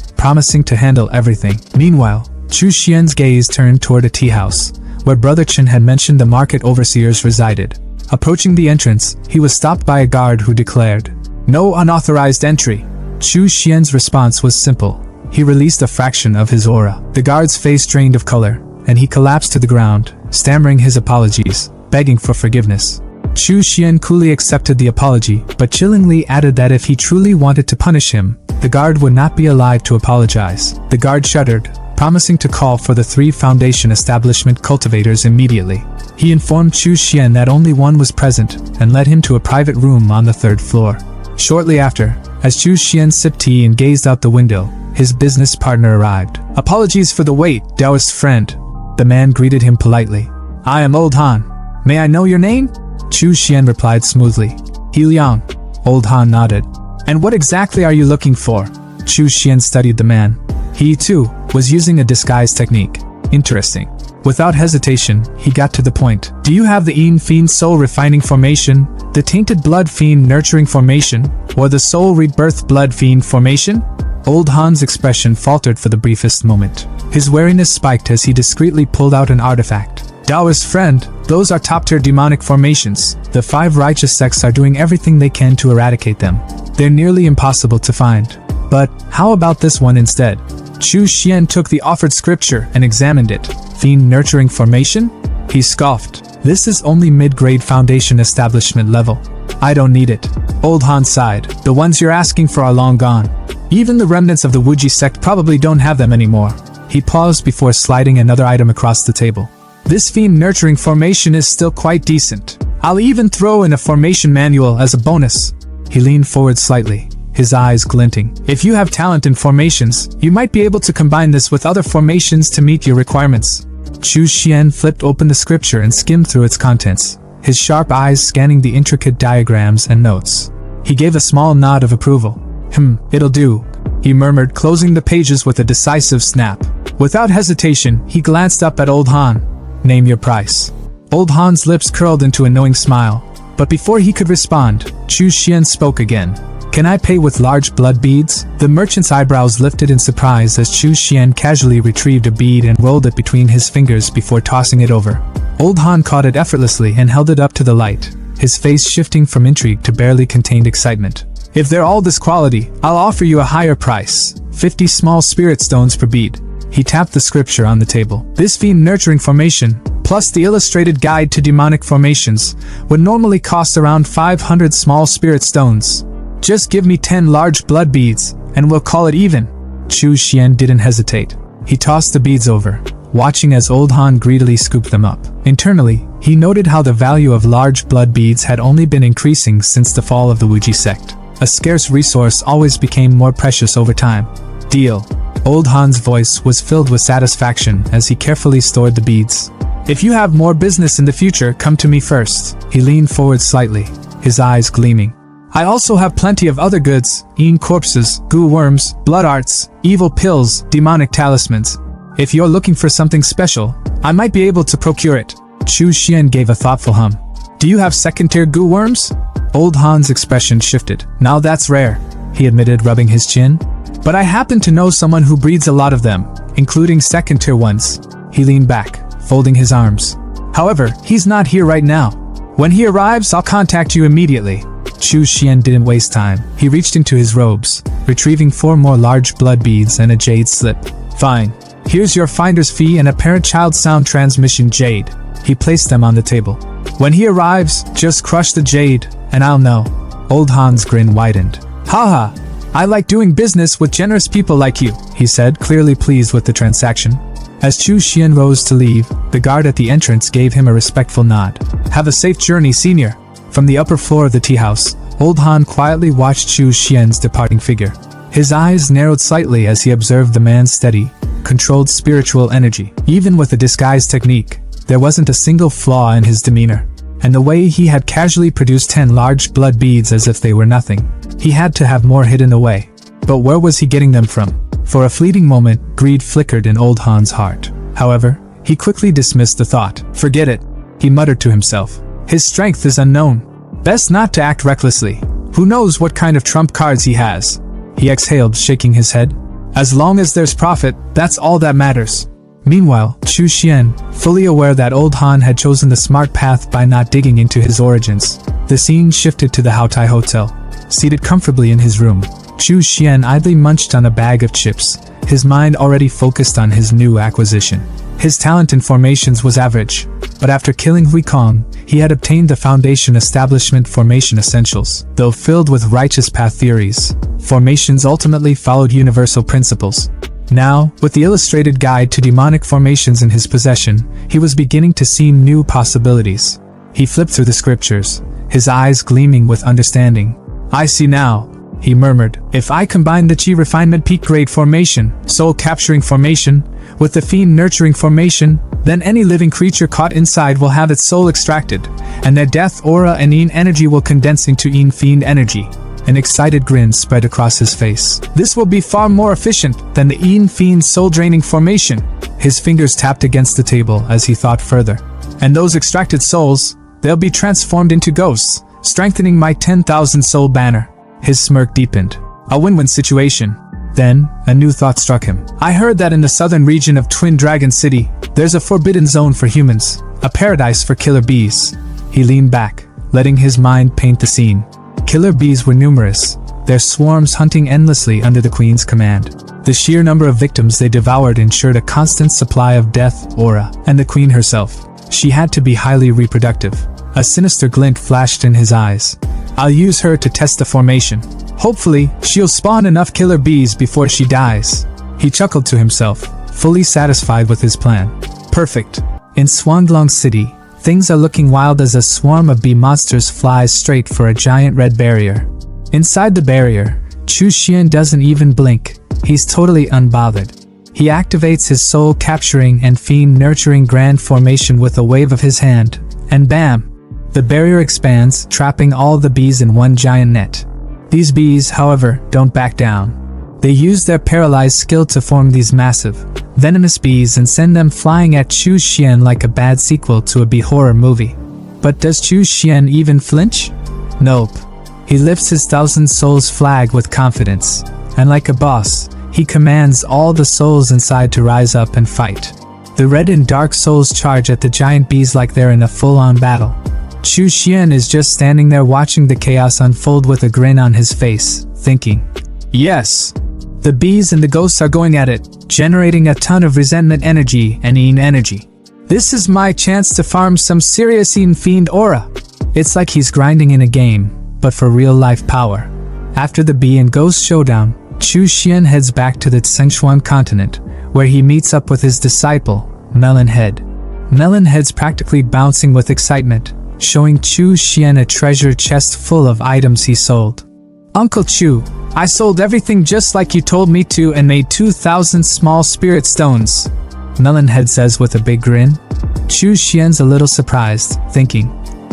Speaker 1: promising to handle everything. Meanwhile, Chu Xian's gaze turned toward a tea house, where Brother Chen had mentioned the market overseers resided. Approaching the entrance, he was stopped by a guard who declared, "No unauthorized entry." Chu Xian's response was simple. He released a fraction of his aura. The guard's face drained of color, and he collapsed to the ground, stammering his apologies, begging for forgiveness. Chu Xian coolly accepted the apology, but chillingly added that if he truly wanted to punish him, the guard would not be alive to apologize. The guard shuddered, promising to call for the 3 Foundation establishment cultivators immediately. He informed Chu Xian that only one was present and led him to a private room on the 3rd floor. Shortly after, as Chu Xian sipped tea and gazed out the window, his business partner arrived. "Apologies for the wait, Taoist friend." The man greeted him politely. "I am Old Han, May I know your name? Chu Xian replied smoothly. He Liang. Old Han nodded. And what exactly are you looking for? Chu Xian studied the man. He, too, was using a disguise technique. Interesting. Without hesitation, he got to the point. Do you have the Yin Fiend Soul Refining Formation, the Tainted Blood Fiend Nurturing Formation, or the Soul Rebirth Blood Fiend Formation? Old Han's expression faltered for the briefest moment. His wariness spiked as he discreetly pulled out an artifact. Taoist friend, those are top-tier demonic formations. The 5 righteous sects are doing everything they can to eradicate them. They're nearly impossible to find. But how about this one instead? Chu Xian took the offered scripture and examined it. Fiend Nurturing Formation? He scoffed. This is only mid-grade foundation establishment level. I don't need it. Old Han sighed. The ones you're asking for are long gone. Even the remnants of the Wuji sect probably don't have them anymore. He paused before sliding another item across the table. This Fiend Nurturing Formation is still quite decent. I'll even throw in a formation manual as a bonus. He leaned forward slightly, his eyes glinting. If you have talent in formations, you might be able to combine this with other formations to meet your requirements. Chu Xian flipped open the scripture and skimmed through its contents, his sharp eyes scanning the intricate diagrams and notes. He gave a small nod of approval. It'll do, he murmured, closing the pages with a decisive snap. Without hesitation, he glanced up at Old Han. Name your price. Old Han's lips curled into a knowing smile, but before he could respond, Chu Xian spoke again. Can I pay with large blood beads? The merchant's eyebrows lifted in surprise as Chu Xian casually retrieved a bead and rolled it between his fingers before tossing it over. Old Han caught it effortlessly and held it up to the light, his face shifting from intrigue to barely contained excitement. If they're all this quality, I'll offer you a higher price. 50 small spirit stones per bead. He tapped the scripture on the table. This Fiend Nurturing Formation, plus the illustrated guide to demonic formations, would normally cost around 500 small spirit stones. Just give me 10 large blood beads, and we'll call it even. Chu Xian didn't hesitate. He tossed the beads over, watching as Old Han greedily scooped them up. Internally, he noted how the value of large blood beads had only been increasing since the fall of the Wuji sect. A scarce resource always became more precious over time. Deal. Old Han's voice was filled with satisfaction as he carefully stored the beads. If you have more business in the future, come to me first. He leaned forward slightly, his eyes gleaming. I also have plenty of other goods, Yin corpses, goo worms, blood arts, evil pills, demonic talismans. If you're looking for something special, I might be able to procure it. Chu Xian gave a thoughtful hum. Do you have second-tier goo worms? Old Han's expression shifted. Now that's rare, he admitted, rubbing his chin. But I happen to know someone who breeds a lot of them, including second-tier ones. He leaned back, folding his arms. However, he's not here right now. When he arrives, I'll contact you immediately. Chu Xian didn't waste time. He reached into his robes, retrieving 4 more large blood beads and a jade slip. Fine. Here's your finder's fee and a parent-child sound transmission jade. He placed them on the table. When he arrives, just crush the jade, and I'll know. Old Han's grin widened. Haha, I like doing business with generous people like you, he said, clearly pleased with the transaction. As Chu Xian rose to leave, the guard at the entrance gave him a respectful nod. Have a safe journey, senior. From the upper floor of the tea house, Old Han quietly watched Chu Xian's departing figure. His eyes narrowed slightly as he observed the man's steady, controlled spiritual energy. Even with the disguise technique, there wasn't a single flaw in his demeanor. And the way he had casually produced 10 large blood beads as if they were nothing. He had to have more hidden away. But where was he getting them from? For a fleeting moment, greed flickered in Old Han's heart. However, he quickly dismissed the thought. Forget it, he muttered to himself. His strength is unknown. Best not to act recklessly. Who knows what kind of trump cards he has? He exhaled, shaking his head. As long as there's profit, that's all that matters. Meanwhile, Chu Xian, fully aware that Old Han had chosen the smart path by not digging into his origins, the scene shifted to the Haotai Hotel. Seated comfortably in his room, Chu Xian idly munched on a bag of chips, his mind already focused on his new acquisition. His talent in formations was average, but after killing Hui Kong, he had obtained the Foundation Establishment Formation Essentials. Though filled with righteous path theories, formations ultimately followed universal principles. Now, with the illustrated guide to demonic formations in his possession, he was beginning to see new possibilities. He flipped through the scriptures, his eyes gleaming with understanding. I see now, he murmured. If I combine the Chi Refinement Peak Grade Formation, Soul Capturing Formation, with the Fiend Nurturing Formation, then any living creature caught inside will have its soul extracted, and their death aura and Yin energy will condense into Yin Fiend energy. An excited grin spread across his face. This will be far more efficient than the Yin Fiend soul-draining formation. His fingers tapped against the table as he thought further. And those extracted souls, they'll be transformed into ghosts, strengthening my 10,000 soul banner. His smirk deepened. A win-win situation. Then, a new thought struck him. I heard that in the southern region of Twin Dragon City, there's a forbidden zone for humans, a paradise for killer bees. He leaned back, letting his mind paint the scene. Killer bees were numerous, their swarms hunting endlessly under the Queen's command. The sheer number of victims they devoured ensured a constant supply of death aura, and the Queen herself. She had to be highly reproductive. A sinister glint flashed in his eyes. I'll use her to test the formation. Hopefully, she'll spawn enough killer bees before she dies. He chuckled to himself, fully satisfied with his plan. Perfect. In Swanglong City, things are looking wild as a swarm of bee monsters flies straight for a giant red barrier. Inside the barrier, Chu Xian doesn't even blink. He's totally unbothered. He activates his soul-capturing and fiend-nurturing grand formation with a wave of his hand, and bam! The barrier expands, trapping all the bees in one giant net. These bees, however, don't back down. They use their paralyzed skill to form these massive, venomous bees and send them flying at Chu Xian like a bad sequel to a bee horror movie. But does Chu Xian even flinch? Nope. He lifts his 1,000 souls flag with confidence, and like a boss, he commands all the souls inside to rise up and fight. The red and dark souls charge at the giant bees like they're in a full-on battle. Chu Xian is just standing there watching the chaos unfold with a grin on his face, thinking, yes, the bees and the ghosts are going at it, generating a ton of resentment energy and Yin energy. This is my chance to farm some serious Yin Fiend aura. It's like he's grinding in a game, but for real-life power. After the bee and ghost showdown, Chu Xian heads back to the Sichuan continent, where he meets up with his disciple, Melonhead. Melonhead's practically bouncing with excitement, showing Chu Xian a treasure chest full of items he sold. Uncle Chu, I sold everything just like you told me to and made 2,000 small spirit stones, Melonhead says with a big grin. Chu Xian's a little surprised, thinking,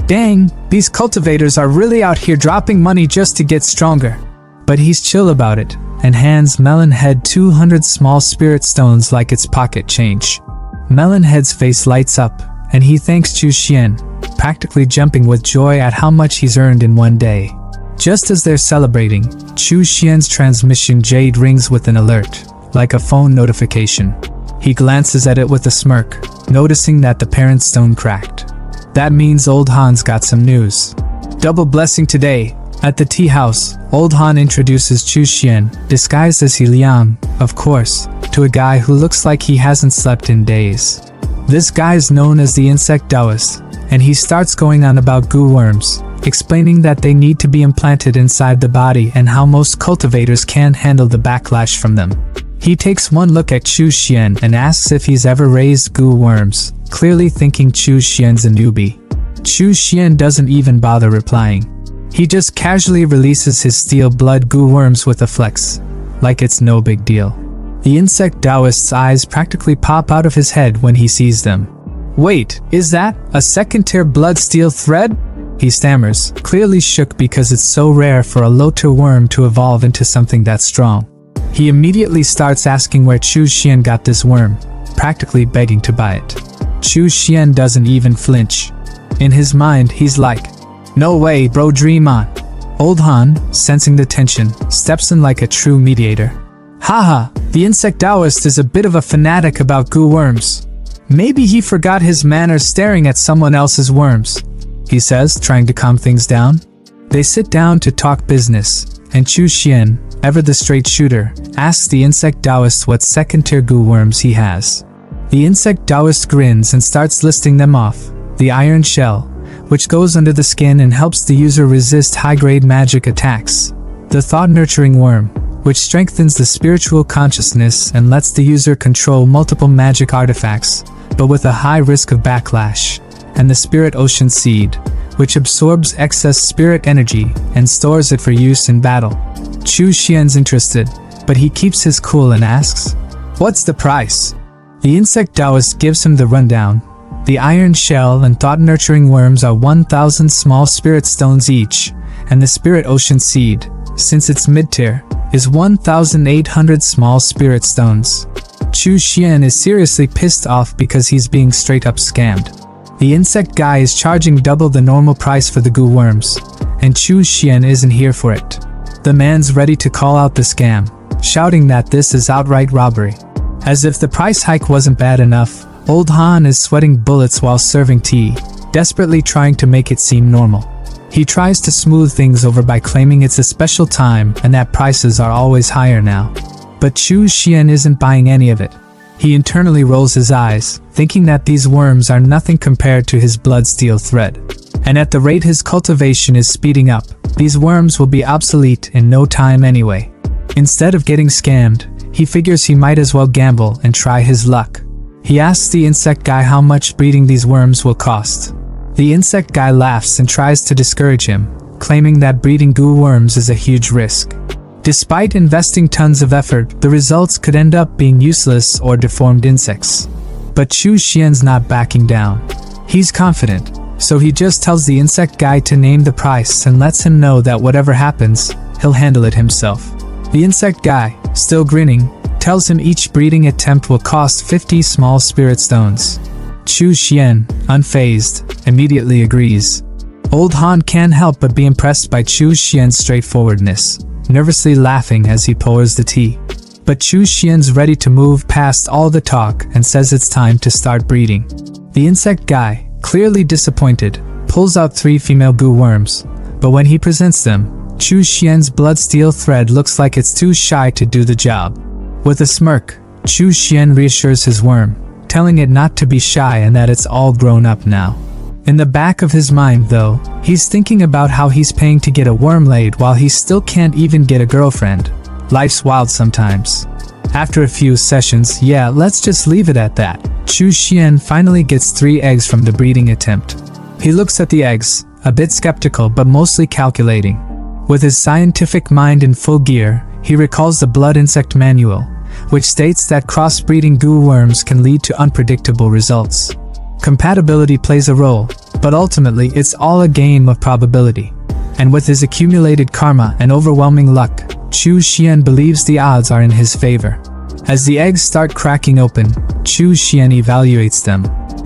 Speaker 1: dang, these cultivators are really out here dropping money just to get stronger. But he's chill about it, and hands Melonhead 200 small spirit stones like it's pocket change. Melonhead's face lights up, and he thanks Chu Xian, practically jumping with joy at how much he's earned in one day. Just as they're celebrating, Chu Xian's transmission jade rings with an alert, like a phone notification. He glances at it with a smirk, noticing that the parent stone cracked. That means Old Han's got some news. Double blessing today. At the tea house, Old Han introduces Chu Xian, disguised as He Liang, of course, to a guy who looks like he hasn't slept in days. This guy is known as the Insect Taoist, and he starts going on about goo worms, explaining that they need to be implanted inside the body and how most cultivators can't handle the backlash from them. He takes one look at Chu Xian and asks if he's ever raised goo worms, clearly thinking Chu Xian's a newbie. Chu Xian doesn't even bother replying. He just casually releases his steel blood goo worms with a flex, like it's no big deal. The insect Taoist's eyes practically pop out of his head when he sees them. Wait, is that a second-tier blood steel thread? He stammers, clearly shook because it's so rare for a low-tier worm to evolve into something that strong. He immediately starts asking where Chu Xian got this worm, practically begging to buy it. Chu Xian doesn't even flinch. In his mind, he's like, no way, bro, dream on. Old Han, sensing the tension, steps in like a true mediator. Haha, the insect Taoist is a bit of a fanatic about goo worms. Maybe he forgot his manners staring at someone else's worms, he says, trying to calm things down. They sit down to talk business, and Chu Xian, ever the straight shooter, asks the insect Taoist what second-tier goo worms he has. The insect Taoist grins and starts listing them off. The iron shell, which goes under the skin and helps the user resist high-grade magic attacks. The thought-nurturing worm, which strengthens the spiritual consciousness and lets the user control multiple magic artifacts, but with a high risk of backlash. And the spirit ocean seed, which absorbs excess spirit energy and stores it for use in battle. Chu Xian's interested, but he keeps his cool and asks, "What's the price?" The insect Taoist gives him the rundown. The iron shell and thought-nurturing worms are 1,000 small spirit stones each, and the spirit ocean seed, since it's mid-tier, is 1,800 small spirit stones. Chu Xian is seriously pissed off because he's being straight-up scammed. The insect guy is charging double the normal price for the goo worms, and Chu Xian isn't here for it. The man's ready to call out the scam, shouting that this is outright robbery. As if the price hike wasn't bad enough, Old Han is sweating bullets while serving tea, desperately trying to make it seem normal. He tries to smooth things over by claiming it's a special time and that prices are always higher now. But Chu Xian isn't buying any of it. He internally rolls his eyes, thinking that these worms are nothing compared to his blood steel thread. And at the rate his cultivation is speeding up, these worms will be obsolete in no time anyway. Instead of getting scammed, he figures he might as well gamble and try his luck. He asks the insect guy how much breeding these worms will cost. The insect guy laughs and tries to discourage him, claiming that breeding goo worms is a huge risk. Despite investing tons of effort, the results could end up being useless or deformed insects. But Chu Xian's not backing down. He's confident, so he just tells the insect guy to name the price and lets him know that whatever happens, he'll handle it himself. The insect guy, still grinning, tells him each breeding attempt will cost 50 small spirit stones. Chu Xian, unfazed, immediately agrees. Old Han can't help but be impressed by Chu Xian's straightforwardness, nervously laughing as he pours the tea. But Chu Xian's ready to move past all the talk and says it's time to start breeding. The insect guy, clearly disappointed, pulls out 3 female goo worms, but when he presents them, Chu Xian's blood steel thread looks like it's too shy to do the job. With a smirk, Chu Xian reassures his worm, telling it not to be shy and that it's all grown up now. In the back of his mind, though, he's thinking about how he's paying to get a worm laid while he still can't even get a girlfriend. Life's wild sometimes. After a few sessions, yeah, let's just leave it at that, Chu Xian finally gets 3 eggs from the breeding attempt. He looks at the eggs, a bit skeptical but mostly calculating. With his scientific mind in full gear, he recalls the blood insect manual, which states that crossbreeding goo worms can lead to unpredictable results. Compatibility plays a role, but ultimately it's all a game of probability. And with his accumulated karma and overwhelming luck, Chu Xian believes the odds are in his favor. As the eggs start cracking open, Chu Xian evaluates them.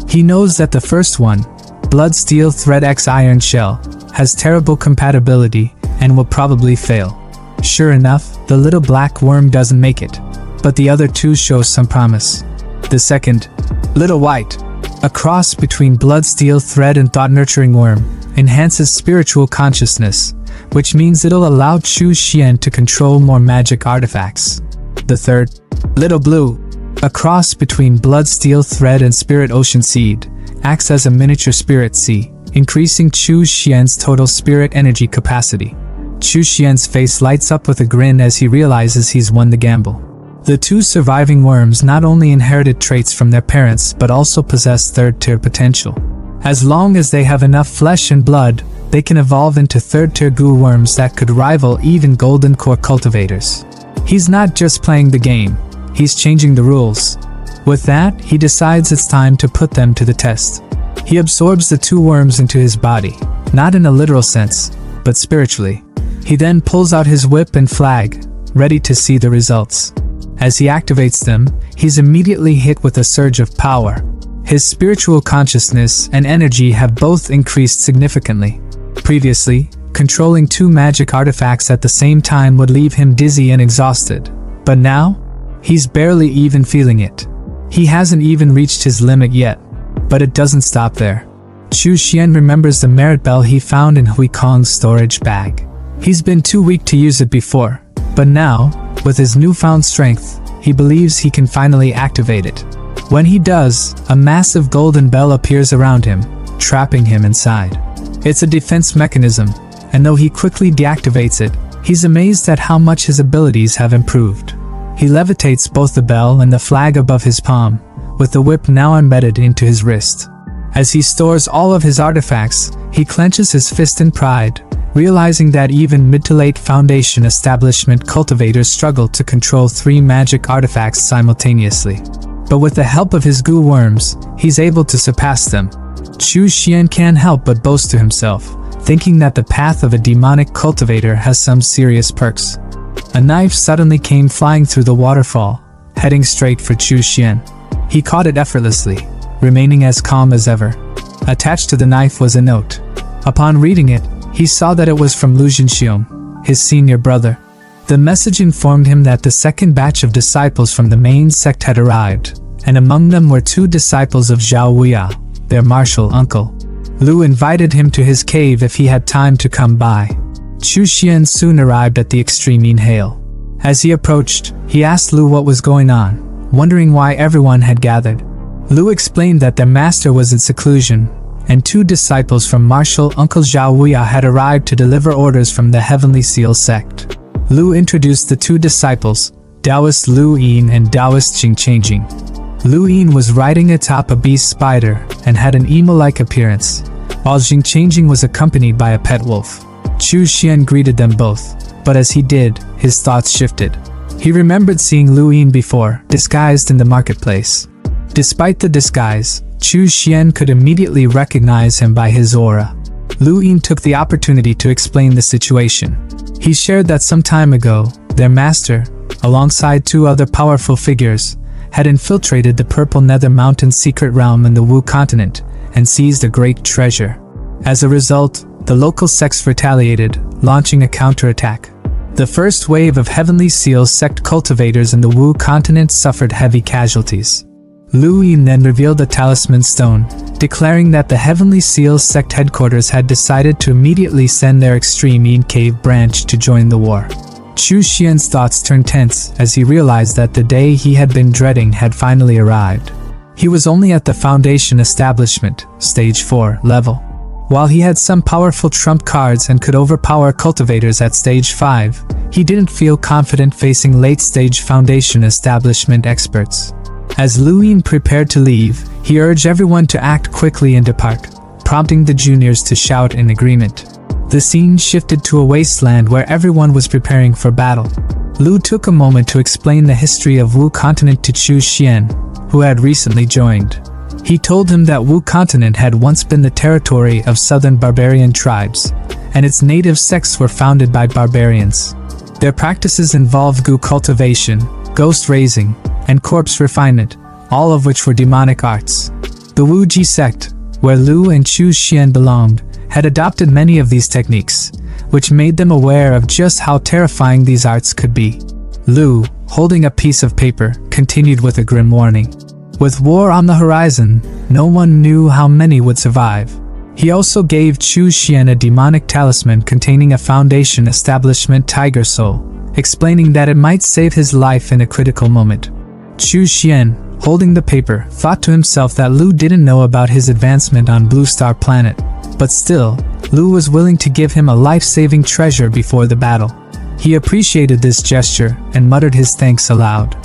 Speaker 1: He knows that the first one, Blood Steel Thread X Iron Shell, has terrible compatibility and will probably fail. Sure enough, the little black worm doesn't make it, but the other 2 show some promise. The second, Little White, a cross between blood steel thread and thought-nurturing worm, enhances spiritual consciousness, which means it'll allow Chu Xian to control more magic artifacts. The third, Little Blue, a cross between blood steel thread and spirit ocean seed, acts as a miniature spirit sea, increasing Chu Xian's total spirit energy capacity. Chu Xian's face lights up with a grin as he realizes he's won the gamble. The 2 surviving worms not only inherited traits from their parents but also possess third-tier potential. As long as they have enough flesh and blood, they can evolve into third-tier goo worms that could rival even golden core cultivators. He's not just playing the game, he's changing the rules. With that, he decides it's time to put them to the test. He absorbs the 2 worms into his body, not in a literal sense, but spiritually. He then pulls out his whip and flag, ready to see the results. As he activates them, he's immediately hit with a surge of power. His spiritual consciousness and energy have both increased significantly. Previously, controlling 2 magic artifacts at the same time would leave him dizzy and exhausted. But now, he's barely even feeling it. He hasn't even reached his limit yet. But it doesn't stop there. Chu Xian remembers the merit bell he found in Hui Kong's storage bag. He's been too weak to use it before, but now, with his newfound strength, he believes he can finally activate it. When he does, a massive golden bell appears around him, trapping him inside. It's a defense mechanism, and though he quickly deactivates it, he's amazed at how much his abilities have improved. He levitates both the bell and the flag above his palm, with the whip now embedded into his wrist. As he stores all of his artifacts, he clenches his fist in pride, realizing that even mid to late Foundation establishment cultivators struggled to control 3 magic artifacts simultaneously. But with the help of his goo worms, he's able to surpass them. Chu Xian can't help but boast to himself, thinking that the path of a demonic cultivator has some serious perks. A knife suddenly came flying through the waterfall, heading straight for Chu Xian. He caught it effortlessly, remaining as calm as ever. Attached to the knife was a note. Upon reading it, he saw that it was from Lu Jinxiong, his senior brother. The message informed him that the second batch of disciples from the main sect had arrived, and among them were 2 disciples of Zhao Wuya, their martial uncle. Lu invited him to his cave if he had time to come by. Chu Xian soon arrived at the extreme inhale. As he approached, he asked Lu what was going on, wondering why everyone had gathered. Lu explained that their master was in seclusion, and 2 disciples from martial uncle Zhao Wuya had arrived to deliver orders from the Heavenly Seal sect. Lu introduced the 2 disciples, Taoist Lu Yin and Taoist Jing Changjing. Lu Yin was riding atop a beast spider and had an emo-like appearance, while Jing Changjing was accompanied by a pet wolf. Chu Xian greeted them both, but as he did, his thoughts shifted. He remembered seeing Lu Yin before, disguised in the marketplace. Despite the disguise, Chu Xian could immediately recognize him by his aura. Lu Yin took the opportunity to explain the situation. He shared that some time ago, their master, alongside 2 other powerful figures, had infiltrated the Purple Nether Mountain secret realm in the Wu continent and seized a great treasure. As a result, the local sects retaliated, launching a counterattack. The first wave of Heavenly Seal sect cultivators in the Wu continent suffered heavy casualties. Lu Yin then revealed the talisman stone, declaring that the Heavenly Seal sect headquarters had decided to immediately send their Extreme Yin Cave branch to join the war. Chu Xian's thoughts turned tense as he realized that the day he had been dreading had finally arrived. He was only at the Foundation establishment, stage 4 level. While he had some powerful trump cards and could overpower cultivators at stage 5, he didn't feel confident facing late-stage Foundation establishment experts. As Lu Yin prepared to leave, he urged everyone to act quickly and depart, prompting the juniors to shout in agreement. The scene shifted to a wasteland where everyone was preparing for battle. Lu took a moment to explain the history of Wu continent to Chu Xian, who had recently joined. He told him that Wu continent had once been the territory of southern barbarian tribes, and its native sects were founded by barbarians. Their practices involved goo cultivation, ghost raising, and corpse refinement, all of which were demonic arts. The Wu Ji sect, where Lu and Chu Xian belonged, had adopted many of these techniques, which made them aware of just how terrifying these arts could be. Lu, holding a piece of paper, continued with a grim warning. With war on the horizon, no one knew how many would survive. He also gave Chu Xian a demonic talisman containing a Foundation establishment tiger soul, explaining that it might save his life in a critical moment. Chu Xian, holding the paper, thought to himself that Lu didn't know about his advancement on Blue Star Planet, but still, Lu was willing to give him a life-saving treasure before the battle. He appreciated this gesture and muttered his thanks aloud.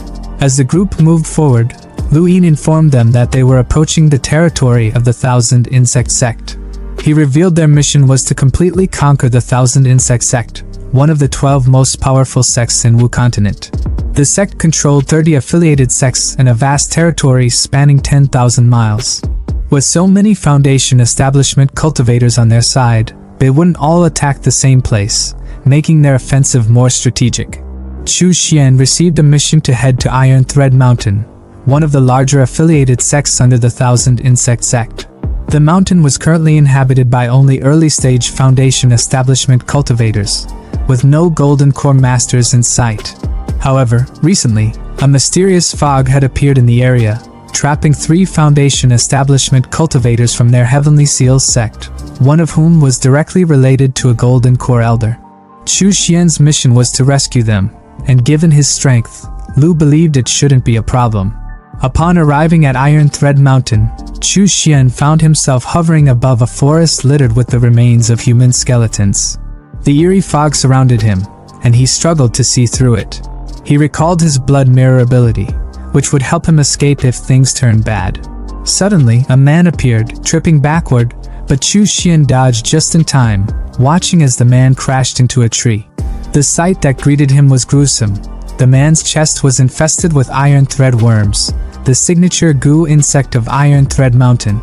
Speaker 1: As the group moved forward, Lu Yin informed them that they were approaching the territory of the Thousand Insect Sect. He revealed their mission was to completely conquer the Thousand Insect Sect, one of the 12 most powerful sects in Wu continent. The sect controlled 30 affiliated sects and a vast territory spanning 10,000 miles. With so many Foundation establishment cultivators on their side, they wouldn't all attack the same place, making their offensive more strategic. Chu Xian received a mission to head to Iron Thread Mountain, one of the larger affiliated sects under the Thousand Insect Sect. The mountain was currently inhabited by only early-stage Foundation establishment cultivators, with no Golden Core Masters in sight. However, recently, a mysterious fog had appeared in the area, trapping 3 Foundation establishment cultivators from their Heavenly Seal sect, one of whom was directly related to a Golden Core Elder. Chu Xian's mission was to rescue them, and given his strength, Lu believed it shouldn't be a problem. Upon arriving at Iron Thread Mountain, Chu Xian found himself hovering above a forest littered with the remains of human skeletons. The eerie fog surrounded him, and he struggled to see through it. He recalled his blood mirror ability, which would help him escape if things turned bad. Suddenly, a man appeared, tripping backward, but Chu Xian dodged just in time, watching as the man crashed into a tree. The sight that greeted him was gruesome. The man's chest was infested with iron thread worms, the signature goo insect of Iron Thread Mountain.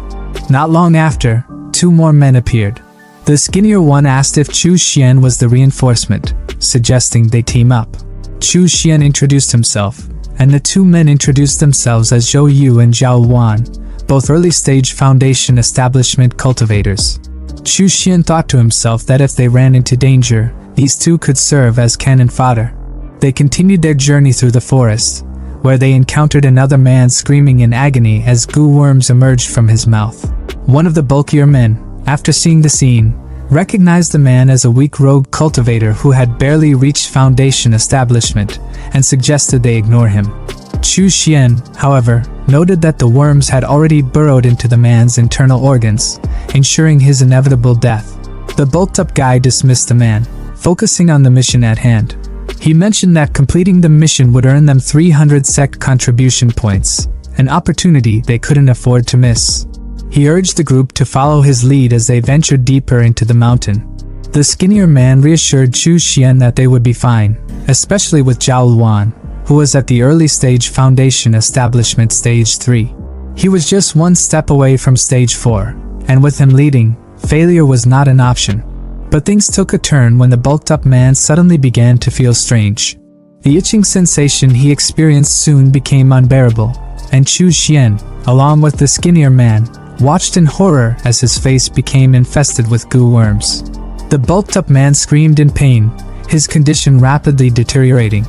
Speaker 1: Not long after, 2 more men appeared. The skinnier one asked if Chu Xian was the reinforcement, suggesting they team up. Chu Xian introduced himself, and the 2 men introduced themselves as Zhou Yu and Zhao Wan, both early-stage Foundation establishment cultivators. Chu Xian thought to himself that if they ran into danger, these 2 could serve as cannon fodder. They continued their journey through the forest, where they encountered another man screaming in agony as goo worms emerged from his mouth. One of the bulkier men, after seeing the scene, recognized the man as a weak rogue cultivator who had barely reached Foundation establishment and suggested they ignore him. Chu Xian, however, noted that the worms had already burrowed into the man's internal organs, ensuring his inevitable death. The bulked-up guy dismissed the man, focusing on the mission at hand. He mentioned that completing the mission would earn them 300 sect contribution points, an opportunity they couldn't afford to miss. He urged the group to follow his lead as they ventured deeper into the mountain. The skinnier man reassured Chu Xian that they would be fine, especially with Zhao Luan, who was at the early stage Foundation establishment stage 3. He was just 1 step away from stage 4, and with him leading, failure was not an option. But things took a turn when the bulked-up man suddenly began to feel strange. The itching sensation he experienced soon became unbearable, and Chu Xian, along with the skinnier man, watched in horror as his face became infested with goo worms. The bulked-up man screamed in pain, his condition rapidly deteriorating.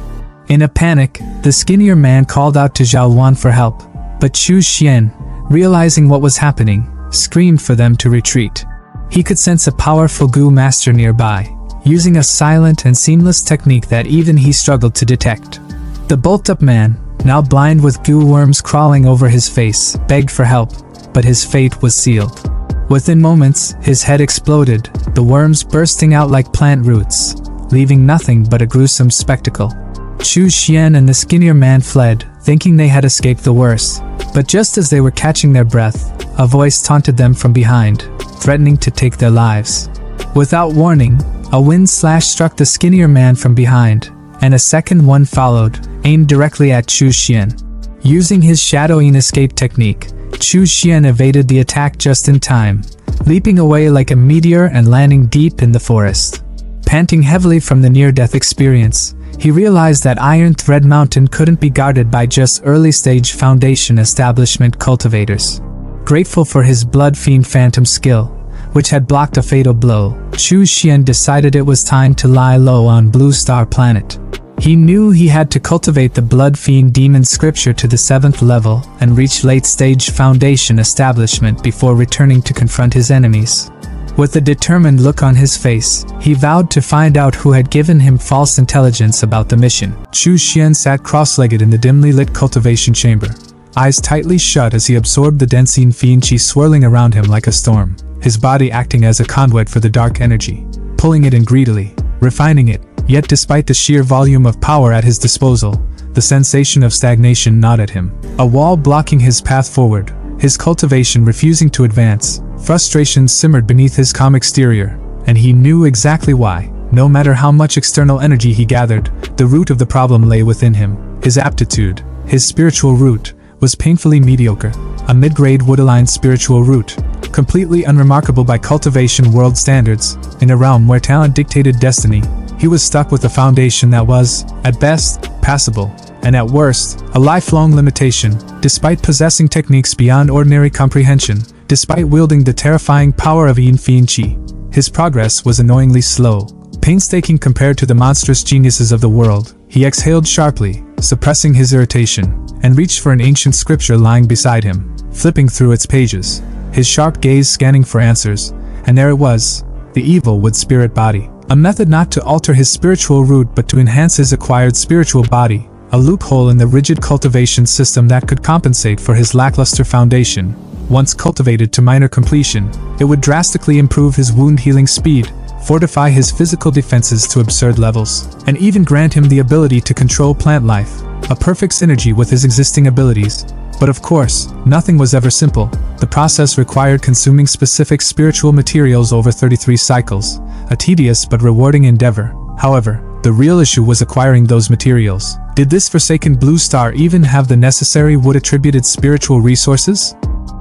Speaker 1: In a panic, the skinnier man called out to Zhao Wan for help, but Chu Xian, realizing what was happening, screamed for them to retreat. He could sense a powerful goo master nearby, using a silent and seamless technique that even he struggled to detect. The bulked-up man, now blind with goo worms crawling over his face, begged for help, but his fate was sealed. Within moments, his head exploded, the worms bursting out like plant roots, leaving nothing but a gruesome spectacle. Chu Xian and the skinnier man fled, thinking they had escaped the worst. But just as they were catching their breath, a voice taunted them from behind, threatening to take their lives. Without warning, a wind slash struck the skinnier man from behind, and a second one followed, aimed directly at Chu Xian. Using his shadowing escape technique, Chu Xian evaded the attack just in time, leaping away like a meteor and landing deep in the forest. Panting heavily from the near-death experience, he realized that Iron Thread Mountain couldn't be guarded by just early-stage Foundation establishment cultivators. Grateful for his blood fiend phantom skill, which had blocked a fatal blow, Chu Xian decided it was time to lie low on Blue Star Planet. He knew he had to cultivate the Blood Fiend Demon Scripture to the 7th level and reach late-stage Foundation establishment before returning to confront his enemies. With a determined look on his face, he vowed to find out who had given him false intelligence about the mission. Chu Xian sat cross-legged in the dimly lit cultivation chamber, eyes tightly shut as he absorbed the Densine Fiend Chi swirling around him like a storm, his body acting as a conduit for the dark energy, pulling it in greedily, refining it. Yet despite the sheer volume of power at his disposal, the sensation of stagnation gnawed at him. A wall blocking his path forward, his cultivation refusing to advance, frustration simmered beneath his calm exterior, and he knew exactly why. No matter how much external energy he gathered, the root of the problem lay within him. His aptitude, his spiritual root, was painfully mediocre, a mid-grade wood-aligned spiritual root, completely unremarkable by cultivation world standards. In a realm where talent dictated destiny, he was stuck with a foundation that was, at best, passable, and at worst, a lifelong limitation. Despite possessing techniques beyond ordinary comprehension, despite wielding the terrifying power of Yin Fiend Chi, his progress was annoyingly slow. Painstaking compared to the monstrous geniuses of the world, he exhaled sharply, suppressing his irritation, and reached for an ancient scripture lying beside him, flipping through its pages, his sharp gaze scanning for answers, and there it was, the evil wood spirit body. A method not to alter his spiritual root but to enhance his acquired spiritual body, a loophole in the rigid cultivation system that could compensate for his lackluster foundation. Once cultivated to minor completion, it would drastically improve his wound healing speed, fortify his physical defenses to absurd levels, and even grant him the ability to control plant life, a perfect synergy with his existing abilities. But of course, nothing was ever simple. The process required consuming specific spiritual materials over 33 cycles, a tedious but rewarding endeavor. However, the real issue was acquiring those materials. Did this forsaken blue star even have the necessary wood-attributed spiritual resources?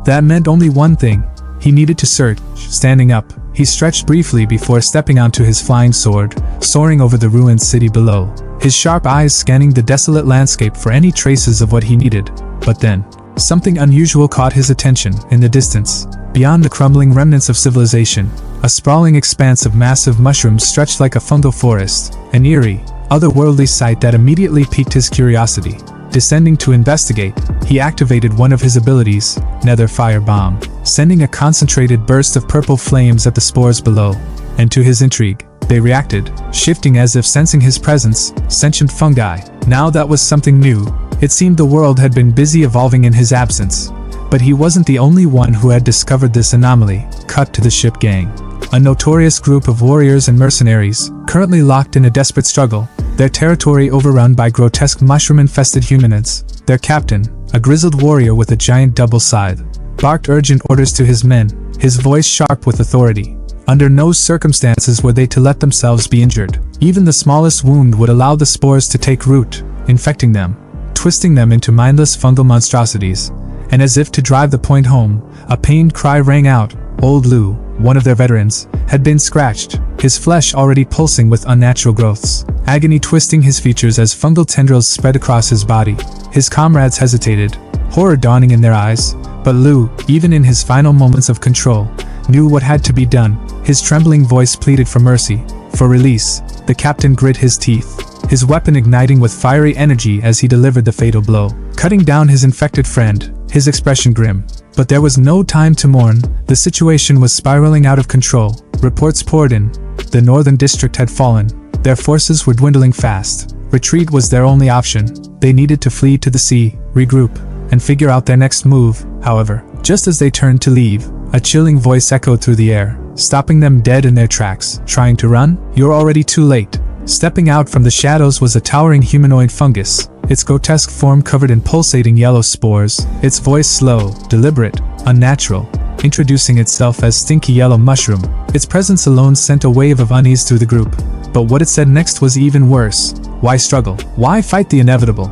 Speaker 1: That meant only one thing. He needed to search. Standing up, he stretched briefly before stepping onto his flying sword, soaring over the ruined city below, his sharp eyes scanning the desolate landscape for any traces of what he needed. But then, something unusual caught his attention. In the distance, beyond the crumbling remnants of civilization, a sprawling expanse of massive mushrooms stretched like a fungal forest, an eerie, otherworldly sight that immediately piqued his curiosity. Descending to investigate, he activated one of his abilities, Nether Fire Bomb, sending a concentrated burst of purple flames at the spores below. And to his intrigue, they reacted, shifting as if sensing his presence. Sentient fungi. Now that was something new. It seemed the world had been busy evolving in his absence. But he wasn't the only one who had discovered this anomaly. Cut to the ship gang. A notorious group of warriors and mercenaries, currently locked in a desperate struggle, their territory overrun by grotesque mushroom-infested humanoids. Their captain, a grizzled warrior with a giant double scythe, barked urgent orders to his men, his voice sharp with authority. Under no circumstances were they to let themselves be injured. Even the smallest wound would allow the spores to take root, infecting them, twisting them into mindless fungal monstrosities. And as if to drive the point home, a pained cry rang out. Old Lou, one of their veterans, had been scratched, his flesh already pulsing with unnatural growths, agony twisting his features as fungal tendrils spread across his body. His comrades hesitated, horror dawning in their eyes, but Lou, even in his final moments of control, knew what had to be done. His trembling voice pleaded for mercy, for release. The captain grit his teeth, his weapon igniting with fiery energy as he delivered the fatal blow, cutting down his infected friend, his expression grim. But there was no time to mourn. The situation was spiraling out of control. Reports poured in. The northern district had fallen. Their forces were dwindling fast. Retreat was their only option. They needed to flee to the sea, regroup, and figure out their next move. However, just as they turned to leave, a chilling voice echoed through the air, stopping them dead in their tracks. Trying to run? You're already too late. Stepping out from the shadows was a towering humanoid fungus, its grotesque form covered in pulsating yellow spores, its voice slow, deliberate, unnatural, introducing itself as Stinky Yellow Mushroom. Its presence alone sent a wave of unease through the group. But what it said next was even worse. Why struggle? Why fight the inevitable?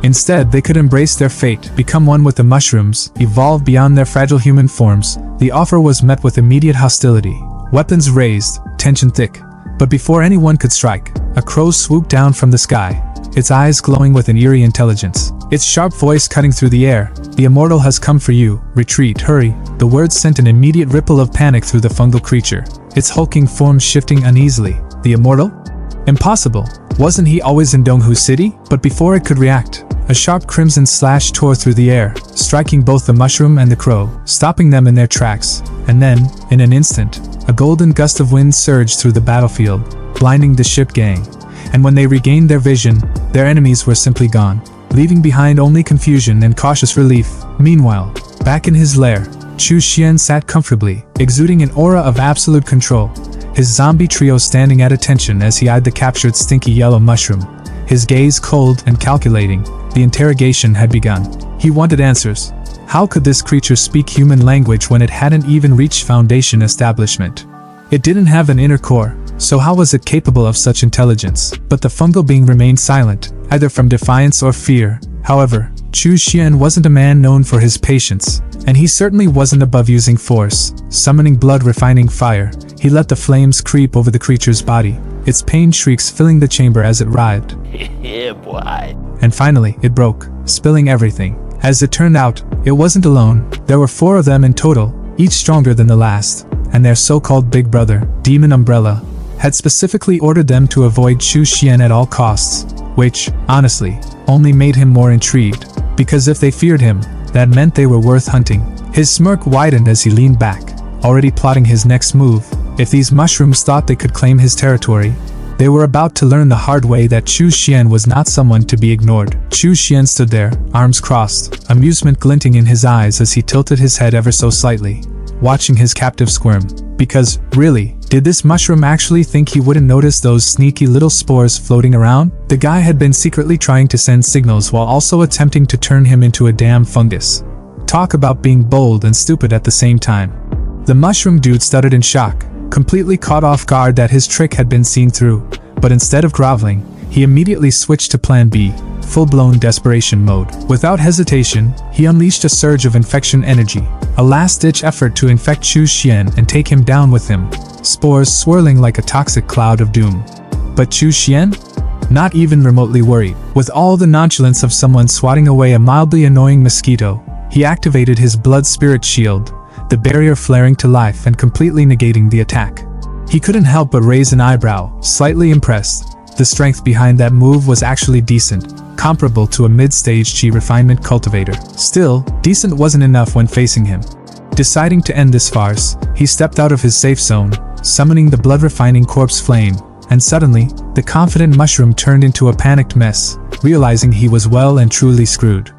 Speaker 1: Instead, they could embrace their fate, become one with the mushrooms, evolve beyond their fragile human forms. The offer was met with immediate hostility. Weapons raised, tension thick. But before anyone could strike, a crow swooped down from the sky, its eyes glowing with an eerie intelligence, its sharp voice cutting through the air. The immortal has come for you. Retreat, hurry. The words sent an immediate ripple of panic through the fungal creature, its hulking form shifting uneasily. The immortal? Impossible. Wasn't he always in Donghu City? But before it could react, a sharp crimson slash tore through the air, striking both the mushroom and the crow, stopping them in their tracks. And then, in an instant, a golden gust of wind surged through the battlefield, blinding the ship gang. And when they regained their vision, their enemies were simply gone, leaving behind only confusion and cautious relief. Meanwhile, back in his lair, Chu Xian sat comfortably, exuding an aura of absolute control, his zombie trio standing at attention as he eyed the captured Stinky Yellow Mushroom, his gaze cold and calculating. The interrogation had begun. He wanted answers. How could this creature speak human language when it hadn't even reached Foundation establishment? It didn't have an inner core, so how was it capable of such intelligence? But the fungal being remained silent, either from defiance or fear. However, Chu Xian wasn't a man known for his patience, and he certainly wasn't above using force. Summoning blood-refining fire, he let the flames creep over the creature's body, its pain shrieks filling the chamber as it writhed.
Speaker 2: Yeah, boy.
Speaker 1: And finally, it broke, spilling everything. As it turned out, it wasn't alone. There were 4 of them in total, each stronger than the last, and their so-called big brother, Demon Umbrella, had specifically ordered them to avoid Chu Xian at all costs, which, honestly, only made him more intrigued, because if they feared him, that meant they were worth hunting. His smirk widened as he leaned back, already plotting his next move. If these mushrooms thought they could claim his territory, they were about to learn the hard way that Chu Xian was not someone to be ignored. Chu Xian stood there, arms crossed, amusement glinting in his eyes as he tilted his head ever so slightly, watching his captive squirm. Because, really, Did this mushroom actually think he wouldn't notice those sneaky little spores floating around? The guy had been secretly trying to send signals while also attempting to turn him into a damn fungus. Talk about being bold and stupid at the same time. The mushroom dude stuttered in shock, completely caught off guard that his trick had been seen through, but instead of groveling, he immediately switched to plan B, full-blown desperation mode. Without hesitation, he unleashed a surge of infection energy, a last-ditch effort to infect Chu Xian and take him down with him, spores swirling like a toxic cloud of doom. But Chu Xian? Not even remotely worried. With all the nonchalance of someone swatting away a mildly annoying mosquito, he activated his blood spirit shield, the barrier flaring to life and completely negating the attack. He couldn't help but raise an eyebrow, slightly impressed. The strength behind that move was actually decent, comparable to a mid-stage chi refinement cultivator. Still, decent wasn't enough when facing him. Deciding to end this farce, he stepped out of his safe zone, summoning the blood-refining corpse flame, and suddenly, the confident mushroom turned into a panicked mess, realizing he was well and truly screwed.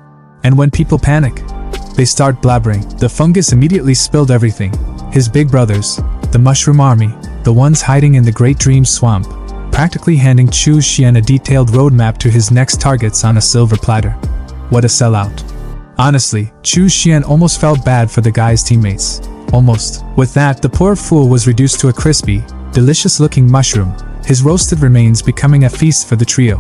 Speaker 1: And when people panic, they start blabbering. The fungus immediately spilled everything. His big brothers, the mushroom army, the ones hiding in the Great Dream Swamp, practically handing Chu Xian a detailed roadmap to his next targets on a silver platter. What a sellout. Honestly, Chu Xian almost felt bad for the guy's teammates. Almost. With that, the poor fool was reduced to a crispy, delicious-looking mushroom, his roasted remains becoming a feast for the trio.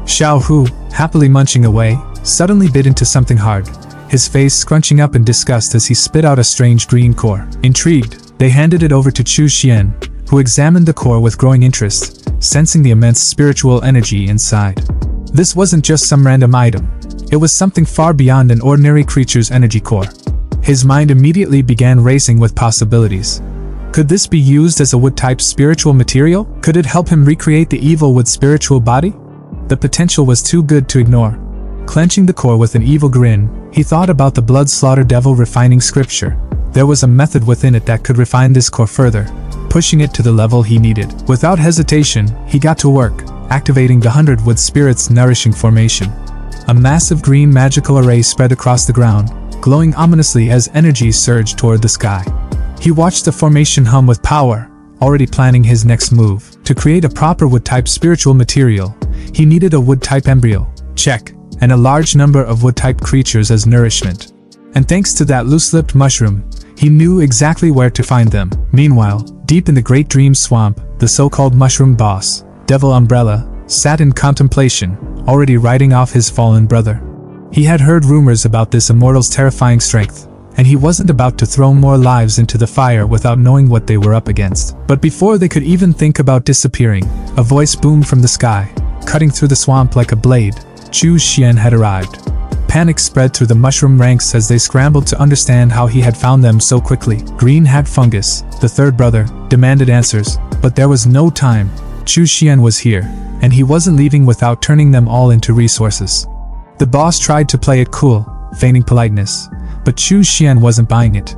Speaker 1: Xiao Hu, happily munching away, suddenly bit into something hard, his face scrunching up in disgust as he spit out a strange green core. Intrigued, they handed it over to Chu Xian, who examined the core with growing interest, sensing the immense spiritual energy inside. This wasn't just some random item. It was something far beyond an ordinary creature's energy core. His mind immediately began racing with possibilities. Could this be used as a wood-type spiritual material? Could it help him recreate the evil wood spiritual body? The potential was too good to ignore. Clenching the core with an evil grin, he thought about the blood slaughter devil refining scripture. There was a method within it that could refine this core further, pushing it to the level he needed. Without hesitation, he got to work, activating the 100 Wood Spirit's nourishing formation. A massive green magical array spread across the ground, glowing ominously as energy surged toward the sky. He watched the formation hum with power, already planning his next move. To create a proper wood-type spiritual material, he needed a wood-type embryo, check, and a large number of wood-type creatures as nourishment. And thanks to that loose-lipped mushroom, he knew exactly where to find them. Meanwhile, deep in the Great Dream Swamp, the so-called mushroom boss, Devil Umbrella, sat in contemplation, already writing off his fallen brother. He had heard rumors about this immortal's terrifying strength, and he wasn't about to throw more lives into the fire without knowing what they were up against. But before they could even think about disappearing, a voice boomed from the sky, cutting through the swamp like a blade. Chu Xian had arrived. Panic spread through the mushroom ranks as they scrambled to understand how he had found them so quickly. Green Hat Fungus, the third brother, demanded answers, but there was no time. Chu Xian was here, and he wasn't leaving without turning them all into resources. The boss tried to play it cool, feigning politeness, but Chu Xian wasn't buying it.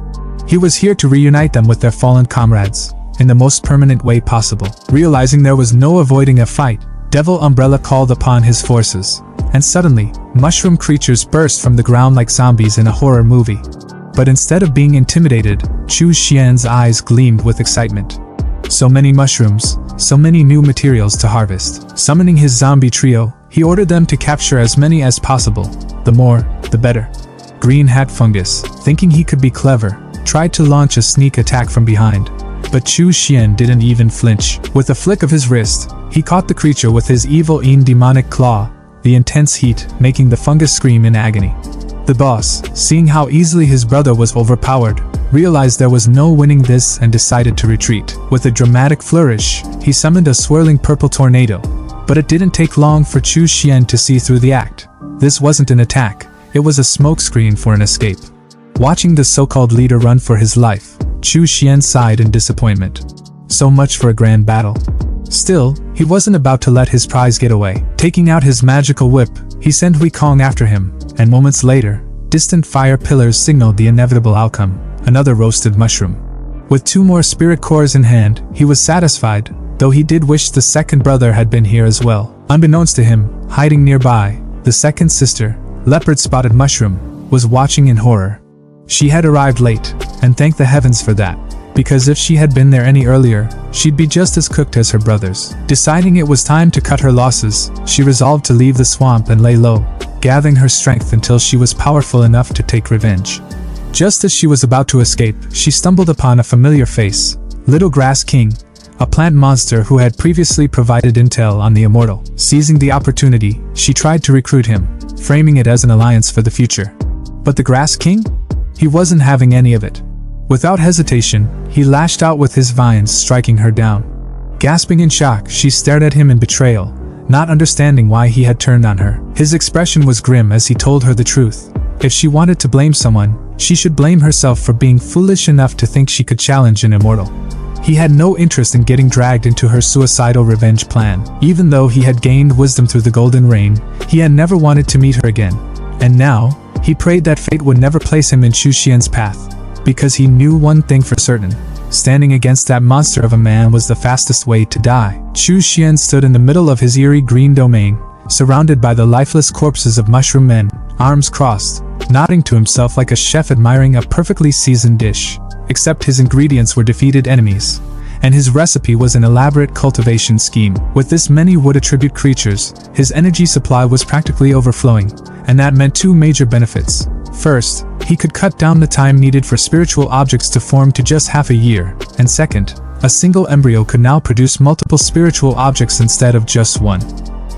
Speaker 1: He was here to reunite them with their fallen comrades, in the most permanent way possible. Realizing there was no avoiding a fight, Devil Umbrella called upon his forces, and suddenly, mushroom creatures burst from the ground like zombies in a horror movie. But instead of being intimidated, Chu Xian's eyes gleamed with excitement. So many mushrooms, so many new materials to harvest. Summoning his zombie trio, he ordered them to capture as many as possible. The more, the better. Green Hat Fungus, thinking he could be clever, tried to launch a sneak attack from behind. But Chu Xian didn't even flinch. With a flick of his wrist, he caught the creature with his evil demonic claw, the intense heat making the fungus scream in agony. The boss, seeing how easily his brother was overpowered, realized there was no winning this and decided to retreat. With a dramatic flourish, he summoned a swirling purple tornado. But it didn't take long for Chu Xian to see through the act. This wasn't an attack, it was a smokescreen for an escape. Watching the so-called leader run for his life, Chu Xian sighed in disappointment. So much for a grand battle. Still, he wasn't about to let his prize get away. Taking out his magical whip, he sent Wei Kong after him, and moments later, distant fire pillars signaled the inevitable outcome, another roasted mushroom. With 2 more spirit cores in hand, he was satisfied, though he did wish the second brother had been here as well. Unbeknownst to him, hiding nearby, the second sister, Leopard-Spotted Mushroom, was watching in horror. She had arrived late, and thank the heavens for that, because if she had been there any earlier, she'd be just as cooked as her brothers. Deciding it was time to cut her losses, she resolved to leave the swamp and lay low, gathering her strength until she was powerful enough to take revenge. Just as she was about to escape, she stumbled upon a familiar face, Little Grass King, a plant monster who had previously provided intel on the immortal. Seizing the opportunity, she tried to recruit him, framing it as an alliance for the future. But the Grass King? He wasn't having any of it. Without hesitation, he lashed out with his vines, striking her down. Gasping in shock, she stared at him in betrayal, not understanding why he had turned on her. His expression was grim as he told her the truth. If she wanted to blame someone, she should blame herself for being foolish enough to think she could challenge an immortal. He had no interest in getting dragged into her suicidal revenge plan. Even though he had gained wisdom through the Golden Rain, he had never wanted to meet her again. And now, he prayed that fate would never place him in Chu Xian's path, because he knew one thing for certain. Standing against that monster of a man was the fastest way to die. Chu Xian stood in the middle of his eerie green domain, surrounded by the lifeless corpses of mushroom men, arms crossed, nodding to himself like a chef admiring a perfectly seasoned dish. Except his ingredients were defeated enemies, and his recipe was an elaborate cultivation scheme. With this many wood-attribute creatures, his energy supply was practically overflowing, and that meant two major benefits. First, he could cut down the time needed for spiritual objects to form to just half a year, and second, a single embryo could now produce multiple spiritual objects instead of just one.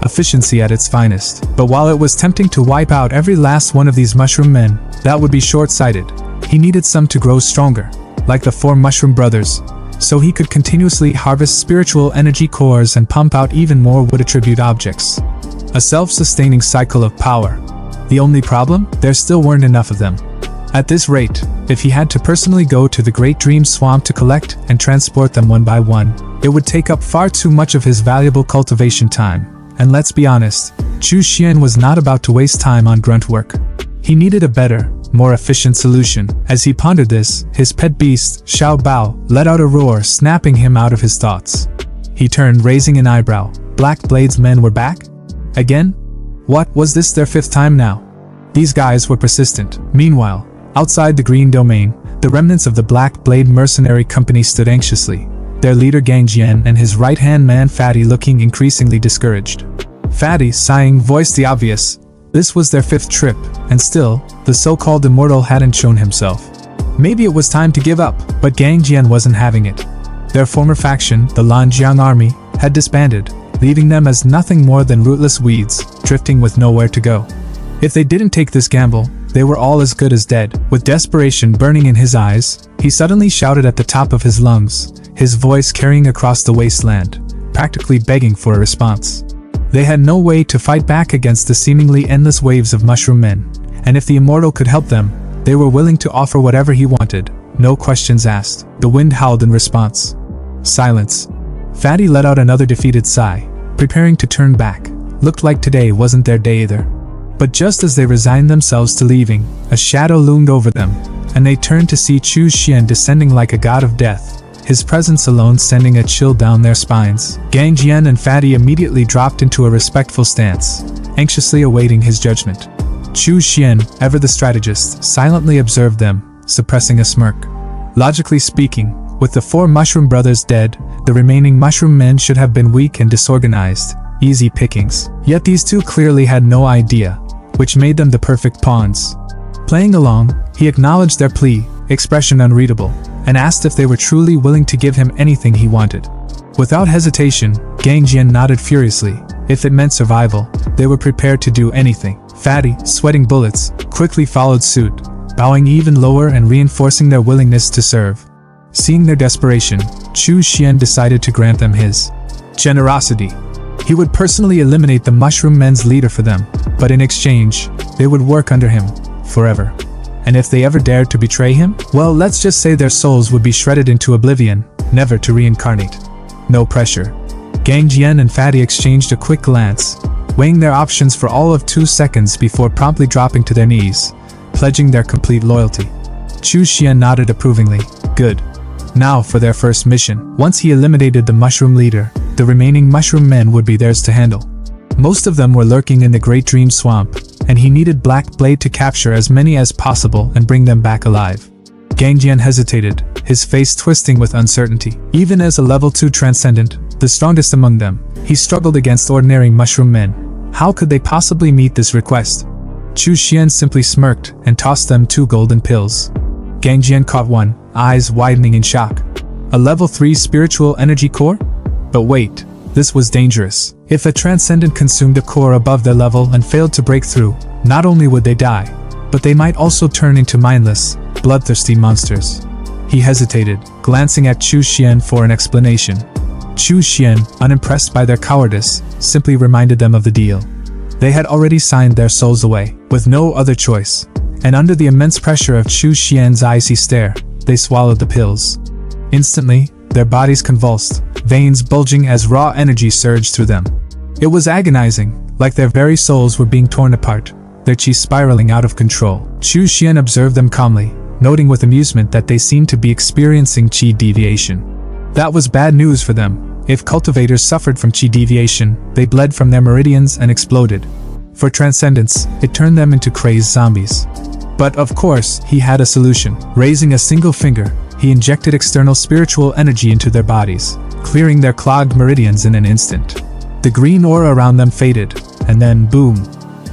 Speaker 1: Efficiency at its finest. But while it was tempting to wipe out every last one of these mushroom men, that would be short-sighted. He needed some to grow stronger, like the 4 mushroom brothers, so he could continuously harvest spiritual energy cores and pump out even more wood-attribute objects. A self-sustaining cycle of power. The only problem? There still weren't enough of them. At this rate, if he had to personally go to the Great Dream Swamp to collect and transport them one by one, it would take up far too much of his valuable cultivation time. And let's be honest, Chu Xian was not about to waste time on grunt work. He needed a better, more efficient solution. As he pondered this, his pet beast, Xiao Bao, let out a roar, snapping him out of his thoughts. He turned, raising an eyebrow. Black Blade's men were back? Again? What, was this their 5th time now? These guys were persistent. Meanwhile, outside the green domain, the remnants of the Black Blade mercenary company stood anxiously, their leader Gang Jian and his right-hand man Fatty looking increasingly discouraged. Fatty, sighing, voiced the obvious. This was their 5th trip, and still, the so-called immortal hadn't shown himself. Maybe it was time to give up, but Gang Jian wasn't having it. Their former faction, the Lanjiang army, had disbanded, leaving them as nothing more than rootless weeds, drifting with nowhere to go. If they didn't take this gamble, they were all as good as dead. With desperation burning in his eyes, he suddenly shouted at the top of his lungs, his voice carrying across the wasteland, practically begging for a response. They had no way to fight back against the seemingly endless waves of mushroom men, and if the immortal could help them, they were willing to offer whatever he wanted, no questions asked. The wind howled in response. Silence. Fatty let out another defeated sigh, preparing to turn back. Looked like today wasn't their day either. But just as they resigned themselves to leaving, a shadow loomed over them, and they turned to see Chu Xian descending like a god of death, his presence alone sending a chill down their spines. Gang Jian and Fatty immediately dropped into a respectful stance, anxiously awaiting his judgment. Chu Xian, ever the strategist, silently observed them, suppressing a smirk. Logically speaking, with the 4 mushroom brothers dead, the remaining mushroom men should have been weak and disorganized, easy pickings. Yet these 2 clearly had no idea, which made them the perfect pawns. Playing along, he acknowledged their plea, expression unreadable, and asked if they were truly willing to give him anything he wanted. Without hesitation, Gang Jian nodded furiously. If it meant survival, they were prepared to do anything. Fatty, sweating bullets, quickly followed suit, bowing even lower and reinforcing their willingness to serve. Seeing their desperation, Chu Xian decided to grant them his generosity. He would personally eliminate the mushroom men's leader for them, but in exchange, they would work under him, forever. And if they ever dared to betray him, well, let's just say their souls would be shredded into oblivion, never to reincarnate. No pressure. Gang Jian and Fatty exchanged a quick glance, weighing their options for all of 2 seconds before promptly dropping to their knees, pledging their complete loyalty. Chu Xian nodded approvingly. Good. Now for their first mission. Once he eliminated the mushroom leader, the remaining mushroom men would be theirs to handle. Most of them were lurking in the Great Dream Swamp, and he needed Black Blade to capture as many as possible and bring them back alive. Gangjian hesitated, his face twisting with uncertainty. Even as a level 2 transcendent, the strongest among them, he struggled against ordinary mushroom men. How could they possibly meet this request? Chu Xian simply smirked and tossed them 2 golden pills. Gangjian caught one, eyes widening in shock. A level 3 spiritual energy core? But wait, this was dangerous. If a transcendent consumed a core above their level and failed to break through, not only would they die, but they might also turn into mindless, bloodthirsty monsters. He hesitated, glancing at Chu Xian for an explanation. Chu Xian, unimpressed by their cowardice, simply reminded them of the deal. They had already signed their souls away, with no other choice, and under the immense pressure of Chu Xian's icy stare, they swallowed the pills. Instantly, their bodies convulsed, veins bulging as raw energy surged through them. It was agonizing, like their very souls were being torn apart, their chi spiraling out of control. Chu Xian observed them calmly, noting with amusement that they seemed to be experiencing chi deviation. That was bad news for them. If cultivators suffered from chi deviation, they bled from their meridians and exploded. For transcendence, it turned them into crazed zombies. But of course, he had a solution. Raising a single finger, he injected external spiritual energy into their bodies, clearing their clogged meridians in an instant. The green aura around them faded, and then boom.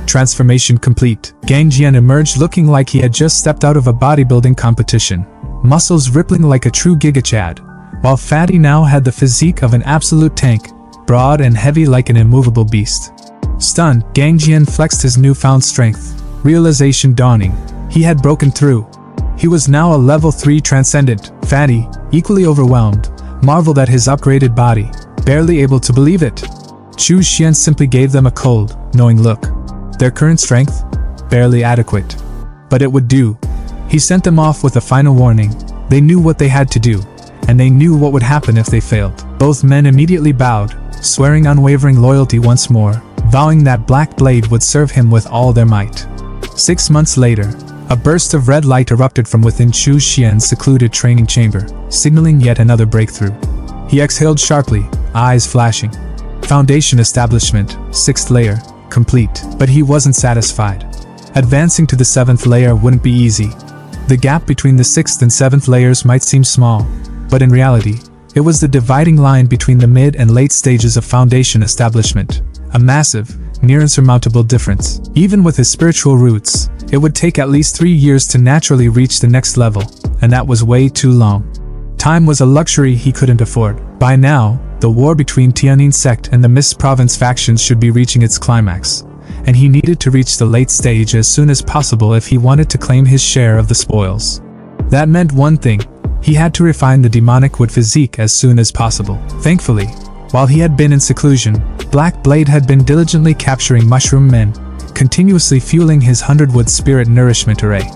Speaker 1: Transformation complete. Gangjian emerged looking like he had just stepped out of a bodybuilding competition, muscles rippling like a true gigachad, while Fatty now had the physique of an absolute tank, broad and heavy like an immovable beast. Stunned, Gangjian flexed his newfound strength, realization dawning. He had broken through. He was now a level 3 transcendent. Fatty, equally overwhelmed, marveled at his upgraded body, barely able to believe it. Chu Xian simply gave them a cold, knowing look. Their current strength? Barely adequate. But it would do. He sent them off with a final warning. They knew what they had to do, and they knew what would happen if they failed. Both men immediately bowed, swearing unwavering loyalty once more, vowing that Black Blade would serve him with all their might. 6 months later, a burst of red light erupted from within Chu Xian's secluded training chamber, signaling yet another breakthrough. He exhaled sharply, eyes flashing. Foundation establishment, 6th layer, complete. But he wasn't satisfied. Advancing to the 7th layer wouldn't be easy. The gap between the 6th and 7th layers might seem small, but in reality, it was the dividing line between the mid and late stages of foundation establishment. A massive, near insurmountable difference. Even with his spiritual roots, it would take at least 3 years to naturally reach the next level, and that was way too long. Time was a luxury he couldn't afford. By now, the war between Tianyin sect and the Mist province factions should be reaching its climax, and he needed to reach the late stage as soon as possible if he wanted to claim his share of the spoils. That meant one thing: he had to refine the demonic wood physique as soon as possible. Thankfully, while he had been in seclusion, Black Blade had been diligently capturing mushroom men, continuously fueling his 100-wood spirit nourishment array.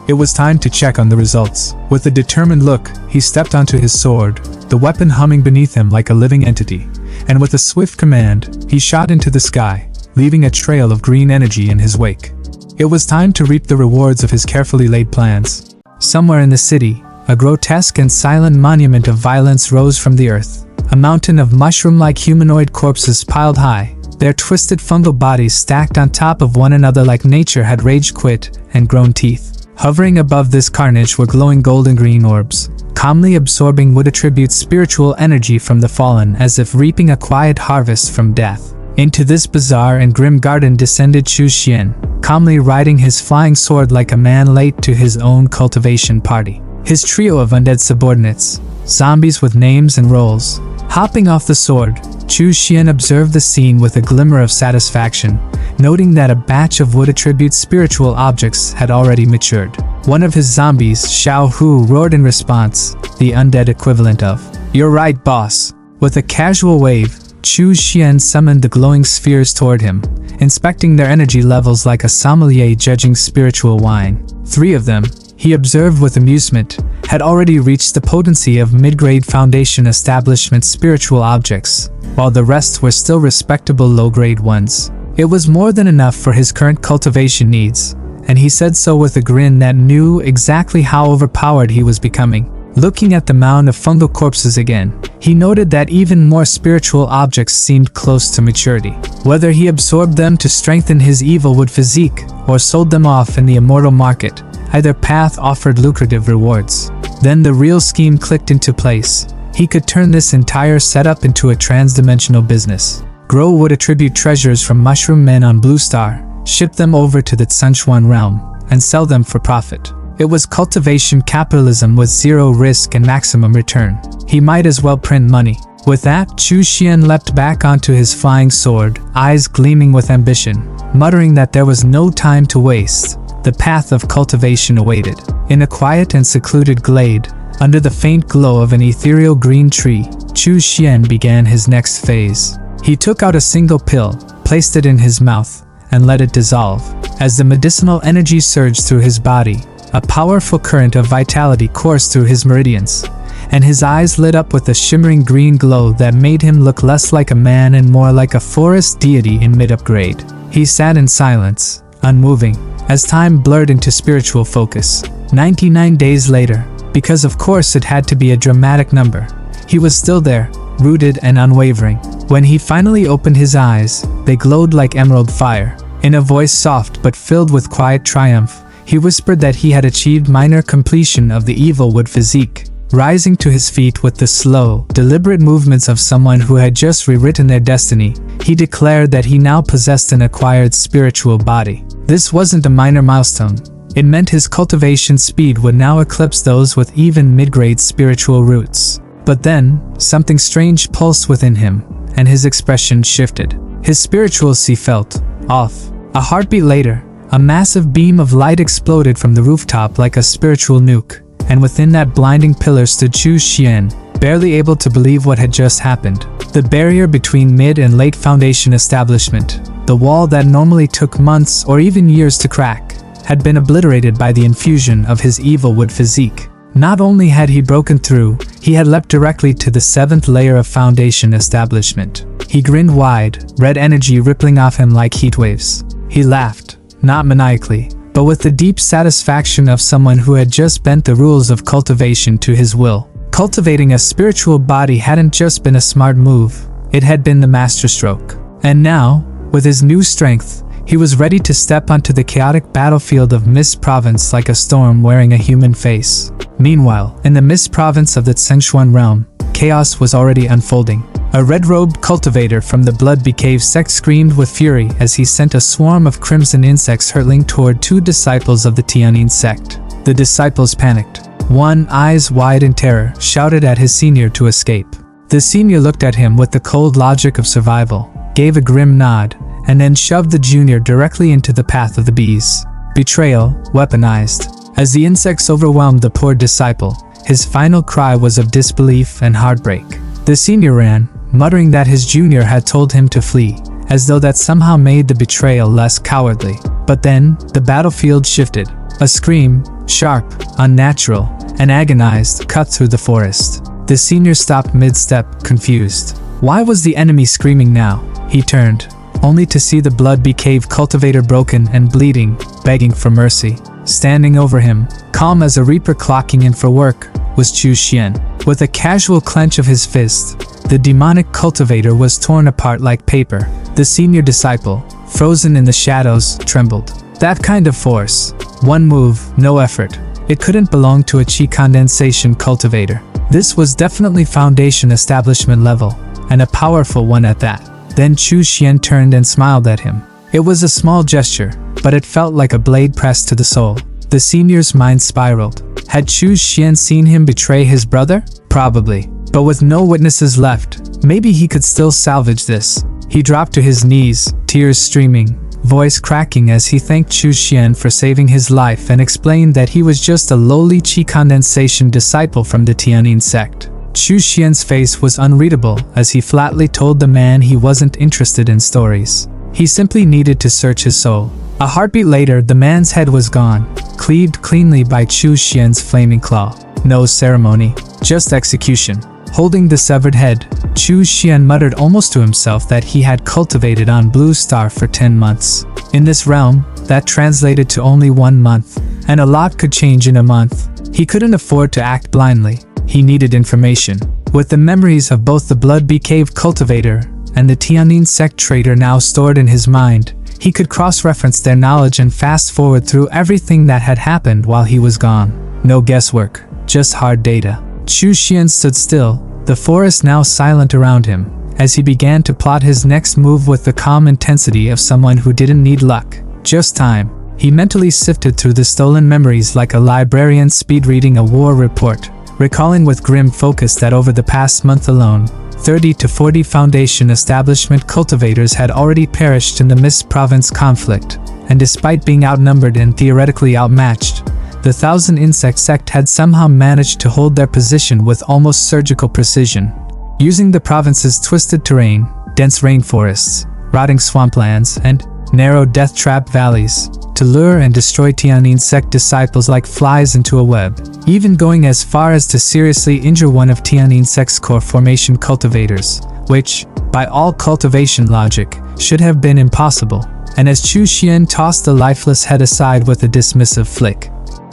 Speaker 1: It was time to check on the results. With a determined look, he stepped onto his sword, the weapon humming beneath him like a living entity, and with a swift command, he shot into the sky, leaving a trail of green energy in his wake. It was time to reap the rewards of his carefully laid plans. Somewhere in the city, a grotesque and silent monument of violence rose from the earth. A mountain of mushroom-like humanoid corpses piled high, their twisted fungal bodies stacked on top of one another like nature had rage quit and grown teeth. Hovering above this carnage were glowing golden green orbs, calmly absorbing would attribute spiritual energy from the fallen as if reaping a quiet harvest from death. Into this bizarre and grim garden descended Chu Xian, calmly riding his flying sword like a man late to his own cultivation party. His trio of undead subordinates, zombies with names and roles. Hopping off the sword, Chu Xian observed the scene with a glimmer of satisfaction, noting that a batch of wood attribute spiritual objects had already matured. One of his zombies, Xiao Hu, roared in response, the undead equivalent of, "You're right, boss." With a casual wave, Chu Xian summoned the glowing spheres toward him, inspecting their energy levels like a sommelier judging spiritual wine. 3 of them, he observed with amusement, had already reached the potency of mid-grade foundation establishment spiritual objects, while the rest were still respectable low-grade ones. It was more than enough for his current cultivation needs, and he said so with a grin that knew exactly how overpowered he was becoming. Looking at the mound of fungal corpses again, he noted that even more spiritual objects seemed close to maturity. Whether he absorbed them to strengthen his evil wood physique, or sold them off in the immortal market, either path offered lucrative rewards. Then the real scheme clicked into place. He could turn this entire setup into a trans-dimensional business. Grow would attribute treasures from mushroom men on Blue Star, ship them over to the Tsunchuan realm, and sell them for profit. It was cultivation capitalism with zero risk and maximum return. He might as well print money. With that, Chu Xian leapt back onto his flying sword, eyes gleaming with ambition, muttering that there was no time to waste. The path of cultivation awaited. In a quiet and secluded glade, under the faint glow of an ethereal green tree, Chu Xian began his next phase. He took out a single pill, placed it in his mouth, and let it dissolve. As the medicinal energy surged through his body, a powerful current of vitality coursed through his meridians, and his eyes lit up with a shimmering green glow that made him look less like a man and more like a forest deity in mid-upgrade. He sat in silence, unmoving, as time blurred into spiritual focus. 99 days later, because of course it had to be a dramatic number, he was still there, rooted and unwavering. When he finally opened his eyes, they glowed like emerald fire. In a voice soft but filled with quiet triumph, he whispered that he had achieved minor completion of the Evilwood physique. Rising to his feet with the slow, deliberate movements of someone who had just rewritten their destiny, he declared that he now possessed an acquired spiritual body. This wasn't a minor milestone. It meant his cultivation speed would now eclipse those with even mid-grade spiritual roots. But then, something strange pulsed within him, and his expression shifted. His spirituality felt off. A heartbeat later, a massive beam of light exploded from the rooftop like a spiritual nuke, and within that blinding pillar stood Chu Xian, barely able to believe what had just happened. The barrier between mid and late foundation establishment, the wall that normally took months or even years to crack, had been obliterated by the infusion of his Evilwood physique. Not only had he broken through, he had leapt directly to the 7th layer of foundation establishment. He grinned wide, red energy rippling off him like heat waves. He laughed, not maniacally, but with the deep satisfaction of someone who had just bent the rules of cultivation to his will. Cultivating a spiritual body hadn't just been a smart move, it had been the masterstroke. And now, with his new strength, he was ready to step onto the chaotic battlefield of Mist Province like a storm wearing a human face. Meanwhile, in the Mist Province of the Tsunchuan realm, chaos was already unfolding. A red-robed cultivator from the Blood Cave sect screamed with fury as he sent a swarm of crimson insects hurtling toward 2 disciples of the Tianyin sect. The disciples panicked. One, eyes wide in terror, shouted at his senior to escape. The senior looked at him with the cold logic of survival, gave a grim nod, and then shoved the junior directly into the path of the bees. Betrayal, weaponized. As the insects overwhelmed the poor disciple, his final cry was of disbelief and heartbreak. The senior ran, muttering that his junior had told him to flee, as though that somehow made the betrayal less cowardly. But then, the battlefield shifted. A scream, sharp, unnatural, and agonized, cut through the forest. The senior stopped mid-step, confused. Why was the enemy screaming now? He turned, only to see the Blood Cave cultivator broken and bleeding, begging for mercy. Standing over him, calm as a reaper clocking in for work, was Chu Xian. With a casual clench of his fist, the demonic cultivator was torn apart like paper. The senior disciple, frozen in the shadows, trembled. That kind of force. One move, no effort. It couldn't belong to a chi condensation cultivator. This was definitely foundation establishment level, and a powerful one at that. Then Chu Xian turned and smiled at him. It was a small gesture, but it felt like a blade pressed to the soul. The senior's mind spiraled. Had Chu Xian seen him betray his brother? Probably. But with no witnesses left, maybe he could still salvage this. He dropped to his knees, tears streaming, voice cracking as he thanked Chu Xian for saving his life and explained that he was just a lowly chi condensation disciple from the Tianyin sect. Chu Xian's face was unreadable as he flatly told the man he wasn't interested in stories. He simply needed to search his soul. A heartbeat later, the man's head was gone, cleaved cleanly by Chu Xian's flaming claw. No ceremony, just execution. Holding the severed head, Chu Xian muttered almost to himself that he had cultivated on Blue Star for 10 months. In this realm, that translated to only 1 month, and a lot could change in a month. He couldn't afford to act blindly. He needed information. With the memories of both the Blood Cave cultivator and the Tianyin sect trader now stored in his mind, he could cross-reference their knowledge and fast-forward through everything that had happened while he was gone. No guesswork, just hard data. Chu Xian stood still, the forest now silent around him, as he began to plot his next move with the calm intensity of someone who didn't need luck, just time. He mentally sifted through the stolen memories like a librarian speed-reading a war report, recalling with grim focus that over the past month alone, 30 to 40 Foundation establishment cultivators had already perished in the Mist Province conflict, and despite being outnumbered and theoretically outmatched, the Thousand Insect sect had somehow managed to hold their position with almost surgical precision, using the province's twisted terrain, dense rainforests, rotting swamplands, and narrow death-trap valleys to lure and destroy Tianyin sect disciples like flies into a web, even going as far as to seriously injure one of Tianyin sect's core formation cultivators, which, by all cultivation logic, should have been impossible. And as Chu Xian tossed the lifeless head aside with a dismissive flick,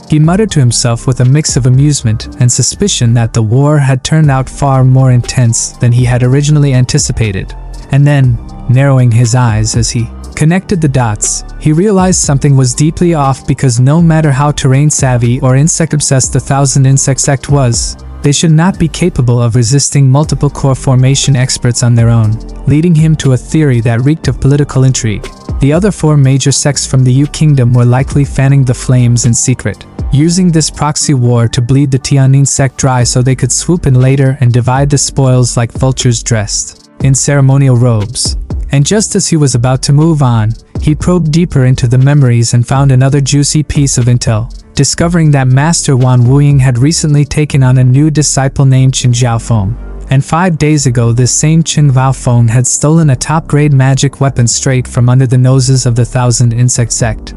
Speaker 1: he muttered to himself with a mix of amusement and suspicion that the war had turned out far more intense than he had originally anticipated. And then, narrowing his eyes as he connected the dots, he realized something was deeply off, because no matter how terrain-savvy or insect-obsessed the Thousand Insect sect was, they should not be capable of resisting multiple core formation experts on their own, leading him to a theory that reeked of political intrigue. The other 4 major sects from the Yu Kingdom were likely fanning the flames in secret, using this proxy war to bleed the Tianyin sect dry so they could swoop in later and divide the spoils like vultures dressed in ceremonial robes. And just as he was about to move on, he probed deeper into the memories and found another juicy piece of intel, discovering that Master Wan Wuying had recently taken on a new disciple named Chen Zhaofeng. And 5 days ago this same Chen Zhaofeng had stolen a top-grade magic weapon straight from under the noses of the Thousand Insect sect,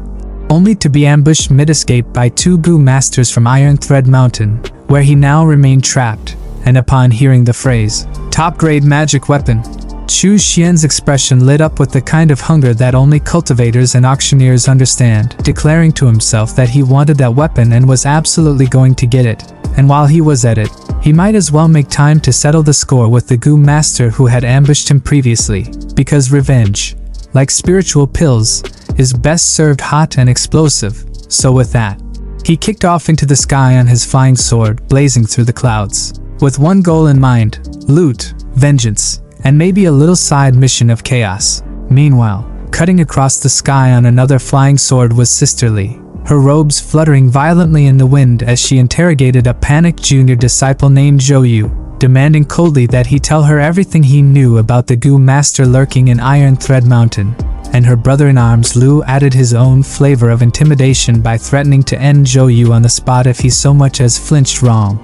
Speaker 1: only to be ambushed mid-escape by 2 Gu masters from Iron Thread Mountain, where he now remained trapped. And upon hearing the phrase, top-grade magic weapon, Chu Xian's expression lit up with the kind of hunger that only cultivators and auctioneers understand, declaring to himself that he wanted that weapon and was absolutely going to get it. And while he was at it, he might as well make time to settle the score with the Gu master who had ambushed him previously, because revenge, like spiritual pills, is best served hot and explosive. So with that, he kicked off into the sky on his flying sword, blazing through the clouds, with one goal in mind: loot, vengeance, and maybe a little side mission of chaos. Meanwhile, cutting across the sky on another flying sword was Sisterly, her robes fluttering violently in the wind as she interrogated a panicked junior disciple named Zhou, demanding coldly that he tell her everything he knew about the Gu master lurking in Iron Thread Mountain. And her brother-in-arms Lu added his own flavor of intimidation by threatening to end Zhou on the spot if he so much as flinched wrong,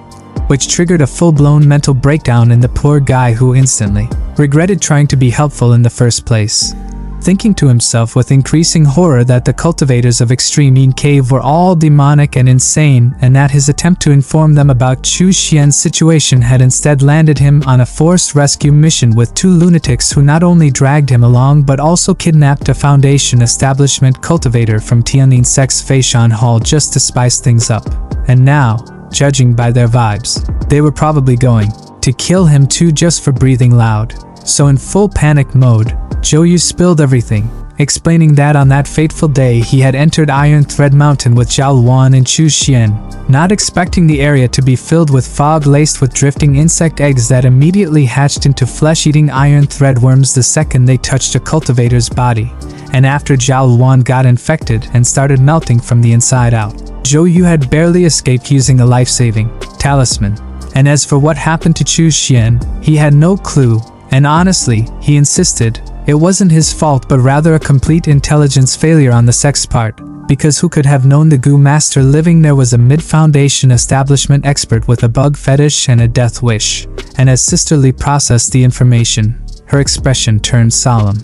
Speaker 1: which triggered a full-blown mental breakdown in the poor guy, who instantly regretted trying to be helpful in the first place, thinking to himself with increasing horror that the cultivators of Extreme Yin Cave were all demonic and insane, and that his attempt to inform them about Chu Xian's situation had instead landed him on a forced rescue mission with 2 lunatics who not only dragged him along but also kidnapped a Foundation establishment cultivator from Tianyin sect's Feishan Hall just to spice things up. And now, judging by their vibes, they were probably going to kill him too just for breathing loud. So in full panic mode, Zhou spilled everything, explaining that on that fateful day he had entered Iron Thread Mountain with Zhao Luan and Chu Xian, not expecting the area to be filled with fog laced with drifting insect eggs that immediately hatched into flesh-eating iron thread worms the second they touched a cultivator's body. And after Zhao Luan got infected and started melting from the inside out, Zhou had barely escaped using a life-saving talisman. And as for what happened to Chu Xian, he had no clue, and honestly, he insisted, it wasn't his fault but rather a complete intelligence failure on the sect's part, because who could have known the Gu master living there was a mid-foundation establishment expert with a bug fetish and a death wish. And as Sisterly processed the information, her expression turned solemn,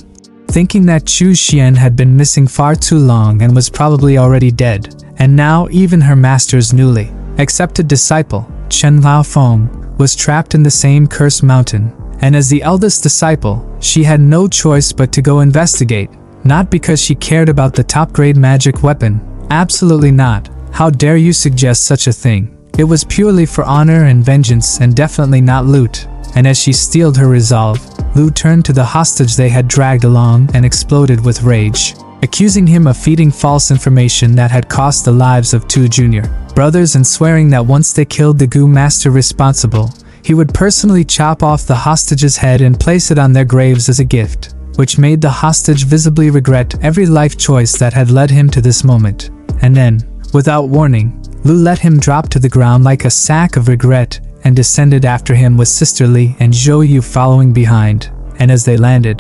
Speaker 1: thinking that Chu Xian had been missing far too long and was probably already dead, and now even her master's newly accepted disciple, Chen Zhaofeng, was trapped in the same cursed mountain. And as the eldest disciple, she had no choice but to go investigate, not because she cared about the top-grade magic weapon. Absolutely not. How dare you suggest such a thing? It was purely for honor and vengeance, and definitely not loot. And as she steeled her resolve, Lu turned to the hostage they had dragged along and exploded with rage. accusing him of feeding false information that had cost the lives of 2 junior brothers and swearing that once they killed the goo master responsible, he would personally chop off the hostage's head and place it on their graves as a gift, which made the hostage visibly regret every life choice that had led him to this moment. And then, without warning, Lu let him drop to the ground like a sack of regret and descended after him with Sister Lee and Zhou Yu following behind. And as they landed,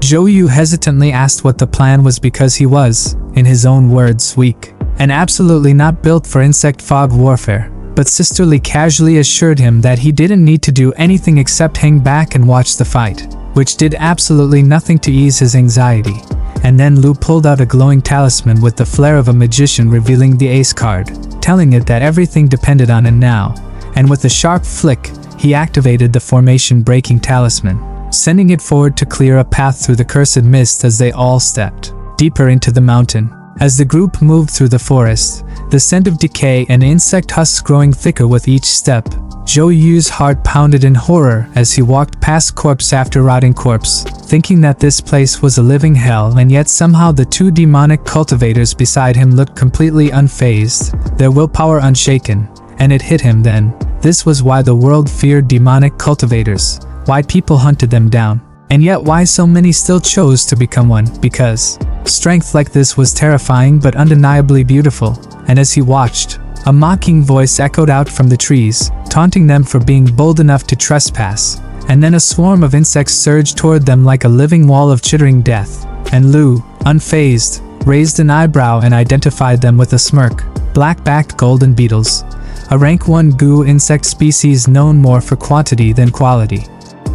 Speaker 1: Zhou Yu hesitantly asked what the plan was because he was, in his own words, weak and absolutely not built for insect fog warfare. But Sister Lee casually assured him that he didn't need to do anything except hang back and watch the fight, which did absolutely nothing to ease his anxiety. And then Lu pulled out a glowing talisman with the flair of a magician, revealing the ace card, telling it that everything depended on it now. And with a sharp flick, he activated the formation-breaking talisman, sending it forward to clear a path through the cursed mist as they all stepped deeper into the mountain. As the group moved through the forest, the scent of decay and insect husks growing thicker with each step, Zhou Yu's heart pounded in horror as he walked past corpse after rotting corpse, thinking that this place was a living hell, and yet somehow the 2 demonic cultivators beside him looked completely unfazed, their willpower unshaken. And it hit him then. This was why the world feared demonic cultivators, why people hunted them down, and yet why so many still chose to become one, because strength like this was terrifying but undeniably beautiful. And as he watched, a mocking voice echoed out from the trees, taunting them for being bold enough to trespass. And then a swarm of insects surged toward them like a living wall of chittering death. And Lu, unfazed, raised an eyebrow and identified them with a smirk. Black-backed golden beetles, a rank 1 goo insect species known more for quantity than quality.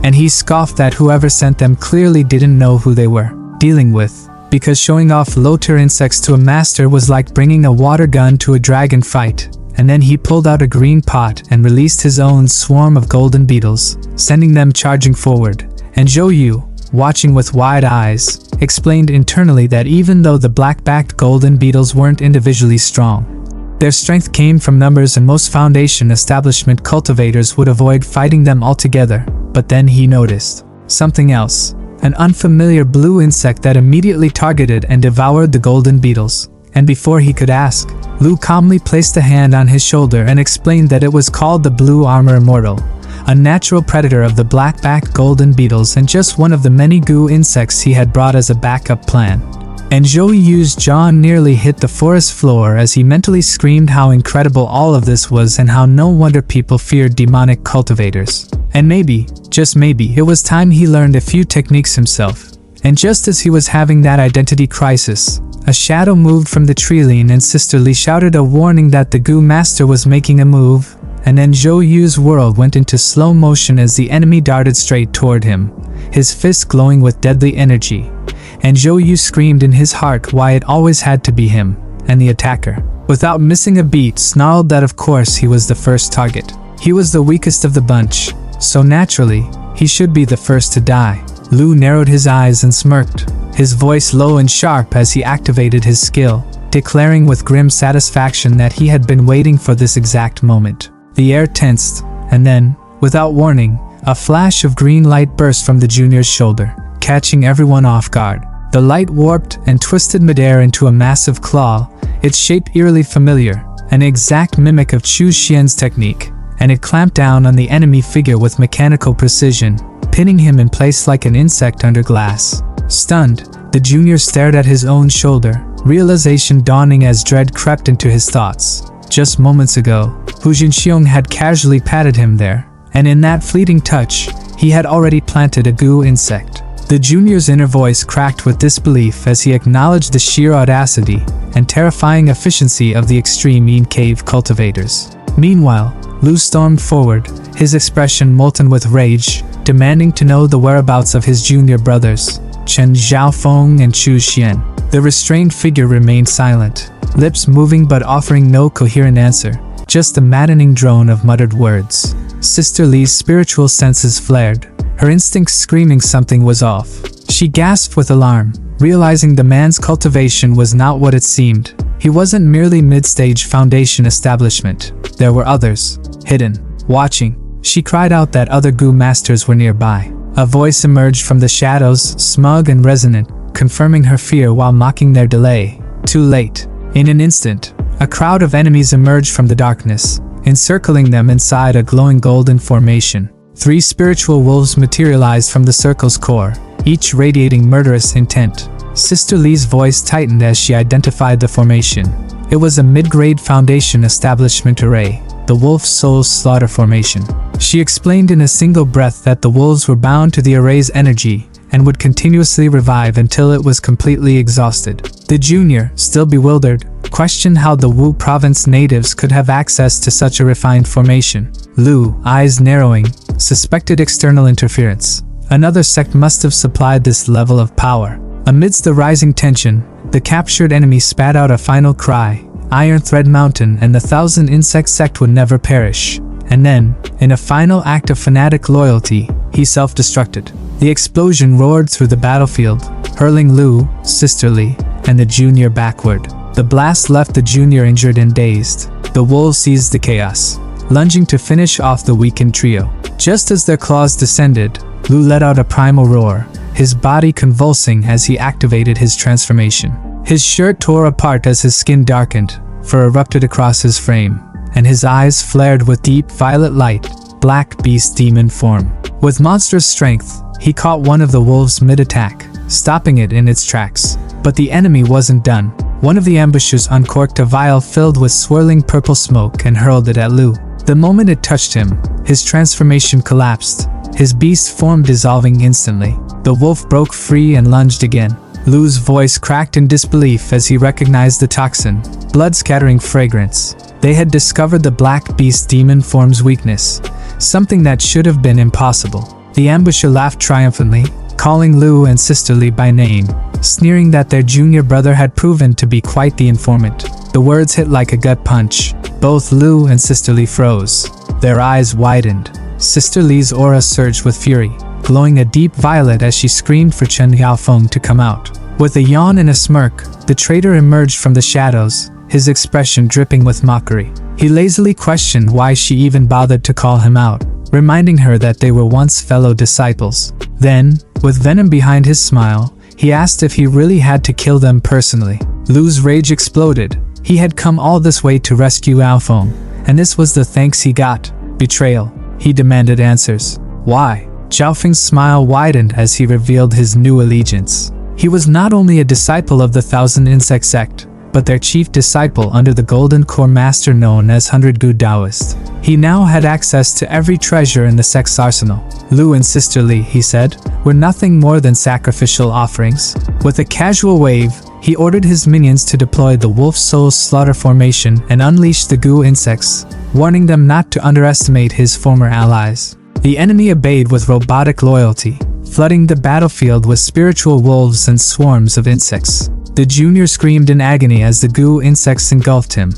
Speaker 1: And he scoffed that whoever sent them clearly didn't know who they were dealing with, because showing off low-tier insects to a master was like bringing a water gun to a dragon fight. And then he pulled out a green pot and released his own swarm of golden beetles, sending them charging forward. And Zhou Yu, watching with wide eyes, explained internally that even though the black-backed golden beetles weren't individually strong, their strength came from numbers, and most foundation establishment cultivators would avoid fighting them altogether. But then he noticed something else, an unfamiliar blue insect that immediately targeted and devoured the golden beetles. And before he could ask, Lu calmly placed a hand on his shoulder and explained that it was called the Blue Armor Immortal, a natural predator of the black-backed golden beetles and just one of the many goo insects he had brought as a backup plan. And Zhou Yu's jaw nearly hit the forest floor as he mentally screamed how incredible all of this was and how no wonder people feared demonic cultivators. And maybe, just maybe, it was time he learned a few techniques himself. And just as he was having that identity crisis, a shadow moved from the tree line and Sister Lee shouted a warning that the goo master was making a move. And then Zhou Yu's world went into slow motion as the enemy darted straight toward him, his fist glowing with deadly energy. And Zhou Yu screamed in his heart why it always had to be him, and the attacker, without missing a beat, snarled that of course he was the first target. He was the weakest of the bunch, so naturally, he should be the first to die. Lu narrowed his eyes and smirked, his voice low and sharp as he activated his skill, declaring with grim satisfaction that he had been waiting for this exact moment. The air tensed, and then, without warning, a flash of green light burst from the junior's shoulder, catching everyone off guard. The light warped and twisted midair into a massive claw, its shape eerily familiar, an exact mimic of Chu Xian's technique, and it clamped down on the enemy figure with mechanical precision, pinning him in place like an insect under glass. Stunned, the junior stared at his own shoulder, realization dawning as dread crept into his thoughts. Just moments ago, Hu Jinxiong had casually patted him there, and in that fleeting touch, he had already planted a goo insect. The junior's inner voice cracked with disbelief as he acknowledged the sheer audacity and terrifying efficiency of the extreme Yin Cave cultivators. Meanwhile, Lu stormed forward, his expression molten with rage, demanding to know the whereabouts of his junior brothers, Chen Xiaofeng and Chu Xian. The restrained figure remained silent, lips moving but offering no coherent answer, just a maddening drone of muttered words. Sister Lee's spiritual senses flared, her instincts screaming something was off. She gasped with alarm, realizing the man's cultivation was not what it seemed. He wasn't merely mid-stage foundation establishment. There were others, hidden, watching. She cried out that other goo masters were nearby. A voice emerged from the shadows, smug and resonant, confirming her fear while mocking their delay. Too late. In an instant, a crowd of enemies emerged from the darkness, encircling them inside a glowing golden formation. 3 spiritual wolves materialized from the circle's core, each radiating murderous intent. Sister Lee's voice tightened as she identified the formation. It was a mid-grade Foundation establishment array, the Wolf Soul's Slaughter Formation. She explained in a single breath that the wolves were bound to the array's energy and would continuously revive until it was completely exhausted. The junior, still bewildered, questioned how the Wu province natives could have access to such a refined formation. Lu, eyes narrowing, suspected external interference. Another sect must have supplied this level of power. Amidst the rising tension, the captured enemy spat out a final cry. Iron Thread Mountain and the 1,000 Insect sect would never perish. And then, in a final act of fanatic loyalty, he self-destructed. The explosion roared through the battlefield, hurling Lu, Sister Lee, and the junior backward. The blast left the junior injured and dazed. The wolves seized the chaos, lunging to finish off the weakened trio. Just as their claws descended, Lu let out a primal roar, his body convulsing as he activated his transformation. His shirt tore apart as his skin darkened, fur erupted across his frame, and his eyes flared with deep violet light, black beast demon form. With monstrous strength, he caught one of the wolves mid-attack, stopping it in its tracks. But the enemy wasn't done. One of the ambushers uncorked a vial filled with swirling purple smoke and hurled it at Lu. The moment it touched him, his transformation collapsed, his beast form dissolving instantly. The wolf broke free and lunged again. Lu's voice cracked in disbelief as he recognized the toxin, blood-scattering fragrance. They had discovered the black beast demon form's weakness, something that should have been impossible. The ambusher laughed triumphantly, calling Lu and Sister Lee by name, sneering that their junior brother had proven to be quite the informant. The words hit like a gut punch. Both Lu and Sister Lee froze. Their eyes widened. Sister Lee's aura surged with fury, glowing a deep violet as she screamed for Chen Yaofeng to come out. With a yawn and a smirk, the traitor emerged from the shadows, his expression dripping with mockery. He lazily questioned why she even bothered to call him out, reminding her that they were once fellow disciples. Then, with venom behind his smile, he asked if he really had to kill them personally. Lu's rage exploded. He had come all this way to rescue Yaofeng, and this was the thanks he got. Betrayal. He demanded answers. Why? Zhaofeng's smile widened as he revealed his new allegiance. He was not only a disciple of the 1,000 Insect sect, but their chief disciple under the Golden Core Master known as 100 Gu Taoist. He now had access to every treasure in the sect's arsenal. Lu and Sister Lee, he said, were nothing more than sacrificial offerings. With a casual wave, he ordered his minions to deploy the Wolf Soul's Slaughter Formation and unleash the Gu insects, warning them not to underestimate his former allies. The enemy obeyed with robotic loyalty, flooding the battlefield with spiritual wolves and swarms of insects. The junior screamed in agony as the Gu insects engulfed him,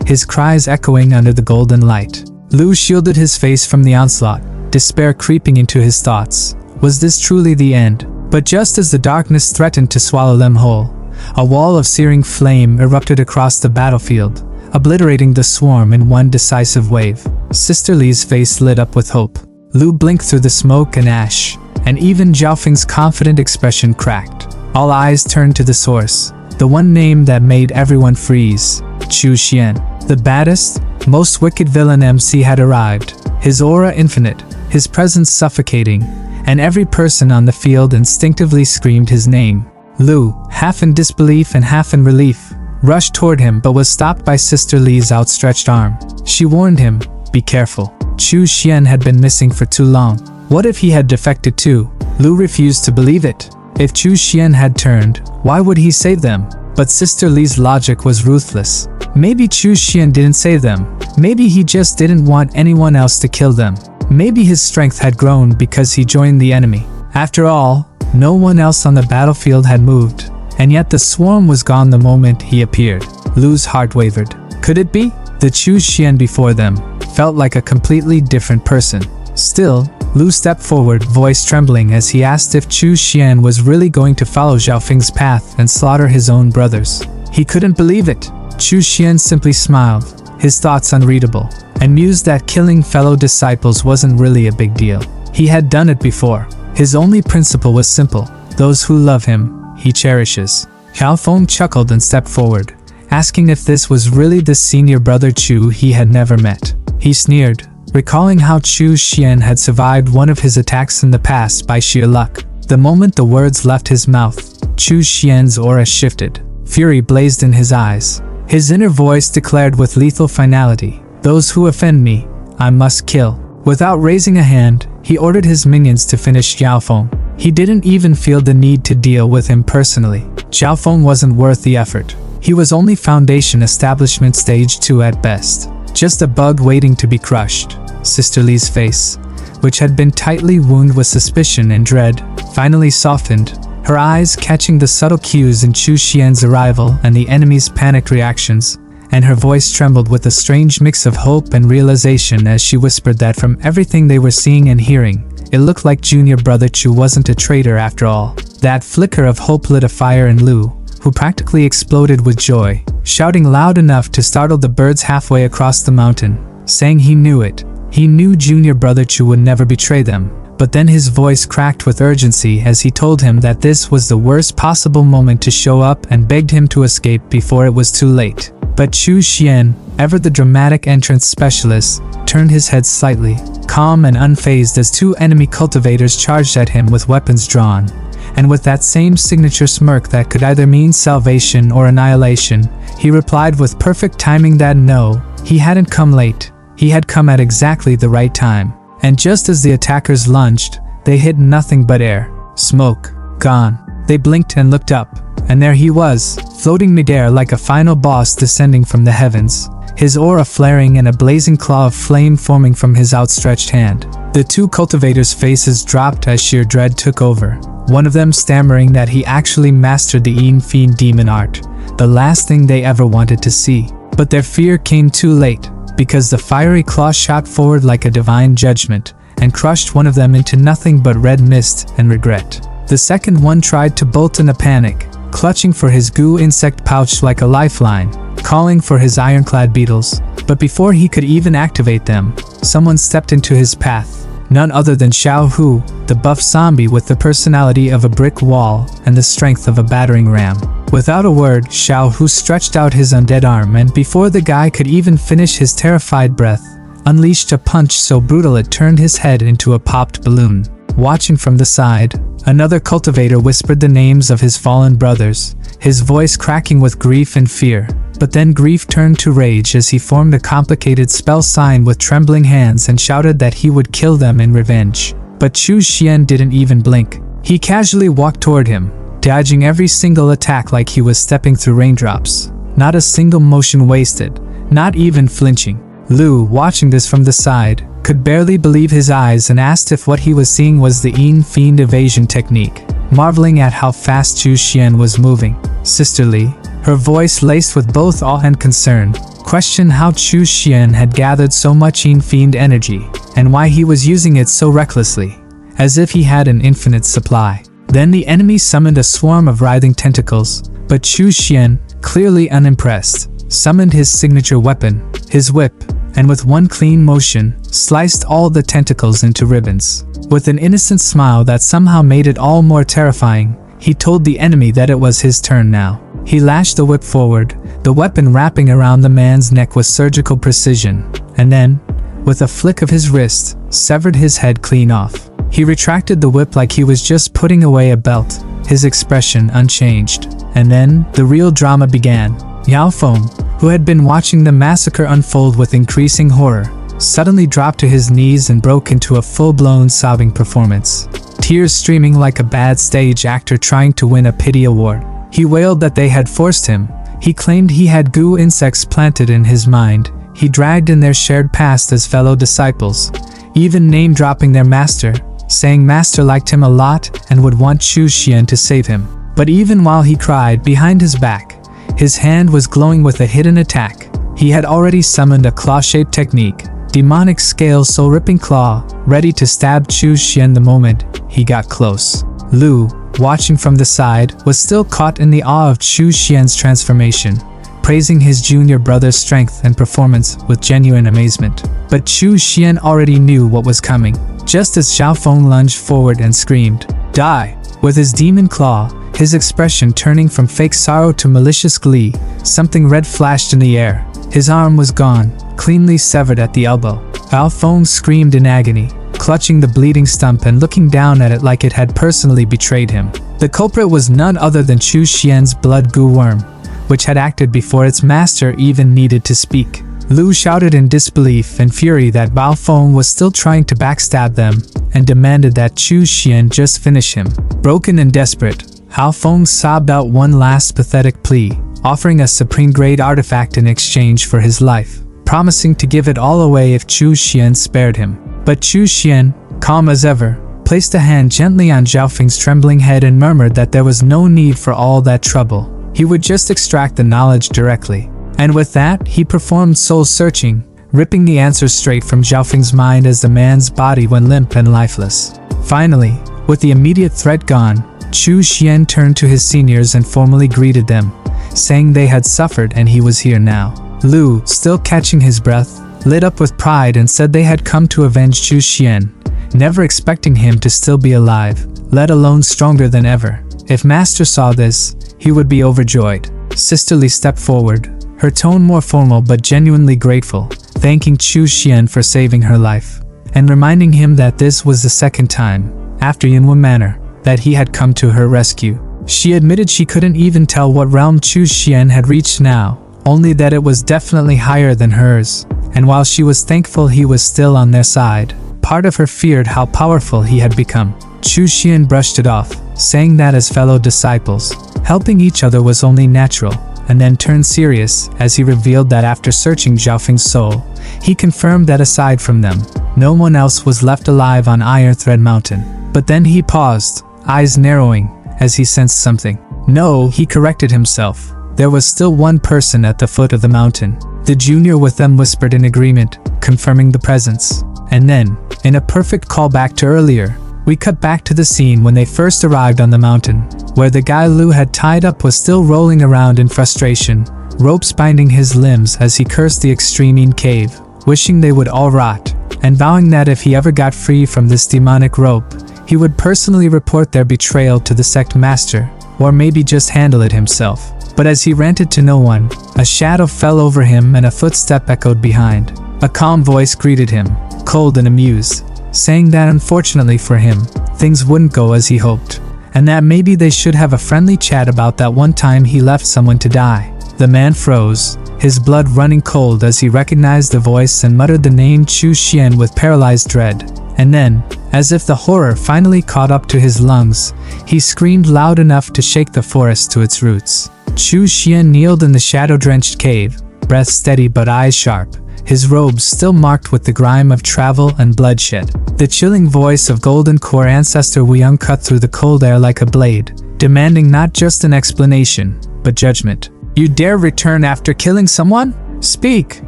Speaker 1: his cries echoing under the golden light. Lu shielded his face from the onslaught, despair creeping into his thoughts. Was this truly the end? But just as the darkness threatened to swallow them whole, a wall of searing flame erupted across the battlefield, obliterating the swarm in one decisive wave. Sister Lee's face lit up with hope. Lu blinked through the smoke and ash, and even Zhaofeng's confident expression cracked. All eyes turned to the source, the one name that made everyone freeze. Chu Xian. The baddest, most wicked villain MC had arrived, his aura infinite, his presence suffocating, and every person on the field instinctively screamed his name. Lu, half in disbelief and half in relief, rushed toward him but was stopped by Sister Lee's outstretched arm. She warned him, "Be careful." Chu Xian had been missing for too long. What if he had defected too? Lu refused to believe it. If Chu Xian had turned, why would he save them? But Sister Lee's logic was ruthless. Maybe Chu Xian didn't save them. Maybe he just didn't want anyone else to kill them. Maybe his strength had grown because he joined the enemy. After all, no one else on the battlefield had moved, and yet the swarm was gone the moment he appeared. Lu's heart wavered. Could it be? The Chu Xian before them felt like a completely different person. Still, Lu stepped forward, voice trembling as he asked if Chu Xian was really going to follow Zhaofeng's path and slaughter his own brothers. He couldn't believe it. Chu Xian simply smiled, his thoughts unreadable, and mused that killing fellow disciples wasn't really a big deal. He had done it before. His only principle was simple: those who love him he cherishes. Xiao Feng chuckled and stepped forward, asking if this was really the senior brother Chu he had never met. He sneered, recalling how Chu Xian had survived one of his attacks in the past by sheer luck. The moment the words left his mouth, Chu Xian's aura shifted. Fury blazed in his eyes. His inner voice declared with lethal finality, "Those who offend me, I must kill." Without raising a hand, he ordered his minions to finish Xiao Feng. He didn't even feel the need to deal with him personally. Xiao Feng wasn't worth the effort. He was only Foundation Establishment Stage 2 at best. Just a bug waiting to be crushed. Sister Li's face, which had been tightly wounded with suspicion and dread, finally softened, her eyes catching the subtle cues in Chu Xian's arrival and the enemy's panicked reactions, and her voice trembled with a strange mix of hope and realization as she whispered that from everything they were seeing and hearing, it looked like junior brother Chu wasn't a traitor after all. That flicker of hope lit a fire in Lu, who practically exploded with joy, shouting loud enough to startle the birds halfway across the mountain, saying he knew it. He knew junior brother Chu would never betray them. But then his voice cracked with urgency as he told him that this was the worst possible moment to show up and begged him to escape before it was too late. But Chu Xian, ever the dramatic entrance specialist, turned his head slightly, calm and unfazed as two enemy cultivators charged at him with weapons drawn. And with that same signature smirk that could either mean salvation or annihilation, he replied with perfect timing that no, he hadn't come late. He had come at exactly the right time. And just as the attackers lunged, they hit nothing but air. Smoke. Gone. They blinked and looked up, and there he was, floating midair like a final boss descending from the heavens, his aura flaring and a blazing claw of flame forming from his outstretched hand. The two cultivators' faces dropped as sheer dread took over, one of them stammering that he actually mastered the Yin Fiend demon art, the last thing they ever wanted to see. But their fear came too late, because the fiery claw shot forward like a divine judgment and crushed one of them into nothing but red mist and regret. The second one tried to bolt in a panic, clutching for his goo insect pouch like a lifeline, calling for his ironclad beetles. But before he could even activate them, someone stepped into his path. None other than Xiao Hu, the buff zombie with the personality of a brick wall and the strength of a battering ram. Without a word, Xiao Hu stretched out his undead arm and before the guy could even finish his terrified breath, unleashed a punch so brutal it turned his head into a popped balloon. Watching from the side, another cultivator whispered the names of his fallen brothers, his voice cracking with grief and fear. But then grief turned to rage as he formed a complicated spell sign with trembling hands and shouted that he would kill them in revenge. But Chu Xian didn't even blink. He casually walked toward him, dodging every single attack like he was stepping through raindrops. Not a single motion wasted, not even flinching. Lu, watching this from the side, could barely believe his eyes and asked if what he was seeing was the Yin Fiend evasion technique, marveling at how fast Chu Xian was moving. Sister Li, her voice laced with both awe and concern, questioned how Chu Xian had gathered so much Yin Fiend energy, and why he was using it so recklessly, as if he had an infinite supply. Then the enemy summoned a swarm of writhing tentacles, but Chu Xian, clearly unimpressed, summoned his signature weapon, his whip, and with one clean motion, sliced all the tentacles into ribbons. With an innocent smile that somehow made it all more terrifying, he told the enemy that it was his turn now. He lashed the whip forward, the weapon wrapping around the man's neck with surgical precision, and then, with a flick of his wrist, severed his head clean off. He retracted the whip like he was just putting away a belt, his expression unchanged. And then, the real drama began. Xiao Feng, who had been watching the massacre unfold with increasing horror, suddenly dropped to his knees and broke into a full-blown sobbing performance. Tears streaming like a bad stage actor trying to win a pity award. He wailed that they had forced him. He claimed he had goo insects planted in his mind. He dragged in their shared past as fellow disciples, even name-dropping their master, saying master liked him a lot and would want Chu Xian to save him. But even while he cried behind his back, his hand was glowing with a hidden attack. He had already summoned a claw-shaped technique, demonic scale soul-ripping claw, ready to stab Chu Xian the moment he got close. Lu, watching from the side, was still caught in the awe of Chu Xian's transformation, praising his junior brother's strength and performance with genuine amazement. But Chu Xian already knew what was coming. Just as Xiao Feng lunged forward and screamed, "Die!" With his demon claw, his expression turning from fake sorrow to malicious glee. Something red flashed in the air. His arm was gone, cleanly severed at the elbow. Alphonse screamed in agony, clutching the bleeding stump and looking down at it like it had personally betrayed him. The culprit was none other than Chu Xian's blood goo worm, which had acted before its master even needed to speak. Lu shouted in disbelief and fury that Bao Feng was still trying to backstab them, and demanded that Chu Xian just finish him. Broken and desperate, Bao Feng sobbed out one last pathetic plea, offering a supreme-grade artifact in exchange for his life, promising to give it all away if Chu Xian spared him. But Chu Xian, calm as ever, placed a hand gently on Zhao Feng's trembling head and murmured that there was no need for all that trouble. He would just extract the knowledge directly. And with that, he performed soul-searching, ripping the answers straight from Zhao Feng's mind as the man's body went limp and lifeless. Finally, with the immediate threat gone, Chu Xian turned to his seniors and formally greeted them, saying they had suffered and he was here now. Lu, still catching his breath, lit up with pride and said they had come to avenge Chu Xian, never expecting him to still be alive, let alone stronger than ever. If Master saw this, he would be overjoyed. Sisterly stepped forward, her tone more formal but genuinely grateful, thanking Chu Xian for saving her life, and reminding him that this was the second time, after Yanhua Manor, that he had come to her rescue. She admitted she couldn't even tell what realm Chu Xian had reached now, only that it was definitely higher than hers, and while she was thankful he was still on their side, part of her feared how powerful he had become. Chu Xian brushed it off, saying that as fellow disciples, helping each other was only natural, and then turned serious as he revealed that after searching Zhao Feng's soul, he confirmed that aside from them, no one else was left alive on Iron Thread Mountain. But then he paused, eyes narrowing, as he sensed something. No, he corrected himself. There was still one person at the foot of the mountain. The junior with them whispered in agreement, confirming the presence. And then, in a perfect callback to earlier, we cut back to the scene when they first arrived on the mountain, where the guy Lu had tied up was still rolling around in frustration, ropes binding his limbs as he cursed the extreme cave, wishing they would all rot, and vowing that if he ever got free from this demonic rope, he would personally report their betrayal to the sect master, or maybe just handle it himself. But as he ranted to no one, a shadow fell over him and a footstep echoed behind. A calm voice greeted him, cold and amused, saying that unfortunately for him, things wouldn't go as he hoped, and that maybe they should have a friendly chat about that one time he left someone to die. The man froze, his blood running cold as he recognized the voice and muttered the name Chu Xian with paralyzed dread. And then, as if the horror finally caught up to his lungs, he screamed loud enough to shake the forest to its roots. Chu Xian kneeled in the shadow-drenched cave, breath steady but eyes sharp, his robes still marked with the grime of travel and bloodshed. The chilling voice of Golden Core ancestor Wu Yang cut through the cold air like a blade, demanding not just an explanation, but judgment. You dare return after killing someone? Speak!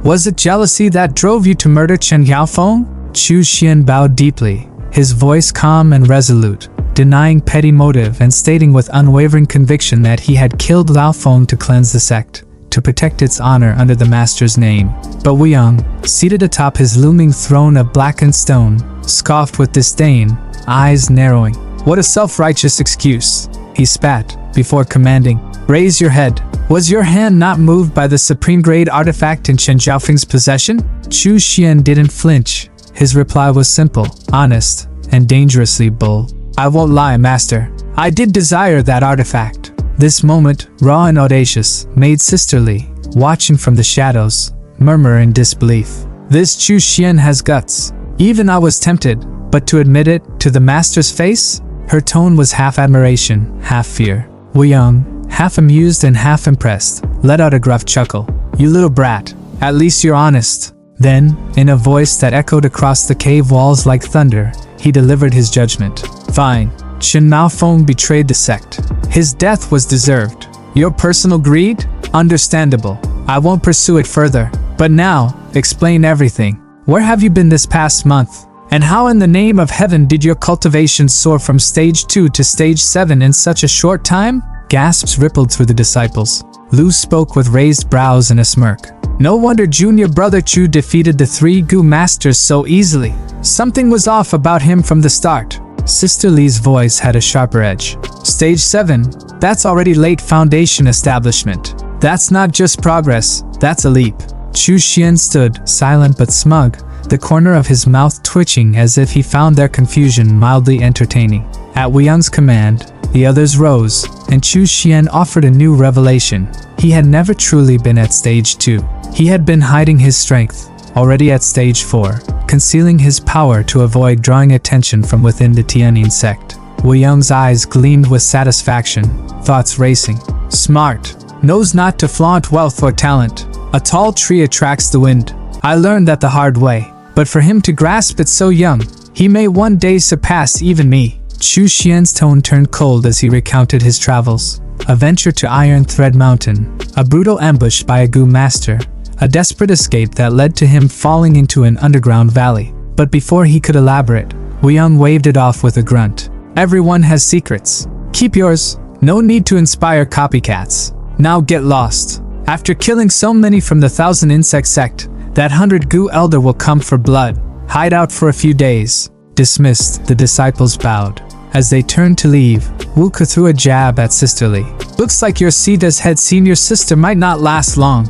Speaker 1: Was it jealousy that drove you to murder Chen Yaofeng? Chu Xian bowed deeply, his voice calm and resolute, denying petty motive and stating with unwavering conviction that he had killed Lao Feng to cleanse the sect, to protect its honor under the master's name. But Wu Yang, seated atop his looming throne of blackened stone, scoffed with disdain, eyes narrowing. What a self-righteous excuse, he spat, before commanding, raise your head. Was your hand not moved by the supreme-grade artifact in Chen Zhaofeng's possession? Chu Xian didn't flinch. His reply was simple, honest, and dangerously bold. I won't lie, master. I did desire that artifact. This moment, raw and audacious, made sisterly, watching from the shadows, murmur in disbelief. This Chu Xian has guts. Even I was tempted, but to admit it, to the master's face? Her tone was half admiration, half fear. Wu Yang, half amused and half impressed, let out a gruff chuckle. You little brat, at least you're honest. Then, in a voice that echoed across the cave walls like thunder, he delivered his judgment. Fine. Chen Yaofeng betrayed the sect. His death was deserved. Your personal greed? Understandable. I won't pursue it further. But now, explain everything. Where have you been this past month? And how in the name of heaven did your cultivation soar from stage 2 to stage 7 in such a short time? Gasps rippled through the disciples. Lu spoke with raised brows and a smirk. No wonder junior brother Chu defeated the 3 Gu masters so easily. Something was off about him from the start. Sister Lee's voice had a sharper edge. Stage 7, that's already late foundation establishment. That's not just progress, that's a leap. Chu Xian stood, silent but smug, the corner of his mouth twitching as if he found their confusion mildly entertaining. At Wu Yang's command, the others rose, and Chu Xian offered a new revelation. He had never truly been at stage 2. He had been hiding his strength, already at stage 4, concealing his power to avoid drawing attention from within the Tianyin sect. Wu Yang's eyes gleamed with satisfaction, thoughts racing. Smart. Knows not to flaunt wealth or talent. A tall tree attracts the wind. I learned that the hard way, but for him to grasp it so young, he may one day surpass even me. Chu Xian's tone turned cold as he recounted his travels. A venture to Iron Thread Mountain, a brutal ambush by a Gu master, a desperate escape that led to him falling into an underground valley. But before he could elaborate, Wu Yang waved it off with a grunt. Everyone has secrets. Keep yours. No need to inspire copycats. Now get lost. After killing so many from the 1,000 Insect sect, that 100 Gu elder will come for blood. Hide out for a few days. Dismissed, the disciples bowed. As they turned to leave, Wu Ke threw a jab at Sister Lee. Looks like your seat as head senior sister might not last long.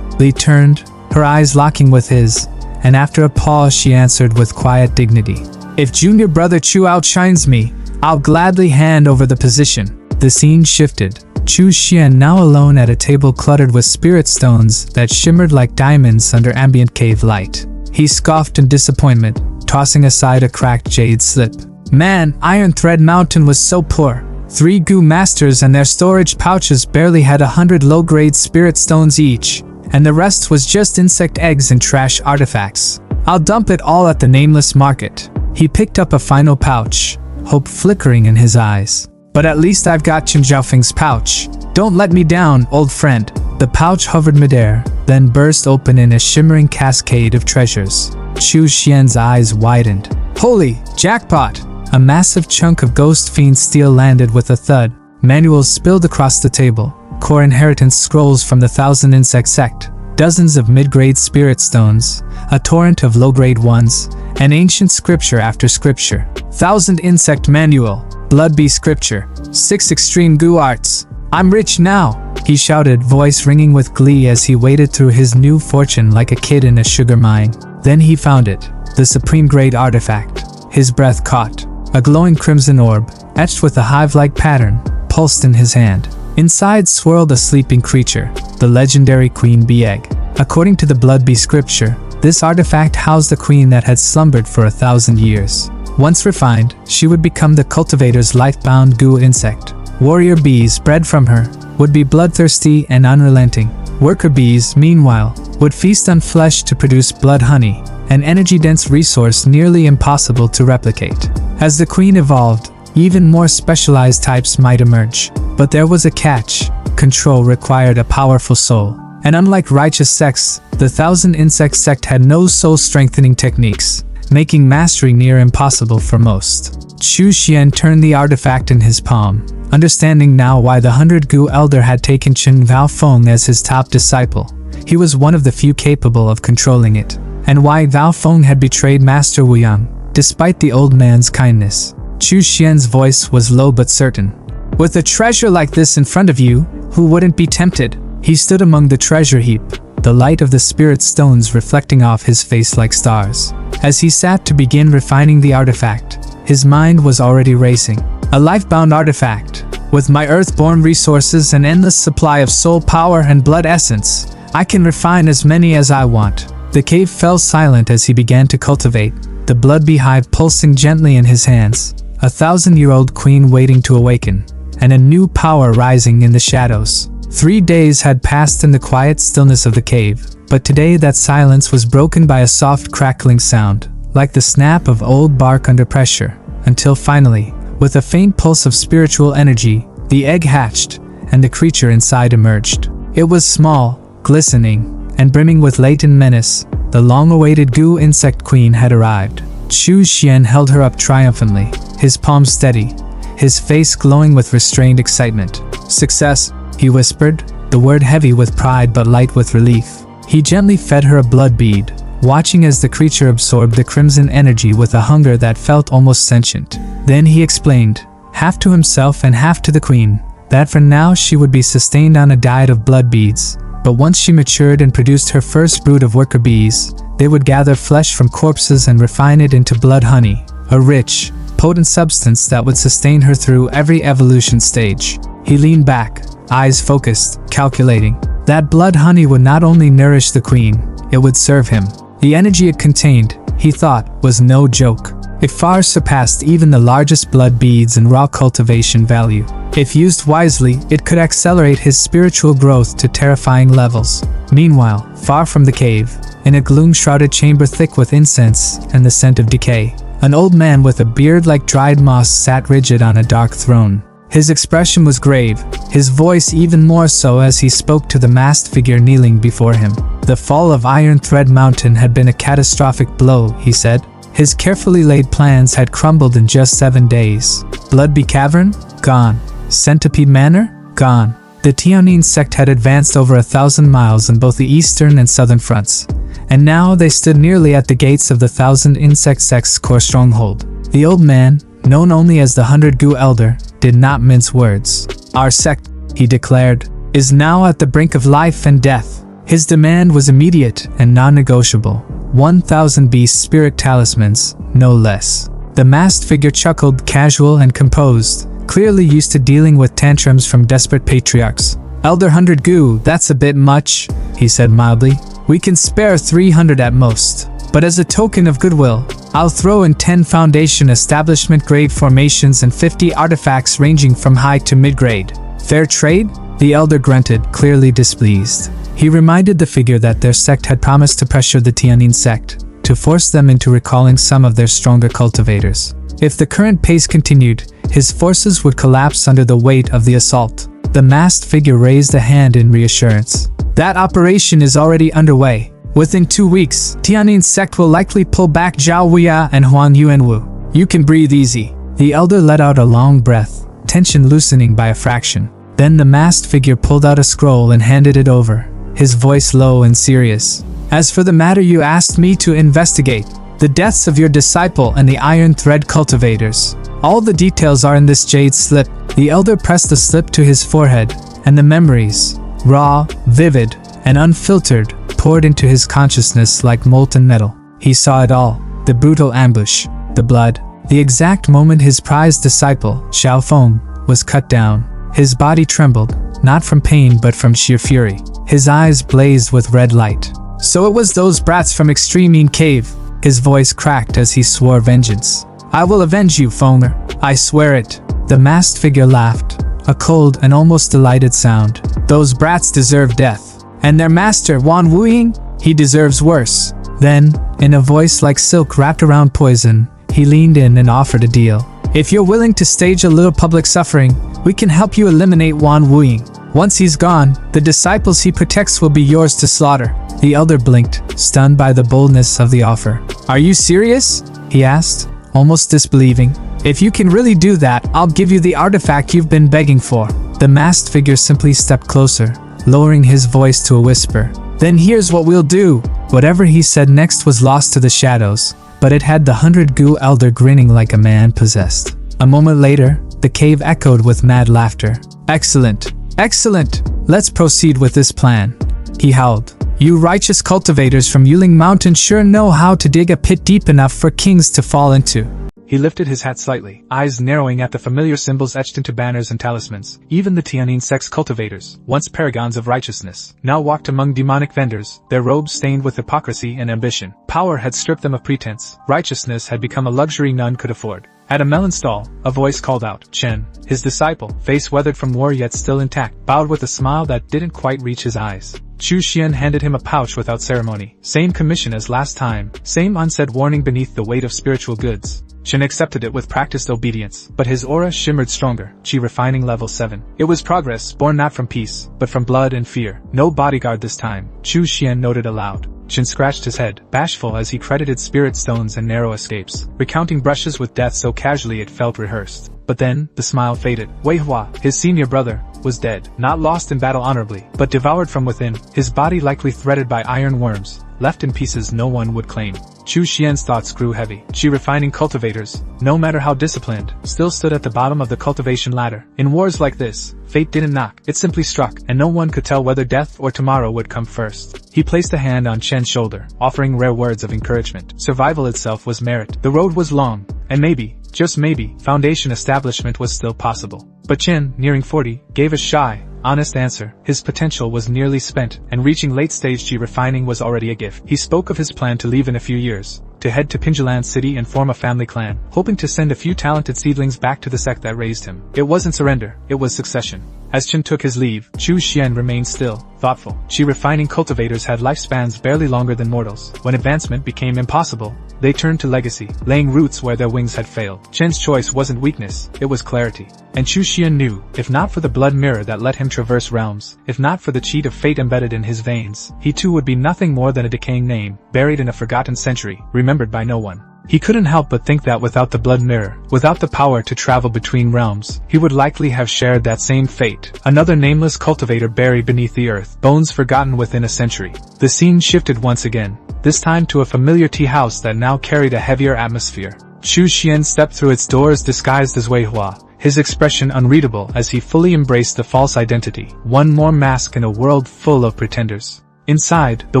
Speaker 1: Lee turned, her eyes locking with his, and after a pause she answered with quiet dignity. If junior brother Chu outshines me, I'll gladly hand over the position. The scene shifted. Chu Xian, now alone at a table cluttered with spirit stones that shimmered like diamonds under ambient cave light. He scoffed in disappointment, tossing aside a cracked jade slip. Man, Iron Thread Mountain was so poor. 3 Gu masters and their storage pouches barely had 100 low-grade spirit stones each, and the rest was just insect eggs and trash artifacts. I'll dump it all at the nameless market. He picked up a final pouch, hope flickering in his eyes. But at least I've got Chen Zhaofeng's pouch. Don't let me down, old friend. The pouch hovered midair, then burst open in a shimmering cascade of treasures. Chu Xian's eyes widened. Holy jackpot! A massive chunk of ghost fiend steel landed with a thud. Manuals spilled across the table. Core inheritance scrolls from the 1,000 Insect sect. Dozens of mid-grade spirit stones. A torrent of low-grade ones. And ancient scripture after scripture. 1,000 Insect manual. Blood Bee scripture. 6 extreme Gu arts. I'm rich now, he shouted, voice ringing with glee as he waded through his new fortune like a kid in a sugar mine. Then he found it, the supreme grade artifact. His breath caught. A glowing crimson orb, etched with a hive-like pattern, pulsed in his hand. Inside swirled a sleeping creature, the legendary Queen Bee Egg. According to the Blood Bee scripture, this artifact housed the queen that had slumbered for 1,000 years. Once refined, she would become the cultivator's life-bound Gu insect. Warrior bees bred from her would be bloodthirsty and unrelenting. Worker bees, meanwhile, would feast on flesh to produce blood honey, an energy-dense resource nearly impossible to replicate. As the queen evolved, even more specialized types might emerge. But there was a catch. Control required a powerful soul. And unlike righteous sects, the 1,000 Insect sect had no soul-strengthening techniques, making mastery near impossible for most. Chu Xian turned the artifact in his palm, understanding now why the 100 Gu elder had taken Chen Vaofeng as his top disciple. He was one of the few capable of controlling it, and why Vaofeng had betrayed Master Wu Yang, despite the old man's kindness. Chu Xian's voice was low but certain. With a treasure like this in front of you, who wouldn't be tempted? He stood among the treasure heap, the light of the spirit stones reflecting off his face like stars. As he sat to begin refining the artifact, his mind was already racing. A life-bound artifact. With my earth-born resources and endless supply of soul power and blood essence, I can refine as many as I want. The cave fell silent as he began to cultivate, the blood beehive pulsing gently in his hands, a 1,000-year-old queen waiting to awaken, and a new power rising in the shadows. 3 days had passed in the quiet stillness of the cave, but today that silence was broken by a soft crackling sound, like the snap of old bark under pressure, until finally, with a faint pulse of spiritual energy, the egg hatched, and the creature inside emerged. It was small, glistening, and brimming with latent menace. The long-awaited Gu insect queen had arrived. Chu Xian held her up triumphantly, his palms steady, his face glowing with restrained excitement. Success, he whispered, the word heavy with pride but light with relief. He gently fed her a blood bead, watching as the creature absorbed the crimson energy with a hunger that felt almost sentient. Then he explained, half to himself and half to the queen, that for now she would be sustained on a diet of blood beads, but once she matured and produced her first brood of worker bees, they would gather flesh from corpses and refine it into blood honey, a rich, potent substance that would sustain her through every evolution stage. He leaned back, eyes focused, calculating. That blood honey would not only nourish the queen, it would serve him. The energy it contained, he thought, was no joke. It far surpassed even the largest blood beads in raw cultivation value. If used wisely, it could accelerate his spiritual growth to terrifying levels. Meanwhile, far from the cave, in a gloom-shrouded chamber thick with incense and the scent of decay, an old man with a beard like dried moss sat rigid on a dark throne. His expression was grave, his voice even more so as he spoke to the masked figure kneeling before him. The fall of Iron Thread Mountain had been a catastrophic blow, he said. His carefully laid plans had crumbled in just 7 days. Bloodbee Cavern? Gone. Centipede Manor? Gone. The Tianyin sect had advanced over 1,000 miles on both the eastern and southern fronts, and now they stood nearly at the gates of the Thousand Insect Sect's core stronghold. The old man, known only as the 100 Gu Elder, did not mince words. Our sect, he declared, is now at the brink of life and death. His demand was immediate and non-negotiable. 1,000 beast spirit talismans, no less. The masked figure chuckled, casual and composed, clearly used to dealing with tantrums from desperate patriarchs. Elder 100 Gu, that's a bit much, he said mildly. We can spare 300 at most. But as a token of goodwill, I'll throw in 10 Foundation Establishment grade formations and 50 artifacts ranging from high to mid-grade. Fair trade? The elder grunted, clearly displeased. He reminded the figure that their sect had promised to pressure the Tianyin sect, to force them into recalling some of their stronger cultivators. If the current pace continued, his forces would collapse under the weight of the assault. The masked figure raised a hand in reassurance. That operation is already underway. Within 2 weeks, Tianyin sect will likely pull back Zhao Wuya and Huan Yuanwu. You can breathe easy. The elder let out a long breath, tension loosening by a fraction. Then the masked figure pulled out a scroll and handed it over, his voice low and serious. As for the matter you asked me to investigate, the deaths of your disciple and the Iron Thread cultivators, all the details are in this jade slip. The elder pressed the slip to his forehead, and the memories, raw, vivid, and unfiltered, poured into his consciousness like molten metal. He saw it all, the brutal ambush, the blood, the exact moment his prized disciple, Xiao Feng, was cut down. His body trembled, not from pain but from sheer fury. His eyes blazed with red light. So it was those brats from Extreme Cave. His voice cracked as he swore vengeance. I will avenge you, Fenger. I swear it. The masked figure laughed, a cold and almost delighted sound. Those brats deserve death. And their master, Wan Wuying? He deserves worse. Then, in a voice like silk wrapped around poison, he leaned in and offered a deal. If you're willing to stage a little public suffering, we can help you eliminate Wan Wuying. Once he's gone, the disciples he protects will be yours to slaughter. The elder blinked, stunned by the boldness of the offer. Are you serious? He asked, almost disbelieving. If you can really do that, I'll give you the artifact you've been begging for. The masked figure simply stepped closer, lowering his voice to a whisper. Then here's what we'll do. Whatever he said next was lost to the shadows, but it had the 100 Gu elder grinning like a man possessed. A moment later, the cave echoed with mad laughter. Excellent. Excellent. Let's proceed with this plan. He howled. You righteous cultivators from Yuling Mountain sure know how to dig a pit deep enough for kings to fall into. He lifted his hat slightly, eyes narrowing at the familiar symbols etched into banners and talismans. Even the Tianyin sect's cultivators, once paragons of righteousness, now walked among demonic vendors, their robes stained with hypocrisy and ambition. Power had stripped them of pretense. Righteousness had become a luxury none could afford. At a melon stall, a voice called out. Chen, his disciple, face weathered from war yet still intact, bowed with a smile that didn't quite reach his eyes. Chu Xian handed him a pouch without ceremony. Same commission as last time, same unsaid warning beneath the weight of spiritual goods. Chen accepted it with practiced obedience, but his aura shimmered stronger, Qi refining level 7. It was progress, born not from peace, but from blood and fear. No bodyguard this time, Chu Xian noted aloud. Chen scratched his head, bashful as he credited spirit stones and narrow escapes, recounting brushes with death so casually it felt rehearsed. But then, the smile faded. Wei Hua, his senior brother, was dead, not lost in battle honorably, but devoured from within, his body likely threaded by iron worms, left in pieces no one would claim. Chu Xian's thoughts grew heavy. Refining cultivators, no matter how disciplined, still stood at the bottom of the cultivation ladder. In wars like this, fate didn't knock, it simply struck, and no one could tell whether death or tomorrow would come first. He placed a hand on Chen's shoulder, offering rare words of encouragement. Survival itself was merit. The road was long, and maybe, just maybe, foundation establishment was still possible. But Chen, nearing 40, gave a shy, honest answer. His potential was nearly spent, and reaching late-stage refining was already a gift. He spoke of his plan to leave in a few years, to head to Pinjalan City and form a family clan, hoping to send a few talented seedlings back to the sect that raised him. It wasn't surrender, it was succession. As Chen took his leave, Chu Xian remained still, thoughtful. Refining cultivators had lifespans barely longer than mortals. When advancement became impossible, they turned to legacy, laying roots where their wings had failed. Chen's choice wasn't weakness, it was clarity. And Chu Xian knew, if not for the blood mirror that let him traverse realms, if not for the cheat of fate embedded in his veins, he too would be nothing more than a decaying name, buried in a forgotten century, remembered by no one. He couldn't help but think that without the blood mirror, without the power to travel between realms, he would likely have shared that same fate. Another nameless cultivator buried beneath the earth, bones forgotten within a century. The scene shifted once again, this time to a familiar tea house that now carried a heavier atmosphere. Chu Xian stepped through its doors disguised as Wei Hua, his expression unreadable as he fully embraced the false identity, one more mask in a world full of pretenders. Inside, the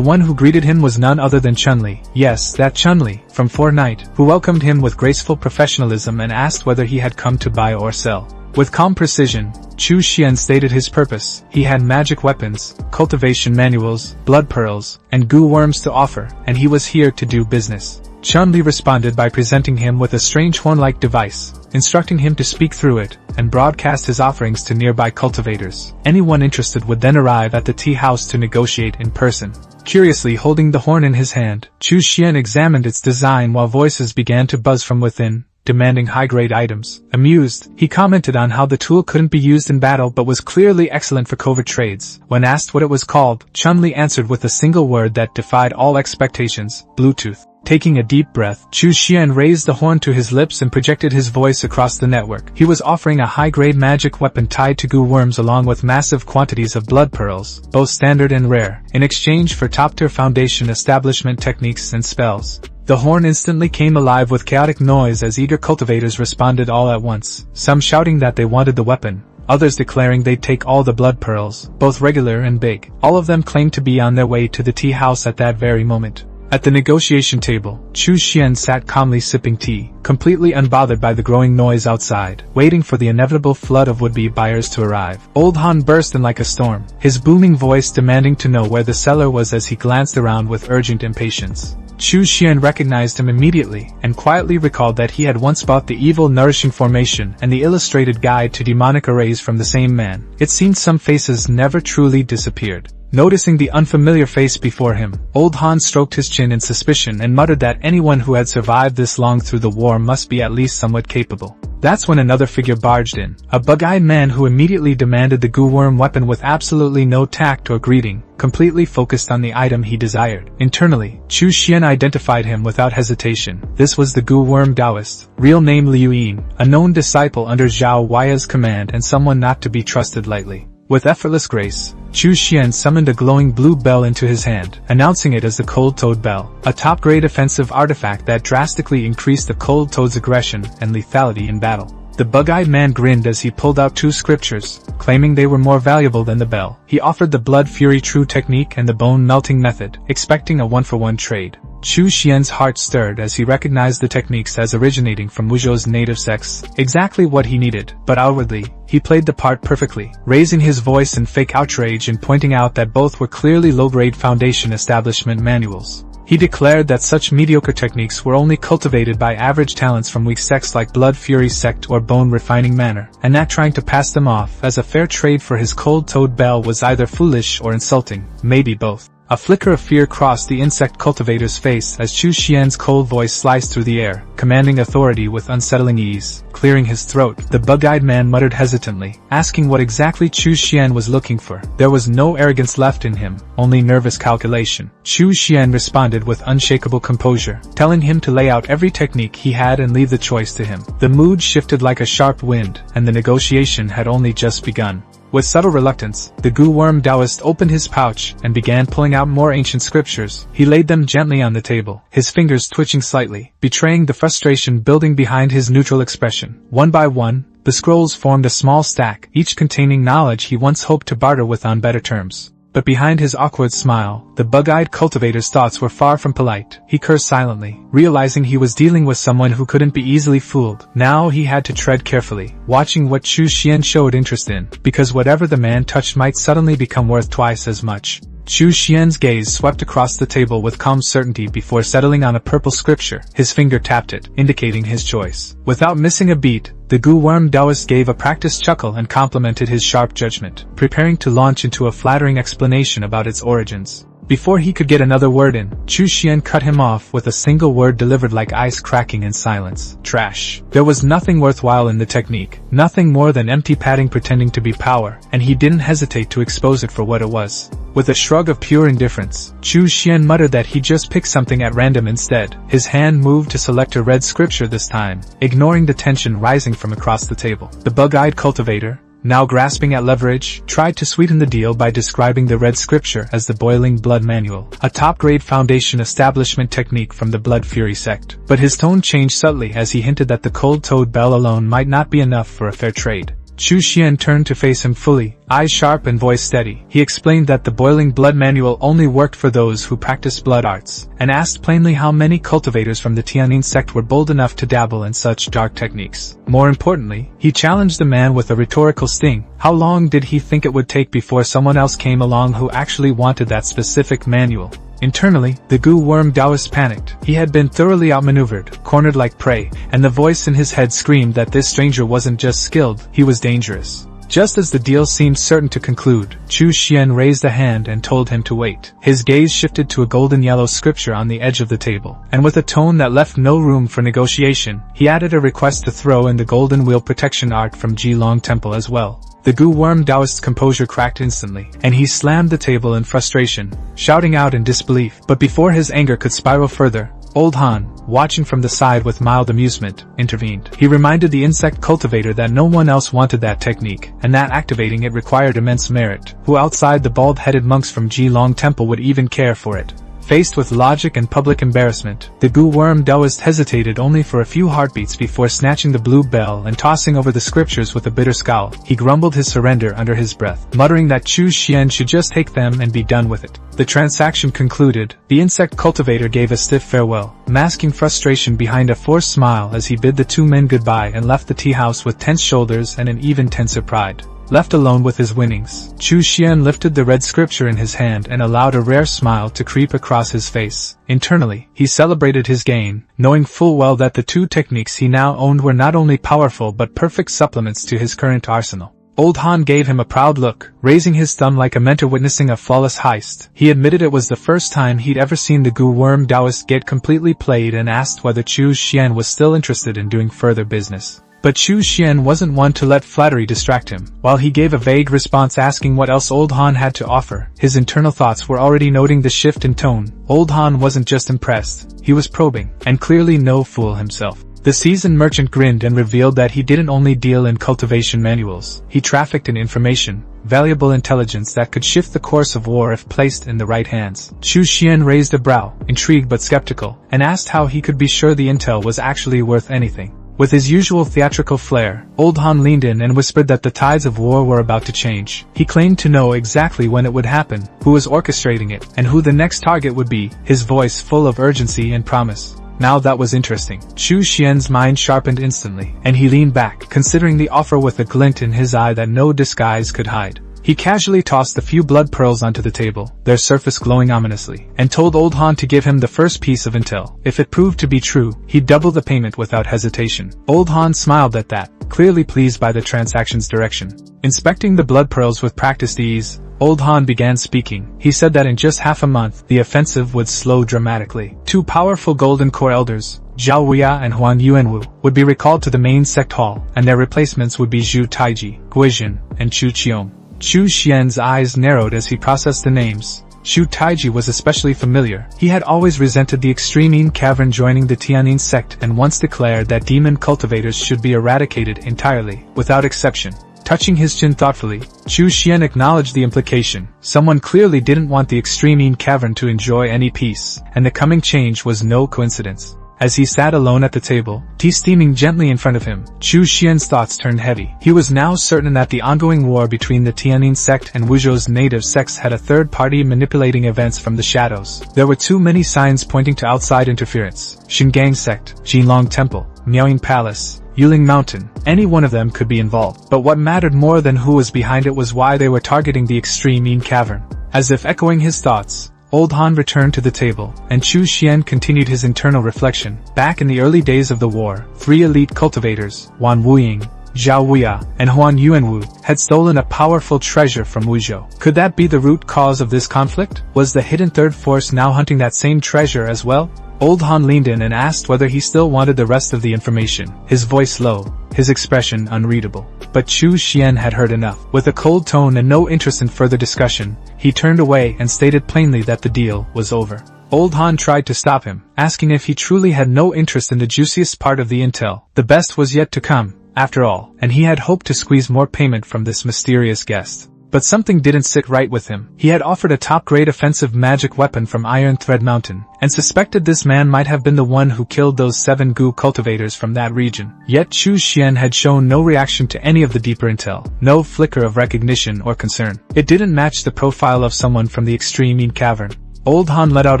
Speaker 1: one who greeted him was none other than Chun-Li. Yes, that Chun-Li, from Fortnite, who welcomed him with graceful professionalism and asked whether he had come to buy or sell. With calm precision, Chu Xian stated his purpose. He had magic weapons, cultivation manuals, blood pearls, and goo worms to offer, and he was here to do business. Chun-Li responded by presenting him with a strange horn-like device, instructing him to speak through it, and broadcast his offerings to nearby cultivators. Anyone interested would then arrive at the tea house to negotiate in person. Curiously holding the horn in his hand, Chu Xian examined its design while voices began to buzz from within, demanding high-grade items. Amused, he commented on how the tool couldn't be used in battle but was clearly excellent for covert trades. When asked what it was called, Chun-Li answered with a single word that defied all expectations: Bluetooth. Taking a deep breath, Chu Xian raised the horn to his lips and projected his voice across the network. He was offering a high-grade magic weapon tied to goo worms along with massive quantities of blood pearls, both standard and rare, in exchange for top-tier foundation establishment techniques and spells. The horn instantly came alive with chaotic noise as eager cultivators responded all at once, some shouting that they wanted the weapon, others declaring they'd take all the blood pearls, both regular and big. All of them claimed to be on their way to the tea house at that very moment. At the negotiation table, Chu Xian sat calmly sipping tea, completely unbothered by the growing noise outside, waiting for the inevitable flood of would-be buyers to arrive. Old Han burst in like a storm, his booming voice demanding to know where the seller was as he glanced around with urgent impatience. Chu Xian recognized him immediately, and quietly recalled that he had once bought the Evil Nourishing Formation and the illustrated guide to demonic arrays from the same man. It seemed some faces never truly disappeared. Noticing the unfamiliar face before him, Old Han stroked his chin in suspicion and muttered that anyone who had survived this long through the war must be at least somewhat capable. That's when another figure barged in, a bug-eyed man who immediately demanded the goo worm weapon with absolutely no tact or greeting, completely focused on the item he desired. Internally, Chu Xian identified him without hesitation. This was the goo worm Taoist, real name Liu Yin, a known disciple under Zhao Huai's command and someone not to be trusted lightly. With effortless grace, Chu Xian summoned a glowing blue bell into his hand, announcing it as the Cold Toad Bell, a top-grade offensive artifact that drastically increased the Cold Toad's aggression and lethality in battle. The bug-eyed man grinned as he pulled out two scriptures, claiming they were more valuable than the bell. He offered the Blood Fury True Technique and the Bone Melting Method, expecting a one-for-one trade. Chu Xian's heart stirred as he recognized the techniques as originating from Wuzhou's native sects, exactly what he needed, but outwardly, he played the part perfectly, raising his voice in fake outrage and pointing out that both were clearly low-grade foundation establishment manuals. He declared that such mediocre techniques were only cultivated by average talents from weak sects like Blood Fury Sect or Bone Refining Manor, and that trying to pass them off as a fair trade for his Cold Toad Bell was either foolish or insulting, maybe both. A flicker of fear crossed the insect cultivator's face as Chu Xian's cold voice sliced through the air, commanding authority with unsettling ease. Clearing his throat, the bug-eyed man muttered hesitantly, asking what exactly Chu Xian was looking for. There was no arrogance left in him, only nervous calculation. Chu Xian responded with unshakable composure, telling him to lay out every technique he had and leave the choice to him. The mood shifted like a sharp wind, and the negotiation had only just begun. With subtle reluctance, the goo worm Taoist opened his pouch and began pulling out more ancient scriptures. He laid them gently on the table, his fingers twitching slightly, betraying the frustration building behind his neutral expression. One by one, the scrolls formed a small stack, each containing knowledge he once hoped to barter with on better terms. But behind his awkward smile, the bug-eyed cultivator's thoughts were far from polite. He cursed silently, realizing he was dealing with someone who couldn't be easily fooled. Now he had to tread carefully, watching what Chu Xian showed interest in, because whatever the man touched might suddenly become worth twice as much. Chu Xian's gaze swept across the table with calm certainty before settling on a purple scripture. His finger tapped it, indicating his choice. Without missing a beat, the goo worm Taoist gave a practiced chuckle and complimented his sharp judgment, preparing to launch into a flattering explanation about its origins. Before he could get another word in, Chu Xian cut him off with a single word delivered like ice cracking in silence. Trash. There was nothing worthwhile in the technique, nothing more than empty padding pretending to be power, and he didn't hesitate to expose it for what it was. With a shrug of pure indifference, Chu Xian muttered that he just picked something at random instead. His hand moved to select a red scripture this time, ignoring the tension rising from across the table. The bug-eyed cultivator, now grasping at leverage, tried to sweeten the deal by describing the red scripture as the Boiling Blood Manual, a top-grade foundation establishment technique from the Blood Fury sect. But his tone changed subtly as he hinted that the cold-toed bell alone might not be enough for a fair trade. Chu Xian turned to face him fully, eyes sharp and voice steady. He explained that the Boiling Blood Manual only worked for those who practiced blood arts, and asked plainly how many cultivators from the Tianyin sect were bold enough to dabble in such dark techniques. More importantly, he challenged the man with a rhetorical sting. How long did he think it would take before someone else came along who actually wanted that specific manual? Internally, the goo worm Taoist panicked. He had been thoroughly outmaneuvered, cornered like prey, and the voice in his head screamed that this stranger wasn't just skilled, he was dangerous. Just as the deal seemed certain to conclude, Chu Xian raised a hand and told him to wait. His gaze shifted to a golden yellow scripture on the edge of the table, and with a tone that left no room for negotiation, he added a request to throw in the golden wheel protection art from Jilong Temple as well. The goo worm Taoist's composure cracked instantly, and he slammed the table in frustration, shouting out in disbelief. But before his anger could spiral further, Old Han, watching from the side with mild amusement, intervened. He reminded the insect cultivator that no one else wanted that technique, and that activating it required immense merit. Who outside the bald-headed monks from Jilong Temple would even care for it? Faced with logic and public embarrassment, the goo worm Taoist hesitated only for a few heartbeats before snatching the blue bell and tossing over the scriptures with a bitter scowl. He grumbled his surrender under his breath, muttering that Chu Xian should just take them and be done with it. The transaction concluded, the insect cultivator gave a stiff farewell, masking frustration behind a forced smile as he bid the two men goodbye and left the tea house with tense shoulders and an even tenser pride. Left alone with his winnings, Chu Xian lifted the red scripture in his hand and allowed a rare smile to creep across his face. Internally, he celebrated his gain, knowing full well that the two techniques he now owned were not only powerful but perfect supplements to his current arsenal. Old Han gave him a proud look, raising his thumb like a mentor witnessing a flawless heist. He admitted it was the first time he'd ever seen the goo worm Taoist get completely played and asked whether Chu Xian was still interested in doing further business. But Chu Xian wasn't one to let flattery distract him. While he gave a vague response asking what else Old Han had to offer, his internal thoughts were already noting the shift in tone. Old Han wasn't just impressed, he was probing, and clearly no fool himself. The seasoned merchant grinned and revealed that he didn't only deal in cultivation manuals, he trafficked in information, valuable intelligence that could shift the course of war if placed in the right hands. Chu Xian raised a brow, intrigued but skeptical, and asked how he could be sure the intel was actually worth anything. With his usual theatrical flair, Old Han leaned in and whispered that the tides of war were about to change. He claimed to know exactly when it would happen, who was orchestrating it, and who the next target would be, his voice full of urgency and promise. Now that was interesting. Chu Xian's mind sharpened instantly, and he leaned back, considering the offer with a glint in his eye that no disguise could hide. He casually tossed a few blood pearls onto the table, their surface glowing ominously, and told Old Han to give him the first piece of intel. If it proved to be true, he'd double the payment without hesitation. Old Han smiled at that, clearly pleased by the transaction's direction. Inspecting the blood pearls with practiced ease, Old Han began speaking. He said that in just half a month, the offensive would slow dramatically. Two powerful Golden Core elders, Zhao Wuya and Huan Yuanwu, would be recalled to the main sect hall, and their replacements would be Zhu Taiji, Guizhen, and Chu Qiong. Chu Xian's eyes narrowed as he processed the names. Zhu Taiji was especially familiar. He had always resented the extreme cavern joining the Tianyin sect and once declared that demon cultivators should be eradicated entirely, without exception. Touching his chin thoughtfully, Chu Xian acknowledged the implication. Someone clearly didn't want the extreme Yin Cavern to enjoy any peace, and the coming change was no coincidence. As he sat alone at the table, tea steaming gently in front of him, Chu Xian's thoughts turned heavy. He was now certain that the ongoing war between the Tianyin sect and Wuzhou's native sects had a third party manipulating events from the shadows. There were too many signs pointing to outside interference. Xingang sect, Jinlong Temple, Miaoying Palace, Yuling Mountain, any one of them could be involved. But what mattered more than who was behind it was why they were targeting the extreme Yin Cavern. As if echoing his thoughts, Old Han returned to the table, and Chu Xian continued his internal reflection. Back in the early days of the war, 3 elite cultivators, Wan Wuying, Zhao Wuya, and Huan Yuanwu, had stolen a powerful treasure from Wuzhou. Could that be the root cause of this conflict? Was the hidden third force now hunting that same treasure as well? Old Han leaned in and asked whether he still wanted the rest of the information, his voice low, his expression unreadable. But Chu Xian had heard enough. With a cold tone and no interest in further discussion, he turned away and stated plainly that the deal was over. Old Han tried to stop him, asking if he truly had no interest in the juiciest part of the intel. The best was yet to come, after all, and he had hoped to squeeze more payment from this mysterious guest. But something didn't sit right with him. He had offered a top-grade offensive magic weapon from Iron Thread Mountain, and suspected this man might have been the one who killed those 7 Gu cultivators from that region. Yet Chu Xian had shown no reaction to any of the deeper intel, no flicker of recognition or concern. It didn't match the profile of someone from the extreme Yin Cavern. Old Han let out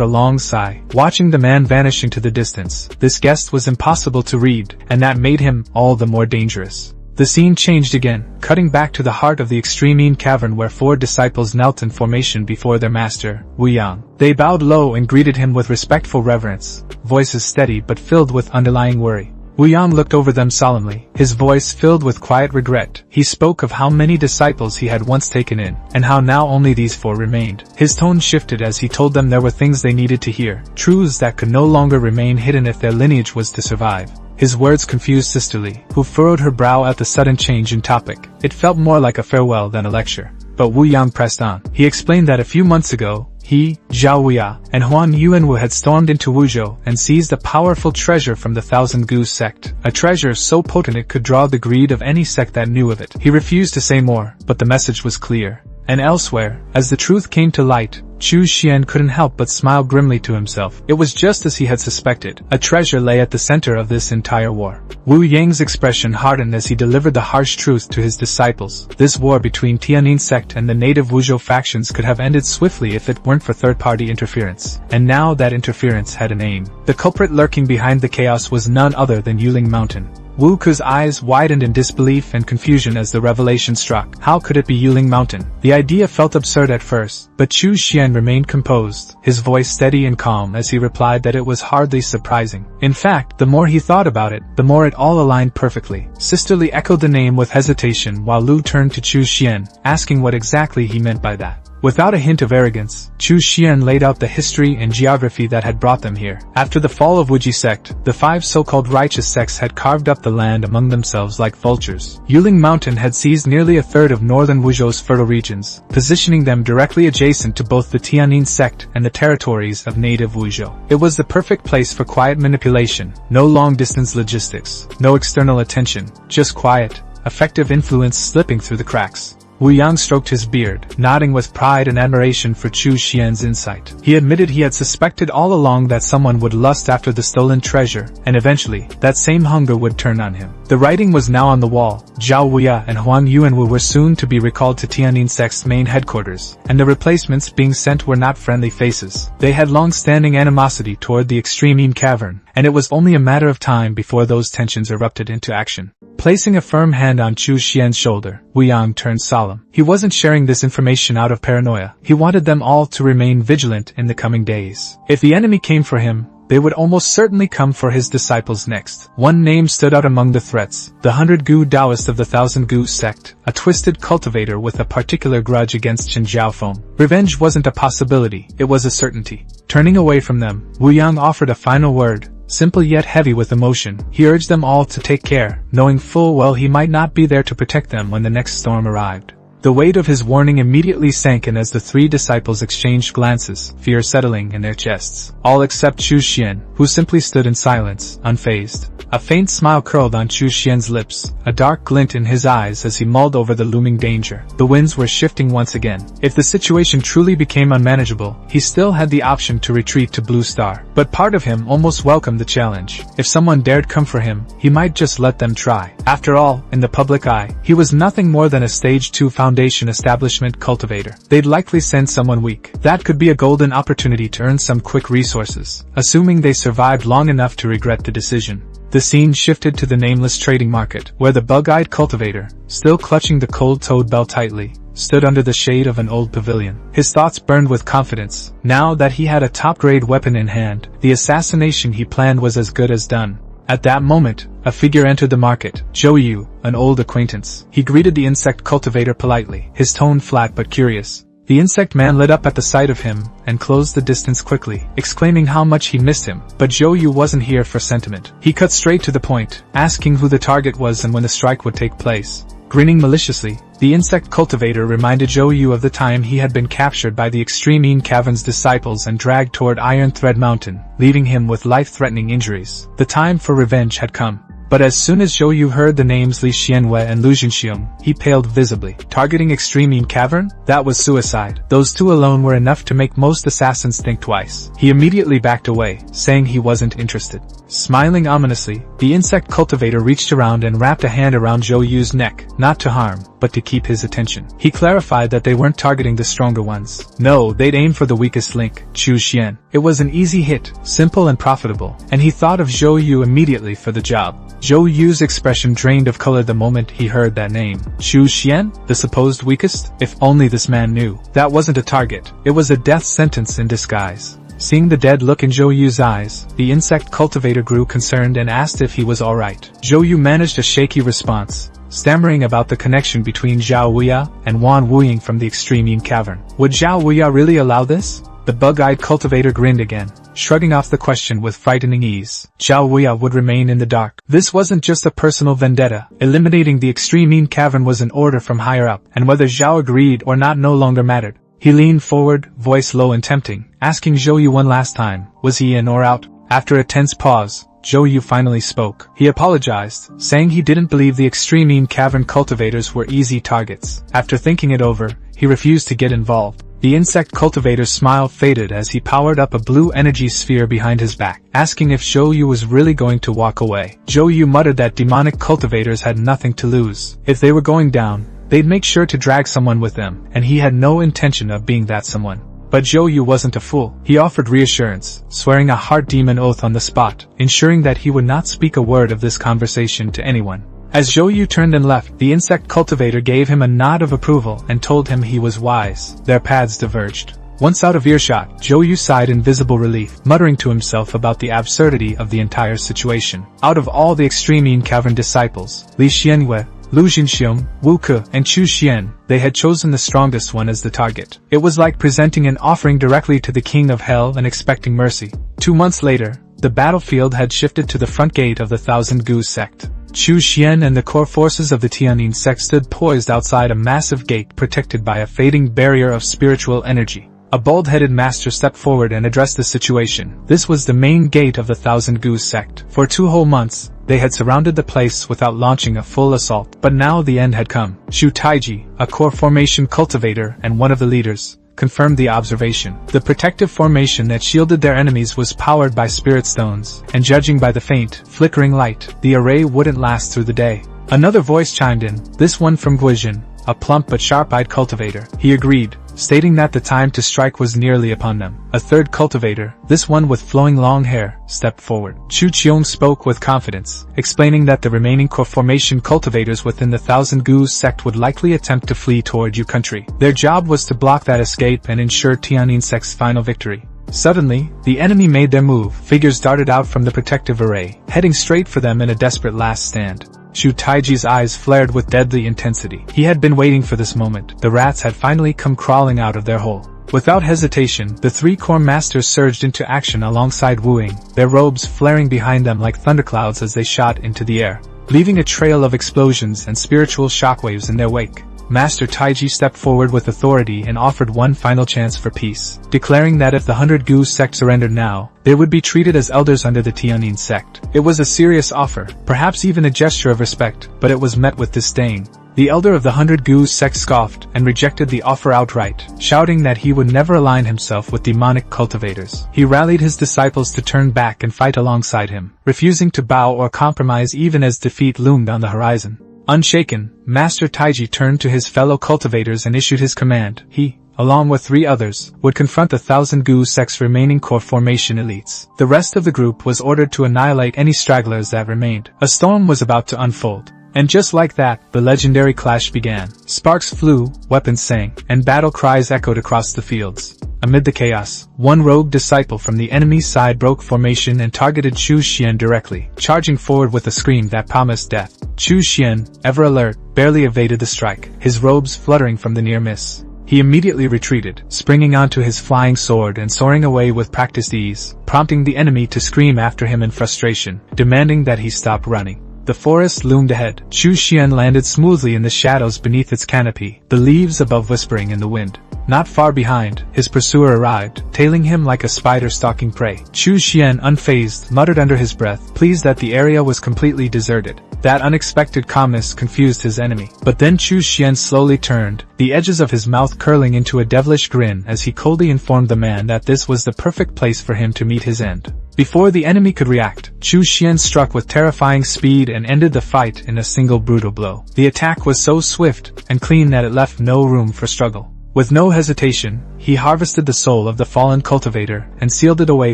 Speaker 1: a long sigh, watching the man vanish into the distance. This guest was impossible to read, and that made him all the more dangerous. The scene changed again, cutting back to the heart of the extreme Yin Cavern where 4 disciples knelt in formation before their master, Wu Yang. They bowed low and greeted him with respectful reverence, voices steady but filled with underlying worry. Wu Yang looked over them solemnly, his voice filled with quiet regret. He spoke of how many disciples he had once taken in, and how now only these 4 remained. His tone shifted as he told them there were things they needed to hear, truths that could no longer remain hidden if their lineage was to survive. His words confused Sister Li, who furrowed her brow at the sudden change in topic. It felt more like a farewell than a lecture. But Wu Yang pressed on. He explained that a few months ago, he, Zhao Wuya, and Huan Yuanwu had stormed into Wuzhou and seized a powerful treasure from the Thousand Gu sect. A treasure so potent it could draw the greed of any sect that knew of it. He refused to say more, but the message was clear. And elsewhere, as the truth came to light, Chu Xian couldn't help but smile grimly to himself. It was just as he had suspected. A treasure lay at the center of this entire war. Wu Yang's expression hardened as he delivered the harsh truth to his disciples. This war between Tianyin sect and the native Wuzhou factions could have ended swiftly if it weren't for third-party interference. And now that interference had an aim. The culprit lurking behind the chaos was none other than Yuling Mountain. Wu Ke's eyes widened in disbelief and confusion as the revelation struck. How could it be Yuling Mountain? The idea felt absurd at first, but Chu Xian remained composed, his voice steady and calm as he replied that it was hardly surprising. In fact, the more he thought about it, the more it all aligned perfectly. Sister Li echoed the name with hesitation while Lu turned to Chu Xian, asking what exactly he meant by that. Without a hint of arrogance, Chu Xian laid out the history and geography that had brought them here. After the fall of Wuji sect, the 5 so-called righteous sects had carved up the land among themselves like vultures. Yuling Mountain had seized nearly a third of northern Wuzhou's fertile regions, positioning them directly adjacent to both the Tianyin sect and the territories of native Wuzhou. It was the perfect place for quiet manipulation, no long-distance logistics, no external attention, just quiet, effective influence slipping through the cracks. Wu Yang stroked his beard, nodding with pride and admiration for Chu Xian's insight. He admitted he had suspected all along that someone would lust after the stolen treasure, and eventually, that same hunger would turn on him. The writing was now on the wall. Zhao Wuya and Huan Yuanwu were soon to be recalled to Tianyin sect's main headquarters, and the replacements being sent were not friendly faces. They had long-standing animosity toward the extreme Yin Cavern, and it was only a matter of time before those tensions erupted into action. Placing a firm hand on Chu Xian's shoulder, Wu Yang turned solemn. He wasn't sharing this information out of paranoia. He wanted them all to remain vigilant in the coming days. If the enemy came for him, they would almost certainly come for his disciples next. One name stood out among the threats, the 100 Gu Taoist of the Thousand Gu sect, a twisted cultivator with a particular grudge against Chen Jiaofeng. Revenge wasn't a possibility, it was a certainty. Turning away from them, Wu Yang offered a final word. Simple yet heavy with emotion, he urged them all to take care, knowing full well he might not be there to protect them when the next storm arrived. The weight of his warning immediately sank in as the three disciples exchanged glances, fear settling in their chests. All except Chu Xian, who simply stood in silence, unfazed. A faint smile curled on Chu Xian's lips, a dark glint in his eyes as he mulled over the looming danger. The winds were shifting once again. If the situation truly became unmanageable, he still had the option to retreat to Blue Star. But part of him almost welcomed the challenge. If someone dared come for him, he might just let them try. After all, in the public eye, he was nothing more than a Stage 2 Foundation establishment cultivator. They'd likely send someone weak. That could be a golden opportunity to earn some quick resources, assuming they survived long enough to regret the decision. The scene shifted to the nameless trading market, where the bug-eyed cultivator, still clutching the cold-toed bell tightly, stood under the shade of an old pavilion. His thoughts burned with confidence. Now that he had a top-grade weapon in hand, the assassination he planned was as good as done. At that moment, a figure entered the market, Zhou Yu, an old acquaintance. He greeted the insect cultivator politely, his tone flat but curious. The insect man lit up at the sight of him, and closed the distance quickly, exclaiming how much he missed him. But Zhou Yu wasn't here for sentiment. He cut straight to the point, asking who the target was and when the strike would take place. Grinning maliciously, the insect cultivator reminded Zhou Yu of the time he had been captured by the Extreme Cavern's disciples and dragged toward Iron Thread Mountain, leaving him with life-threatening injuries. The time for revenge had come. But as soon as Zhou Yu heard the names Li Xianwei and Lu Jinxiong, he paled visibly. Targeting Extreme Cavern? That was suicide. Those two alone were enough to make most assassins think twice. He immediately backed away, saying he wasn't interested. Smiling ominously, the insect cultivator reached around and wrapped a hand around Zhou Yu's neck, not to harm, but to keep his attention. He clarified that they weren't targeting the stronger ones. No, they'd aim for the weakest link, Chu Xian. It was an easy hit, simple and profitable, and he thought of Zhou Yu immediately for the job. Zhou Yu's expression drained of color the moment he heard that name. Chu Xian, the supposed weakest? If only this man knew. That wasn't a target. It was a death sentence in disguise. Seeing the dead look in Zhou Yu's eyes, the insect cultivator grew concerned and asked if he was alright. Zhou Yu managed a shaky response, stammering about the connection between Zhao Wuya and Wan Wuying from the Extreme Cavern. Would Zhao Wuya really allow this? The bug-eyed cultivator grinned again, shrugging off the question with frightening ease. Zhao Wuya would remain in the dark. This wasn't just a personal vendetta. Eliminating the Extreme Cavern was an order from higher up, and whether Zhao agreed or not no longer mattered. He leaned forward, voice low and tempting, asking Zhou Yu one last time, was he in or out? After a tense pause, Zhou Yu finally spoke. He apologized, saying he didn't believe the Extreme Cavern cultivators were easy targets. After thinking it over, he refused to get involved. The insect cultivator's smile faded as he powered up a blue energy sphere behind his back, asking if Zhou Yu was really going to walk away. Zhou Yu muttered that demonic cultivators had nothing to lose. If they were going down, they'd make sure to drag someone with them, and he had no intention of being that someone. But Zhou Yu wasn't a fool. He offered reassurance, swearing a heart demon oath on the spot, ensuring that he would not speak a word of this conversation to anyone. As Zhou Yu turned and left, the insect cultivator gave him a nod of approval and told him he was wise. Their paths diverged. Once out of earshot, Zhou Yu sighed in visible relief, muttering to himself about the absurdity of the entire situation. Out of all the Extreme Cavern disciples, Li Xianwei, Lu Jinxiong, Wu Ke, and Chu Xian, they had chosen the strongest one as the target. It was like presenting an offering directly to the King of Hell and expecting mercy. 2 months later, the battlefield had shifted to the front gate of the Thousand Goose sect. Chu Xian and the core forces of the Tianyin sect stood poised outside a massive gate protected by a fading barrier of spiritual energy. A bald-headed master stepped forward and addressed the situation. This was the main gate of the Thousand Goose sect. For 2 whole months, they had surrounded the place without launching a full assault. But now the end had come. Shu Taiji, a core formation cultivator and one of the leaders, confirmed the observation. The protective formation that shielded their enemies was powered by spirit stones, and judging by the faint, flickering light, the array wouldn't last through the day. Another voice chimed in, this one from Guizhen, a plump but sharp-eyed cultivator. He agreed, stating that the time to strike was nearly upon them. A third cultivator, this one with flowing long hair, stepped forward. Chu Qiong spoke with confidence, explaining that the remaining core formation cultivators within the Thousand Goose sect would likely attempt to flee toward Yu country. Their job was to block that escape and ensure Tianyin sect's final victory. Suddenly, the enemy made their move. Figures darted out from the protective array, heading straight for them in a desperate last stand. Shu Taiji's eyes flared with deadly intensity. He had been waiting for this moment. The rats had finally come crawling out of their hole. Without hesitation, the 3 core masters surged into action alongside Wu Ying, their robes flaring behind them like thunderclouds as they shot into the air, leaving a trail of explosions and spiritual shockwaves in their wake. Master Taiji stepped forward with authority and offered one final chance for peace, declaring that if the 100 Gu sect surrendered now, they would be treated as elders under the Tianyin sect. It was a serious offer, perhaps even a gesture of respect, but it was met with disdain. The elder of the 100 Gu sect scoffed and rejected the offer outright, shouting that he would never align himself with demonic cultivators. He rallied his disciples to turn back and fight alongside him, refusing to bow or compromise even as defeat loomed on the horizon. Unshaken, Master Taiji turned to his fellow cultivators and issued his command. He, along with 3 others, would confront the 1,000 Gu sect's remaining core formation elites. The rest of the group was ordered to annihilate any stragglers that remained. A storm was about to unfold. And just like that, the legendary clash began. Sparks flew, weapons sang, and battle cries echoed across the fields. Amid the chaos, one rogue disciple from the enemy's side broke formation and targeted Chu Xian directly, charging forward with a scream that promised death. Chu Xian, ever alert, barely evaded the strike, his robes fluttering from the near miss. He immediately retreated, springing onto his flying sword and soaring away with practiced ease, prompting the enemy to scream after him in frustration, demanding that he stop running. The forest loomed ahead. Chu Xian landed smoothly in the shadows beneath its canopy, the leaves above whispering in the wind. Not far behind, his pursuer arrived, tailing him like a spider stalking prey. Chu Xian, unfazed, muttered under his breath, pleased that the area was completely deserted. That unexpected calmness confused his enemy. But then Chu Xian slowly turned, the edges of his mouth curling into a devilish grin as he coldly informed the man that this was the perfect place for him to meet his end. Before the enemy could react, Chu Xian struck with terrifying speed and ended the fight in a single brutal blow. The attack was so swift and clean that it left no room for struggle. With no hesitation, he harvested the soul of the fallen cultivator and sealed it away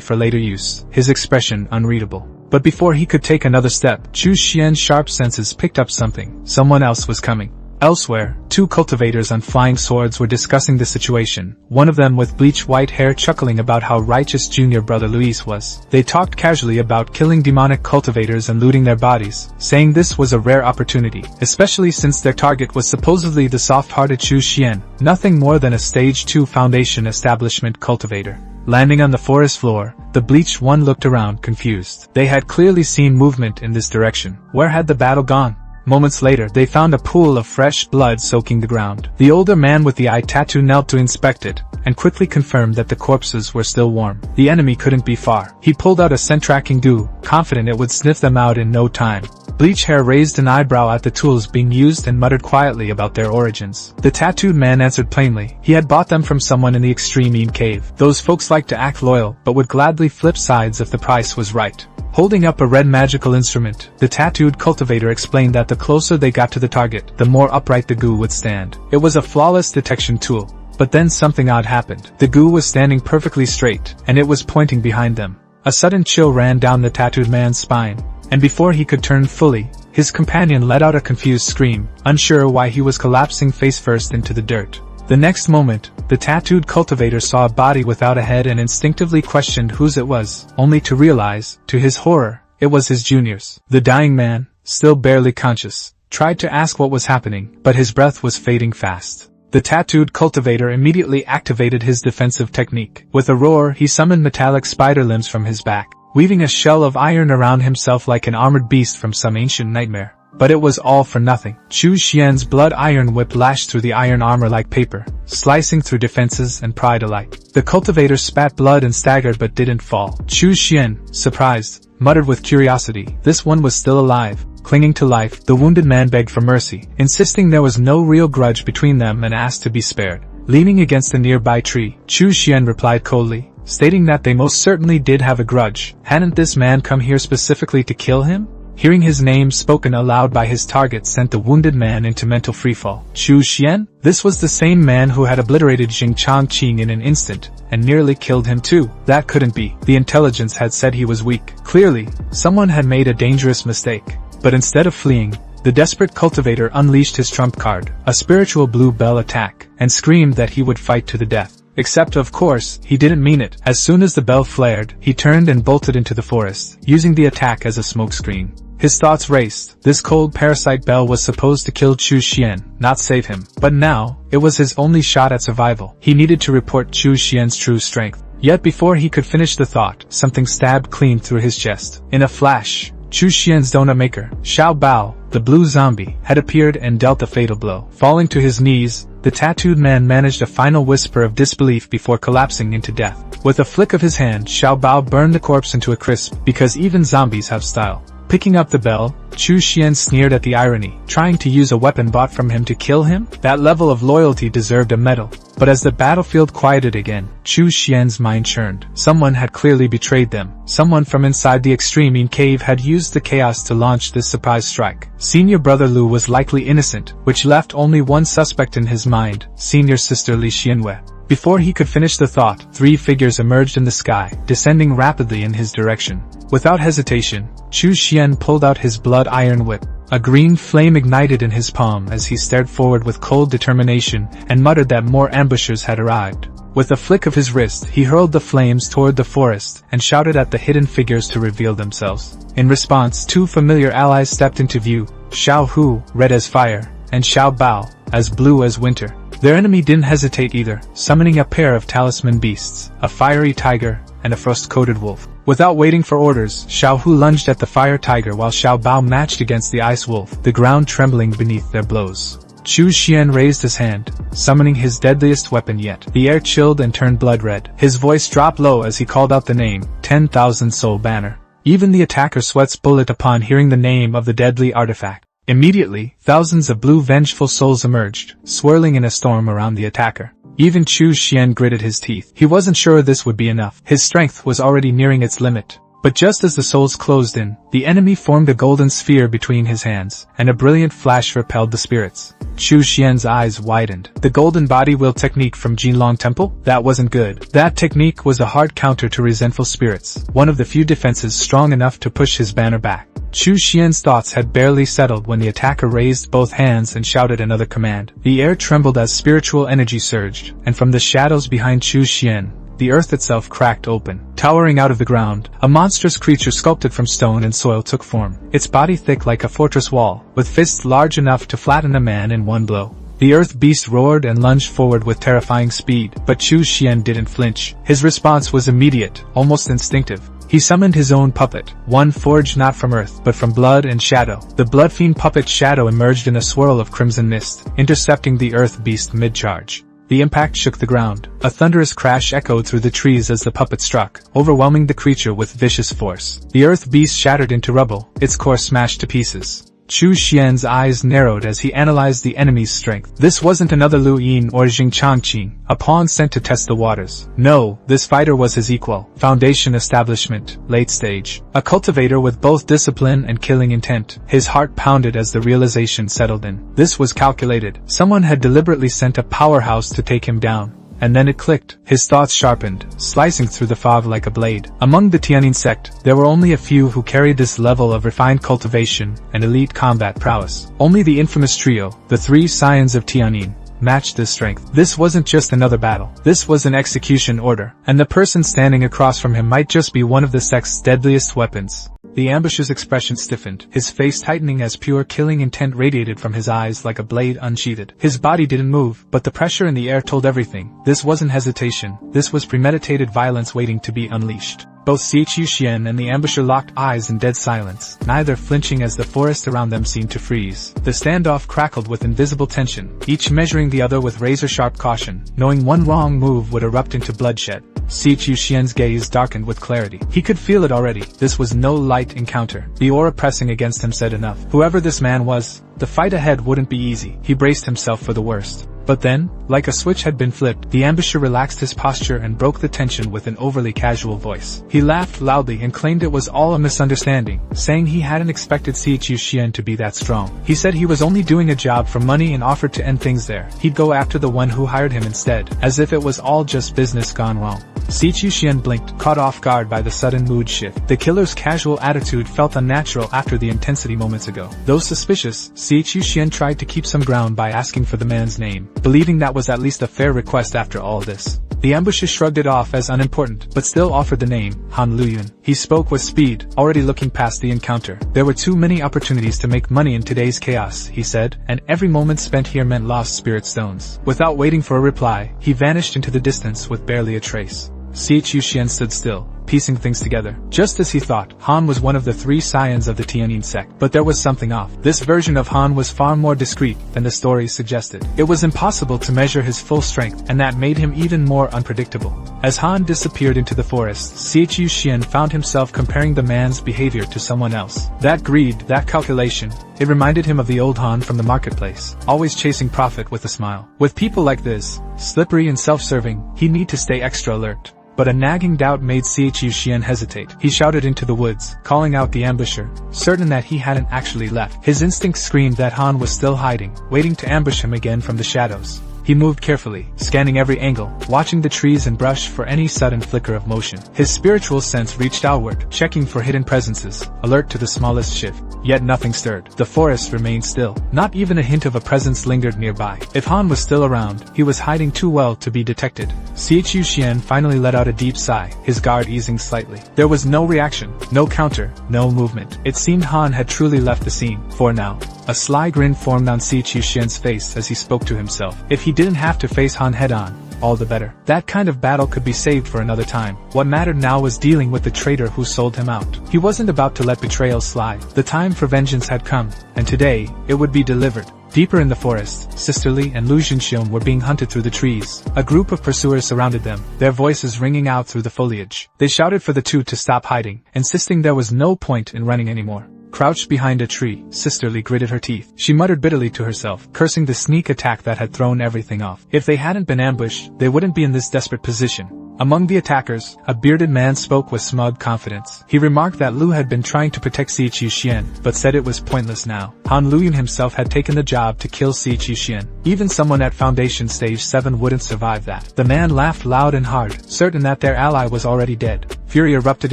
Speaker 1: for later use, his expression unreadable. But before he could take another step, Chu Xian's sharp senses picked up something. Someone else was coming. Elsewhere, 2 cultivators on flying swords were discussing the situation, one of them with bleach white hair chuckling about how righteous junior brother Luis was. They talked casually about killing demonic cultivators and looting their bodies, saying this was a rare opportunity, especially since their target was supposedly the soft-hearted Chu Xian, nothing more than a stage 2 foundation establishment cultivator. Landing on the forest floor, the bleached one looked around confused. They had clearly seen movement in this direction. Where had the battle gone? Moments later, they found a pool of fresh blood soaking the ground. The older man with the eye tattoo knelt to inspect it, and quickly confirmed that the corpses were still warm. The enemy couldn't be far. He pulled out a scent-tracking goo, confident it would sniff them out in no time. Bleach Hair raised an eyebrow at the tools being used and muttered quietly about their origins. The tattooed man answered plainly. He had bought them from someone in the Extreme Cave. Those folks like to act loyal, but would gladly flip sides if the price was right. Holding up a red magical instrument, the tattooed cultivator explained that the closer they got to the target, the more upright the goo would stand. It was a flawless detection tool. But then something odd happened. The goo was standing perfectly straight, and it was pointing behind them. A sudden chill ran down the tattooed man's spine, and before he could turn fully, his companion let out a confused scream, unsure why he was collapsing face first into the dirt. The next moment, the tattooed cultivator saw a body without a head and instinctively questioned whose it was, only to realize, to his horror, it was his junior's. The dying man, still barely conscious, tried to ask what was happening, but his breath was fading fast. The tattooed cultivator immediately activated his defensive technique. With a roar, he summoned metallic spider limbs from his back, weaving a shell of iron around himself like an armored beast from some ancient nightmare. But it was all for nothing. Chu Xian's blood iron whip lashed through the iron armor like paper, slicing through defenses and pride alike. The cultivator spat blood and staggered but didn't fall. Chu Xian, surprised, muttered with curiosity. This one was still alive. Clinging to life, the wounded man begged for mercy, insisting there was no real grudge between them and asked to be spared. Leaning against a nearby tree, Chu Xian replied coldly, stating that they most certainly did have a grudge. Hadn't this man come here specifically to kill him? Hearing his name spoken aloud by his target sent the wounded man into mental freefall. Chu Xian? This was the same man who had obliterated Jing Chongqing in an instant, and nearly killed him too. That couldn't be. The intelligence had said he was weak. Clearly, someone had made a dangerous mistake. But instead of fleeing, the desperate cultivator unleashed his trump card, a spiritual blue bell attack, and screamed that he would fight to the death. Except, of course, he didn't mean it. As soon as the bell flared, he turned and bolted into the forest, using the attack as a smokescreen. His thoughts raced. This cold parasite bell was supposed to kill Chu Xian, not save him. But now, it was his only shot at survival. He needed to report Chu Xian's true strength. Yet before he could finish the thought, something stabbed clean through his chest. In a flash, Chu Xian's donut maker, Xiao Bao, the blue zombie, had appeared and dealt a fatal blow. Falling to his knees, the tattooed man managed a final whisper of disbelief before collapsing into death. With a flick of his hand, Xiao Bao burned the corpse into a crisp, because even zombies have style. Picking up the bell, Chu Xian sneered at the irony, trying to use a weapon bought from him to kill him? That level of loyalty deserved a medal. But as the battlefield quieted again, Chu Xian's mind churned. Someone had clearly betrayed them. Someone from inside the Extreme Cave had used the chaos to launch this surprise strike. Senior brother Lu was likely innocent, which left only one suspect in his mind, senior sister Li Xianwei. Before he could finish the thought, 3 figures emerged in the sky, descending rapidly in his direction. Without hesitation, Chu Xian pulled out his blood iron whip. A green flame ignited in his palm as he stared forward with cold determination and muttered that more ambushers had arrived. With a flick of his wrist, he hurled the flames toward the forest and shouted at the hidden figures to reveal themselves. In response, 2 familiar allies stepped into view, Xiao Hu, red as fire, and Xiao Bao, as blue as winter. Their enemy didn't hesitate either, summoning a pair of talisman beasts, a fiery tiger, and a frost-coated wolf. Without waiting for orders, Xiao Hu lunged at the fire tiger while Xiao Bao matched against the ice wolf, the ground trembling beneath their blows. Chu Xian raised his hand, summoning his deadliest weapon yet. The air chilled and turned blood red. His voice dropped low as he called out the name, 10,000 Soul Banner. Even the attacker sweats bullet upon hearing the name of the deadly artifact. Immediately, thousands of blue vengeful souls emerged, swirling in a storm around the attacker. Even Chu Xian gritted his teeth. He wasn't sure this would be enough. His strength was already nearing its limit. But just as the souls closed in, the enemy formed a golden sphere between his hands, and a brilliant flash repelled the spirits. Chu Xian's eyes widened. The golden body wheel technique from Jinlong Temple? That wasn't good. That technique was a hard counter to resentful spirits, one of the few defenses strong enough to push his banner back. Chu Xian's thoughts had barely settled when the attacker raised both hands and shouted another command. The air trembled as spiritual energy surged, and from the shadows behind Chu Xian, the earth itself cracked open. Towering out of the ground, a monstrous creature sculpted from stone and soil took form, its body thick like a fortress wall, with fists large enough to flatten a man in one blow. The earth beast roared and lunged forward with terrifying speed, but Chu Xian didn't flinch. His response was immediate, almost instinctive. He summoned his own puppet, one forged not from earth, but from blood and shadow. The blood fiend puppet's shadow emerged in a swirl of crimson mist, intercepting the earth beast mid-charge. The impact shook the ground. A thunderous crash echoed through the trees as the puppet struck, overwhelming the creature with vicious force. The earth beast shattered into rubble, its core smashed to pieces. Chu Xian's eyes narrowed as he analyzed the enemy's strength. This wasn't another Lu Yin or Jing Changqing, a pawn sent to test the waters. No, this fighter was his equal. Foundation establishment, late stage. A cultivator with both discipline and killing intent. His heart pounded as the realization settled in. This was calculated. Someone had deliberately sent a powerhouse to take him down. And then it clicked. His thoughts sharpened, slicing through the fog like a blade. Among the Tianyin sect, there were only a few who carried this level of refined cultivation and elite combat prowess. Only the infamous trio, the 3 scions of Tianyin, matched this strength. This wasn't just another battle. This was an execution order, and the person standing across from him might just be one of the sect's deadliest weapons. The ambusher's expression stiffened, his face tightening as pure killing intent radiated from his eyes like a blade unsheathed. His body didn't move, but the pressure in the air told everything. This wasn't hesitation. This was premeditated violence waiting to be unleashed. Both Chu Xian and the ambusher locked eyes in dead silence, neither flinching as the forest around them seemed to freeze. The standoff crackled with invisible tension, each measuring the other with razor-sharp caution, knowing one wrong move would erupt into bloodshed. Chu Xian's gaze darkened with clarity. He could feel it already. This was no light encounter. The aura pressing against him said enough. Whoever this man was, the fight ahead wouldn't be easy. He braced himself for the worst. But then, like a switch had been flipped, the ambusher relaxed his posture and broke the tension with an overly casual voice. He laughed loudly and claimed it was all a misunderstanding, saying he hadn't expected Chu Xian to be that strong. He said he was only doing a job for money and offered to end things there. He'd go after the one who hired him instead, as if it was all just business gone wrong. Chu Xian blinked, caught off guard by the sudden mood shift. The killer's casual attitude felt unnatural after the intensity moments ago. Though suspicious, Chu Xian tried to keep some ground by asking for the man's name, believing that was at least a fair request after all this. The ambusher shrugged it off as unimportant, but still offered the name, Han Luyun. He spoke with speed, already looking past the encounter. There were too many opportunities to make money in today's chaos, he said, and every moment spent here meant lost spirit stones. Without waiting for a reply, he vanished into the distance with barely a trace. Chu Xian stood still, piecing things together. Just as he thought, Han was one of the 3 scions of the Tianyin sect. But there was something off. This version of Han was far more discreet than the story suggested. It was impossible to measure his full strength, and that made him even more unpredictable. As Han disappeared into the forest, Xiu Xian found himself comparing the man's behavior to someone else. That greed, that calculation, it reminded him of the old Han from the marketplace, always chasing profit with a smile. With people like this, slippery and self-serving, he'd need to stay extra alert. But a nagging doubt made Xiu Xian hesitate. He shouted into the woods, calling out the ambusher, certain that he hadn't actually left. His instinct screamed that Han was still hiding, waiting to ambush him again from the shadows. He moved carefully, scanning every angle, watching the trees and brush for any sudden flicker of motion. His spiritual sense reached outward, checking for hidden presences, alert to the smallest shift. Yet nothing stirred. The forest remained still. Not even a hint of a presence lingered nearby. If Han was still around, he was hiding too well to be detected. Xiu Xian finally let out a deep sigh, his guard easing slightly. There was no reaction, no counter, no movement. It seemed Han had truly left the scene, for now. A sly grin formed on Xiu Xian's face as he spoke to himself. If he didn't have to face Han head-on, all the better. That kind of battle could be saved for another time. What mattered now was dealing with the traitor who sold him out. He wasn't about to let betrayal slide. The time for vengeance had come, and today, it would be delivered. Deeper in the forest, Sister Li and Lu Xinxiong were being hunted through the trees. A group of pursuers surrounded them, their voices ringing out through the foliage. They shouted for the two to stop hiding, insisting there was no point in running anymore. Crouched behind a tree, Sister Li gritted her teeth. She muttered bitterly to herself, cursing the sneak attack that had thrown everything off. If they hadn't been ambushed, they wouldn't be in this desperate position. Among the attackers, a bearded man spoke with smug confidence. He remarked that Lu had been trying to protect Xiu Xian, but said it was pointless now. Han Luyun himself had taken the job to kill Xiu Xian. Even someone at Foundation Stage 7 wouldn't survive that. The man laughed loud and hard, certain that their ally was already dead. Fury erupted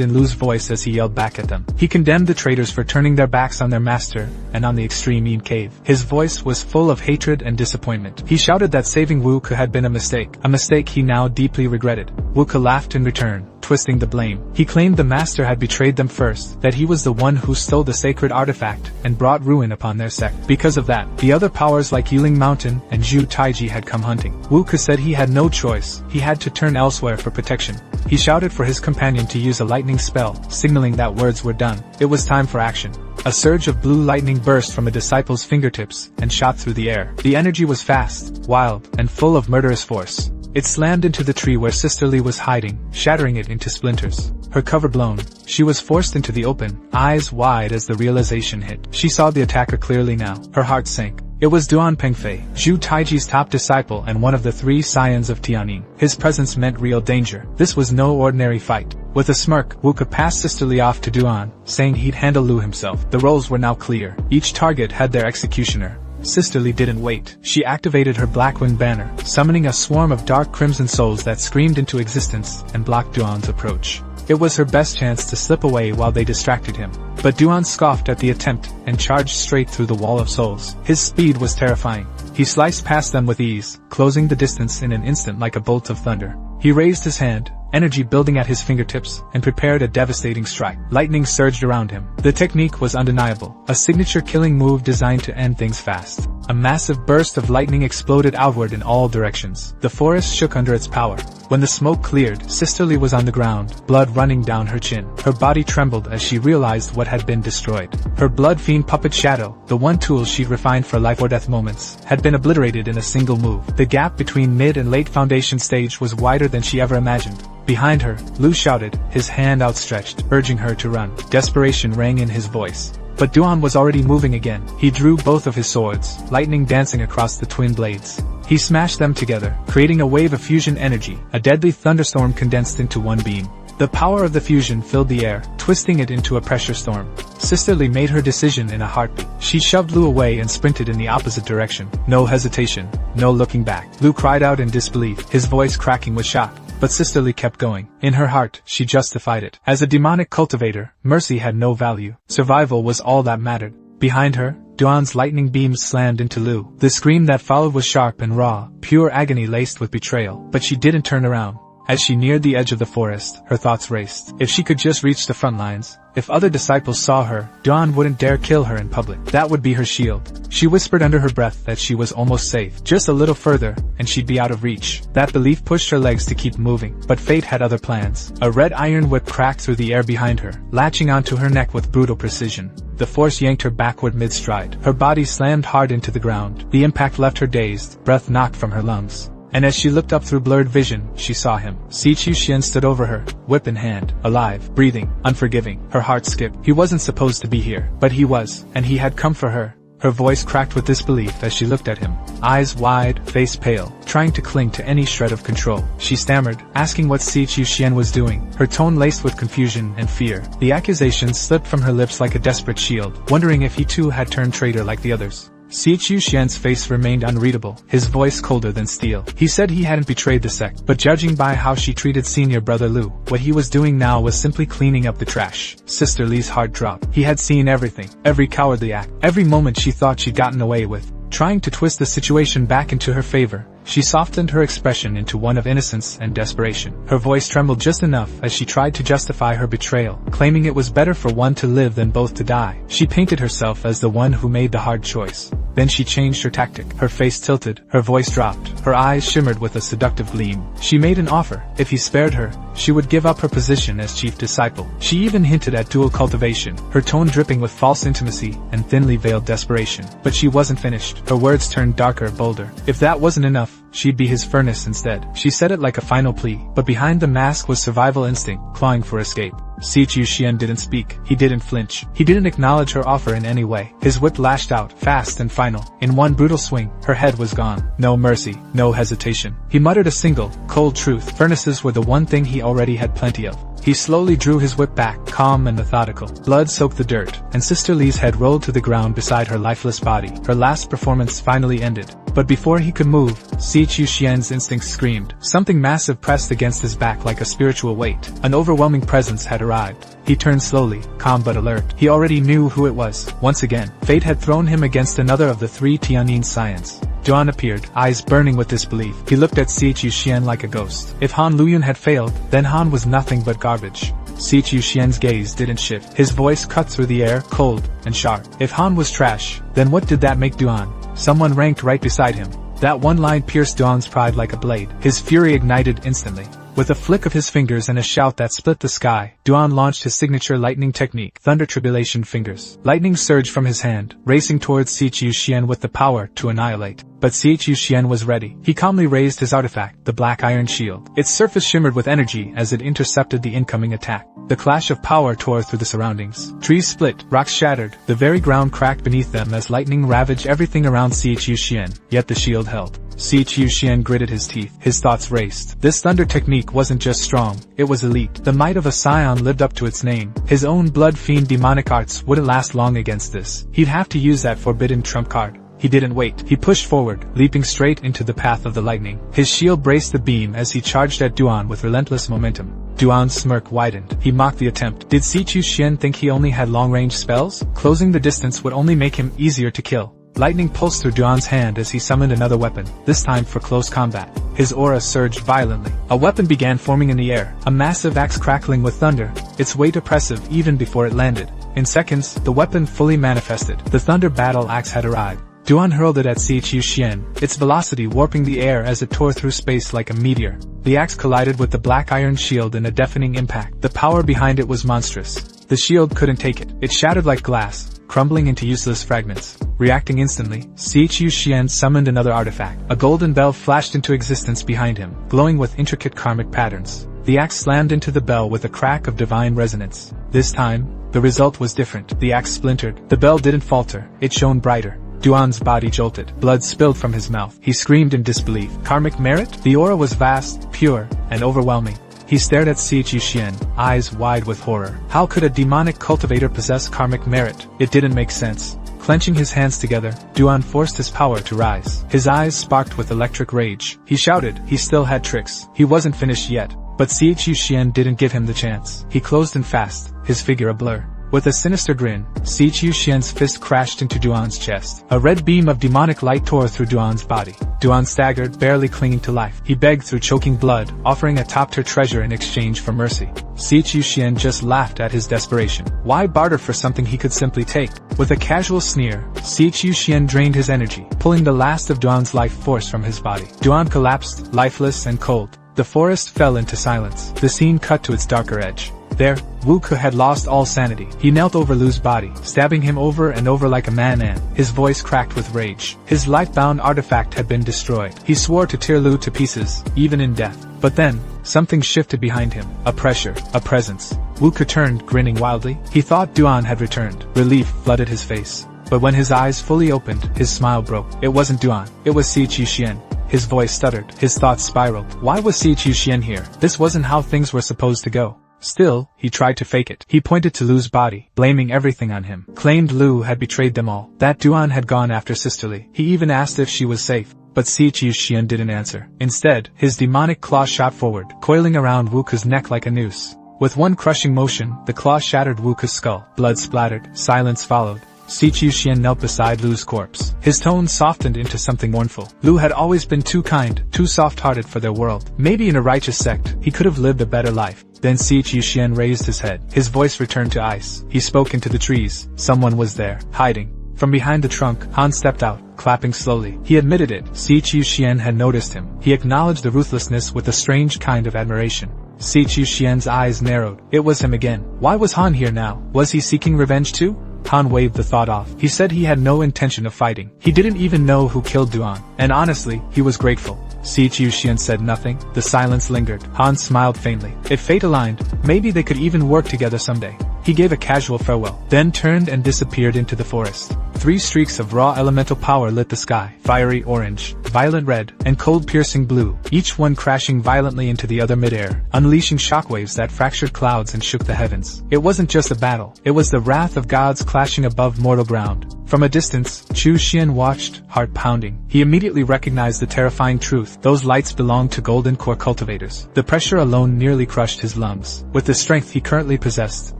Speaker 1: in Lu's voice as he yelled back at them. He condemned the traitors for turning their backs on their master, and on the extreme Yin cave. His voice was full of hatred and disappointment. He shouted that saving Wu Ke had been a mistake he now deeply regretted. Wu Ke laughed in return, twisting the blame. He claimed the master had betrayed them first, that he was the one who stole the sacred artifact, and brought ruin upon their sect. Because of that, the other powers like Yiling Mountain and Zhu Taiji had come hunting. Wu Ke said he had no choice, he had to turn elsewhere for protection. He shouted for his companion to use a lightning spell, signaling that words were done. It was time for action. A surge of blue lightning burst from a disciple's fingertips, and shot through the air. The energy was fast, wild, and full of murderous force. It slammed into the tree where Sister Li was hiding, shattering it into splinters. Her cover blown, she was forced into the open, eyes wide as the realization hit. She saw the attacker clearly now. Her heart sank. It was Duan Pengfei, Zhu Taiji's top disciple and one of the 3 scions of Tianyin. His presence meant real danger. This was no ordinary fight. With a smirk, Wu Ke passed Sister Li off to Duan, saying he'd handle Lu himself. The roles were now clear. Each target had their executioner. Sister Li didn't wait. She activated her Blackwing banner, summoning a swarm of dark crimson souls that screamed into existence and blocked Duan's approach. It was her best chance to slip away while they distracted him. But Duan scoffed at the attempt and charged straight through the wall of souls. His speed was terrifying. He sliced past them with ease, closing the distance in an instant like a bolt of thunder. He raised his hand, energy building at his fingertips, and prepared a devastating strike. Lightning surged around him. The technique was undeniable, a signature killing move designed to end things fast. A massive burst of lightning exploded outward in all directions. The forest shook under its power. When the smoke cleared, Sister Li was on the ground, blood running down her chin. Her body trembled as she realized what had been destroyed. Her blood fiend puppet Shadow, the one tool she'd refined for life or death moments, had been obliterated in a single move. The gap between mid and late Foundation stage was wider than she ever imagined. Behind her, Lu shouted, his hand outstretched, urging her to run. Desperation rang in his voice. But Duan was already moving again. He drew both of his swords, lightning dancing across the twin blades. He smashed them together, creating a wave of fusion energy, a deadly thunderstorm condensed into one beam. The power of the fusion filled the air, twisting it into a pressure storm. Sister Li made her decision in a heartbeat. She shoved Lu away and sprinted in the opposite direction. No hesitation, no looking back. Lu cried out in disbelief, his voice cracking with shock. But Sister Li kept going. In her heart, she justified it. As a demonic cultivator, mercy had no value. Survival was all that mattered. Behind her, Duan's lightning beams slammed into Lu. The scream that followed was sharp and raw, pure agony laced with betrayal. But she didn't turn around. As she neared the edge of the forest, her thoughts raced. If she could just reach the front lines, if other disciples saw her, Duan wouldn't dare kill her in public. That would be her shield. She whispered under her breath that she was almost safe. Just a little further, and she'd be out of reach. That belief pushed her legs to keep moving, but fate had other plans. A red iron whip cracked through the air behind her, latching onto her neck with brutal precision. The force yanked her backward mid-stride. Her body slammed hard into the ground. The impact left her dazed, breath knocked from her lungs. And as she looked up through blurred vision, she saw him. Si Chuxian stood over her, whip in hand, alive, breathing, unforgiving. Her heart skipped. He wasn't supposed to be here, but he was, and he had come for her. Her voice cracked with disbelief as she looked at him, eyes wide, face pale, trying to cling to any shred of control. She stammered, asking what Si Chuxian was doing, her tone laced with confusion and fear. The accusations slipped from her lips like a desperate shield, wondering if he too had turned traitor like the others. Si Chuxian's face remained unreadable, his voice colder than steel. He said he hadn't betrayed the sect, but judging by how she treated senior brother Lu, what he was doing now was simply cleaning up the trash. Sister Li's heart dropped. He had seen everything, every cowardly act, every moment she thought she'd gotten away with. Trying to twist the situation back into her favor, she softened her expression into one of innocence and desperation. Her voice trembled just enough as she tried to justify her betrayal, claiming it was better for one to live than both to die. She painted herself as the one who made the hard choice. Then she changed her tactic. Her face tilted, her voice dropped, her eyes shimmered with a seductive gleam. She made an offer. If he spared her, she would give up her position as chief disciple. She even hinted at dual cultivation, her tone dripping with false intimacy and thinly veiled desperation. But she wasn't finished. Her words turned darker, bolder. If that wasn't enough, she'd be his furnace instead. She said it like a final plea, but behind the mask was survival instinct, clawing for escape. Si Chuxian didn't speak. He didn't flinch. He didn't acknowledge her offer in any way. His whip lashed out, fast and final. In one brutal swing, her head was gone. No mercy, no hesitation. He muttered a single, cold truth. Furnaces were the one thing he already had plenty of. He slowly drew his whip back, calm and methodical. Blood soaked the dirt, and Sister Li's head rolled to the ground beside her lifeless body. Her last performance finally ended. But before he could move, Si Chuxian's instincts screamed. Something massive pressed against his back like a spiritual weight. An overwhelming presence had arrived. He turned slowly, calm but alert. He already knew who it was. Once again, fate had thrown him against another of the three Tianyin scions. Duan appeared, eyes burning with disbelief. He looked at Si Chuxian like a ghost. If Han Luyun had failed, then Han was nothing but garbage. Si Chuxian's gaze didn't shift. His voice cut through the air, cold and sharp. If Han was trash, then what did that make Duan? Someone ranked right beside him. That one line pierced Duan's pride like a blade. His fury ignited instantly. With a flick of his fingers and a shout that split the sky, Duan launched his signature lightning technique, Thunder Tribulation Fingers. Lightning surged from his hand, racing towards Si Chuxian with the power to annihilate. But Si Chuxian was ready. He calmly raised his artifact, the black iron shield. Its surface shimmered with energy as it intercepted the incoming attack. The clash of power tore through the surroundings. Trees split, rocks shattered, the very ground cracked beneath them as lightning ravaged everything around Si Chuxian, yet the shield held. Si Chuxian gritted his teeth. His thoughts raced. This thunder technique wasn't just strong, it was elite. The might of a scion lived up to its name. His own blood fiend demonic arts wouldn't last long against this. He'd have to use that forbidden trump card. He didn't wait. He pushed forward, leaping straight into the path of the lightning. His shield braced the beam as he charged at Duan with relentless momentum. Duan's smirk widened. He mocked the attempt. Did Si Chuxian think he only had long-range spells? Closing the distance would only make him easier to kill. Lightning pulsed through Duan's hand as he summoned another weapon, this time for close combat. His aura surged violently. A weapon began forming in the air, a massive axe crackling with thunder, its weight oppressive even before it landed. In seconds, the weapon fully manifested. The thunder battle axe had arrived. Duan hurled it at Si Chuxian, its velocity warping the air as it tore through space like a meteor. The axe collided with the black iron shield in a deafening impact. The power behind it was monstrous. The shield couldn't take it. It shattered like glass, crumbling into useless fragments. Reacting instantly, Si Chuxian summoned another artifact. A golden bell flashed into existence behind him, glowing with intricate karmic patterns. The axe slammed into the bell with a crack of divine resonance. This time, the result was different. The axe splintered. The bell didn't falter. It shone brighter. Duan's body jolted. Blood spilled from his mouth. He screamed in disbelief. Karmic merit? The aura was vast, pure, and overwhelming. He stared at Si Chuxian, eyes wide with horror. How could a demonic cultivator possess karmic merit? It didn't make sense. Clenching his hands together, Duan forced his power to rise. His eyes sparked with electric rage. He shouted. He still had tricks. He wasn't finished yet. But Si Chuxian didn't give him the chance. He closed in fast, his figure a blur. With a sinister grin, Sichu Xian's fist crashed into Duan's chest. A red beam of demonic light tore through Duan's body. Duan staggered, barely clinging to life. He begged through choking blood, offering a top-tier treasure in exchange for mercy. Sichu Xian just laughed at his desperation. Why barter for something he could simply take? With a casual sneer, Sichu Xian drained his energy, pulling the last of Duan's life force from his body. Duan collapsed, lifeless and cold. The forest fell into silence. The scene cut to its darker edge. There, Wu Ke had lost all sanity. He knelt over Lu's body, stabbing him over and over like a man-ant. His voice cracked with rage. His life-bound artifact had been destroyed. He swore to tear Lu to pieces, even in death. But then, something shifted behind him. A pressure, a presence. Wu Ke turned, grinning wildly. He thought Duan had returned. Relief flooded his face. But when his eyes fully opened, his smile broke. It wasn't Duan. It was Sichu Xian. His voice stuttered. His thoughts spiraled. Why was Sichu Xian here? This wasn't how things were supposed to go. Still, he tried to fake it. He pointed to Lu's body, blaming everything on him. Claimed Lu had betrayed them all. That Duan had gone after Sisterly. He even asked if she was safe. But Sichu Xian didn't answer. Instead, his demonic claw shot forward, coiling around Wu Ke's neck like a noose. With one crushing motion, the claw shattered Wu Ke's skull. Blood splattered. Silence followed. Sichu Xian knelt beside Lu's corpse. His tone softened into something mournful. Lu had always been too kind, too soft-hearted for their world. Maybe in a righteous sect, he could have lived a better life. Then Sichu Xian raised his head. His voice returned to ice. He spoke into the trees. Someone was there, hiding. From behind the trunk, Han stepped out, clapping slowly. He admitted it. Sichu Xian had noticed him. He acknowledged the ruthlessness with a strange kind of admiration. Sichu Xian's eyes narrowed. It was him again. Why was Han here now? Was he seeking revenge too? Han waved the thought off. He said he had no intention of fighting. He didn't even know who killed Duan. And honestly, he was grateful. Sichu Xian said nothing. The silence lingered. Han smiled faintly. If fate aligned, maybe they could even work together someday. He gave a casual farewell, then turned and disappeared into the forest. 3 streaks of raw elemental power lit the sky. Fiery orange, violent red, and cold piercing blue, each one crashing violently into the other midair, unleashing shockwaves that fractured clouds and shook the heavens. It wasn't just a battle. It was the wrath of gods clashing above mortal ground. From a distance, Chu Xian watched, heart pounding. He immediately recognized the terrifying truth. Those lights belonged to golden core cultivators. The pressure alone nearly crushed his lungs. With the strength he currently possessed,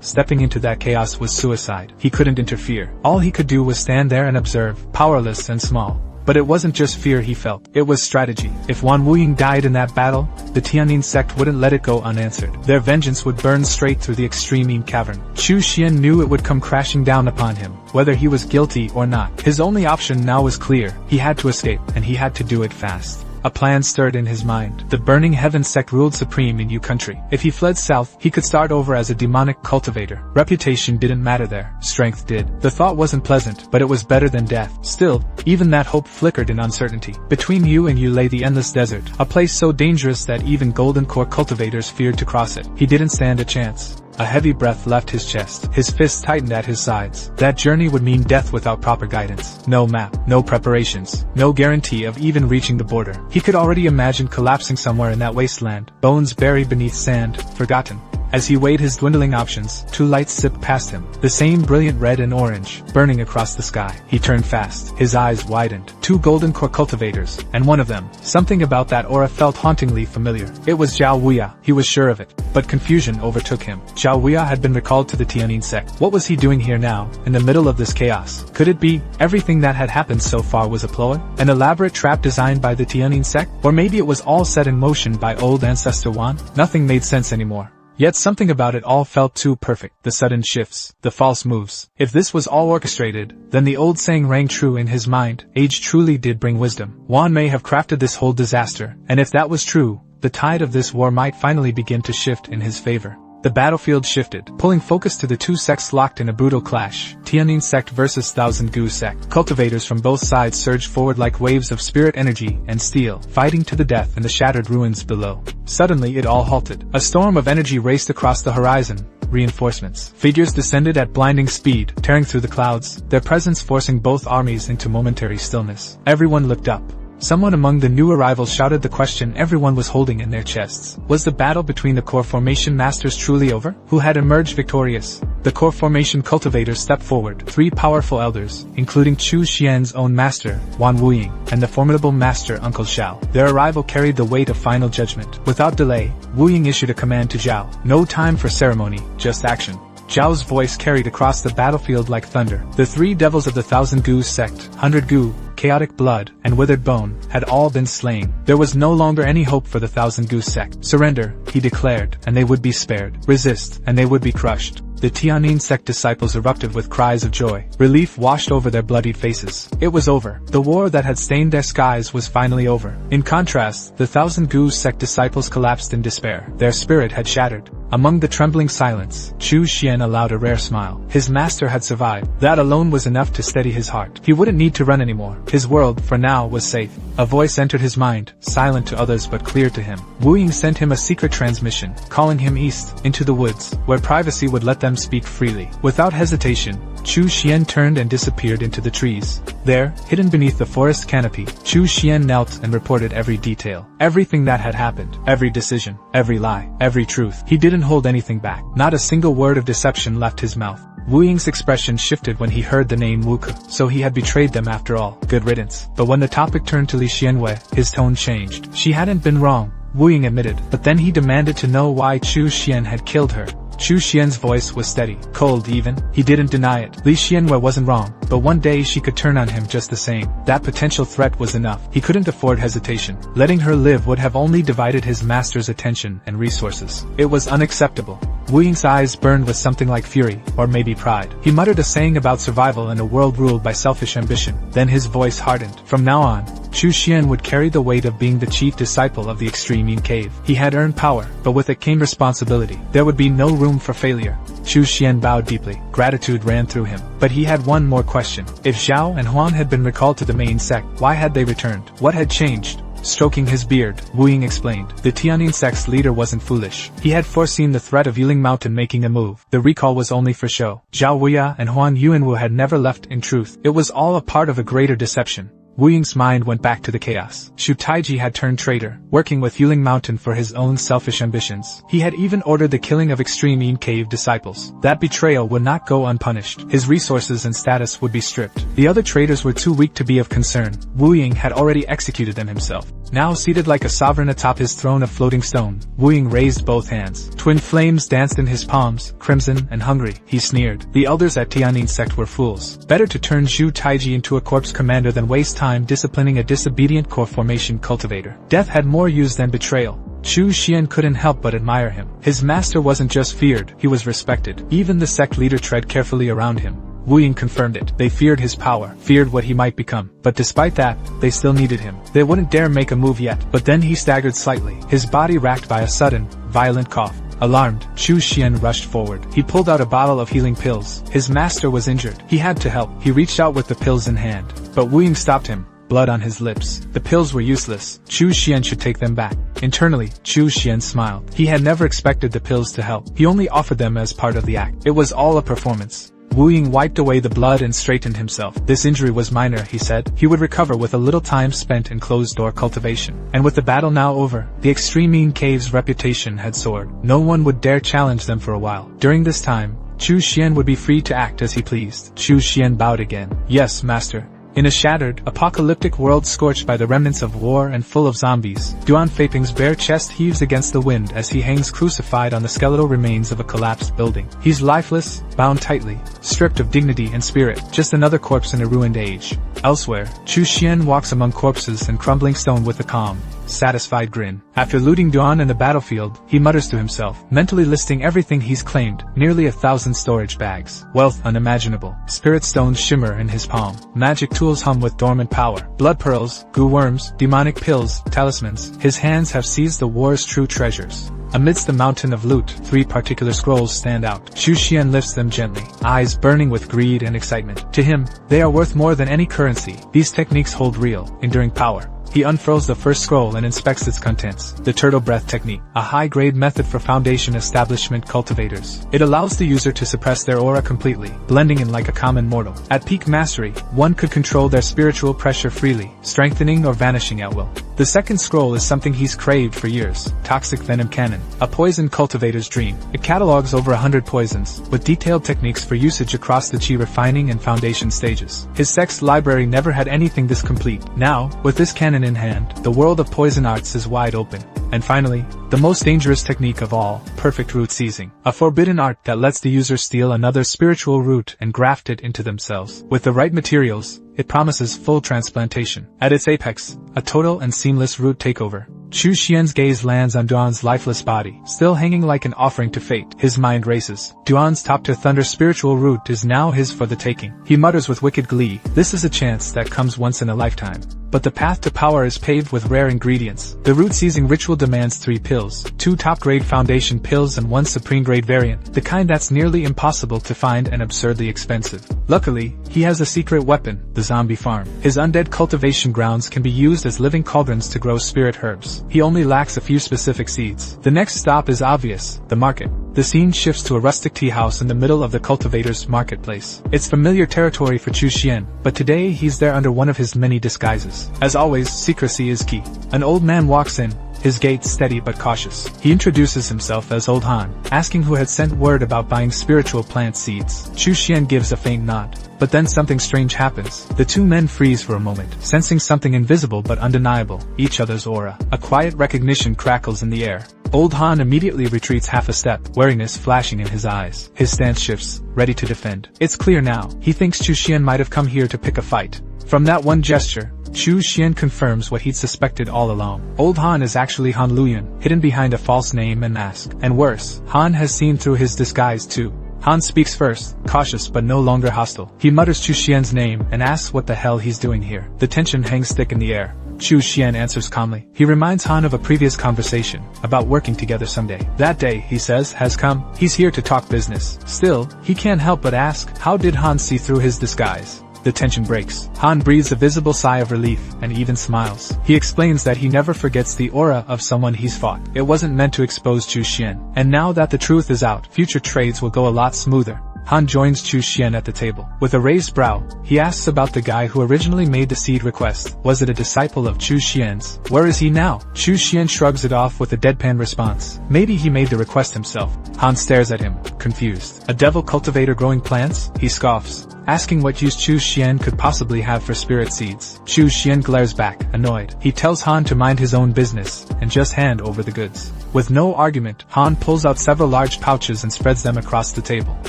Speaker 1: stepping into that chaos was suicide. He couldn't interfere. All he could do was stand there and observe, powerless and small. But it wasn't just fear he felt, it was strategy. If Wan Wuying died in that battle, the Tianyin sect wouldn't let it go unanswered. Their vengeance would burn straight through the extreme Yin cavern. Chu Xian knew it would come crashing down upon him, whether he was guilty or not. His only option now was clear. He had to escape, and he had to do it fast. A plan stirred in his mind. The Burning Heaven sect ruled supreme in Yu country. If he fled south, he could start over as a demonic cultivator. Reputation didn't matter there. Strength did. The thought wasn't pleasant, but it was better than death. Still, even that hope flickered in uncertainty. Between Yu and Yu lay the endless desert, a place so dangerous that even golden core cultivators feared to cross it. He didn't stand a chance. A heavy breath left his chest. His fists tightened at his sides. That journey would mean death without proper guidance. No map, no preparations, no guarantee of even reaching the border. He could already imagine collapsing somewhere in that wasteland, bones buried beneath sand, forgotten. As he weighed his dwindling options, 2 lights zipped past him, the same brilliant red and orange, burning across the sky. He turned fast. His eyes widened. 2 golden core cultivators, and one of them, something about that aura felt hauntingly familiar. It was Zhao Wuya. He was sure of it. But confusion overtook him. Zhao Wuya had been recalled to the Tianyin sect. What was he doing here now, in the middle of this chaos? Could it be everything that had happened so far was a ploy? An elaborate trap designed by the Tianyin sect? Or maybe it was all set in motion by old ancestor Wan? Nothing made sense anymore. Yet something about it all felt too perfect. The sudden shifts, the false moves. If this was all orchestrated, then the old saying rang true in his mind. Age truly did bring wisdom. Wan may have crafted this whole disaster, and if that was true, the tide of this war might finally begin to shift in his favor. The battlefield shifted, pulling focus to the 2 sects locked in a brutal clash. Tianyin sect versus Thousand Gu sect. Cultivators from both sides surged forward like waves of spirit energy and steel, fighting to the death in the shattered ruins below. Suddenly it all halted. A storm of energy raced across the horizon. Reinforcements. Figures descended at blinding speed, tearing through the clouds, their presence forcing both armies into momentary stillness. Everyone looked up. Someone among the new arrivals shouted the question everyone was holding in their chests. Was the battle between the core formation masters truly over? Who had emerged victorious? The core formation cultivators stepped forward, 3 powerful elders, including Chu Xian's own master, Wan Wuying, and the formidable master Uncle Xiao. Their arrival carried the weight of final judgment. Without delay, Wuying issued a command to Zhao. No time for ceremony, just action. Zhao's voice carried across the battlefield like thunder. The 3 devils of the Thousand Gu sect, 100 Gu, Chaotic Blood, and Withered Bone, had all been slain. There was no longer any hope for the Thousand Gu sect. Surrender, he declared, and they would be spared. Resist, and they would be crushed. The Tianyin sect disciples erupted with cries of joy. Relief washed over their bloodied faces. It was over. The war that had stained their skies was finally over. In contrast, the Thousand Gu sect disciples collapsed in despair. Their spirit had shattered. Among the trembling silence, Chu Xian allowed a rare smile. His master had survived. That alone was enough to steady his heart. He wouldn't need to run anymore. His world, for now, was safe. A voice entered his mind, silent to others but clear to him. Wu Ying sent him a secret transmission, calling him east, into the woods, where privacy would let them speak freely. Without hesitation, Chu Xian turned and disappeared into the trees. There, hidden beneath the forest canopy, Chu Xian knelt and reported every detail. Everything that had happened, every decision, every lie, every truth. He didn't hold anything back. Not a single word of deception left his mouth. Wu Ying's expression shifted when he heard the name Wu Ke, so he had betrayed them after all. Good riddance. But when the topic turned to Li Xianwei, his tone changed. She hadn't been wrong, Wu Ying admitted, but then he demanded to know why Chu Xian had killed her. Chu Xian's voice was steady, cold even. He didn't deny it. Li Xianwei wasn't wrong, but one day she could turn on him just the same. That potential threat was enough. He couldn't afford hesitation. Letting her live would have only divided his master's attention and resources. It was unacceptable. Wu Ying's eyes burned with something like fury, or maybe pride. He muttered a saying about survival in a world ruled by selfish ambition. Then his voice hardened. From now on, Chu Xian would carry the weight of being the chief disciple of the Extreme Yin Cave. He had earned power, but with it came responsibility. There would be no room for failure. Chu Xian bowed deeply. Gratitude ran through him. But he had one more question. If Zhao and Huan had been recalled to the main sect, why had they returned? What had changed? Stroking his beard, Wu Ying explained. The Tianyin sect's leader wasn't foolish. He had foreseen the threat of Yiling Mountain making a move. The recall was only for show. Zhao Wuya and Huan Yuanwu had never left in truth. It was all a part of a greater deception. Wu Ying's mind went back to the chaos. Shu Taiji had turned traitor, working with Yiling Mountain for his own selfish ambitions. He had even ordered the killing of Extreme Yin Cave disciples. That betrayal would not go unpunished. His resources and status would be stripped. The other traitors were too weak to be of concern. Wu Ying had already executed them himself. Now seated like a sovereign atop his throne of floating stone, Wu Ying raised both hands. Twin flames danced in his palms, crimson and hungry. He sneered. The elders at Tianyin sect were fools. Better to turn Zhu Taiji into a corpse commander than waste time disciplining a disobedient core formation cultivator. Death had more use than betrayal. Chu Xian couldn't help but admire him. His master wasn't just feared, he was respected. Even the sect leader tread carefully around him. Wu Ying confirmed it. They feared his power, feared what he might become. But despite that, they still needed him. They wouldn't dare make a move yet. But then he staggered slightly, his body racked by a sudden, violent cough. Alarmed, Chu Xian rushed forward. He pulled out a bottle of healing pills. His master was injured. He had to help. He reached out with the pills in hand. But Wu Ying stopped him. Blood on his lips. The pills were useless. Chu Xian should take them back. Internally, Chu Xian smiled. He had never expected the pills to help. He only offered them as part of the act. It was all a performance. Wu Ying wiped away the blood and straightened himself. This injury was minor, he said. He would recover with a little time spent in closed-door cultivation. And with the battle now over, the Extreme Yin Cave's reputation had soared. No one would dare challenge them for a while. During this time, Chu Xian would be free to act as he pleased. Chu Xian bowed again. Yes, master. In a shattered, apocalyptic world scorched by the remnants of war and full of zombies, Duan Feiping's bare chest heaves against the wind as he hangs crucified on the skeletal remains of a collapsed building. He's lifeless, bound tightly, stripped of dignity and spirit, just another corpse in a ruined age. Elsewhere, Chu Xian walks among corpses and crumbling stone with a calm, satisfied grin. After looting Duan in the battlefield, he mutters to himself, mentally listing everything he's claimed, nearly 1,000 storage bags. Wealth unimaginable. Spirit stones shimmer in his palm. Magic tools hum with dormant power. Blood pearls, goo worms, demonic pills, talismans. His hands have seized the war's true treasures. Amidst the mountain of loot, 3 particular scrolls stand out. Chu Xian lifts them gently, eyes burning with greed and excitement. To him, they are worth more than any currency. These techniques hold real, enduring power. He unfurls the first scroll and inspects its contents. The turtle breath technique, a high-grade method for foundation establishment cultivators. It allows the user to suppress their aura completely, blending in like a common mortal. At peak mastery, one could control their spiritual pressure freely, strengthening or vanishing at will. The second scroll is something he's craved for years, Toxic Venom Cannon, a poison cultivator's dream. It catalogs over 100 poisons, with detailed techniques for usage across the chi refining and foundation stages. His sect's library never had anything this complete. Now, with this cannon in hand, the world of poison arts is wide open. And finally, the most dangerous technique of all, perfect root seizing. A forbidden art that lets the user steal another spiritual root and graft it into themselves. With the right materials, it promises full transplantation. At its apex, a total and seamless root takeover. Chu Xian's gaze lands on Duan's lifeless body, still hanging like an offering to fate. His mind races. Duan's top-tier thunder spiritual root is now his for the taking. He mutters with wicked glee, this is a chance that comes once in a lifetime. But the path to power is paved with rare ingredients. The root-seizing ritual demands 3 pills, 2 top-grade foundation pills and 1 supreme-grade variant, the kind that's nearly impossible to find and absurdly expensive. Luckily, he has a secret weapon, the zombie farm. His undead cultivation grounds can be used as living cauldrons to grow spirit herbs. He only lacks a few specific seeds. The next stop is obvious, the market. The scene shifts to a rustic tea house in the middle of the cultivator's marketplace. It's familiar territory for Chu Xian, but today he's there under one of his many disguises. As always, secrecy is key. An old man walks in, his gait steady but cautious. He introduces himself as Old Han, asking who had sent word about buying spiritual plant seeds. Chu Xian gives a faint nod. But then something strange happens. The two men freeze for a moment, sensing something invisible but undeniable, each other's aura. A quiet recognition crackles in the air. Old Han immediately retreats half a step, wariness flashing in his eyes. His stance shifts, ready to defend. It's clear now, he thinks Chu Xian might have come here to pick a fight. From that one gesture, Chu Xian confirms what he'd suspected all along. Old Han is actually Han Luyan, hidden behind a false name and mask. And worse, Han has seen through his disguise too. Han speaks first, cautious but no longer hostile. He mutters Chu Xian's name and asks what the hell he's doing here. The tension hangs thick in the air. Chu Xian answers calmly. He reminds Han of a previous conversation, about working together someday. That day, he says, has come. He's here to talk business. Still, he can't help but ask, how did Han see through his disguise? The tension breaks. Han breathes a visible sigh of relief, and even smiles. He explains that he never forgets the aura of someone he's fought. It wasn't meant to expose Chu Xian. And now that the truth is out, future trades will go a lot smoother. Han joins Chu Xian at the table. With a raised brow, he asks about the guy who originally made the seed request. Was it a disciple of Chu Xian's? Where is he now? Chu Xian shrugs it off with a deadpan response. Maybe he made the request himself. Han stares at him, confused. A devil cultivator growing plants? He scoffs, asking what use Chu Xian could possibly have for spirit seeds. Chu Xian glares back, annoyed. He tells Han to mind his own business, and just hand over the goods. With no argument, Han pulls out several large pouches and spreads them across the table.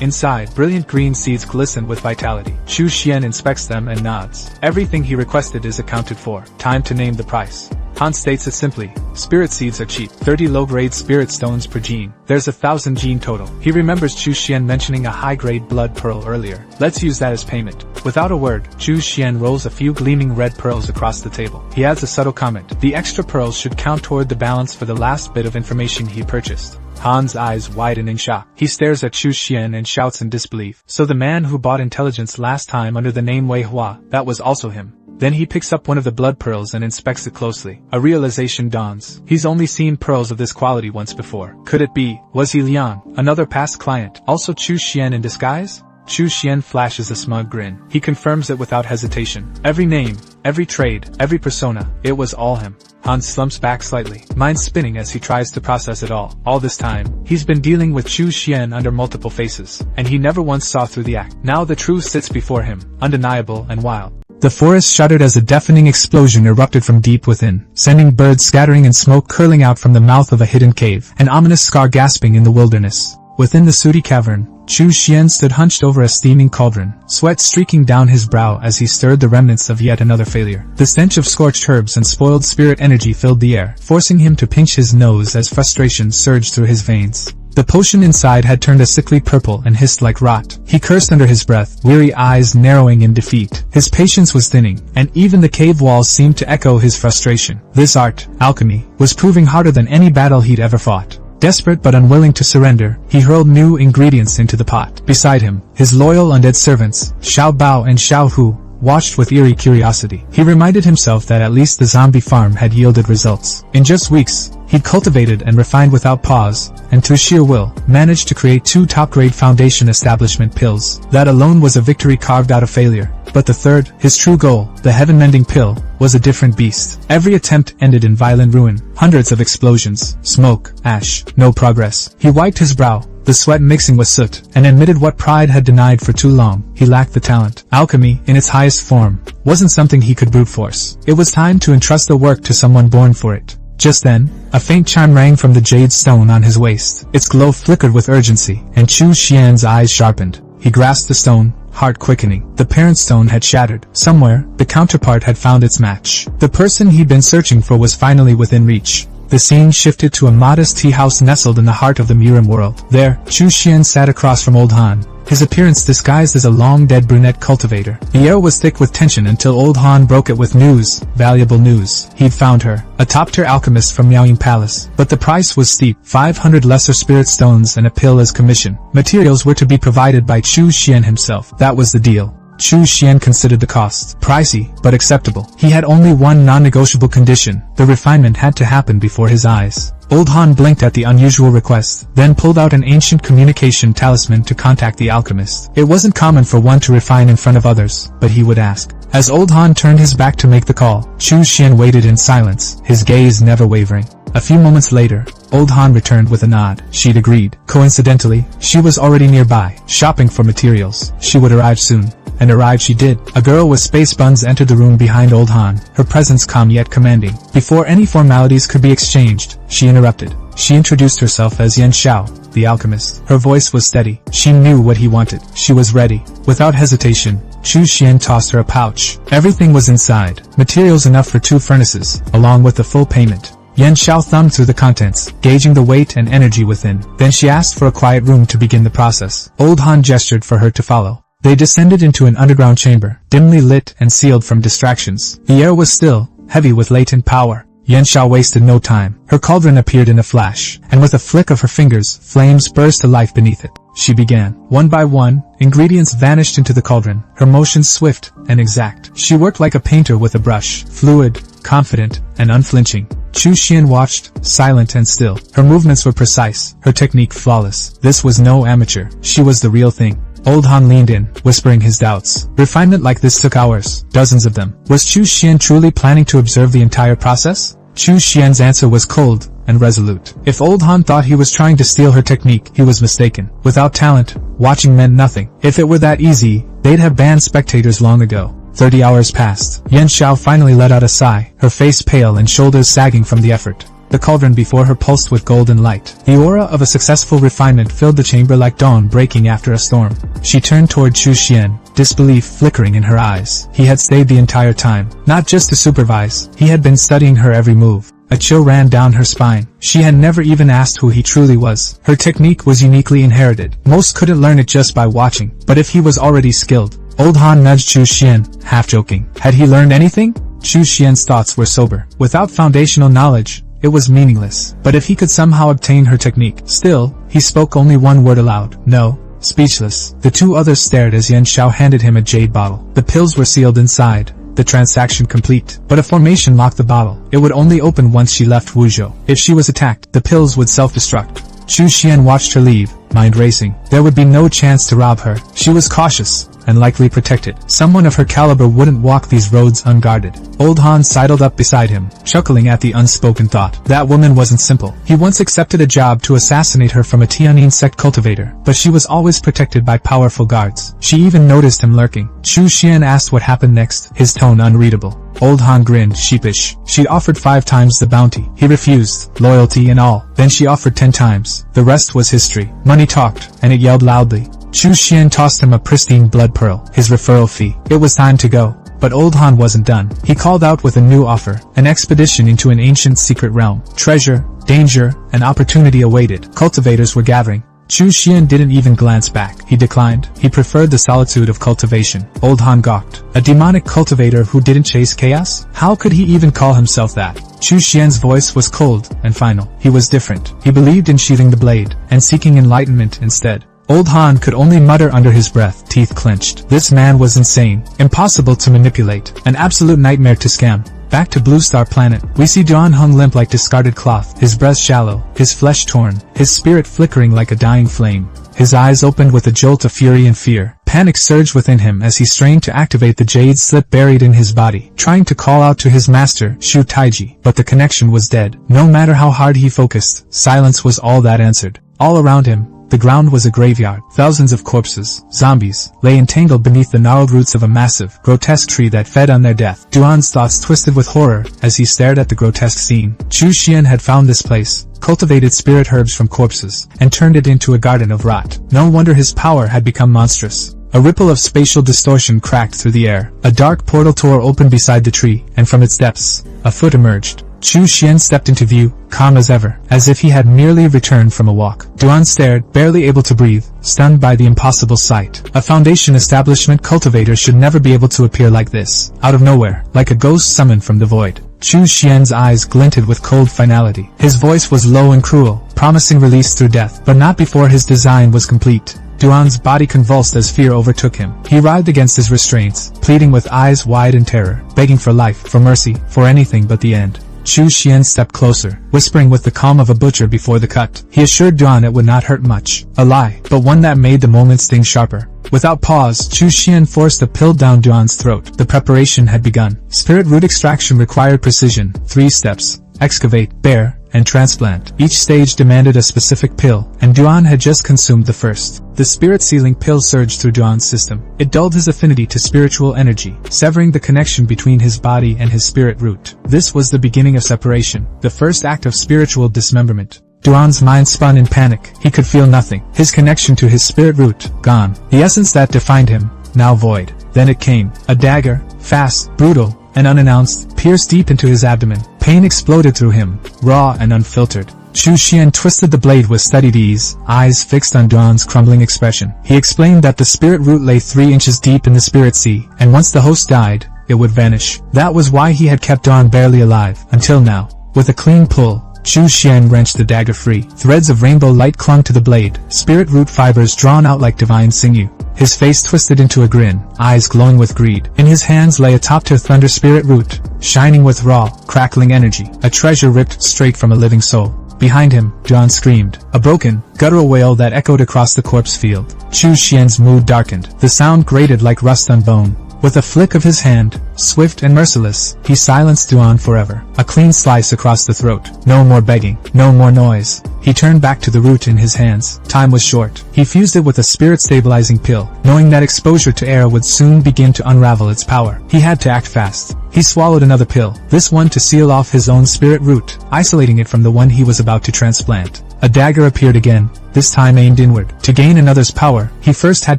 Speaker 1: Inside, brilliant green seeds glisten with vitality. Chu Xian inspects them and nods. Everything he requested is accounted for. Time to name the price. Han states it simply. Spirit seeds are cheap. 30 low-grade spirit stones per gene. There's 1,000 gene total. He remembers Chu Xian mentioning a high-grade blood pearl earlier. Let's use that as payment. Without a word, Chu Xian rolls a few gleaming red pearls across the table. He adds a subtle comment. The extra pearls should count toward the balance for the last bit of information he purchased. Han's eyes widen in shock. He stares at Chu Xian and shouts in disbelief. So the man who bought intelligence last time under the name Wei Hua, that was also him. Then he picks up one of the blood pearls and inspects it closely. A realization dawns. He's only seen pearls of this quality once before. Could it be? Was he Lian, another past client, also Chu Xian in disguise? Chu Xian flashes a smug grin. He confirms it without hesitation. Every name, every trade, every persona, it was all him. Han slumps back slightly, mind spinning as he tries to process it all. All this time, he's been dealing with Chu Xian under multiple faces, and he never once saw through the act. Now the truth sits before him, undeniable and wild. The forest shuddered as a deafening explosion erupted from deep within, sending birds scattering and smoke curling out from the mouth of a hidden cave, an ominous scar gasping in the wilderness. Within the sooty cavern, Chu Xian stood hunched over a steaming cauldron, sweat streaking down his brow as he stirred the remnants of yet another failure. The stench of scorched herbs and spoiled spirit energy filled the air, forcing him to pinch his nose as frustration surged through his veins. The potion inside had turned a sickly purple and hissed like rot. He cursed under his breath, weary eyes narrowing in defeat. His patience was thinning, and even the cave walls seemed to echo his frustration. This art, alchemy, was proving harder than any battle he'd ever fought. Desperate but unwilling to surrender, he hurled new ingredients into the pot. Beside him, his loyal undead servants, Xiao Bao and Xiao Hu, watched with eerie curiosity. He reminded himself that at least the zombie farm had yielded results. In just weeks, he'd cultivated and refined without pause, and through sheer will, managed to create 2 top-grade foundation establishment pills. That alone was a victory carved out of failure. But the third, his true goal, the heaven-mending pill, was a different beast. Every attempt ended in violent ruin. Hundreds of explosions, smoke, ash, no progress. He wiped his brow, the sweat mixing with soot, and admitted what pride had denied for too long. He lacked the talent. Alchemy, in its highest form, wasn't something he could brute force. It was time to entrust the work to someone born for it. Just then, a faint chime rang from the jade stone on his waist. Its glow flickered with urgency, and Chu Xian's eyes sharpened. He grasped the stone, heart quickening. The parent stone had shattered. Somewhere, the counterpart had found its match. The person he'd been searching for was finally within reach. The scene shifted to a modest tea house nestled in the heart of the MURIM world. There, Chu Xian sat across from Old Han, his appearance disguised as a long-dead brunette cultivator. The air was thick with tension until Old Han broke it with news, valuable news. He'd found her, a top-tier alchemist from Miaoying Palace. But the price was steep, 500 lesser spirit stones and a pill as commission. Materials were to be provided by Chu Xian himself. That was the deal. Chu Xian considered the cost. Pricey, but acceptable. He had only one non-negotiable condition. The refinement had to happen before his eyes. Old Han blinked at the unusual request, then pulled out an ancient communication talisman to contact the alchemist. It wasn't common for one to refine in front of others, but he would ask. As Old Han turned his back to make the call, Chu Xian waited in silence, his gaze never wavering. A few moments later, Old Han returned with a nod. She'd agreed. Coincidentally, she was already nearby, shopping for materials. She would arrive soon. And arrive she did. A girl with space buns entered the room behind Old Han, her presence calm yet commanding. Before any formalities could be exchanged, she interrupted. She introduced herself as Yan Xiao, the alchemist. Her voice was steady. She knew what he wanted. She was ready. Without hesitation, Chu Xian tossed her a pouch. Everything was inside. Materials enough for 2 furnaces, along with the full payment. Yan Xiao thumbed through the contents, gauging the weight and energy within. Then she asked for a quiet room to begin the process. Old Han gestured for her to follow. They descended into an underground chamber, dimly lit and sealed from distractions. The air was still, heavy with latent power. Yan Xiao wasted no time. Her cauldron appeared in a flash, and with a flick of her fingers, flames burst to life beneath it. She began. One by one, ingredients vanished into the cauldron, her motions swift and exact. She worked like a painter with a brush, fluid, confident, and unflinching. Chu Xian watched, silent and still. Her movements were precise, her technique flawless. This was no amateur. She was the real thing. Old Han leaned in, whispering his doubts. Refinement like this took hours, dozens of them. Was Chu Xian truly planning to observe the entire process? Chu Xian's answer was cold and resolute. If Old Han thought he was trying to steal her technique, he was mistaken. Without talent, watching meant nothing. If it were that easy, they'd have banned spectators long ago. 30 hours passed. Yan Xiao finally let out a sigh, her face pale and shoulders sagging from the effort. The cauldron before her pulsed with golden light. The aura of a successful refinement filled the chamber like dawn breaking after a storm. She turned toward Chu Xian, disbelief flickering in her eyes. He had stayed the entire time, not just to supervise. He had been studying her every move. A chill ran down her spine. She had never even asked who he truly was. Her technique was uniquely inherited. Most couldn't learn it just by watching. But if he was already skilled, Old Han nudged Chu Xian, half joking. Had he learned anything? Chu Xian's thoughts were sober. Without foundational knowledge, it was meaningless. But if he could somehow obtain her technique, still, he spoke only one word aloud. No. Speechless. The 2 others stared as Yan Xiao handed him a jade bottle. The pills were sealed inside, the transaction complete. But a formation locked the bottle. It would only open once she left Wuzhou. If she was attacked, the pills would self-destruct. Chu Xian watched her leave, mind racing. There would be no chance to rob her. She was cautious, and likely protected. Someone of her caliber wouldn't walk these roads unguarded. Old Han sidled up beside him, chuckling at the unspoken thought. That woman wasn't simple. He once accepted a job to assassinate her from a Tianyin sect cultivator, but she was always protected by powerful guards. She even noticed him lurking. Chu Xian asked what happened next, his tone unreadable. Old Han grinned, sheepish. She'd offered 5 times the bounty. He refused, loyalty and all. Then she offered 10 times. The rest was history. Money talked, and it yelled loudly. Chu Xian tossed him a pristine blood pearl, his referral fee. It was time to go. But Old Han wasn't done. He called out with a new offer, an expedition into an ancient secret realm. Treasure, danger, and opportunity awaited. Cultivators were gathering. Chu Xian didn't even glance back. He declined. He preferred the solitude of cultivation. Old Han gawked. A demonic cultivator who didn't chase chaos? How could he even call himself that? Chu Xian's voice was cold and final. He was different. He believed in sheathing the blade, and seeking enlightenment instead. Old Han could only mutter under his breath, teeth clenched. This man was insane, impossible to manipulate, an absolute nightmare to scam. Back to Blue Star Planet, we see John hung limp like discarded cloth, his breast shallow, his flesh torn, his spirit flickering like a dying flame. His eyes opened with a jolt of fury and fear. Panic surged within him as he strained to activate the jade slip buried in his body, trying to call out to his master, Shu Taiji, but the connection was dead. No matter how hard he focused, silence was all that answered. All around him, The ground was a graveyard. Thousands of corpses, zombies, lay entangled beneath the gnarled roots of a massive, grotesque tree that fed on their death. Duan's thoughts twisted with horror as he stared at the grotesque scene. Chu Xian had found this place, cultivated spirit herbs from corpses, and turned it into a garden of rot. No wonder his power had become monstrous. A ripple of spatial distortion cracked through the air. A dark portal door opened beside the tree, and from its depths, a foot emerged. Chu Xian stepped into view, calm as ever, as if he had merely returned from a walk. Duan stared, barely able to breathe, stunned by the impossible sight. A Foundation establishment cultivator should never be able to appear like this, out of nowhere, like a ghost summoned from the void. Chu Xian's eyes glinted with cold finality. His voice was low and cruel, promising release through death, but not before his design was complete. Duan's body convulsed as fear overtook him. He writhed against his restraints, pleading with eyes wide in terror, begging for life, for mercy, for anything but the end. Chu Xian stepped closer, whispering with the calm of a butcher before the cut. He assured Duan it would not hurt much. A lie, but one that made the moment sting sharper. Without pause, Chu Xian forced a pill down Duan's throat. The preparation had begun. Spirit root extraction required precision. 3 steps. Excavate, bear, and transplant. Each stage demanded a specific pill, and Duan had just consumed the first. The spirit-sealing pill surged through Duan's system. It dulled his affinity to spiritual energy, severing the connection between his body and his spirit root. This was the beginning of separation, the first act of spiritual dismemberment. Duan's mind spun in panic. He could feel nothing. His connection to his spirit root, gone. The essence that defined him, now void. Then it came. A dagger, fast, brutal, and unannounced, pierced deep into his abdomen. Pain exploded through him, raw and unfiltered. Chu Xian twisted the blade with studied ease, eyes fixed on Duan's crumbling expression. He explained that the spirit root lay 3 inches deep in the spirit sea, and once the host died, it would vanish. That was why he had kept Duan barely alive, until now. With a clean pull, Chu Xian wrenched the dagger free. Threads of rainbow light clung to the blade, spirit root fibers drawn out like divine sinew. His face twisted into a grin, eyes glowing with greed. In his hands lay a top-tier thunder spirit root, shining with raw, crackling energy, a treasure ripped straight from a living soul. Behind him, Duan screamed, a broken, guttural wail that echoed across the corpse field. Chu Xian's mood darkened. The sound grated like rust on bone. With a flick of his hand, swift and merciless, he silenced Duan forever. A clean slice across the throat. No more begging. No more noise. He turned back to the root in his hands. Time was short. He fused it with a spirit-stabilizing pill, knowing that exposure to air would soon begin to unravel its power. He had to act fast. He swallowed another pill, this one to seal off his own spirit root, isolating it from the one he was about to transplant. A dagger appeared again, this time aimed inward. To gain another's power, he first had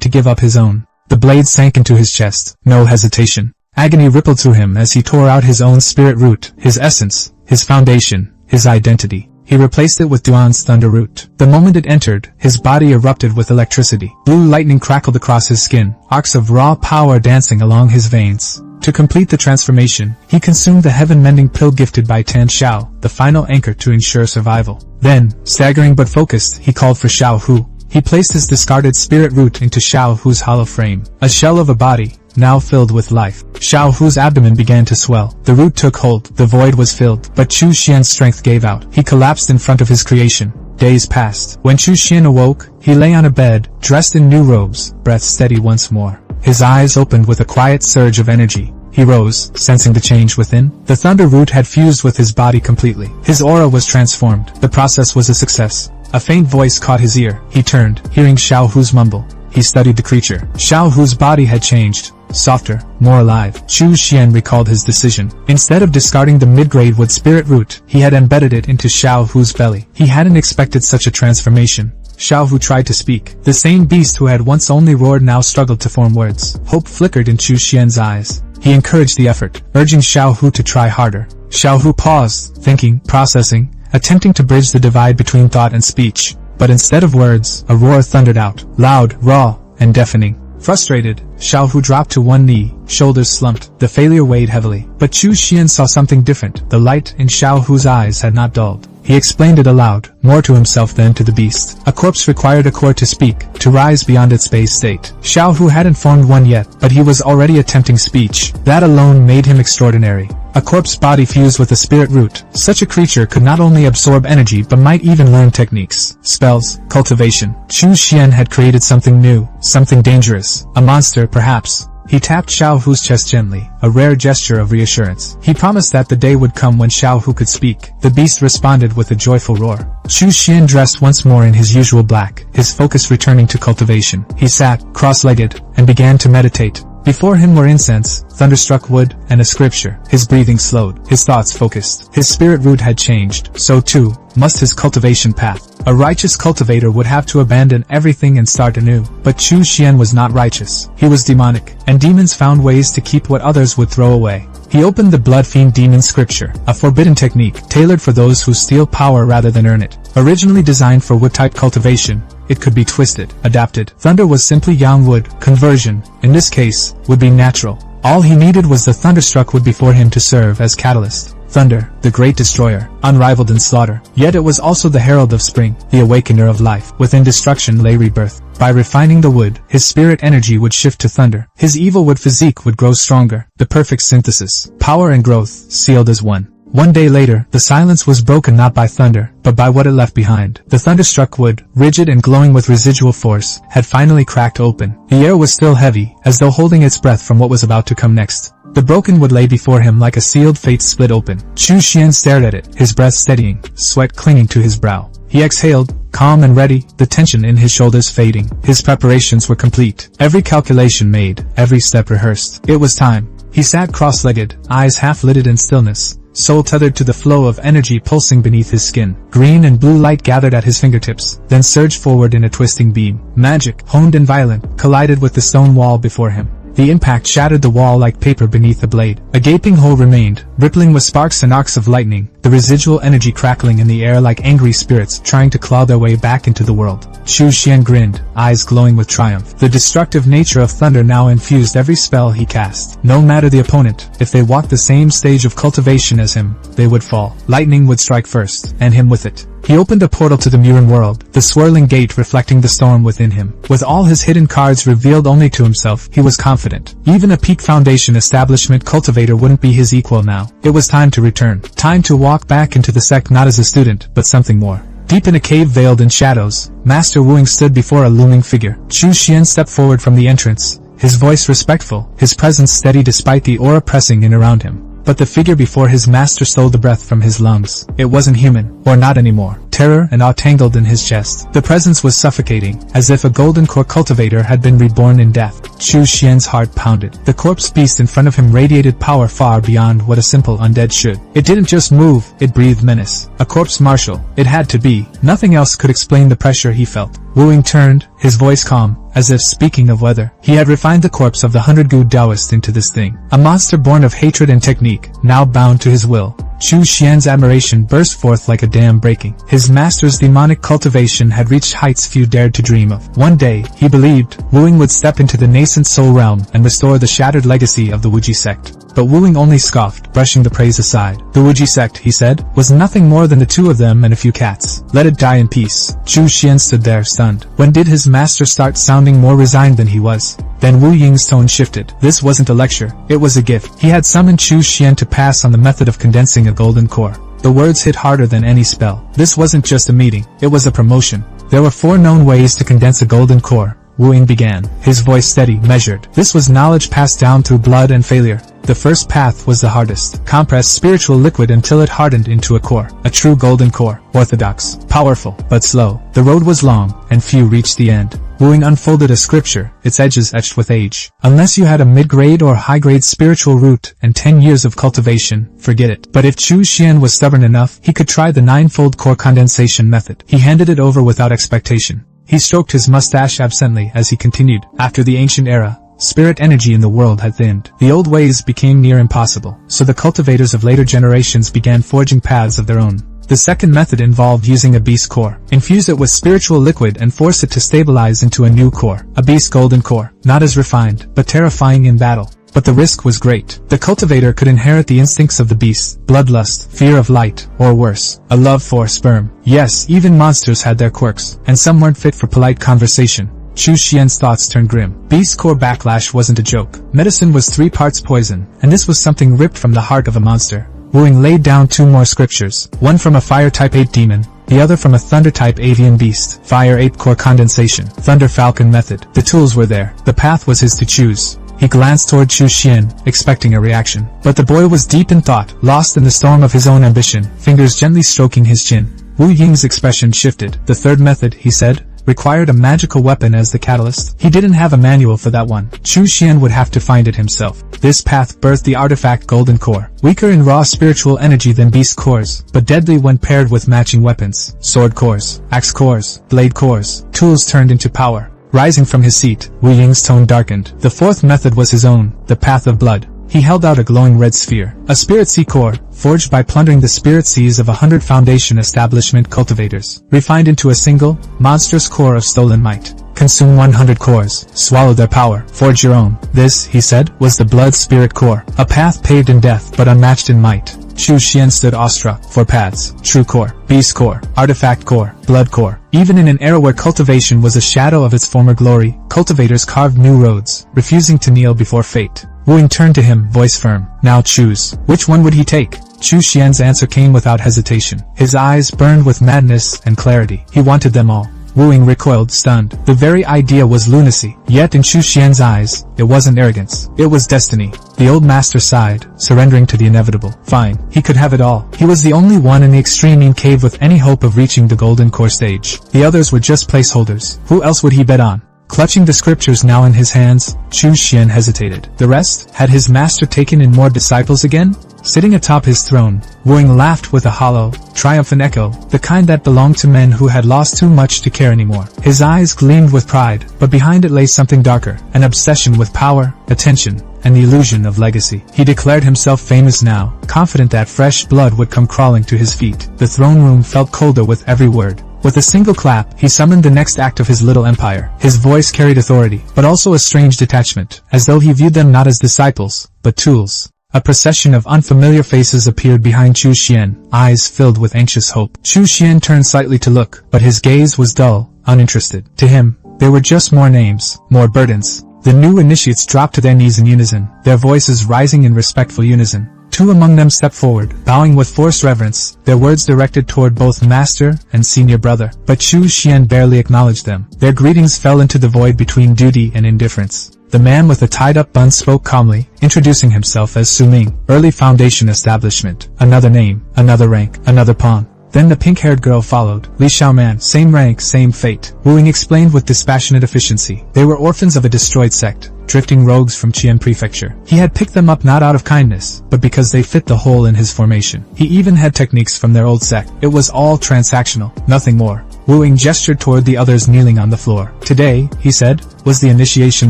Speaker 1: to give up his own. The blade sank into his chest. No hesitation. Agony rippled through him as he tore out his own spirit root, his essence, his foundation, his identity. He replaced it with Duan's thunder root. The moment it entered, his body erupted with electricity. Blue lightning crackled across his skin, arcs of raw power dancing along his veins. To complete the transformation, he consumed the heaven-mending pill gifted by Tan Xiao, the final anchor to ensure survival. Then, staggering but focused, he called for Xiao Hu. He placed his discarded spirit root into Xiao Hu's hollow frame, a shell of a body, now filled with life. Xiao Hu's abdomen began to swell. The root took hold. The void was filled, but Chu Xian's strength gave out. He collapsed in front of his creation. Days passed. When Chu Xian awoke, he lay on a bed, dressed in new robes, breath steady once more. His eyes opened with a quiet surge of energy. He rose, sensing the change within. The thunder root had fused with his body completely. His aura was transformed. The process was a success. A faint voice caught his ear. He turned, hearing Xiao Hu's mumble. He studied the creature. Xiao Hu's body had changed. Softer, more alive. Chu Xian recalled his decision. Instead of discarding the mid-grade wood spirit root, he had embedded it into Xiao Hu's belly. He hadn't expected such a transformation. Xiao Hu tried to speak. The same beast who had once only roared now struggled to form words. Hope flickered in Chu Xian's eyes. He encouraged the effort, urging Xiao Hu to try harder. Xiao Hu paused, thinking, processing, attempting to bridge the divide between thought and speech. But instead of words, a roar thundered out, loud, raw, and deafening. Frustrated, Xiao Hu dropped to one knee, shoulders slumped. The failure weighed heavily. But Chu Xian saw something different. The light in Xiao Hu's eyes had not dulled. He explained it aloud, more to himself than to the beast. A corpse required a core to speak, to rise beyond its base state. Xiao Hu hadn't formed one yet, but he was already attempting speech. That alone made him extraordinary. A corpse body fused with a spirit root. Such a creature could not only absorb energy but might even learn techniques, spells, cultivation. Chu Xian had created something new, something dangerous. A monster, perhaps. He tapped Xiao Hu's chest gently, a rare gesture of reassurance. He promised that the day would come when Xiao Hu could speak. The beast responded with a joyful roar. Chu Xian dressed once more in his usual black, his focus returning to cultivation. He sat, cross-legged, and began to meditate. Before him were incense, thunderstruck wood, and a scripture. His breathing slowed, his thoughts focused. His spirit root had changed, so too must his cultivation path. A righteous cultivator would have to abandon everything and start anew. But Chu Xian was not righteous. He was demonic, and demons found ways to keep what others would throw away. He opened the Blood Fiend Demon Scripture, a forbidden technique, tailored for those who steal power rather than earn it. Originally designed for wood-type cultivation, it could be twisted, adapted. Thunder was simply yang wood, conversion, in this case, would be natural. All he needed was the thunderstruck wood before him to serve as catalyst. Thunder, the great destroyer, unrivaled in slaughter. Yet it was also the herald of spring, the awakener of life. Within destruction lay rebirth. By refining the wood, his spirit energy would shift to thunder. His evil wood physique would grow stronger. The perfect synthesis. Power and growth, sealed as one. One day later, the silence was broken not by thunder, but by what it left behind. The thunderstruck wood, rigid and glowing with residual force, had finally cracked open. The air was still heavy, as though holding its breath from what was about to come next. The broken wood lay before him like a sealed fate split open. Chu Xian stared at it, his breath steadying, sweat clinging to his brow. He exhaled, calm and ready, the tension in his shoulders fading. His preparations were complete. Every calculation made, every step rehearsed. It was time. He sat cross-legged, eyes half-lidded in stillness, soul tethered to the flow of energy pulsing beneath his skin. Green and blue light gathered at his fingertips, then surged forward in a twisting beam. Magic, honed and violent, collided with the stone wall before him. The impact shattered the wall like paper beneath the blade. A gaping hole remained, rippling with sparks and arcs of lightning, the residual energy crackling in the air like angry spirits trying to claw their way back into the world. Chu Xian grinned, eyes glowing with triumph. The destructive nature of thunder now infused every spell he cast. No matter the opponent, if they walked the same stage of cultivation as him, they would fall. Lightning would strike first, and him with it. He opened a portal to the MURIM world, the swirling gate reflecting the storm within him. With all his hidden cards revealed only to himself, he was confident. Even a peak foundation establishment cultivator wouldn't be his equal now. It was time to return. Time to walk back into the sect not as a student, but something more. Deep in a cave veiled in shadows, Master Wuing stood before a looming figure. Chu Xian stepped forward from the entrance, his voice respectful, his presence steady despite the aura pressing in around him. But the figure before his master stole the breath from his lungs. It wasn't human, or not anymore. Terror and awe tangled in his chest. The presence was suffocating, as if a golden core cultivator had been reborn in death. Chu Xian's heart pounded. The corpse beast in front of him radiated power far beyond what a simple undead should. It didn't just move, it breathed menace. A corpse martial. It had to be. Nothing else could explain the pressure he felt. Wuing turned, his voice calm, as if speaking of weather. He had refined the corpse of the 100 Taoist into this thing. A monster born of hatred and technique, now bound to his will. Chu Xian's admiration burst forth like a dam breaking. His master's demonic cultivation had reached heights few dared to dream of. One day, he believed, Wuing would step into the nascent soul realm and restore the shattered legacy of the Wuji sect. But Wuing only scoffed, brushing the praise aside. The Wuji sect, he said, was nothing more than the two of them and a few cats. Let it die in peace. Chu Xian stood there, stunned. When did his master start sounding more resigned than he was? Then Wu Ying's tone shifted. This wasn't a lecture, it was a gift. He had summoned Chu Xian to pass on the method of condensing a golden core. The words hit harder than any spell. This wasn't just a meeting, it was a promotion. There were 4 known ways to condense a golden core. Wu Ying began, his voice steady, measured. This was knowledge passed down through blood and failure. The first path was the hardest. Compress spiritual liquid until it hardened into a core. A true golden core. Orthodox. Powerful, but slow. The road was long, and few reached the end. Wuing unfolded a scripture, its edges etched with age. Unless you had a mid-grade or high-grade spiritual root and 10 years of cultivation, forget it. But if Chu Xian was stubborn enough, he could try the 9-fold core condensation method. He handed it over without expectation. He stroked his mustache absently as he continued. After the ancient era, spirit energy in the world had thinned. The old ways became near impossible, so the cultivators of later generations began forging paths of their own. The second method involved using a beast core. Infuse it with spiritual liquid and force it to stabilize into a new core. A beast golden core. Not as refined, but terrifying in battle. But the risk was great. The cultivator could inherit the instincts of the beast, bloodlust, fear of light, or worse, a love for sperm. Yes, even monsters had their quirks, and some weren't fit for polite conversation. Chu Xian's thoughts turned grim. Beast core backlash wasn't a joke. Medicine was 3 parts poison, and this was something ripped from the heart of a monster. Wuing laid down 2 more scriptures, one from a fire-type ape demon, the other from a thunder-type avian beast. Fire ape core condensation, thunder falcon method. The tools were there. The path was his to choose. He glanced toward Chu Xian, expecting a reaction. But the boy was deep in thought, lost in the storm of his own ambition, fingers gently stroking his chin. Wu Ying's expression shifted. The third method, he said, required a magical weapon as the catalyst. He didn't have a manual for that one. Chu Xian would have to find it himself. This path birthed the artifact Golden Core, weaker in raw spiritual energy than beast cores, but deadly when paired with matching weapons. Sword cores, axe cores, blade cores, tools turned into power. Rising from his seat, Wu Ying's tone darkened. The fourth method was his own, the path of blood. He held out a glowing red sphere, a spirit sea core, forged by plundering the spirit seas of 100 Foundation establishment cultivators, refined into a single, monstrous core of stolen might. Consume 100 cores, swallow their power, forge your own. This, he said, was the blood spirit core, a path paved in death but unmatched in might. Chu Xian stood awestruck. 4 paths: true core, beast core, artifact core, blood core. Even in an era where cultivation was a shadow of its former glory, cultivators carved new roads, refusing to kneel before fate. Wu Ying turned to him, voice firm. Now choose. Which one would he take? Chu Xian's answer came without hesitation. His eyes burned with madness and clarity. He wanted them all. Wu Ying recoiled, stunned. The very idea was lunacy. Yet in Chu Xian's eyes, it wasn't arrogance. It was destiny. The old master sighed, surrendering to the inevitable. Fine. He could have it all. He was the only one in the extreme cave with any hope of reaching the golden core stage. The others were just placeholders. Who else would he bet on? Clutching the scriptures now in his hands, Chu Xian hesitated. The rest? Had his master taken in more disciples again? Sitting atop his throne, Wu Ying laughed with a hollow, triumphant echo, the kind that belonged to men who had lost too much to care anymore. His eyes gleamed with pride, but behind it lay something darker, an obsession with power, attention, and the illusion of legacy. He declared himself famous now, confident that fresh blood would come crawling to his feet. The throne room felt colder with every word. With a single clap, he summoned the next act of his little empire. His voice carried authority, but also a strange detachment, as though he viewed them not as disciples, but tools. A procession of unfamiliar faces appeared behind Chu Xian, eyes filled with anxious hope. Chu Xian turned slightly to look, but his gaze was dull, uninterested. To him, they were just more names, more burdens. The new initiates dropped to their knees in unison, their voices rising in respectful unison. 2 among them stepped forward, bowing with forced reverence, their words directed toward both master and senior brother. But Chu Xian barely acknowledged them. Their greetings fell into the void between duty and indifference. The man with the tied-up bun spoke calmly, introducing himself as Su Ming, early Foundation establishment. Another name, another rank, another pawn. Then the pink-haired girl followed. Li Xiaoman, same rank, same fate. Wu Ying explained with dispassionate efficiency. They were orphans of a destroyed sect, drifting rogues from Qian Prefecture. He had picked them up not out of kindness, but because they fit the hole in his formation. He even had techniques from their old sect. It was all transactional, nothing more. Wu Ying gestured toward the others kneeling on the floor. Today, he said, was the initiation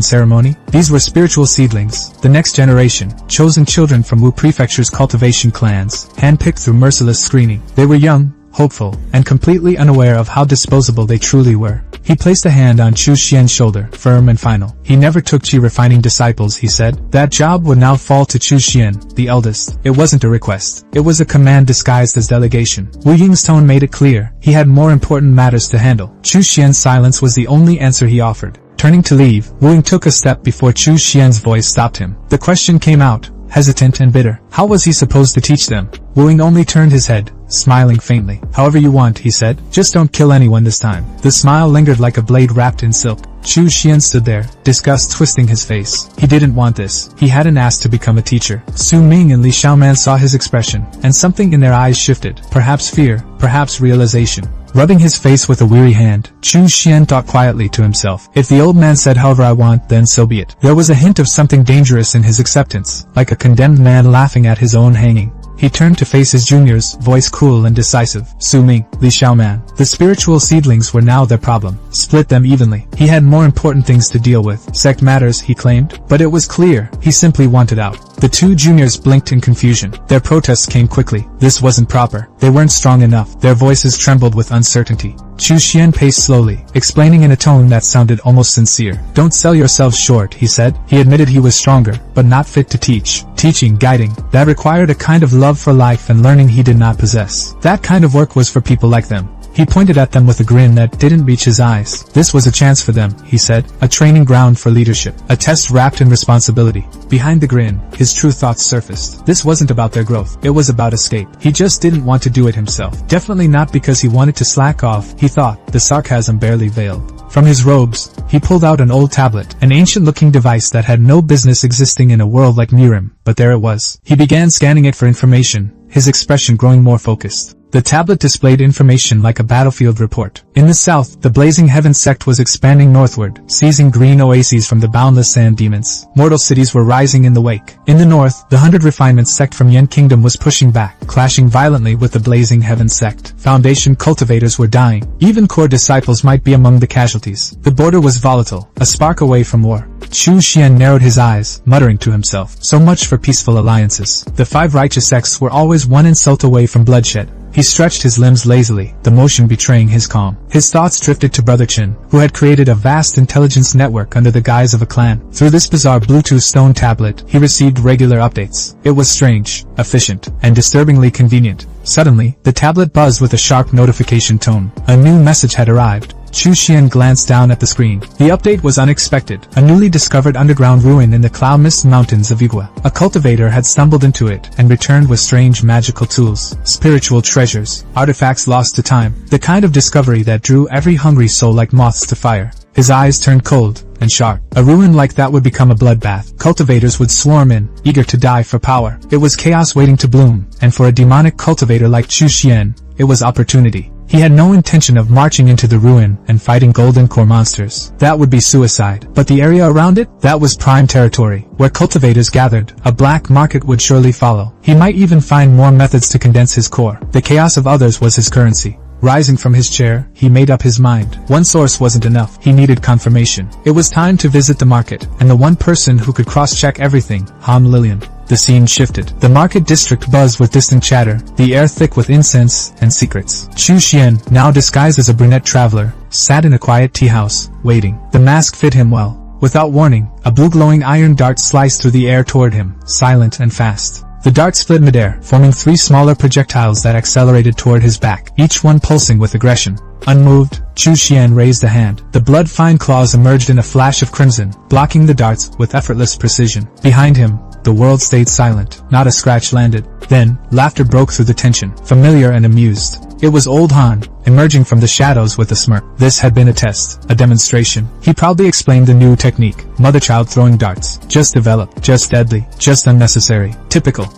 Speaker 1: ceremony. These were spiritual seedlings, the next generation, chosen children from Wu Prefecture's cultivation clans, handpicked through merciless screening. They were young, hopeful, and completely unaware of how disposable they truly were. He placed a hand on Chu Xian's shoulder, firm and final. He never took Qi refining disciples, he said. That job would now fall to Chu Xian, the eldest. It wasn't a request. It was a command disguised as delegation. Wu Ying's tone made it clear. He had more important matters to handle. Chu Xian's silence was the only answer he offered. Turning to leave, Wu Ying took a step before Chu Xian's voice stopped him. The question came out, hesitant and bitter. How was he supposed to teach them? Wu Ying only turned his head, smiling faintly. However you want, he said. Just don't kill anyone this time. The smile lingered like a blade wrapped in silk. Chu Xian stood there, disgust twisting his face. He didn't want this. He hadn't asked to become a teacher. Su Ming and Li Xiaoman saw his expression, and something in their eyes shifted. Perhaps fear, perhaps realization. Rubbing his face with a weary hand, Chu Xian thought quietly to himself. If the old man said however I want, then so be it. There was a hint of something dangerous in his acceptance, like a condemned man laughing at his own hanging. He turned to face his juniors, voice cool and decisive. Su Ming, Li Xiaoman. The spiritual seedlings were now their problem. Split them evenly. He had more important things to deal with. Sect matters, he claimed. But it was clear, he simply wanted out. The 2 juniors blinked in confusion. Their protests came quickly. This wasn't proper. They weren't strong enough. Their voices trembled with uncertainty. Chu Xian paced slowly, explaining in a tone that sounded almost sincere. Don't sell yourselves short, he said. He admitted he was stronger, but not fit to teach. Teaching, guiding, that required a kind of love for life and learning he did not possess. That kind of work was for people like them. He pointed at them with a grin that didn't reach his eyes. This was a chance for them, he said. A training ground for leadership. A test wrapped in responsibility. Behind the grin, his true thoughts surfaced. This wasn't about their growth. It was about escape. He just didn't want to do it himself. Definitely not because he wanted to slack off, he thought, the sarcasm barely veiled. From his robes, he pulled out an old tablet, an ancient-looking device that had no business existing in a world like MURIM, but there it was. He began scanning it for information, his expression growing more focused. The tablet displayed information like a battlefield report. In the south, the Blazing Heaven sect was expanding northward, seizing green oases from the boundless sand demons. Mortal cities were rising in the wake. In the north, the 100 Refinement sect from Yen Kingdom was pushing back, clashing violently with the Blazing Heaven sect. Foundation cultivators were dying. Even core disciples might be among the casualties. The border was volatile, a spark away from war. Chu Xian narrowed his eyes, muttering to himself, so much for peaceful alliances. The 5 righteous sects were always one insult away from bloodshed. He stretched his limbs lazily, the motion betraying his calm. His thoughts drifted to Brother Chin, who had created a vast intelligence network under the guise of a clan. Through this bizarre Bluetooth stone tablet, he received regular updates. It was strange, efficient, and disturbingly convenient. Suddenly, the tablet buzzed with a sharp notification tone. A new message had arrived. Chu Xian glanced down at the screen. The update was unexpected. A newly discovered underground ruin in the Cloud Mist Mountains of Igwa. A cultivator had stumbled into it and returned with strange magical tools, spiritual treasures, artifacts lost to time. The kind of discovery that drew every hungry soul like moths to fire. His eyes turned cold and sharp. A ruin like that would become a bloodbath. Cultivators would swarm in, eager to die for power. It was chaos waiting to bloom, and for a demonic cultivator like Chu Xian, it was opportunity. He had no intention of marching into the ruin and fighting golden core monsters. That would be suicide. But the area around it, that was prime territory. Where cultivators gathered, a black market would surely follow. He might even find more methods to condense his core. The chaos of others was his currency. Rising from his chair, he made up his mind. One source wasn't enough. He needed confirmation. It was time to visit the market, and the one person who could cross-check everything, Han Lilian. The scene shifted. The market district buzzed with distant chatter, the air thick with incense and secrets. Chu Xian, now disguised as a brunette traveler, sat in a quiet tea house, waiting. The mask fit him well. Without warning, a blue glowing iron dart sliced through the air toward him, silent and fast. The dart split midair, forming 3 smaller projectiles that accelerated toward his back, each one pulsing with aggression. Unmoved, Chu Xian raised a hand. The blood-fine claws emerged in a flash of crimson, blocking the darts with effortless precision. Behind him, the world stayed silent. Not a scratch landed. Then, laughter broke through the tension, familiar and amused. It was old Han, emerging from the shadows with a smirk. This had been a test, a demonstration. He proudly explained the new technique. Mother-child throwing darts. Just developed, just deadly, just unnecessary. Typical.